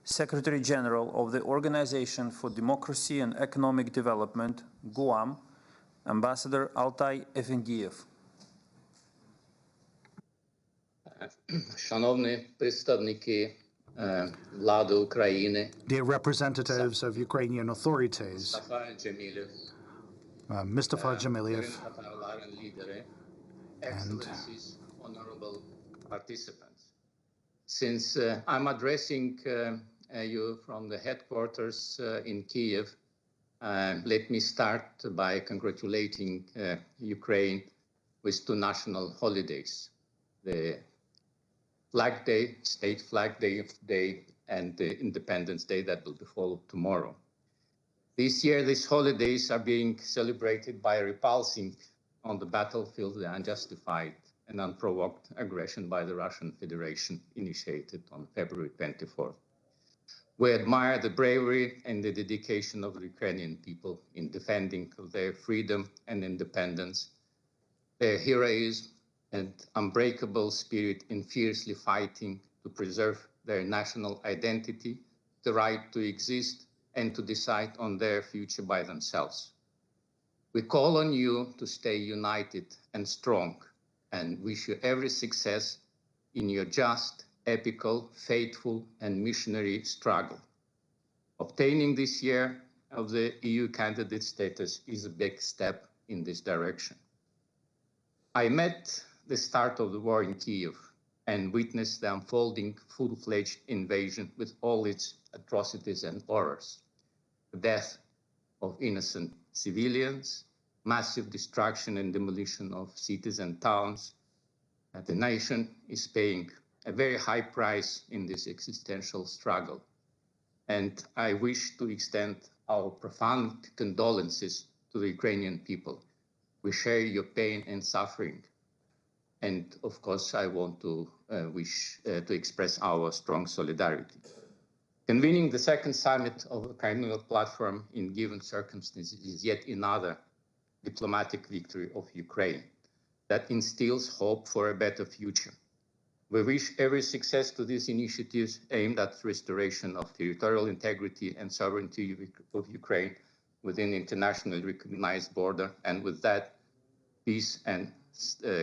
Speaker 2: Secretary General of the Organization for Democracy and Economic Development, GUAM, Ambassador Altai Efendiev.
Speaker 10: Шановні представники влади України,
Speaker 7: dear representatives of Ukrainian authorities, Mustafa Jamiliev, and
Speaker 10: honorable participants. Since I'm addressing you from the headquarters in Kiev, let me start by congratulating Ukraine with two national holidays, the Flag Day, State Flag Day, and the Independence Day that will be followed tomorrow. This year, these holidays are being celebrated by repulsing on the battlefield the unjustified and unprovoked aggression by the Russian Federation initiated on February 24th. We admire the bravery and the dedication of the Ukrainian people in defending their freedom and independence, their heroism and unbreakable spirit in fiercely fighting to preserve their national identity, the right to exist and to decide on their future by themselves. We call on you to stay united and strong and wish you every success in your just, epical, faithful, and missionary struggle. Obtaining this year of the EU candidate status is a big step in this direction. I met the start of the war in Kiev and witnessed the unfolding full-fledged invasion with all its atrocities and horrors. The death of innocent civilians, massive destruction and demolition of cities and towns. The nation is paying a very high price in this existential struggle. And I wish to extend our profound condolences to the Ukrainian people. We share your pain and suffering. And of course, I want to to express our strong solidarity. Convening the second summit of the Crimean platform in given circumstances is yet another diplomatic victory of Ukraine that instills hope for a better future. We wish every success to these initiatives aimed at restoration of territorial integrity and sovereignty of Ukraine within internationally recognized border, and with that, peace and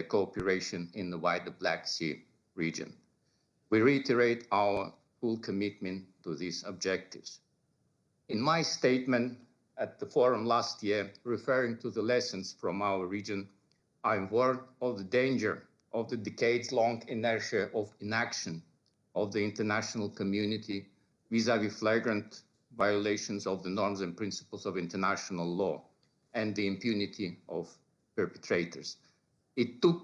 Speaker 10: cooperation in the wider Black Sea region. We reiterate our full commitment to these objectives. In my statement at the forum last year, referring to the lessons from our region, I warned of the danger of the decades-long inertia of inaction of the international community vis-à-vis flagrant violations of the norms and principles of international law and the impunity of perpetrators. It took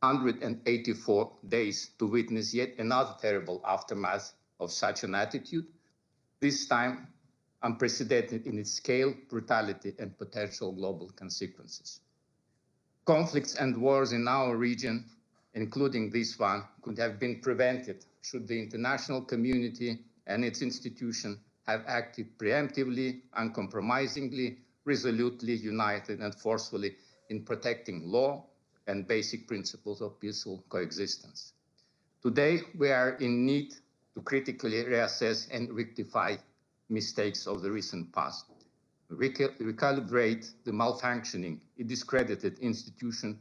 Speaker 10: 184 days to witness yet another terrible aftermath of such an attitude, this time unprecedented in its scale, brutality, and potential global consequences. Conflicts and wars in our region, including this one, could have been prevented should the international community and its institutions have acted preemptively, uncompromisingly, resolutely, united, and forcefully in protecting law and basic principles of peaceful coexistence. Today, we are in need to critically reassess and rectify mistakes of the recent past, recalibrate the malfunctioning, discredited institution,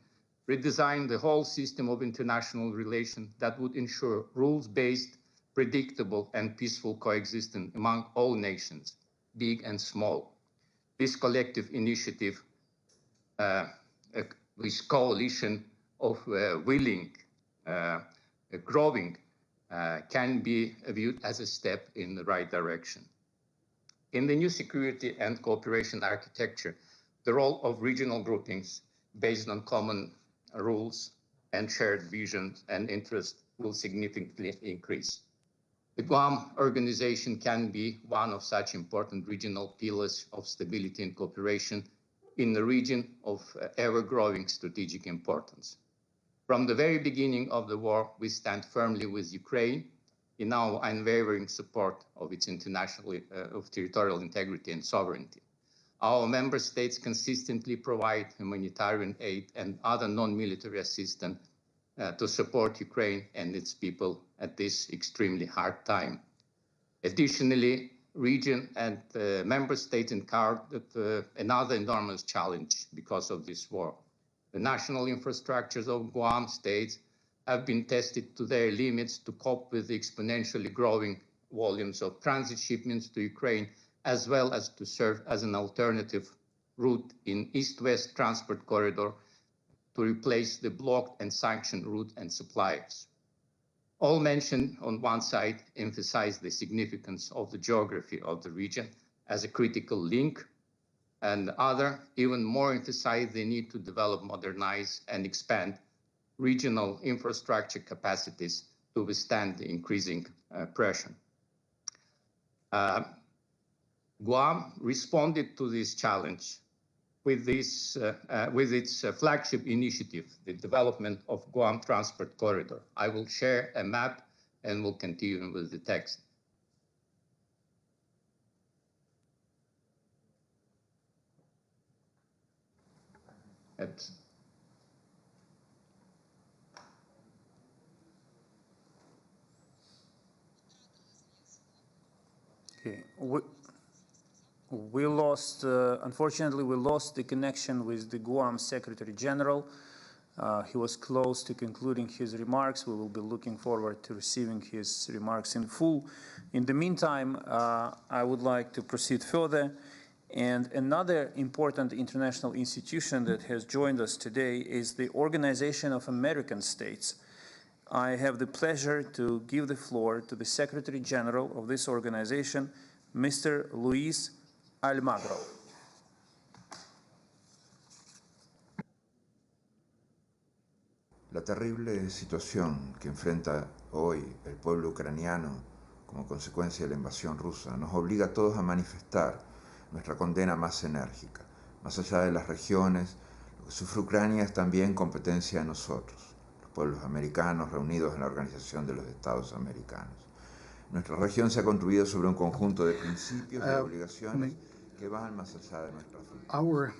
Speaker 10: redesign the whole system of international relations that would ensure rules-based, predictable, and peaceful coexistence among all nations, big and small. This collective initiative, this coalition of willing, growing, can be viewed as a step in the right direction. In the new security and cooperation architecture, the role of regional groupings based on common rules and shared visions and interests will significantly increase. The Guam organization can be one of such important regional pillars of stability and cooperation in a region of ever-growing strategic importance. From the very beginning of the war, we stand firmly with Ukraine in our unwavering support of its of territorial integrity and sovereignty. Our member states consistently provide humanitarian aid and other non-military assistance to support Ukraine and its people at this extremely hard time. Additionally, region and member states encountered another enormous challenge because of this war. The national infrastructures of Guam states have been tested to their limits to cope with the exponentially growing volumes of transit shipments to Ukraine, as well as to serve as an alternative route in east-west transport corridor to replace the blocked and sanctioned route and suppliers. All mentioned on one side emphasize the significance of the geography of the region as a critical link, and the other even more emphasize the need to develop, modernize, and expand regional infrastructure capacities to withstand the increasing pressure. Guam responded to this challenge with its flagship initiative, the development of Guam Transport Corridor. I will share a map and will continue with the text.
Speaker 2: Okay. We lost, unfortunately, we lost the connection with the Guam Secretary General. He was close to concluding his remarks. We will be looking forward to receiving his remarks in full. In the meantime, I would like to proceed further. And another important international institution that has joined us today is the Organization of American States. I have the pleasure to give the floor to the Secretary General of this organization, Mr. Luis Almagro.
Speaker 12: La terrible situación que enfrenta hoy el pueblo ucraniano como consecuencia de la invasión rusa nos obliga a todos a manifestar nuestra condena más enérgica. Más allá de las regiones, lo que sufre Ucrania es también competencia de nosotros, los pueblos americanos reunidos en la Organización de los Estados Americanos. Nuestra región se ha construido sobre un conjunto de principios y obligaciones que van más allá de nuestra frontera.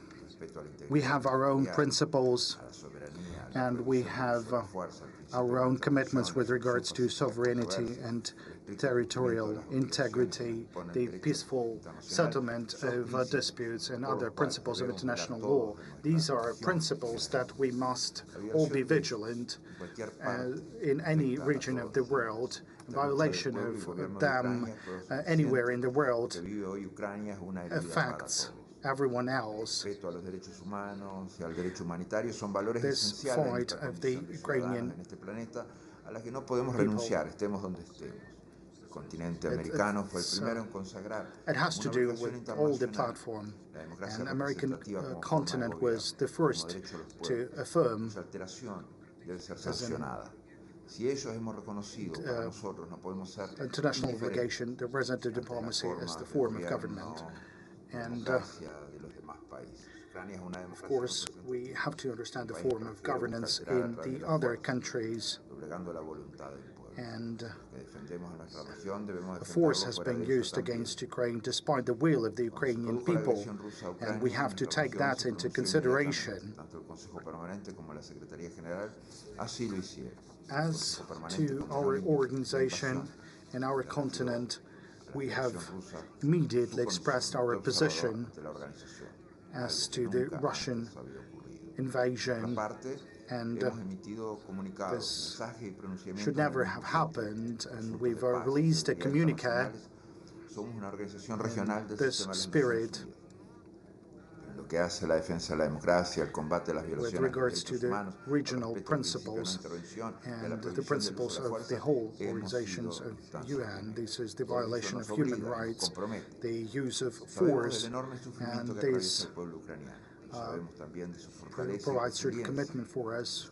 Speaker 7: We have our own principles and we have our own commitments with regards to sovereignty and territorial integrity, the peaceful settlement of disputes and other principles of international law. These are principles that we must all be vigilant in any region of the world. Violation of them anywhere in the world affects everyone else. This fight of the Ukrainian it has to do with all the platform. And American continent was the first to affirm international obligation, the representative diplomacy as the form of government. And of course, we have to understand the form of governance in the other countries. And a force has been used against Ukraine despite the will of the Ukrainian people, and we have to take that into consideration. As to our organization and our continent, we have immediately expressed our position as to the Russian invasion, and this should never have happened, and we've released a communique in this spirit with regards to the regional principles and the principles of the whole organizations of UN. This is the violation of human rights, the use of force, and this provides certain commitment for us.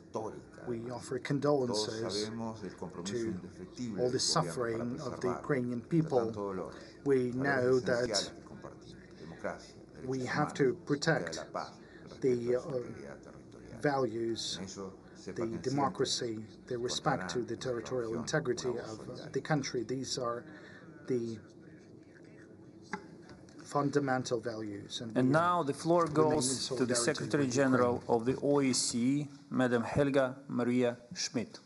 Speaker 7: We offer condolences to all the suffering of the Ukrainian people. We know that we have to protect the values, the democracy, the respect to the territorial integrity of the country. These are the fundamental values.
Speaker 2: And now the floor goes to the Secretary General of the OSCE, Madam Helga Maria Schmidt.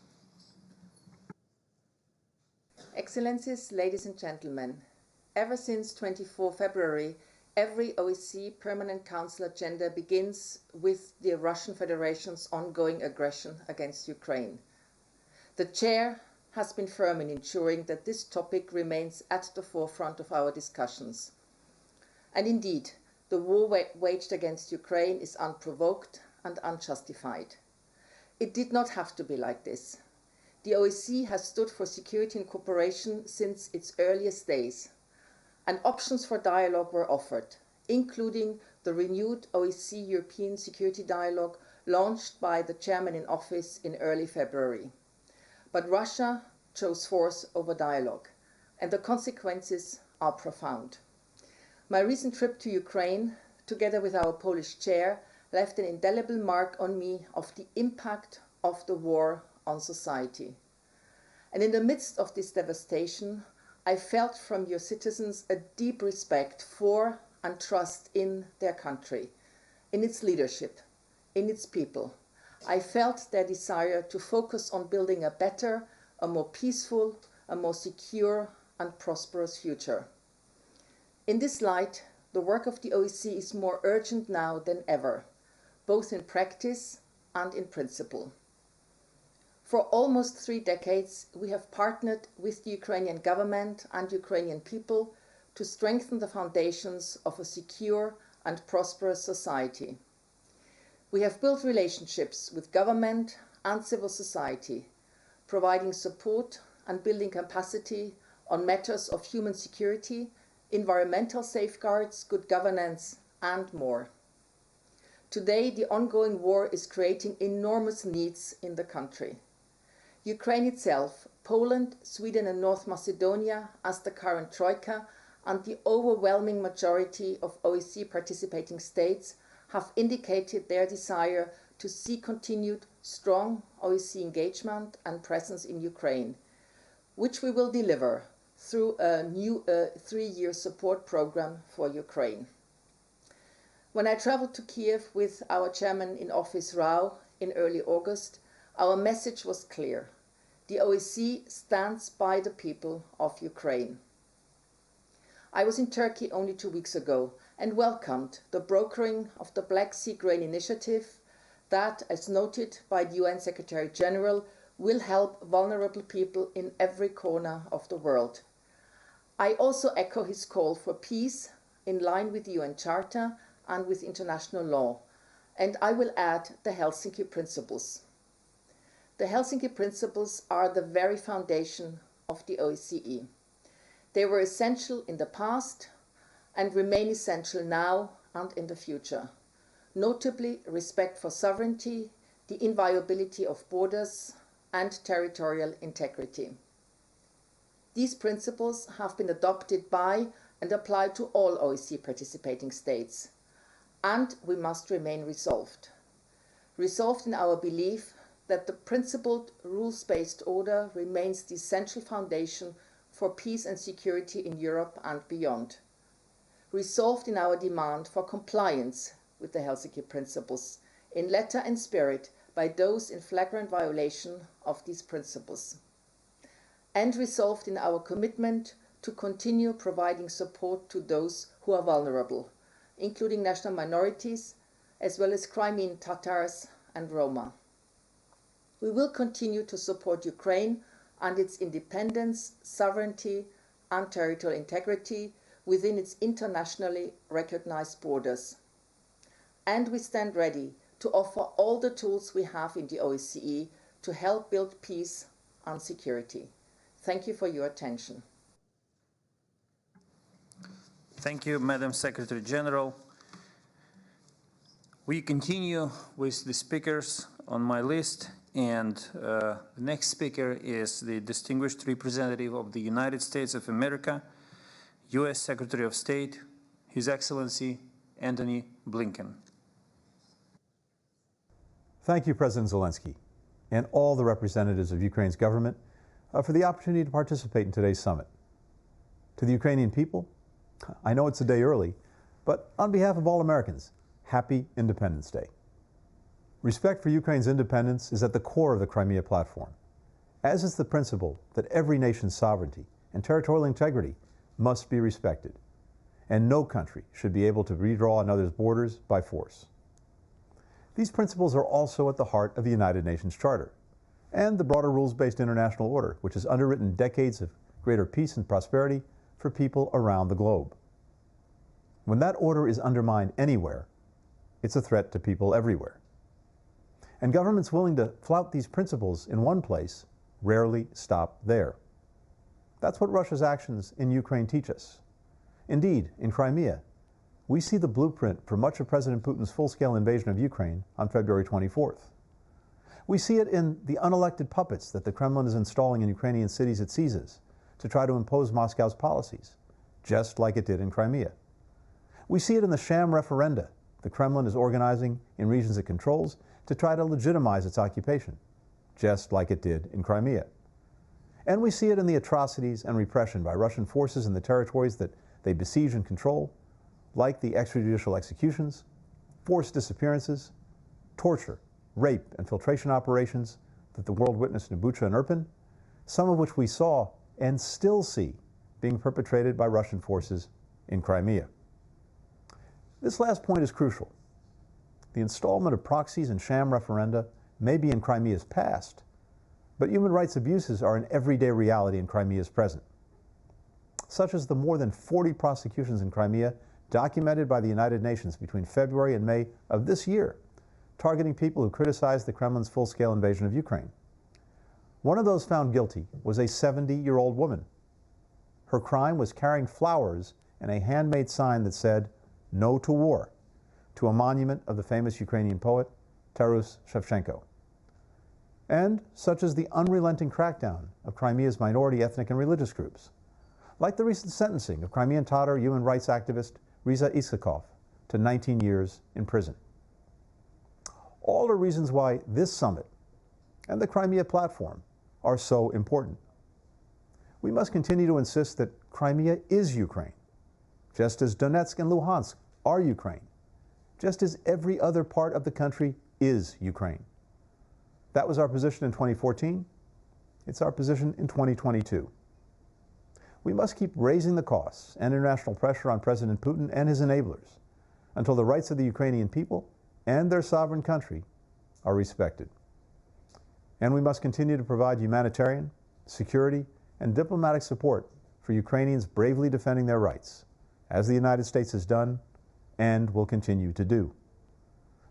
Speaker 13: Excellencies, ladies and gentlemen, ever since 24 February, every OSCE Permanent Council agenda begins with the Russian Federation's ongoing aggression against Ukraine. The Chair has been firm in ensuring that this topic remains at the forefront of our discussions. And indeed, the war waged against Ukraine is unprovoked and unjustified. It did not have to be like this. The OSCE has stood for security and cooperation since its earliest days, and options for dialogue were offered, including the renewed OSCE European Security Dialogue launched by the chairman in office in early February. But Russia chose force over dialogue, and the consequences are profound. My recent trip to Ukraine, together with our Polish chair, left an indelible mark on me of the impact of the war on society. And in the midst of this devastation, I felt from your citizens a deep respect for and trust in their country, in its leadership, in its people. I felt their desire to focus on building a better, a more peaceful, a more secure and prosperous future. In this light, the work of the OSCE is more urgent now than ever, both in practice and in principle. For almost 3 decades, we have partnered with the Ukrainian government and Ukrainian people to strengthen the foundations of a secure and prosperous society. We have built relationships with government and civil society, providing support and building capacity on matters of human security, environmental safeguards, good governance, and more. Today, the ongoing war is creating enormous needs in the country. Ukraine itself, Poland, Sweden and North Macedonia as the current troika, and the overwhelming majority of OSCE participating states have indicated their desire to see continued strong OSCE engagement and presence in Ukraine, which we will deliver through a new 3-year support program for Ukraine. When I traveled to Kiev with our chairman in office, Rao, in early August, our message was clear. The OSCE stands by the people of Ukraine. I was in Turkey only 2 weeks ago and welcomed the brokering of the Black Sea Grain Initiative that, as noted by the UN Secretary General, will help vulnerable people in every corner of the world. I also echo his call for peace in line with the UN Charter and with international law, and I will add the Helsinki Principles. The Helsinki Principles are the very foundation of the OSCE. They were essential in the past and remain essential now and in the future, notably respect for sovereignty, the inviolability of borders, and territorial integrity. These principles have been adopted by and applied to all OSCE participating states, and we must remain resolved. Resolved in our belief that the principled rules-based order remains the essential foundation for peace and security in Europe and beyond. Resolved in our demand for compliance with the Helsinki Principles in letter and spirit by those in flagrant violation of these principles. And resolved in our commitment to continue providing support to those who are vulnerable, including national minorities, as well as Crimean Tatars and Roma. We will continue to support Ukraine and its independence, sovereignty, and territorial integrity within its internationally recognized borders. And we stand ready to offer all the tools we have in the OSCE to help build peace and security. Thank you for your attention.
Speaker 2: Thank you, Madam Secretary General. We continue with the speakers on my list, and the next speaker is the distinguished representative of the United States of America, U.S. Secretary of State, His Excellency Antony Blinken.
Speaker 14: Thank you, President Zelensky, and all the representatives of Ukraine's government for the opportunity to participate in today's summit. To the Ukrainian people, I know it's a day early, but on behalf of all Americans, happy Independence Day. Respect for Ukraine's independence is at the core of the Crimea platform, as is the principle that every nation's sovereignty and territorial integrity must be respected, and no country should be able to redraw another's borders by force. These principles are also at the heart of the United Nations Charter, and the broader rules-based international order, which has underwritten decades of greater peace and prosperity for people around the globe. When that order is undermined anywhere, it's a threat to people everywhere. And governments willing to flout these principles in one place rarely stop there. That's what Russia's actions in Ukraine teach us. Indeed, in Crimea, we see the blueprint for much of President Putin's full-scale invasion of Ukraine on February 24th. We see it in the unelected puppets that the Kremlin is installing in Ukrainian cities it seizes to try to impose Moscow's policies, just like it did in Crimea. We see it in the sham referenda the Kremlin is organizing in regions it controls to try to legitimize its occupation, just like it did in Crimea. And we see it in the atrocities and repression by Russian forces in the territories that they besiege and control, like the extrajudicial executions, forced disappearances, torture, rape, and filtration operations that the world witnessed in Bucha and Irpin, some of which we saw and still see being perpetrated by Russian forces in Crimea. This last point is crucial. The installment of proxies and sham referenda may be in Crimea's past, but human rights abuses are an everyday reality in Crimea's present, such as the more than 40 prosecutions in Crimea documented by the United Nations between February and May of this year, targeting people who criticized the Kremlin's full-scale invasion of Ukraine. One of those found guilty was a 70-year-old woman. Her crime was carrying flowers and a handmade sign that said, "No to war," to a monument of the famous Ukrainian poet, Taras Shevchenko. And such as the unrelenting crackdown of Crimea's minority ethnic and religious groups, like the recent sentencing of Crimean Tatar human rights activist Riza Isakov to 19 years in prison. All are reasons why this summit and the Crimea platform are so important. We must continue to insist that Crimea is Ukraine, just as Donetsk and Luhansk are Ukraine, just as every other part of the country is Ukraine. That was our position in 2014. It's our position in 2022. We must keep raising the costs and international pressure on President Putin and his enablers until the rights of the Ukrainian people and their sovereign country are respected. And we must continue to provide humanitarian, security, and diplomatic support for Ukrainians bravely defending their rights, as the United States has done and will continue to do.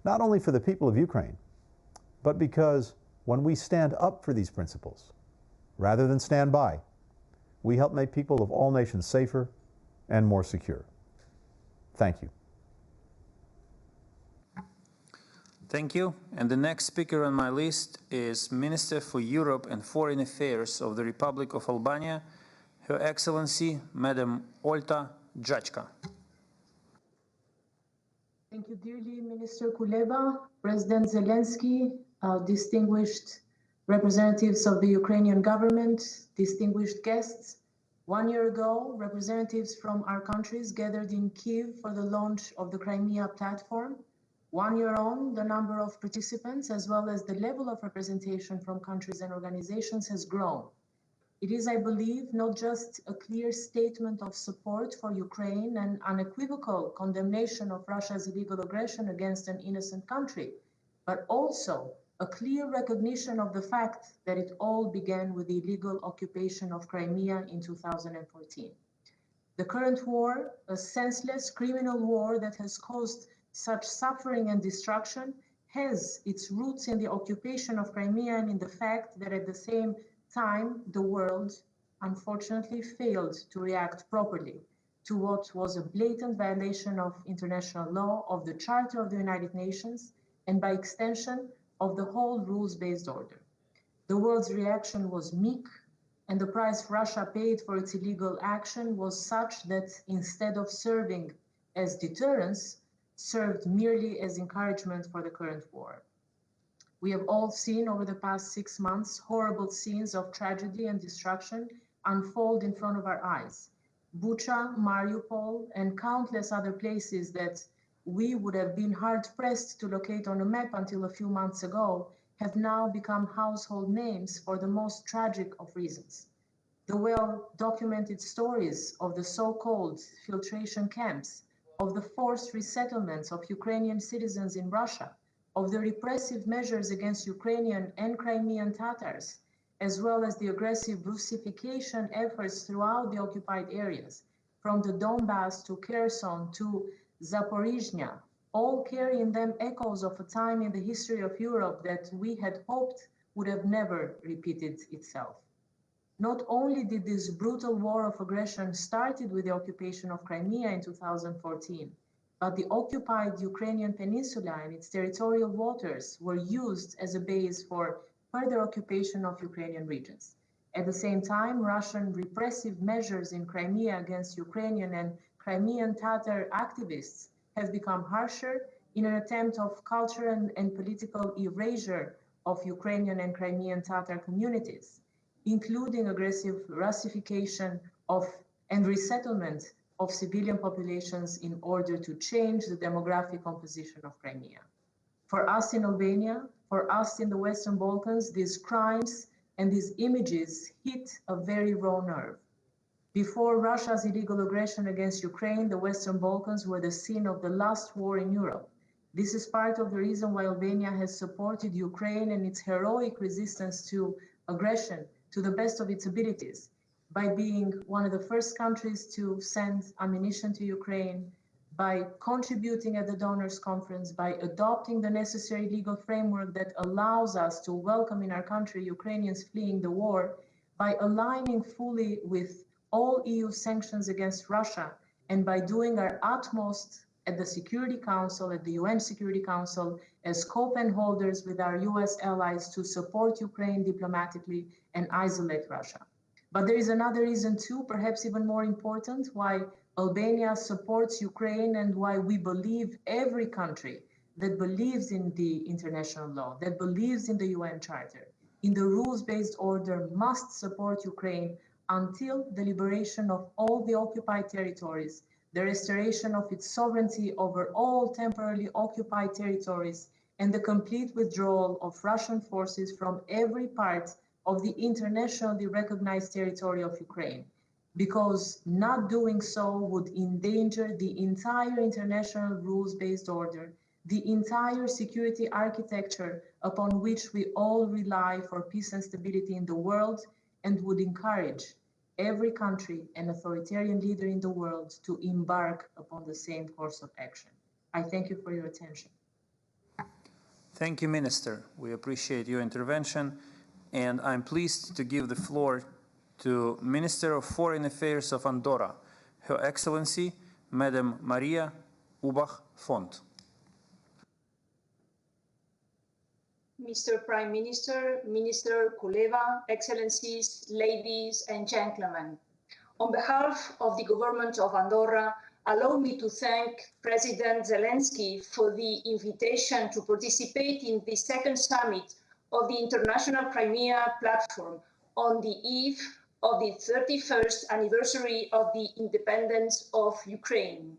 Speaker 14: Not only for the people of Ukraine, but because when we stand up for these principles, rather than stand by, we help make people of all nations safer and more secure. Thank you.
Speaker 2: Thank you. And the next speaker on my list is Minister for Europe and Foreign Affairs of the Republic of Albania, Her Excellency, Madam Olta Gjachka.
Speaker 15: Thank you dearly, Minister Kuleba, President Zelensky, distinguished representatives of the Ukrainian government, distinguished guests. 1 year ago, representatives from our countries gathered in Kyiv for the launch of the Crimea platform. 1 year on, the number of participants as well as the level of representation from countries and organizations has grown. It is, I believe, not just a clear statement of support for Ukraine and unequivocal condemnation of Russia's illegal aggression against an innocent country, but also a clear recognition of the fact that it all began with the illegal occupation of Crimea in 2014. The current war, a senseless criminal war that has caused such suffering and destruction, has its roots in the occupation of Crimea and in the fact that at the same time, the world unfortunately failed to react properly to what was a blatant violation of international law, of the Charter of the United Nations, and by extension, of the whole rules-based order. The world's reaction was meek, and the price Russia paid for its illegal action was such that instead of serving as deterrence, served merely as encouragement for the current war. We have all seen over the past 6 months horrible scenes of tragedy and destruction unfold in front of our eyes. Bucha, Mariupol, and countless other places that we would have been hard-pressed to locate on a map until a few months ago have now become household names for the most tragic of reasons. The well-documented stories of the so-called filtration camps, of the forced resettlements of Ukrainian citizens in Russia, of the repressive measures against Ukrainian and Crimean Tatars, as well as the aggressive Russification efforts throughout the occupied areas, from the Donbass to Kherson to Zaporizhzhia, all carry in them echoes of a time in the history of Europe that we had hoped would have never repeated itself. Not only did this brutal war of aggression started with the occupation of Crimea in 2014, but the occupied Ukrainian peninsula and its territorial waters were used as a base for further occupation of Ukrainian regions. At the same time, Russian repressive measures in Crimea against Ukrainian and Crimean Tatar activists have become harsher in an attempt of cultural and political erasure of Ukrainian and Crimean Tatar communities, including aggressive Russification of and resettlement of civilian populations in order to change the demographic composition of Crimea. For us in Albania, for us in the Western Balkans, these crimes and these images hit a very raw nerve. Before Russia's illegal aggression against Ukraine, the Western Balkans were the scene of the last war in Europe. This is part of the reason why Albania has supported Ukraine and its heroic resistance to aggression to the best of its abilities, by being one of the first countries to send ammunition to Ukraine, by contributing at the Donors Conference, by adopting the necessary legal framework that allows us to welcome in our country Ukrainians fleeing the war, by aligning fully with all EU sanctions against Russia, and by doing our utmost at the Security Council, at the UN Security Council, as co-pen holders with our US allies to support Ukraine diplomatically and isolate Russia. But there is another reason too, perhaps even more important, why Albania supports Ukraine and why we believe every country that believes in the international law, that believes in the UN Charter, in the rules-based order, must support Ukraine until the liberation of all the occupied territories, the restoration of its sovereignty over all temporarily occupied territories, and the complete withdrawal of Russian forces from every part of the internationally recognized territory of Ukraine, because not doing so would endanger the entire international rules-based order, the entire security architecture upon which we all rely for peace and stability in the world, and would encourage every country and authoritarian leader in the world to embark upon the same course of action. I thank you for your attention.
Speaker 2: Thank you, Minister. We appreciate your intervention, and I'm pleased to give the floor to Minister of Foreign Affairs of Andorra, Her Excellency, Madam Maria Ubach-Font.
Speaker 16: Mr. Prime Minister, Minister Kuleva, Excellencies, ladies and gentlemen. On behalf of the government of Andorra, allow me to thank President Zelensky for the invitation to participate in the second summit of the International Crimea Platform on the eve of the 31st anniversary of the independence of Ukraine.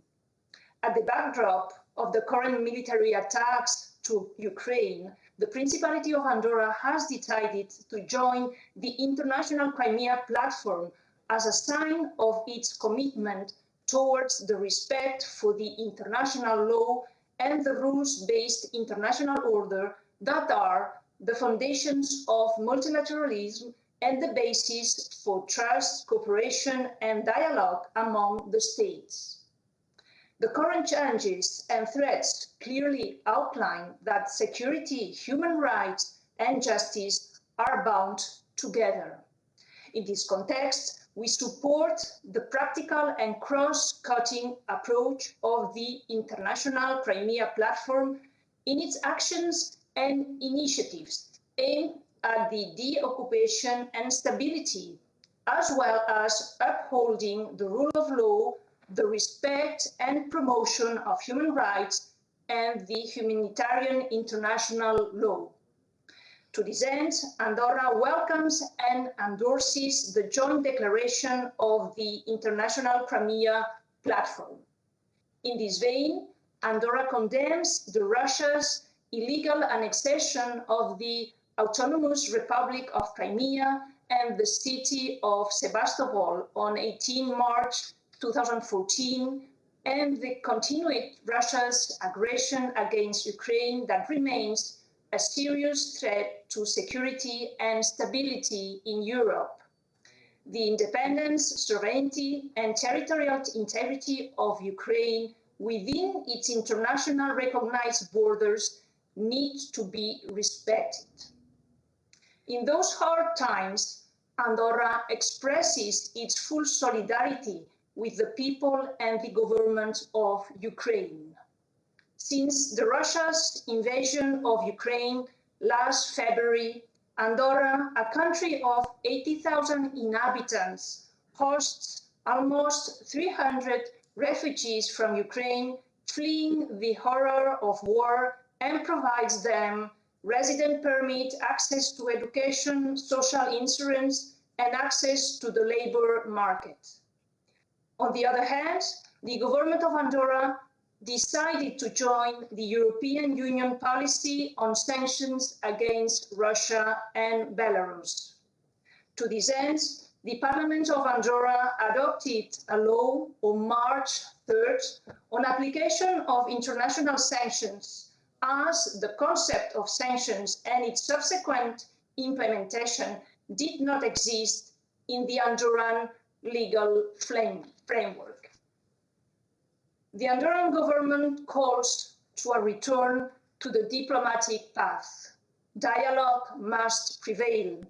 Speaker 16: At the backdrop of the current military attacks to Ukraine, the Principality of Andorra has decided to join the International Crimea Platform as a sign of its commitment towards the respect for the international law and the rules-based international order that are the foundations of multilateralism and the basis for trust, cooperation, and dialogue among the states. The current challenges and threats clearly outline that security, human rights, and justice are bound together. In this context, we support the practical and cross-cutting approach of the International Crimea Platform in its actions and initiatives aimed at the de-occupation and stability, as well as upholding the rule of law, the respect and promotion of human rights, and the humanitarian international law. To this end, Andorra welcomes and endorses the joint declaration of the International Crimea Platform. In this vein, Andorra condemns Russia's illegal annexation of the Autonomous Republic of Crimea and the city of Sebastopol on 18 March 2014, and the continued Russia's aggression against Ukraine that remains a serious threat to security and stability in Europe. The independence, sovereignty, and territorial integrity of Ukraine within its international recognized borders need to be respected. In those hard times, Andorra expresses its full solidarity with the people and the government of Ukraine. Since Russia's invasion of Ukraine last February, Andorra, a country of 80,000 inhabitants, hosts almost 300 refugees from Ukraine fleeing the horror of war and provides them resident permit, access to education, social insurance, and access to the labor market. On the other hand, the government of Andorra decided to join the European Union policy on sanctions against Russia and Belarus. To this end, the Parliament of Andorra adopted a law on March 3rd on application of international sanctions, as the concept of sanctions and its subsequent implementation did not exist in the Andorran legal framework. The Andorran government calls to a return to the diplomatic path. Dialogue must prevail.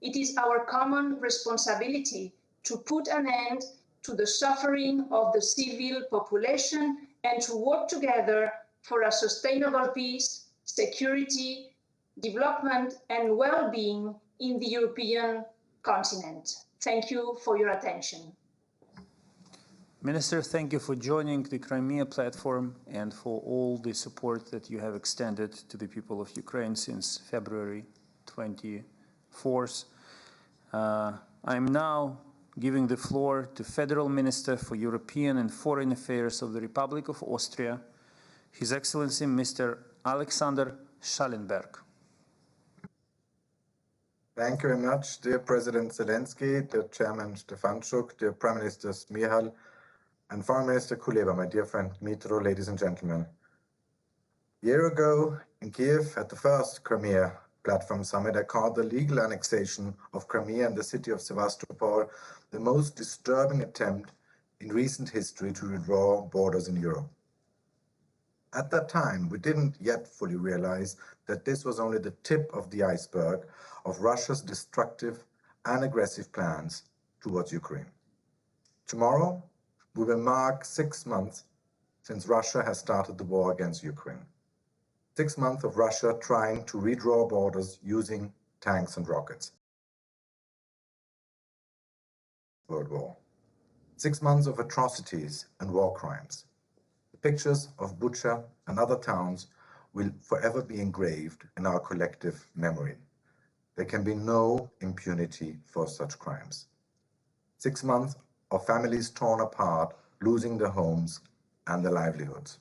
Speaker 16: It is our common responsibility to put an end to the suffering of the civil population and to work together for a sustainable peace, security, development, and well-being in the European continent. Thank you for your attention.
Speaker 2: Minister, thank you for joining the Crimea platform and for all the support that you have extended to the people of Ukraine since February 24th. I'm now giving the floor to Federal Minister for European and Foreign Affairs of the Republic of Austria, His Excellency Mr. Alexander Schallenberg.
Speaker 11: Thank you very much, dear President Zelensky, dear Chairman Stefanchuk, dear Prime Minister Smihal, and Foreign Minister Kuleba, my dear friend Dmytro, ladies and gentlemen. A year ago in Kiev at the first Crimea Platform Summit, I called the legal annexation of Crimea and the city of Sevastopol the most disturbing attempt in recent history to redraw borders in Europe. At that time, we didn't yet fully realize that this was only the tip of the iceberg of Russia's destructive and aggressive plans towards Ukraine. Tomorrow, we will mark 6 months since Russia has started the war against Ukraine. 6 months of Russia trying to redraw borders using tanks and rockets. World War. 6 months of atrocities and war crimes. The pictures of Bucha and other towns will forever be engraved in our collective memory. There can be no impunity for such crimes. 6 months of families torn apart, losing their homes and their livelihoods.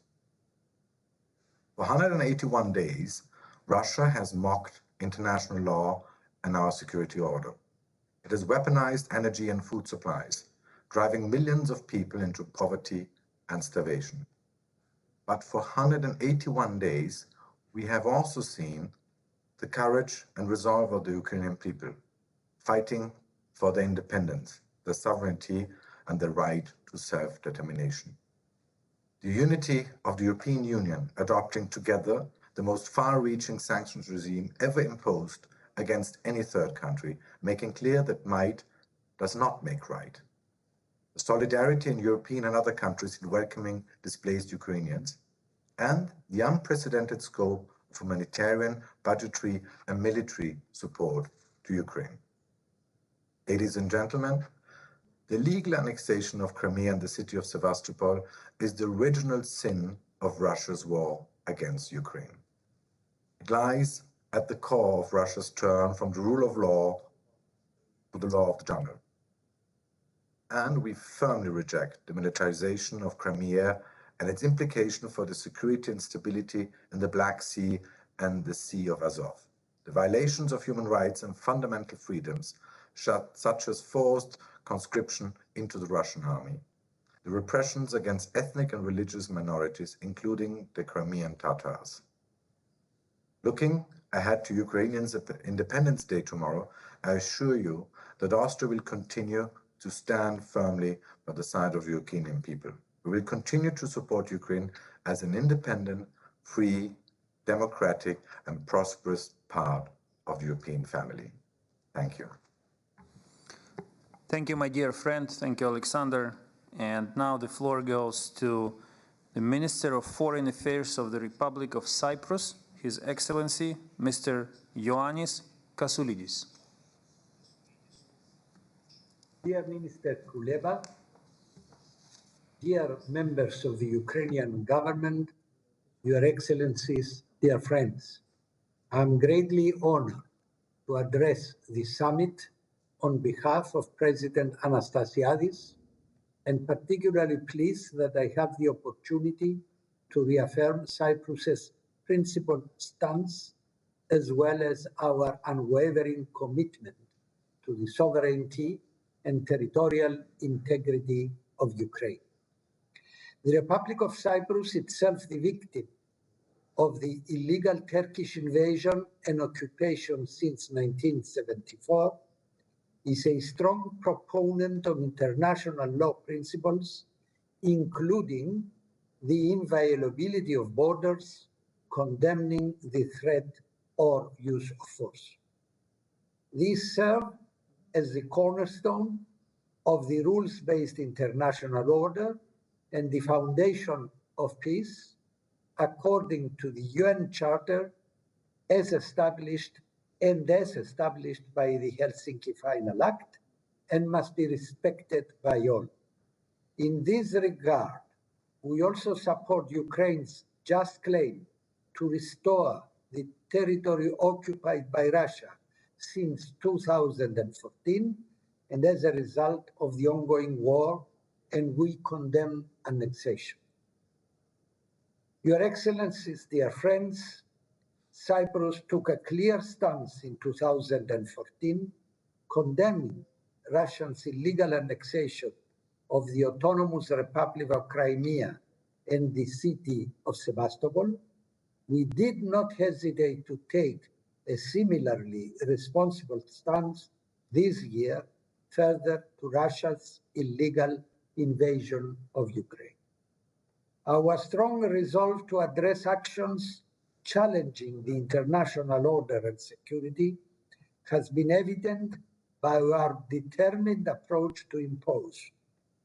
Speaker 11: For 181 days, Russia has mocked international law and our security order. It has weaponized energy and food supplies, driving millions of people into poverty and starvation. But for 181 days, we have also seen the courage and resolve of the Ukrainian people, fighting for their independence, their sovereignty, and the right to self-determination. The unity of the European Union adopting together the most far-reaching sanctions regime ever imposed against any third country, making clear that might does not make right. The solidarity in European and other countries in welcoming displaced Ukrainians, and the unprecedented scope of humanitarian, budgetary, and military support to Ukraine. Ladies and gentlemen, the legal annexation of Crimea and the city of Sevastopol is the original sin of Russia's war against Ukraine. It lies at the core of Russia's turn from the rule of law to the law of the jungle. And we firmly reject the militarization of Crimea and its implication for the security and stability in the Black Sea and the Sea of Azov. The violations of human rights and fundamental freedoms, such as forced conscription into the Russian army, the repressions against ethnic and religious minorities, including the Crimean Tatars. Looking ahead to Ukrainians' Independence Day tomorrow, I assure you that Austria will continue to stand firmly by the side of Ukrainian people. We will continue to support Ukraine as an independent, free, democratic, and prosperous part of the European family. Thank you.
Speaker 2: Thank you, my dear friend. Thank you, Alexander. And now the floor goes to the Minister of Foreign Affairs of the Republic of Cyprus, His Excellency, Mr. Ioannis Kassoulidis.
Speaker 1: Dear Minister Kuleba, dear members of the Ukrainian government, Your Excellencies, dear friends, I'm greatly honored to address the summit on behalf of President Anastasiadis, and particularly pleased that I have the opportunity to reaffirm Cyprus's principled stance as well as our unwavering commitment to the sovereignty and territorial integrity of Ukraine. The Republic of Cyprus, itself the victim of the illegal Turkish invasion and occupation since 1974, is a strong proponent of international law principles, including the inviolability of borders, condemning the threat or use of force. These serve as the cornerstone of the rules-based international order and the foundation of peace, according to the UN Charter as established by the Helsinki Final Act, and must be respected by all. In this regard, we also support Ukraine's just claim to restore the territory occupied by Russia since 2014, and as a result of the ongoing war, and we condemn annexation. Your Excellencies, dear friends, Cyprus took a clear stance in 2014, condemning Russia's illegal annexation of the autonomous Republic of Crimea and the city of Sebastopol. We did not hesitate to take a similarly responsible stance this year further to Russia's illegal invasion of Ukraine. Our strong resolve to address actions challenging the international order and security has been evident by our determined approach to impose,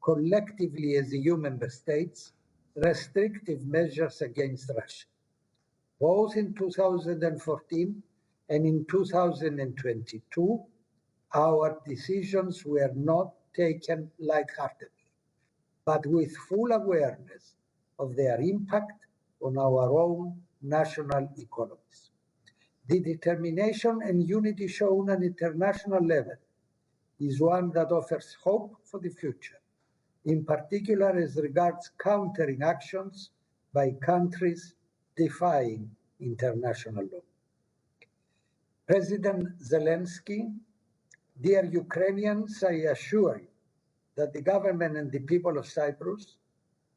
Speaker 1: collectively as EU member states, restrictive measures against Russia. Both in 2014 and in 2022, our decisions were not taken lightheartedly, but with full awareness of their impact on our own national economies. The determination and unity shown at international level is one that offers hope for the future, in particular as regards countering actions by countries defying international law. President Zelensky, dear Ukrainians, I assure you that the government and the people of Cyprus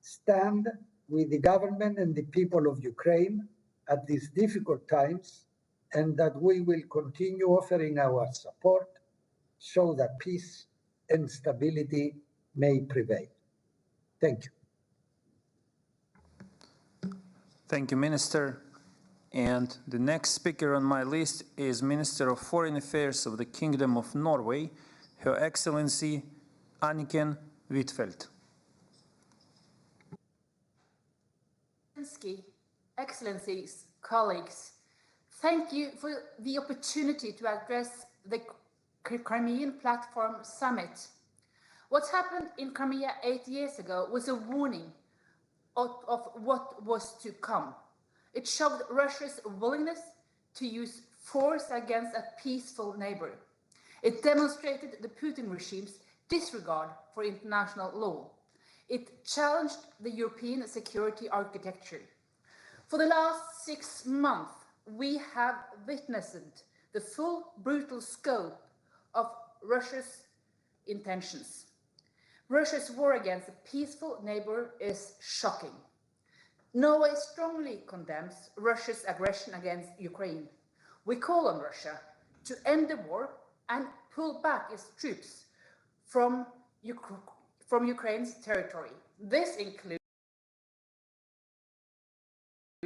Speaker 1: stand with the government and the people of Ukraine at these difficult times, and that we will continue offering our support so that peace and stability may prevail. Thank you.
Speaker 2: Thank you, Minister. And the next speaker on my list is Minister of Foreign Affairs of the Kingdom of Norway, Her Excellency Anniken Huitfeldt.
Speaker 17: Excellencies, colleagues, thank you for the opportunity to address the Crimean Platform Summit. What happened in Crimea 8 years ago was a warning of what was to come. It showed Russia's willingness to use force against a peaceful neighbor. It demonstrated the Putin regime's disregard for international law. It challenged the European security architecture. For the last 6 months, we have witnessed the full brutal scope of Russia's intentions. Russia's war against a peaceful neighbor is shocking. Norway strongly condemns Russia's aggression against Ukraine. We call on Russia to end the war and pull back its troops from Ukraine's territory. This includes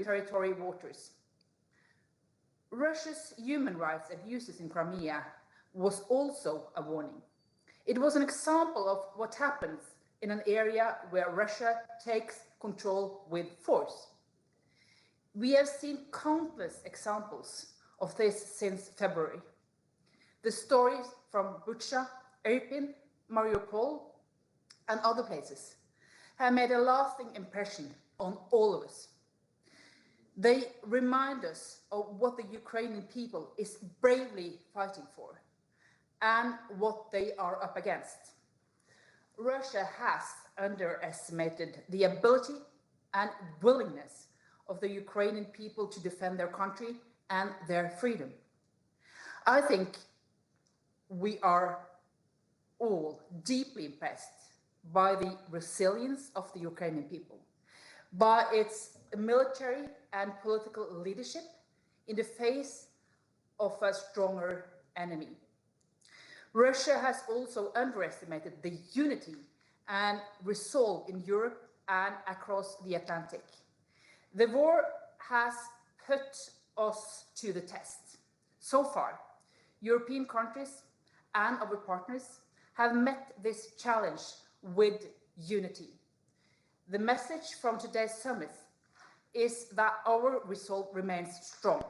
Speaker 17: territory waters. Russia's human rights abuses in Crimea was also a warning. It was an example of what happens in an area where Russia takes control with force. We have seen countless examples of this since February. The stories from Bucha, Irpin, Mariupol, and other places have made a lasting impression on all of us. They remind us of what the Ukrainian people is bravely fighting for and what they are up against. Russia has underestimated the ability and willingness of the Ukrainian people to defend their country and their freedom. I think we are all deeply impressed by the resilience of the Ukrainian people, by its military and political leadership in the face of a stronger enemy. Russia has also underestimated the unity and resolve in Europe and across the Atlantic. The war has put us to the test. So far, European countries and our partners have met this challenge with unity. The message from today's summit is that our resolve remains strong.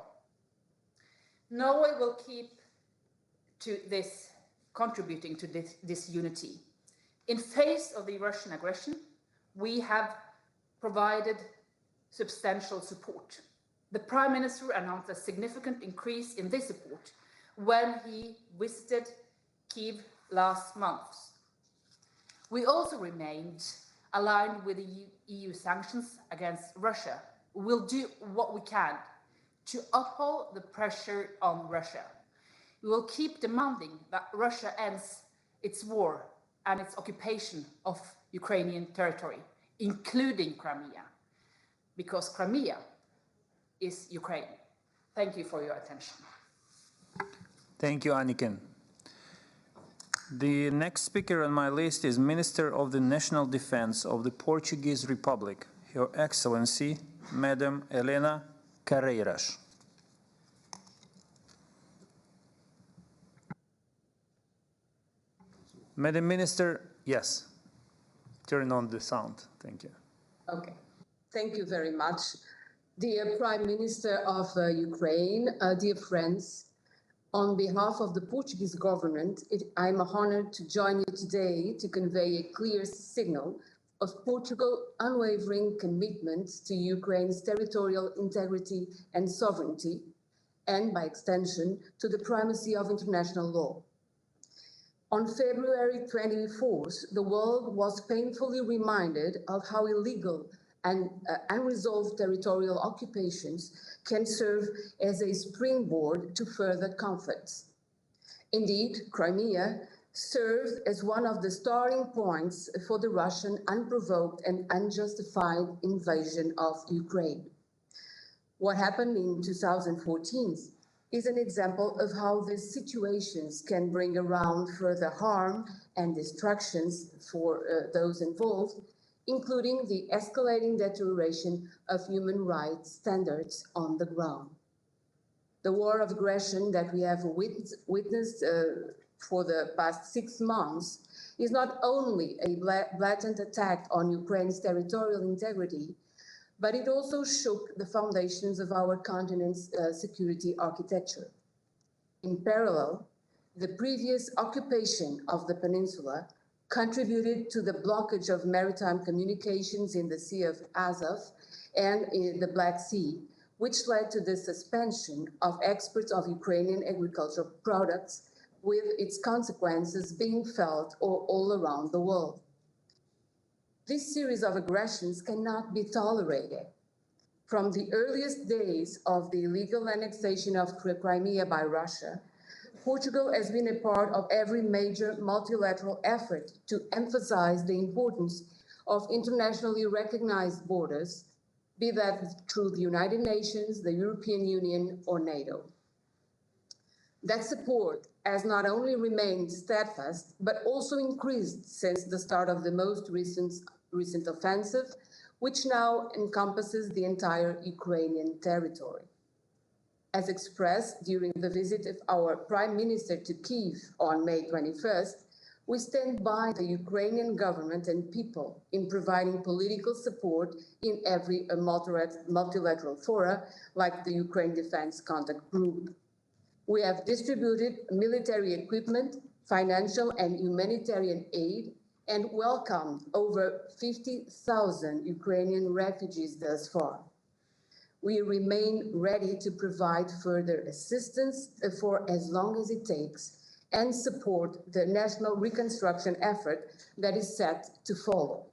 Speaker 17: Norway will keep to this, contributing to this unity. In face of the Russian aggression, we have provided substantial support. The Prime Minister announced a significant increase in this support when he visited Kyiv last month. We also remained aligned with the EU sanctions against Russia. We'll do what we can to uphold the pressure on Russia. We will keep demanding that Russia ends its war and its occupation of Ukrainian territory, including Crimea, because Crimea is Ukraine. Thank you for your attention.
Speaker 2: Thank you, Anniken. The next speaker on my list is Minister of the National Defense of the Portuguese Republic, Her Excellency, Madam Helena Carreiras. Madam Minister, yes, turn on the sound. Thank you.
Speaker 9: Okay, thank you very much. Dear Prime Minister of Ukraine, dear friends, on behalf of the Portuguese government, I'm honored to join you today to convey a clear signal of Portugal's unwavering commitment to Ukraine's territorial integrity and sovereignty, and by extension, to the primacy of international law. On February 24th, the world was painfully reminded of how illegal and unresolved territorial occupations can serve as a springboard to further conflicts. Indeed, Crimea served as one of the starting points for the Russian unprovoked and unjustified invasion of Ukraine. What happened in 2014 is an example of how these situations can bring around further harm and destructions for those involved, including the escalating deterioration of human rights standards on the ground. The war of aggression that we have witnessed for the past 6 months is not only a blatant attack on Ukraine's territorial integrity, but it also shook the foundations of our continent's security architecture. In parallel, the previous occupation of the peninsula contributed to the blockage of maritime communications in the Sea of Azov and in the Black Sea, which led to the suspension of exports of Ukrainian agricultural products, with its consequences being felt all around the world. This series of aggressions cannot be tolerated. From the earliest days of the illegal annexation of Crimea by Russia, Portugal has been a part of every major multilateral effort to emphasize the importance of internationally recognized borders, be that through the United Nations, the European Union, or NATO. That support has not only remained steadfast, but also increased since the start of the most recent offensive, which now encompasses the entire Ukrainian territory. As expressed during the visit of our Prime Minister to Kyiv on May 21st, we stand by the Ukrainian government and people in providing political support in every multilateral fora, like the Ukraine Defense Contact Group. We have distributed military equipment, financial and humanitarian aid, and welcomed over 50,000 Ukrainian refugees thus far. We remain ready to provide further assistance for as long as it takes and support the national reconstruction effort that is set to follow.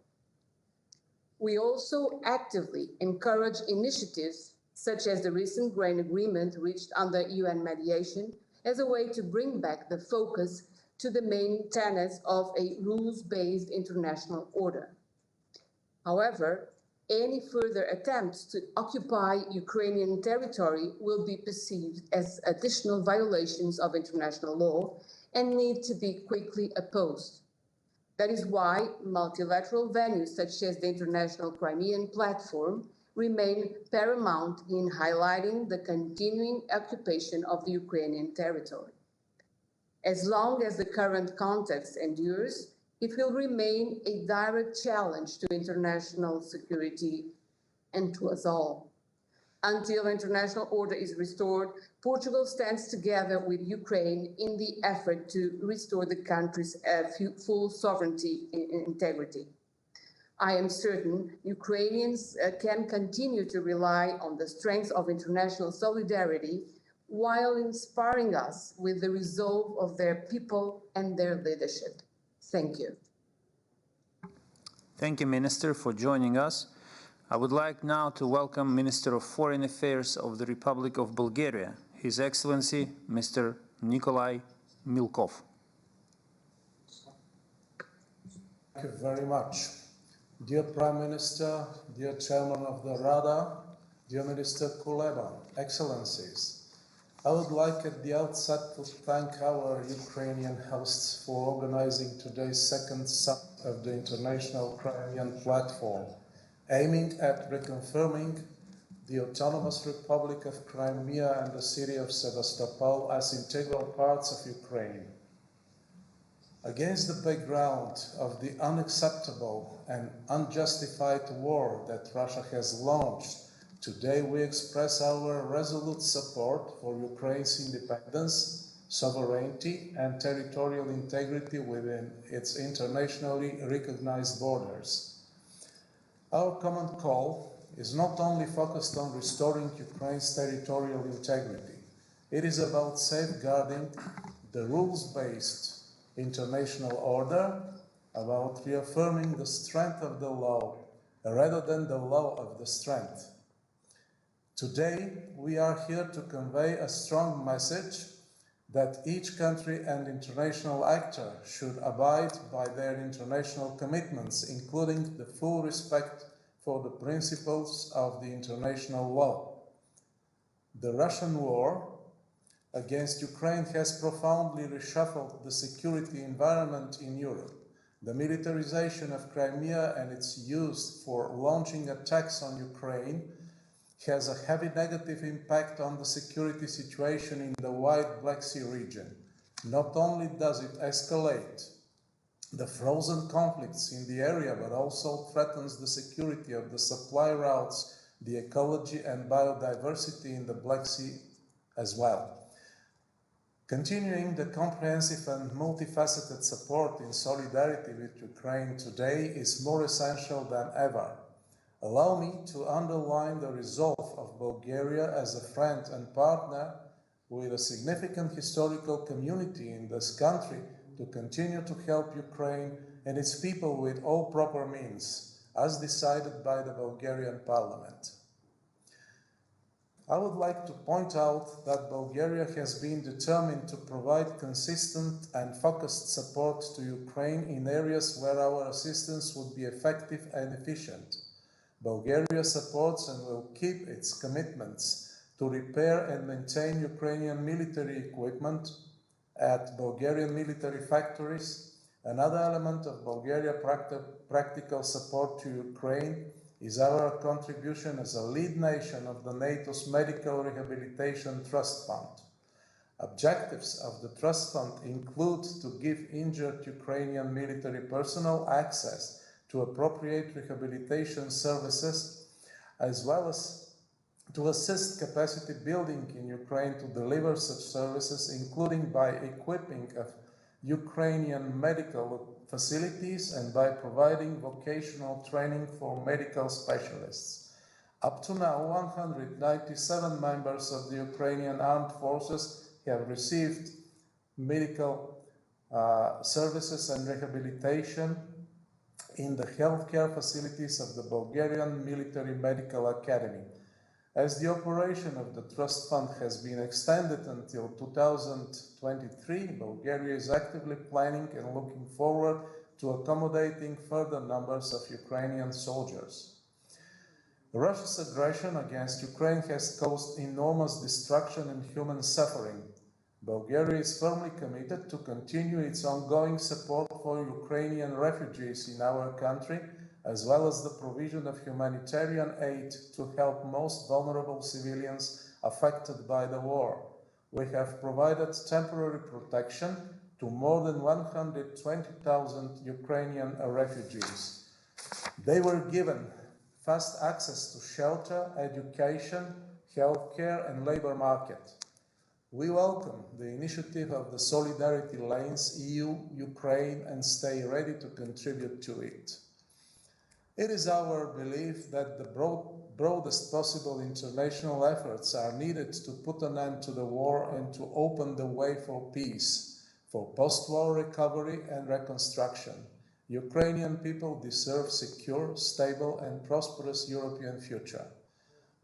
Speaker 9: We also actively encourage initiatives such as the recent grain agreement reached under UN mediation as a way to bring back the focus to the main tenets of a rules-based international order. However, any further attempts to occupy Ukrainian territory will be perceived as additional violations of international law and need to be quickly opposed. That is why multilateral venues such as the International Crimean Platform remain paramount in highlighting the continuing occupation of the Ukrainian territory. As long as the current context endures, it will remain a direct challenge to international security and to us all. Until international order is restored, Portugal stands together with Ukraine in the effort to restore the country's full sovereignty and integrity. I am certain Ukrainians can continue to rely on the strength of international solidarity while inspiring us with the resolve of their people and their leadership. Thank you.
Speaker 2: Thank you, Minister, for joining us. I would like now to welcome Minister of Foreign Affairs of the Republic of Bulgaria, His Excellency, Mr. Nikolai Milkov.
Speaker 19: Thank you very much. Dear Prime Minister, dear Chairman of the Rada, dear Minister Kuleba, Excellencies, I would like at the outset to thank our Ukrainian hosts for organizing today's second summit of the International Crimean Platform, aiming at reconfirming the Autonomous Republic of Crimea and the city of Sevastopol as integral parts of Ukraine. Against the background of the unacceptable and unjustified war that Russia has launched, today we express our resolute support for Ukraine's independence, sovereignty, and territorial integrity within its internationally recognized borders. Our common call is not only focused on restoring Ukraine's territorial integrity, it is about safeguarding the rules-based international order, about reaffirming the strength of the law rather than the law of the strength. Today, we are here to convey a strong message that each country and international actor should abide by their international commitments, including the full respect for the principles of the international law. The Russian war against Ukraine has profoundly reshuffled the security environment in Europe. The militarization of Crimea and its use for launching attacks on Ukraine has a heavy negative impact on the security situation in the wide Black Sea region. Not only does it escalate the frozen conflicts in the area, but also threatens the security of the supply routes, the ecology and biodiversity in the Black Sea as well. Continuing the comprehensive and multifaceted support in solidarity with Ukraine today is more essential than ever. Allow me to underline the resolve of Bulgaria as a friend and partner with a significant historical community in this country to continue to help Ukraine and its people with all proper means, as decided by the Bulgarian Parliament. I would like to point out that Bulgaria has been determined to provide consistent and focused support to Ukraine in areas where our assistance would be effective and efficient. Bulgaria supports and will keep its commitments to repair and maintain Ukrainian military equipment at Bulgarian military factories. Another element of Bulgaria's practical support to Ukraine is our contribution as a lead nation of the NATO's Medical Rehabilitation Trust Fund. Objectives of the Trust Fund include to give injured Ukrainian military personnel access to appropriate rehabilitation services, as well as to assist capacity building in Ukraine to deliver such services, including by equipping of Ukrainian medical facilities and by providing vocational training for medical specialists. Up to now, 197 members of the Ukrainian Armed Forces have received medical services and rehabilitation in the healthcare facilities of the Bulgarian Military Medical Academy. As the operation of the Trust Fund has been extended until 2023, Bulgaria is actively planning and looking forward to accommodating further numbers of Ukrainian soldiers. Russia's aggression against Ukraine has caused enormous destruction and human suffering. Bulgaria is firmly committed to continue its ongoing support for Ukrainian refugees in our country, as well as the provision of humanitarian aid to help most vulnerable civilians affected by the war. We have provided temporary protection to more than 120,000 Ukrainian refugees. They were given fast access to shelter, education, healthcare, and labor market. We welcome the initiative of the Solidarity Lanes, EU, Ukraine, and stay ready to contribute to it. It is our belief that the broadest possible international efforts are needed to put an end to the war and to open the way for peace, for post-war recovery and reconstruction. Ukrainian people deserve secure, stable, and prosperous European future.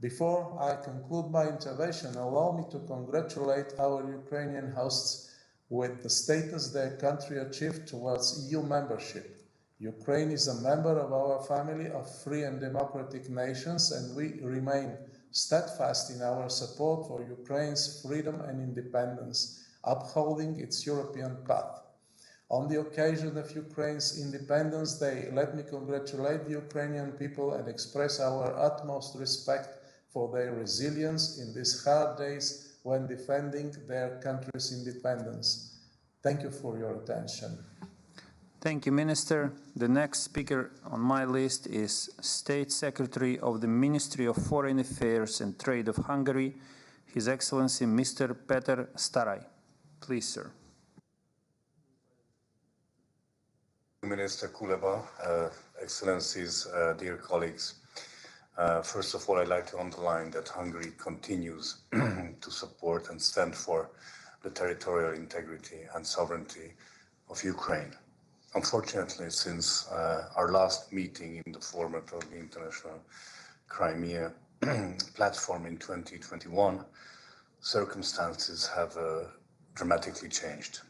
Speaker 19: Before I conclude my intervention, allow me to congratulate our Ukrainian hosts with the status their country achieved towards EU membership. Ukraine is a member of our family of free and democratic nations, and we remain steadfast in our support for Ukraine's freedom and independence, upholding its European path. On the occasion of Ukraine's Independence Day, let me congratulate the Ukrainian people and express our utmost respect for their resilience in these hard days when defending their country's independence. Thank you for your attention.
Speaker 2: Thank you, Minister. The next speaker on my list is State Secretary of the Ministry of Foreign Affairs and Trade of Hungary, His Excellency Mr. Peter Staraj. Please, sir.
Speaker 20: Minister Kuleba, Excellencies, dear colleagues. First of all, I'd like to underline that Hungary continues to support and stand for the territorial integrity and sovereignty of Ukraine. Unfortunately, since our last meeting in the format of the International Crimea platform in 2021, circumstances have dramatically changed,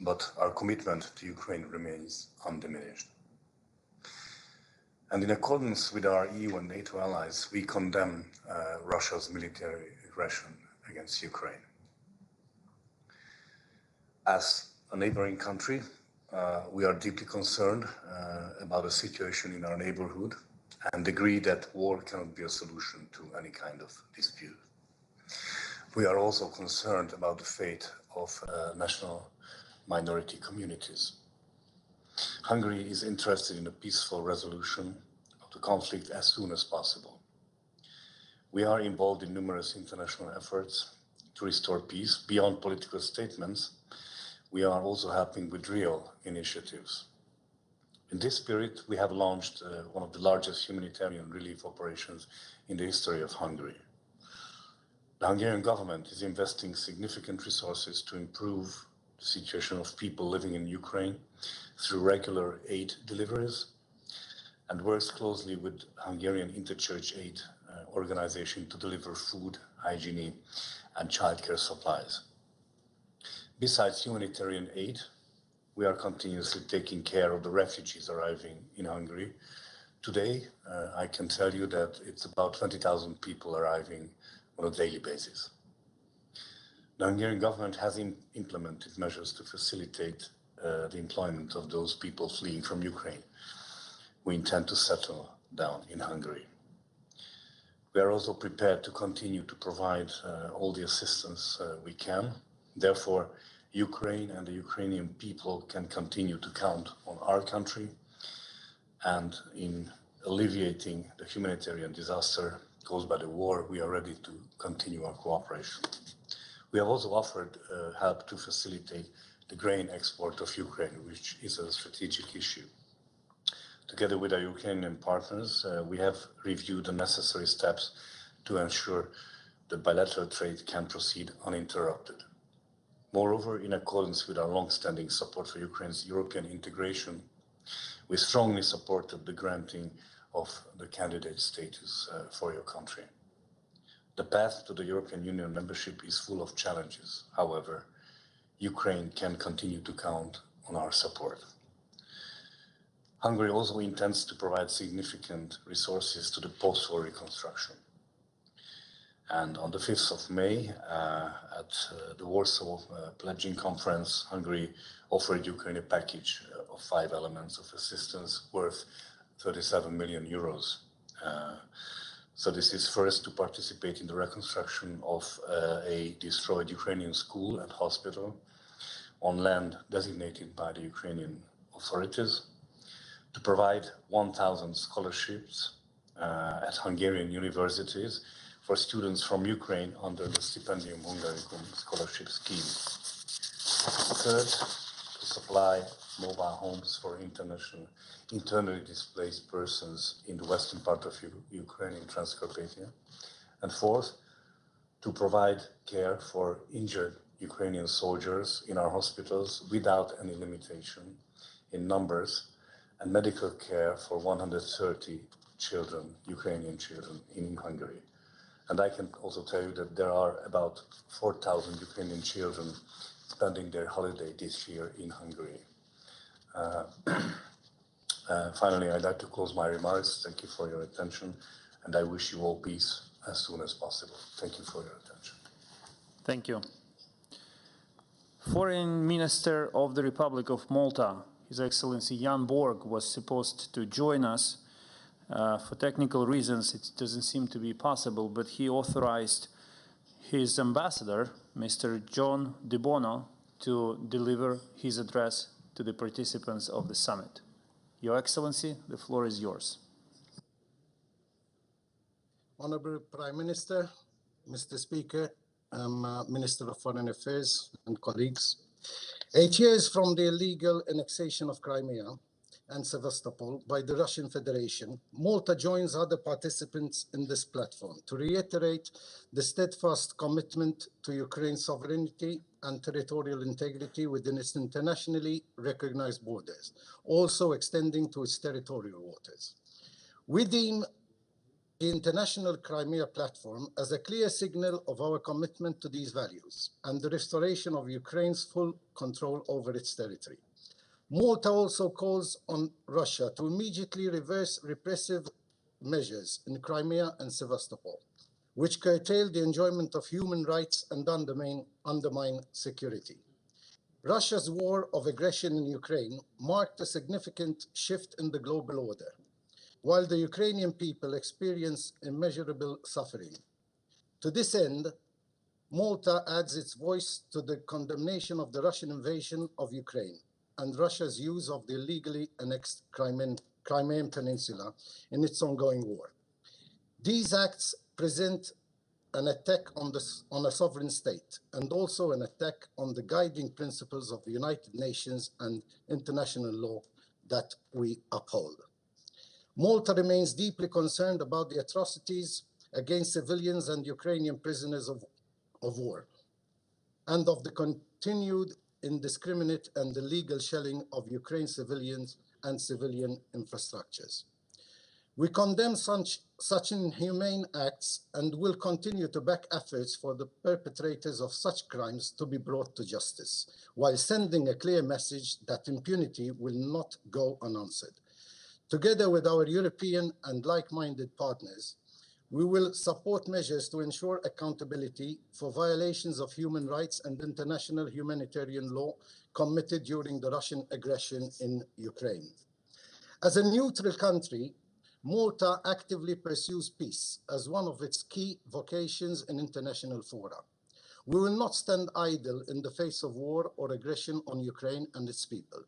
Speaker 20: but our commitment to Ukraine remains undiminished. And in accordance with our EU and NATO allies, we condemn Russia's military aggression against Ukraine. As a neighboring country, we are deeply concerned about the situation in our neighborhood and agree that war cannot be a solution to any kind of dispute. We are also concerned about the fate of national minority communities. Hungary is interested in a peaceful resolution of the conflict as soon as possible. We are involved in numerous international efforts to restore peace. Beyond political statements, we are also helping with real initiatives. In this spirit, we have launched one of the largest humanitarian relief operations in the history of Hungary. The Hungarian government is investing significant resources to improve the situation of people living in Ukraine through regular aid deliveries and works closely with Hungarian interchurch aid organization to deliver food, hygiene, and childcare supplies. Besides humanitarian aid, we are continuously taking care of the refugees arriving in Hungary. Today, I can tell you that it's about 20,000 people arriving on a daily basis. The Hungarian government has implemented measures to facilitate the employment of those people fleeing from Ukraine who intend to settle down in Hungary. We are also prepared to continue to provide all the assistance we can. Therefore, Ukraine and the Ukrainian people can continue to count on our country, and in alleviating the humanitarian disaster caused by the war, we are ready to continue our cooperation. We have also offered help to facilitate the grain export of Ukraine, which is a strategic issue. Together with our Ukrainian partners, we have reviewed the necessary steps to ensure that bilateral trade can proceed uninterrupted. Moreover, in accordance with our long-standing support for Ukraine's European integration, we strongly supported the granting of the candidate status for your country. The path to the European Union membership is full of challenges. However, Ukraine can continue to count on our support. Hungary also intends to provide significant resources to the post-war reconstruction. And on the 5th of May, at the Warsaw Pledging Conference, Hungary offered Ukraine a package of 5 elements of assistance worth 37 million euros. So this is first to participate in the reconstruction of a destroyed Ukrainian school and hospital on land designated by the Ukrainian authorities, to provide 1,000 scholarships at Hungarian universities for students from Ukraine under the Stipendium Hungaricum scholarship scheme. Third, to supply mobile homes for internally displaced persons in the western part of Ukraine, in Transcarpathia. And fourth, to provide care for injured Ukrainian soldiers in our hospitals without any limitation in numbers, and medical care for 130 children, Ukrainian children in Hungary. And I can also tell you that there are about 4,000 Ukrainian children spending their holiday this year in Hungary. Finally, I'd like to close my remarks. Thank you for your attention, and I wish you all peace as soon as possible. Thank you for your attention.
Speaker 2: Thank you. Foreign Minister of the Republic of Malta, His Excellency Jan Borg, was supposed to join us. For technical reasons, it doesn't seem to be possible, but he authorized his ambassador, Mr. John De Bono, to deliver his address to the participants of the summit. Your Excellency, the floor is yours.
Speaker 3: Honorable Prime Minister, Mr. Speaker, Minister of Foreign Affairs and colleagues, 8 years from the illegal annexation of Crimea and Sevastopol by the Russian Federation, Malta joins other participants in this platform to reiterate the steadfast commitment to Ukraine's sovereignty and territorial integrity within its internationally recognized borders, also extending to its territorial waters. We deem the International Crimea Platform as a clear signal of our commitment to these values and the restoration of Ukraine's full control over its territory. Malta also calls on Russia to immediately reverse repressive measures in Crimea and Sevastopol, which curtail the enjoyment of human rights and undermine security. Russia's war of aggression in Ukraine marked a significant shift in the global order, while the Ukrainian people experience immeasurable suffering. To this end, Malta adds its voice to the condemnation of the Russian invasion of Ukraine and Russia's use of the illegally annexed Crimean Peninsula in its ongoing war. These acts present an attack on a sovereign state and also an attack on the guiding principles of the United Nations and international law that we uphold. Malta remains deeply concerned about the atrocities against civilians and Ukrainian prisoners of war, and of the continued indiscriminate and illegal shelling of Ukraine's civilians and civilian infrastructures. We condemn such such inhumane acts and will continue to back efforts for the perpetrators of such crimes to be brought to justice, while sending a clear message that impunity will not go unanswered. Together with our European and like-minded partners, we will support measures to ensure accountability for violations of human rights and international humanitarian law committed during the Russian aggression in Ukraine. As a neutral country, Malta actively pursues peace as one of its key vocations in international fora. We will not stand idle in the face of war or aggression on Ukraine and its people.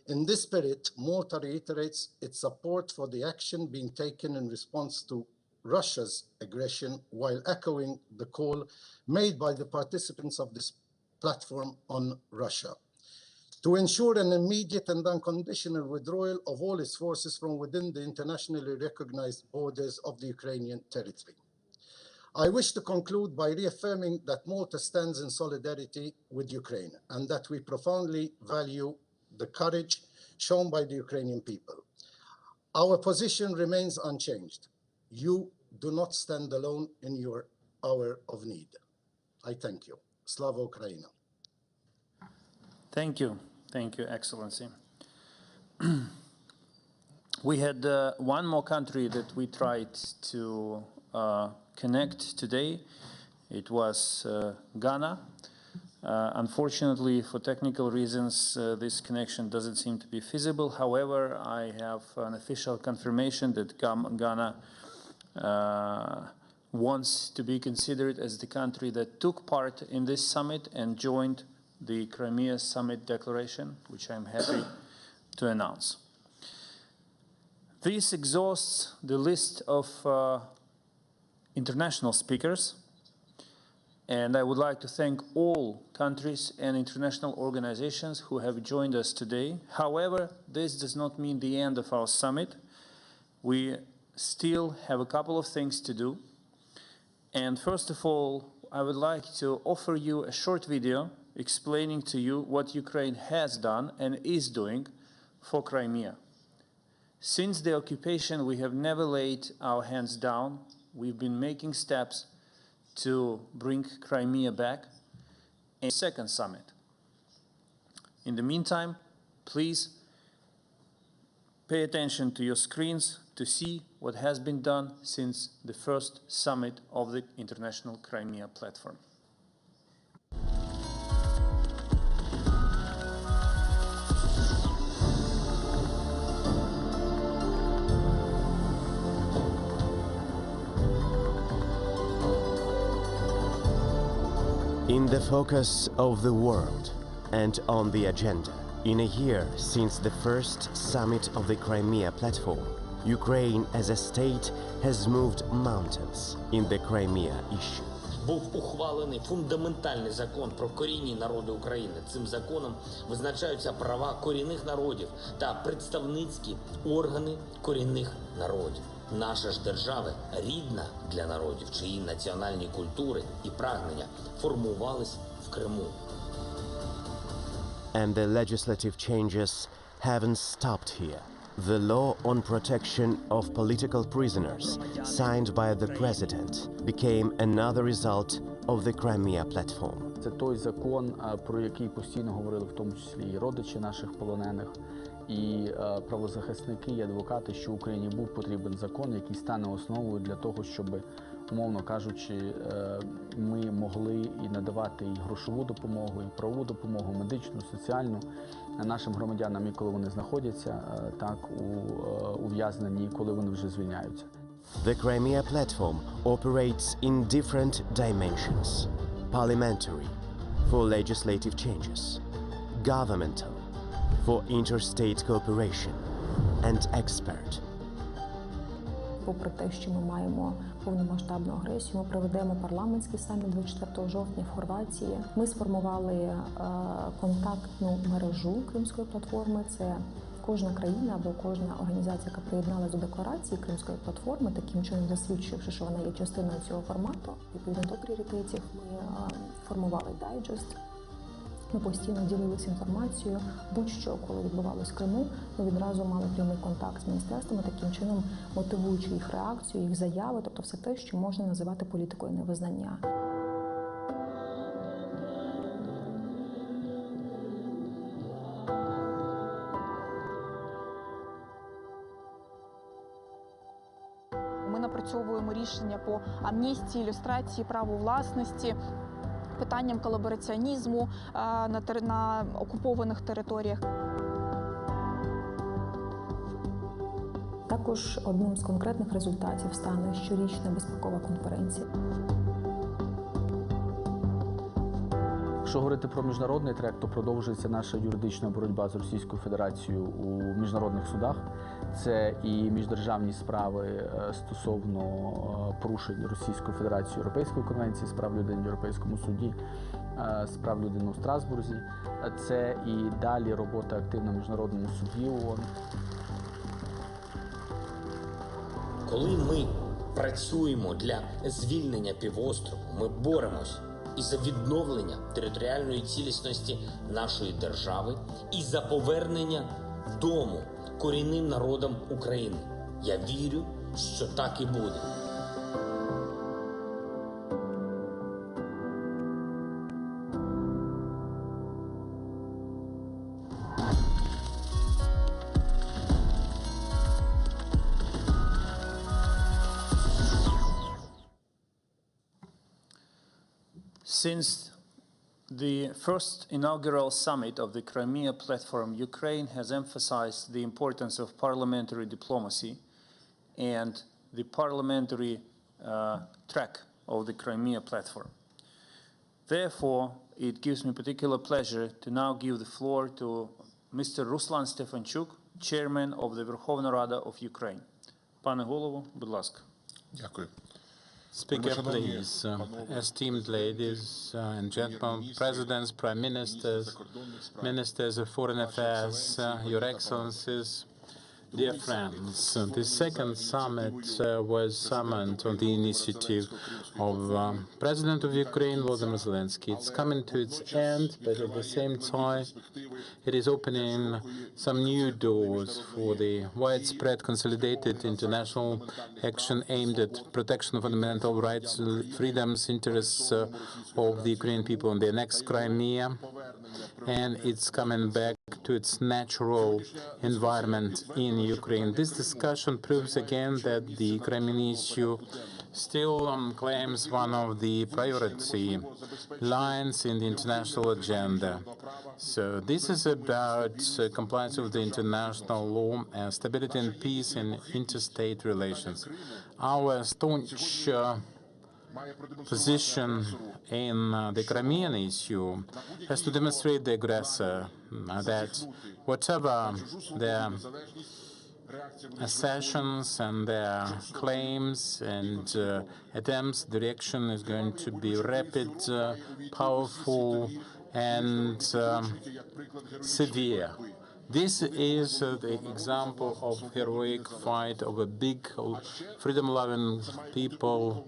Speaker 3: In this spirit, Malta reiterates its support for the action being taken in response to Russia's aggression, while echoing the call made by the participants of this platform on Russia to ensure an immediate and unconditional withdrawal of all its forces from within the internationally recognized borders of the Ukrainian territory. I wish to conclude by reaffirming that Malta stands in solidarity with Ukraine and that we profoundly value the courage shown by the Ukrainian people. Our position remains unchanged. You do not stand alone in your hour of need. I thank you. Slava Ukraina.
Speaker 2: Thank you. Thank you, Excellency. We had one more country that we tried to connect today. It was Ghana. Unfortunately, for technical reasons, this connection doesn't seem to be feasible. However, I have an official confirmation that Ghana wants to be considered as the country that took part in this summit and joined the Crimea Summit Declaration, which I'm happy to announce. This exhausts the list of international speakers, and I would like to thank all countries and international organizations who have joined us today. However, this does not mean the end of our summit. We still have a couple of things to do. And first of all, I would like to offer you a short video explaining to you what Ukraine has done and is doing for Crimea. Since the occupation, we have never laid our hands down. We've been making steps to bring Crimea back in the second summit. In the meantime, please pay attention to your screens to see what has been done since the first summit of the International Crimea Platform.
Speaker 4: In the focus of the world and on the agenda, in a year since the first summit of the Crimea Platform, Ukraine as a state has moved mountains in the Crimea issue.
Speaker 5: Був ухвалений фундаментальний закон про корінні народи України. Цим законом визначаються права корінних народів та представницькі органи корінних народів. Наша ж держава рідна для народів, чиї національні культури і прагнення формувались в Криму.
Speaker 4: And the legislative changes haven't stopped here. The law on protection of political prisoners, signed by the president, became another result of the Crimea Platform.
Speaker 22: Це той закон, про який постійно говорили, в тому числі і родичі наших полонених, і правозахисники, і адвокати, що Україні був потрібен закон, який стане основою для того, щоб, умовно кажучи, ми могли і надавати і грошову допомогу, і правову допомогу, медичну, соціальну нашим громадянам, і коли вони знаходяться так у ув'язненні, і коли вони вже звільняються.
Speaker 4: The Crimea Platform operates in different dimensions: parliamentary, for legislative changes, governmental, for interstate cooperation, and expert.
Speaker 23: Попри те, що ми маємо повномасштабну агресію, ми проведемо парламентський саміт 24 жовтня в Хорватії. Ми сформували контактну мережу Кримської платформи. Це кожна країна або кожна організація, яка приєдналася до декларації Кримської платформи, таким чином засвідчивши, що вона є частиною цього формату. Відповідно до пріоритетів ми формували дайджест Ми постійно ділилися інформацією, будь-що, коли відбувалось в Криму, ми відразу мали прямий контакт з міністерствами, таким чином мотивуючи їх реакцію, їх заяви, тобто все те, що можна називати політикою невизнання.
Speaker 6: Ми напрацьовуємо рішення по амністії, ілюстрації, праву власності, питанням колабораціонізму на окупованих територіях.
Speaker 23: Також одним з конкретних результатів стане щорічна безпекова конференція.
Speaker 22: Якщо говорити про міжнародний трек, то продовжується наша юридична боротьба з Російською Федерацією у міжнародних судах. Це і міждержавні справи стосовно порушень Російською Федерацією Європейської конвенції з прав людини в Європейському суді, з прав людини у Страсбурзі. Це і далі робота активна в Міжнародному суді ООН.
Speaker 5: Коли ми працюємо для звільнення півострову, ми боремось і за відновлення територіальної цілісності нашої держави, і за повернення дому корінним народам України. Я вірю, що так і буде.
Speaker 2: Since the first inaugural summit of the Crimea platform, Ukraine has emphasized the importance of parliamentary diplomacy and the parliamentary track of the Crimea platform. Therefore, it gives me particular pleasure to now give the floor to Mr. Ruslan Stefanchuk, Chairman of the Верховна Рада of Ukraine. Пане голово, будь ласка.
Speaker 8: Дякую. Speaker, please. Esteemed ladies and gentlemen, presidents, prime ministers, ministers of foreign affairs, your excellencies, dear friends. The second summit was summoned on the initiative of President of Ukraine, Volodymyr Zelensky. It's coming to its end, but at the same time, it is opening some new doors for the widespread consolidated international action aimed at protection of fundamental rights, freedoms, interests of the Ukrainian people in the next Crimea, and it's coming back to its natural environment in Ukraine. This discussion proves again that the Crimean issue still claims one of the priority lines in the international agenda. So this is about compliance with the international law and stability and peace in interstate relations. Our staunch position in the Crimean issue has to demonstrate the aggressor that whatever their assertions and their claims and attempts, the reaction is going to be rapid, powerful, and severe. This is the example of heroic fight of a big, freedom-loving people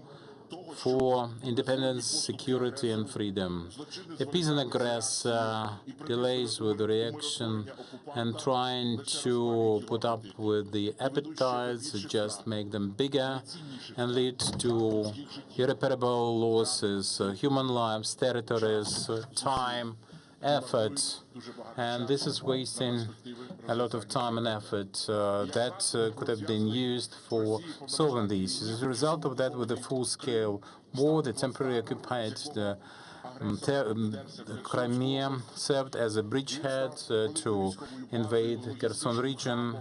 Speaker 8: for independence, security, and freedom. Appeasing aggressor, delays with the reaction, and trying to put up with the appetites just make them bigger and lead to irreparable losses, human lives, territories, time, effort, and this is wasting a lot of time and effort that could have been used for solving the issues. As a result of that, with a full-scale war, the temporarily occupied Crimea served as a bridgehead to invade Kherson region,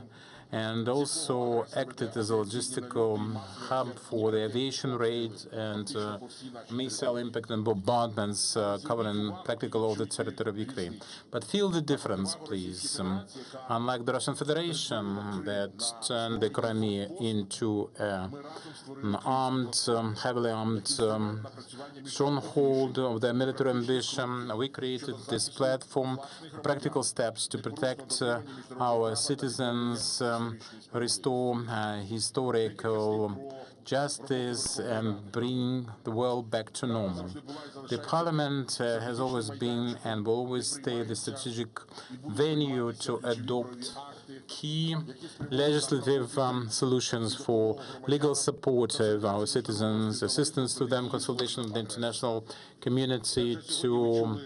Speaker 8: and also acted as a logistical hub for the aviation raids and missile impact and bombardments covering practically all the territory of Ukraine. But feel the difference, please. Unlike the Russian Federation that turned the Crimea into an armed, heavily armed stronghold of their military ambition, we created this platform, practical steps to protect our citizens restore historical justice and bring the world back to normal. The Parliament has always been and will always stay the strategic venue to adopt key legislative solutions for legal support of our citizens, assistance to them, consultation with the international community to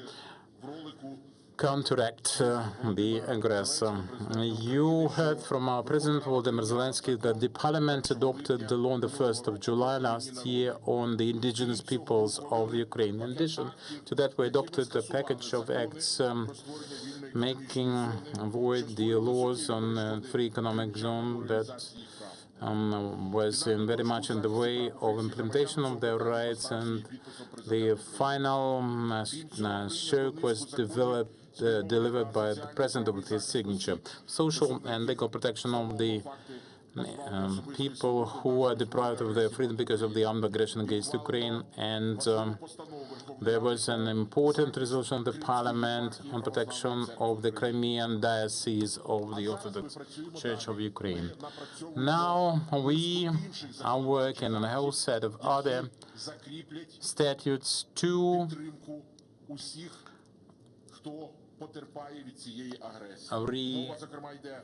Speaker 8: counteract the aggressor. You heard from our President Volodymyr Zelensky that the Parliament adopted the law on the 1st of July last year on the indigenous peoples of Ukraine. In addition to that, we adopted a package of acts making void the laws on free economic zone that was very much in the way of implementation of their rights, and the final stroke was delivered by the President with his signature. Social and legal protection of the people who are deprived of their freedom because of the armed aggression against Ukraine, and there was an important resolution of the Parliament on protection of the Crimean diocese of the Orthodox Church of Ukraine. Now we are working on a whole set of other statutes to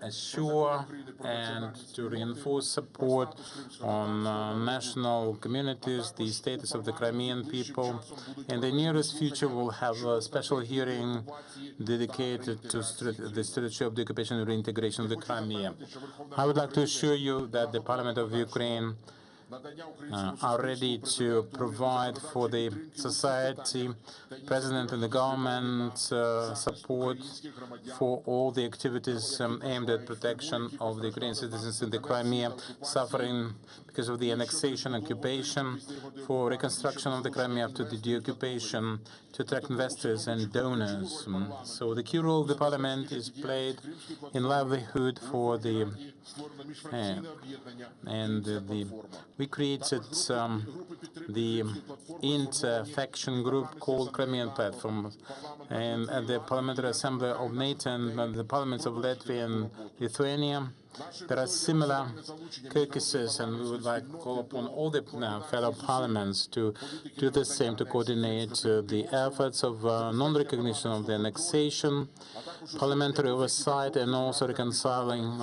Speaker 8: reassure and to reinforce support on national communities, the status of the Crimean people. In the nearest future, we'll have a special hearing dedicated to the strategy of the occupation and reintegration of the Crimea. I would like to assure you that the Parliament of Ukraine are ready to provide for the society, President and the government support for all the activities aimed at protection of the Ukrainian citizens in the Crimea suffering because of the annexation, occupation, for reconstruction of the Crimea after the deoccupation, to attract investors and donors. So the key role of the Parliament is played in livelihood for the we created the inter-faction group called Crimean Platform, and at the Parliamentary Assembly of NATO and the parliaments of Latvia and Lithuania, there are similar caucuses, and we would like to call upon all the fellow parliaments to do the same, to coordinate the efforts of non-recognition of the annexation, parliamentary oversight, and also reconciling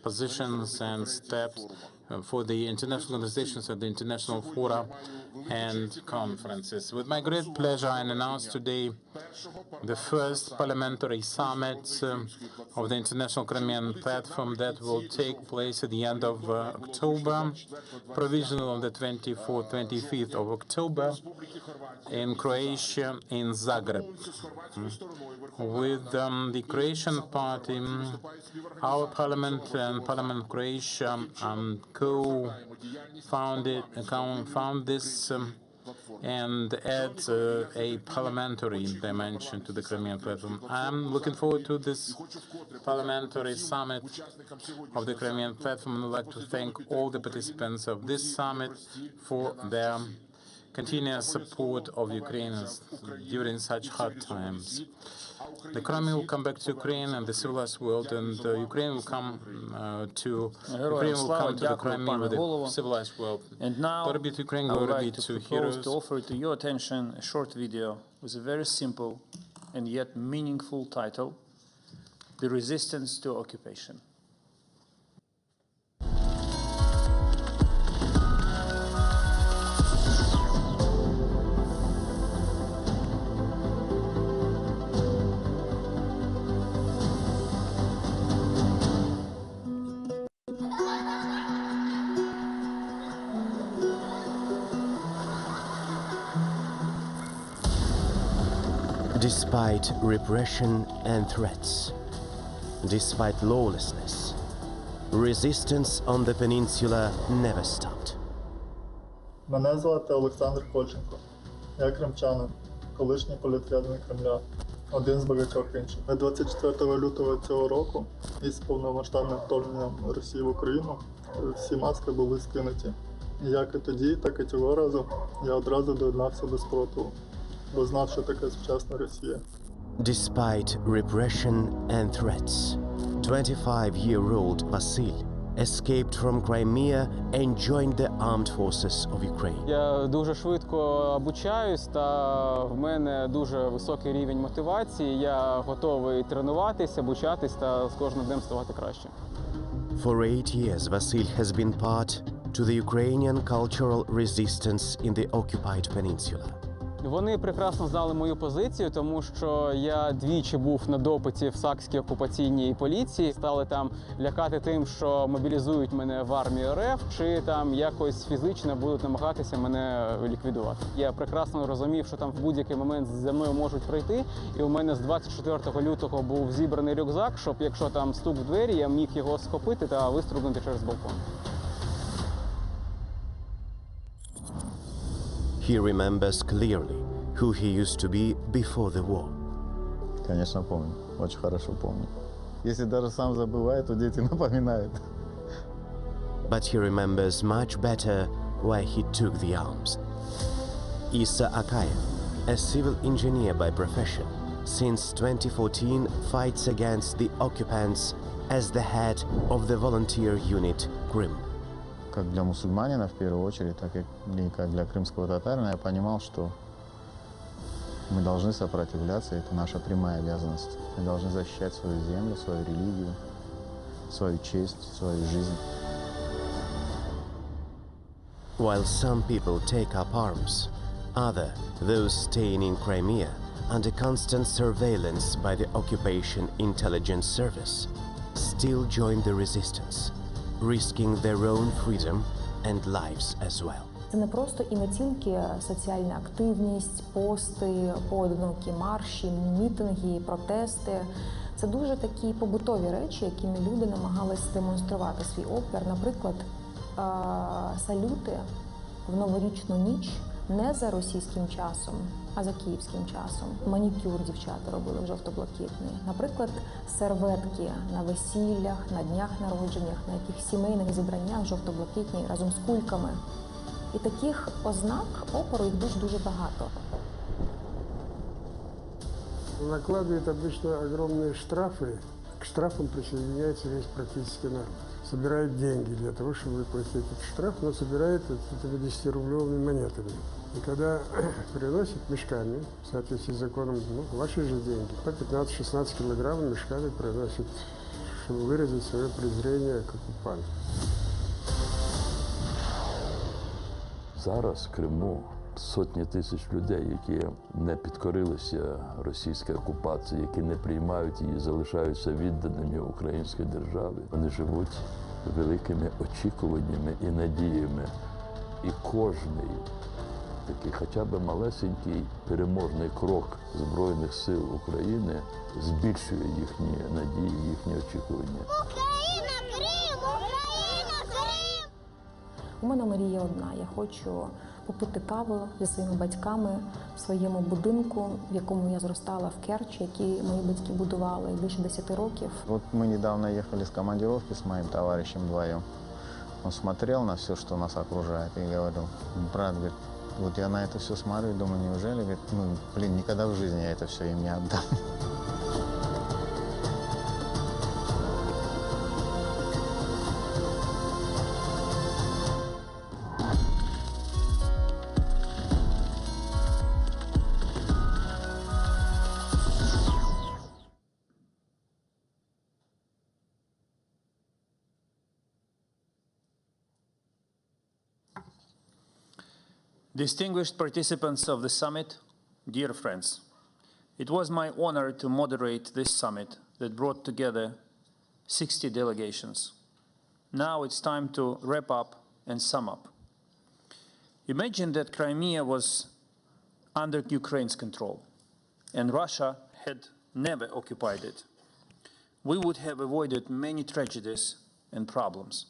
Speaker 8: positions and steps for the international organizations and the international fora and conferences. With my great pleasure, I announce today the first parliamentary summit of the International Crimean Platform that will take place at the end of October, provisional on the 24th, 25th of October in Croatia, in Zagreb. With the Croatian party, our parliament and Parliament of Croatia co-found this and add a parliamentary dimension to the Crimean Platform. I'm looking forward to this parliamentary summit of the Crimean Platform, and I'd like to thank all the participants of this summit for their continuous support of Ukrainians during such hard times. The Crimea will come back to Ukraine and the civilized world, and Ukraine will come to the Crimea with the civilized world.
Speaker 2: And now,
Speaker 8: glory be to Ukraine,
Speaker 2: I would
Speaker 8: glory
Speaker 2: like
Speaker 8: be
Speaker 2: to
Speaker 8: heroes.
Speaker 2: to offer to your attention a short video with a very simple and yet meaningful title: "The Resistance to Occupation."
Speaker 4: Despite repression and threats, despite lawlessness, resistance on the peninsula never stopped.
Speaker 10: Мене звати Олександр Кольченко. Я кримчанин, колишній політв'язень Кремля, один з багатьох інших. 24 лютого цього року із повномасштабним вторгненням Росії в Україну всі маски були скинуті. І як і тоді, так і цього разу я одразу доєднався до спротиву, бо знав, що таке сучасна Росія.
Speaker 4: Despite repression and threats, 25-year-old Vasil escaped from Crimea and joined the armed forces of Ukraine.
Speaker 12: Я дуже швидко обучаюсь, та в мене дуже високий рівень мотивації. Я готовий тренуватись, обучатись та з кожним днем ставати краще.
Speaker 4: For 8 years, Vasil has been part to the Ukrainian cultural resistance in the occupied peninsula.
Speaker 12: Вони прекрасно знали мою позицію, тому що я двічі був на допиті в Сакській окупаційній поліції. Стали там лякати тим, що мобілізують мене в армію РФ, чи там якось фізично будуть намагатися мене ліквідувати. Я прекрасно розумів, що там в будь-який момент за мною можуть прийти. І у мене з 24 лютого був зібраний рюкзак, щоб якщо там стук в двері, я міг його схопити та вистрибнути через балкон.
Speaker 4: He remembers clearly who he used to be before the war.
Speaker 18: Конечно, помню. Очень хорошо помню. Если даже сам забывает, то дети напоминают.
Speaker 4: But he remembers much better why he took the arms. Issa Akayev, a civil engineer by profession, since 2014 fights against the occupants as the head of the volunteer unit Crimea.
Speaker 18: Как для мусульманина в первую очередь, так и как для крымского татарина, я понимал, что мы должны сопротивляться, это наша прямая обязанность. Мы должны защищать свою землю, свою религию, свою честь, свою жизнь.
Speaker 4: While some people take up arms, others, those staying in Crimea, under constant surveillance by the occupation intelligence service, still join the resistance, risking their own freedom and lives as well.
Speaker 23: Це не просто і не тільки соціальна активність, пости, поодинокі марші, мітинги, протести. Це дуже такі побутові речі, якими люди намагались демонструвати свій опір. Наприклад, салюти в новорічну ніч не за російським часом, а за київським часом. Манікюр дівчата робили в жовто-блакитний. Наприклад, серветки на весіллях, на днях народженнях, на яких сімейних зібраннях жовто-блакитні разом з кульками. І таких ознак опору їх дуже багато.
Speaker 21: Накладывают обычно огромные штрафы. К штрафам присоединяется весь практически народ. Собирает деньги для того, чтобы выплатить этот штраф, но собирает это 10-рублевыми монетами. И когда приносят мешками, в соответствии с законом, ваши же деньги, по 15-16 килограмм мешками приносят, чтобы выразить свое презрение к оккупанту.
Speaker 24: Зараз в Криму сотні тисяч людей, які не підкорилися російській окупації, які не приймають її, залишаються відданими українській державі. Вони живуть великими очікуваннями і надіями. І кожний такий хоча б малесенький переможний крок Збройних сил України збільшує їхні надії, їхні очікування.
Speaker 23: Україна, Крим! Україна, Крим! У мене мрія одна. Я хочу попити каву зі своїми батьками в своєму будинку, в якому я зростала в Керчі, який мої батьки будували більше 10 років.
Speaker 18: Вот мы недавно ехали с командировки с моим товарищем вдвоем. Он смотрел на все, что нас окружает, и говорил: брат, говорит, вот я на это все смотрю и думаю, неужели, говорит, блин, никогда в жизни я это все им не отдам.
Speaker 2: Distinguished participants of the summit, dear friends, it was my honor to moderate this summit that brought together 60 delegations. Now it's time to wrap up and sum up. Imagine that Crimea was under Ukraine's control and Russia had never occupied it. We would have avoided many tragedies and problems.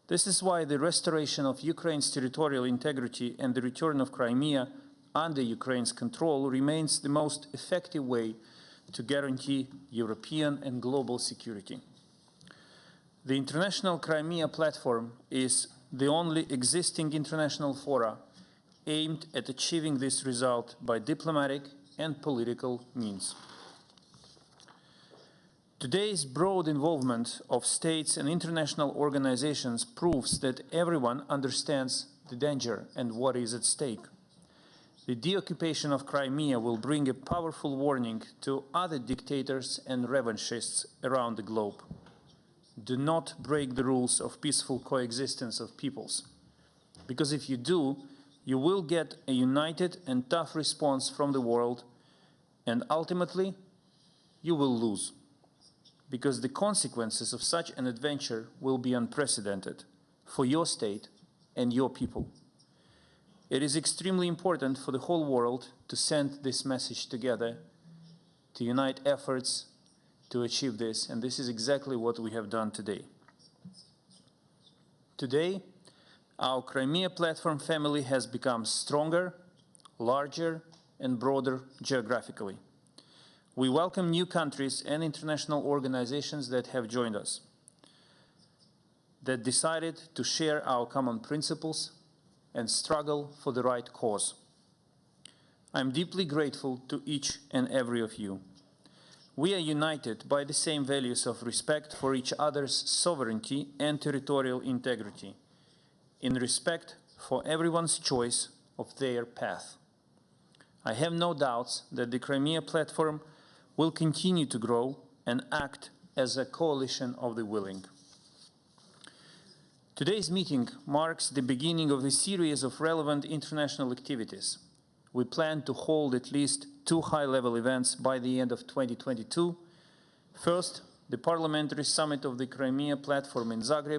Speaker 2: This is why the restoration of Ukraine's territorial integrity and the return of Crimea under Ukraine's control remains the most effective way to guarantee European and global security. The International Crimea Platform is the only existing international fora aimed at achieving this result by diplomatic and political means. Today's broad involvement of states and international organizations proves that everyone understands the danger and what is at stake. The deoccupation of Crimea will bring a powerful warning to other dictators and revanchists around the globe. Do not break the rules of peaceful coexistence of peoples, because if you do, you will get a united and tough response from the world, and ultimately, you will lose, because the consequences of such an adventure will be unprecedented for your state and your people. It is extremely important for the whole world to send this message together, to unite efforts to achieve this, and this is exactly what we have done today. Today, our Crimea platform family has become stronger, larger, and broader geographically. We welcome new countries and international organizations that have joined us, that decided to share our common principles and struggle for the right cause. I'm deeply grateful to each and every of you. We are united by the same values of respect for each other's sovereignty and territorial integrity, in respect for everyone's choice of their path. I have no doubts that the Crimea platform will continue to grow and act as a coalition of the willing. Today's meeting marks the beginning of a series of relevant international activities. We plan to hold at least 2 high-level events by the end of 2022. First, the Parliamentary Summit of the Crimea Platform in Zagreb,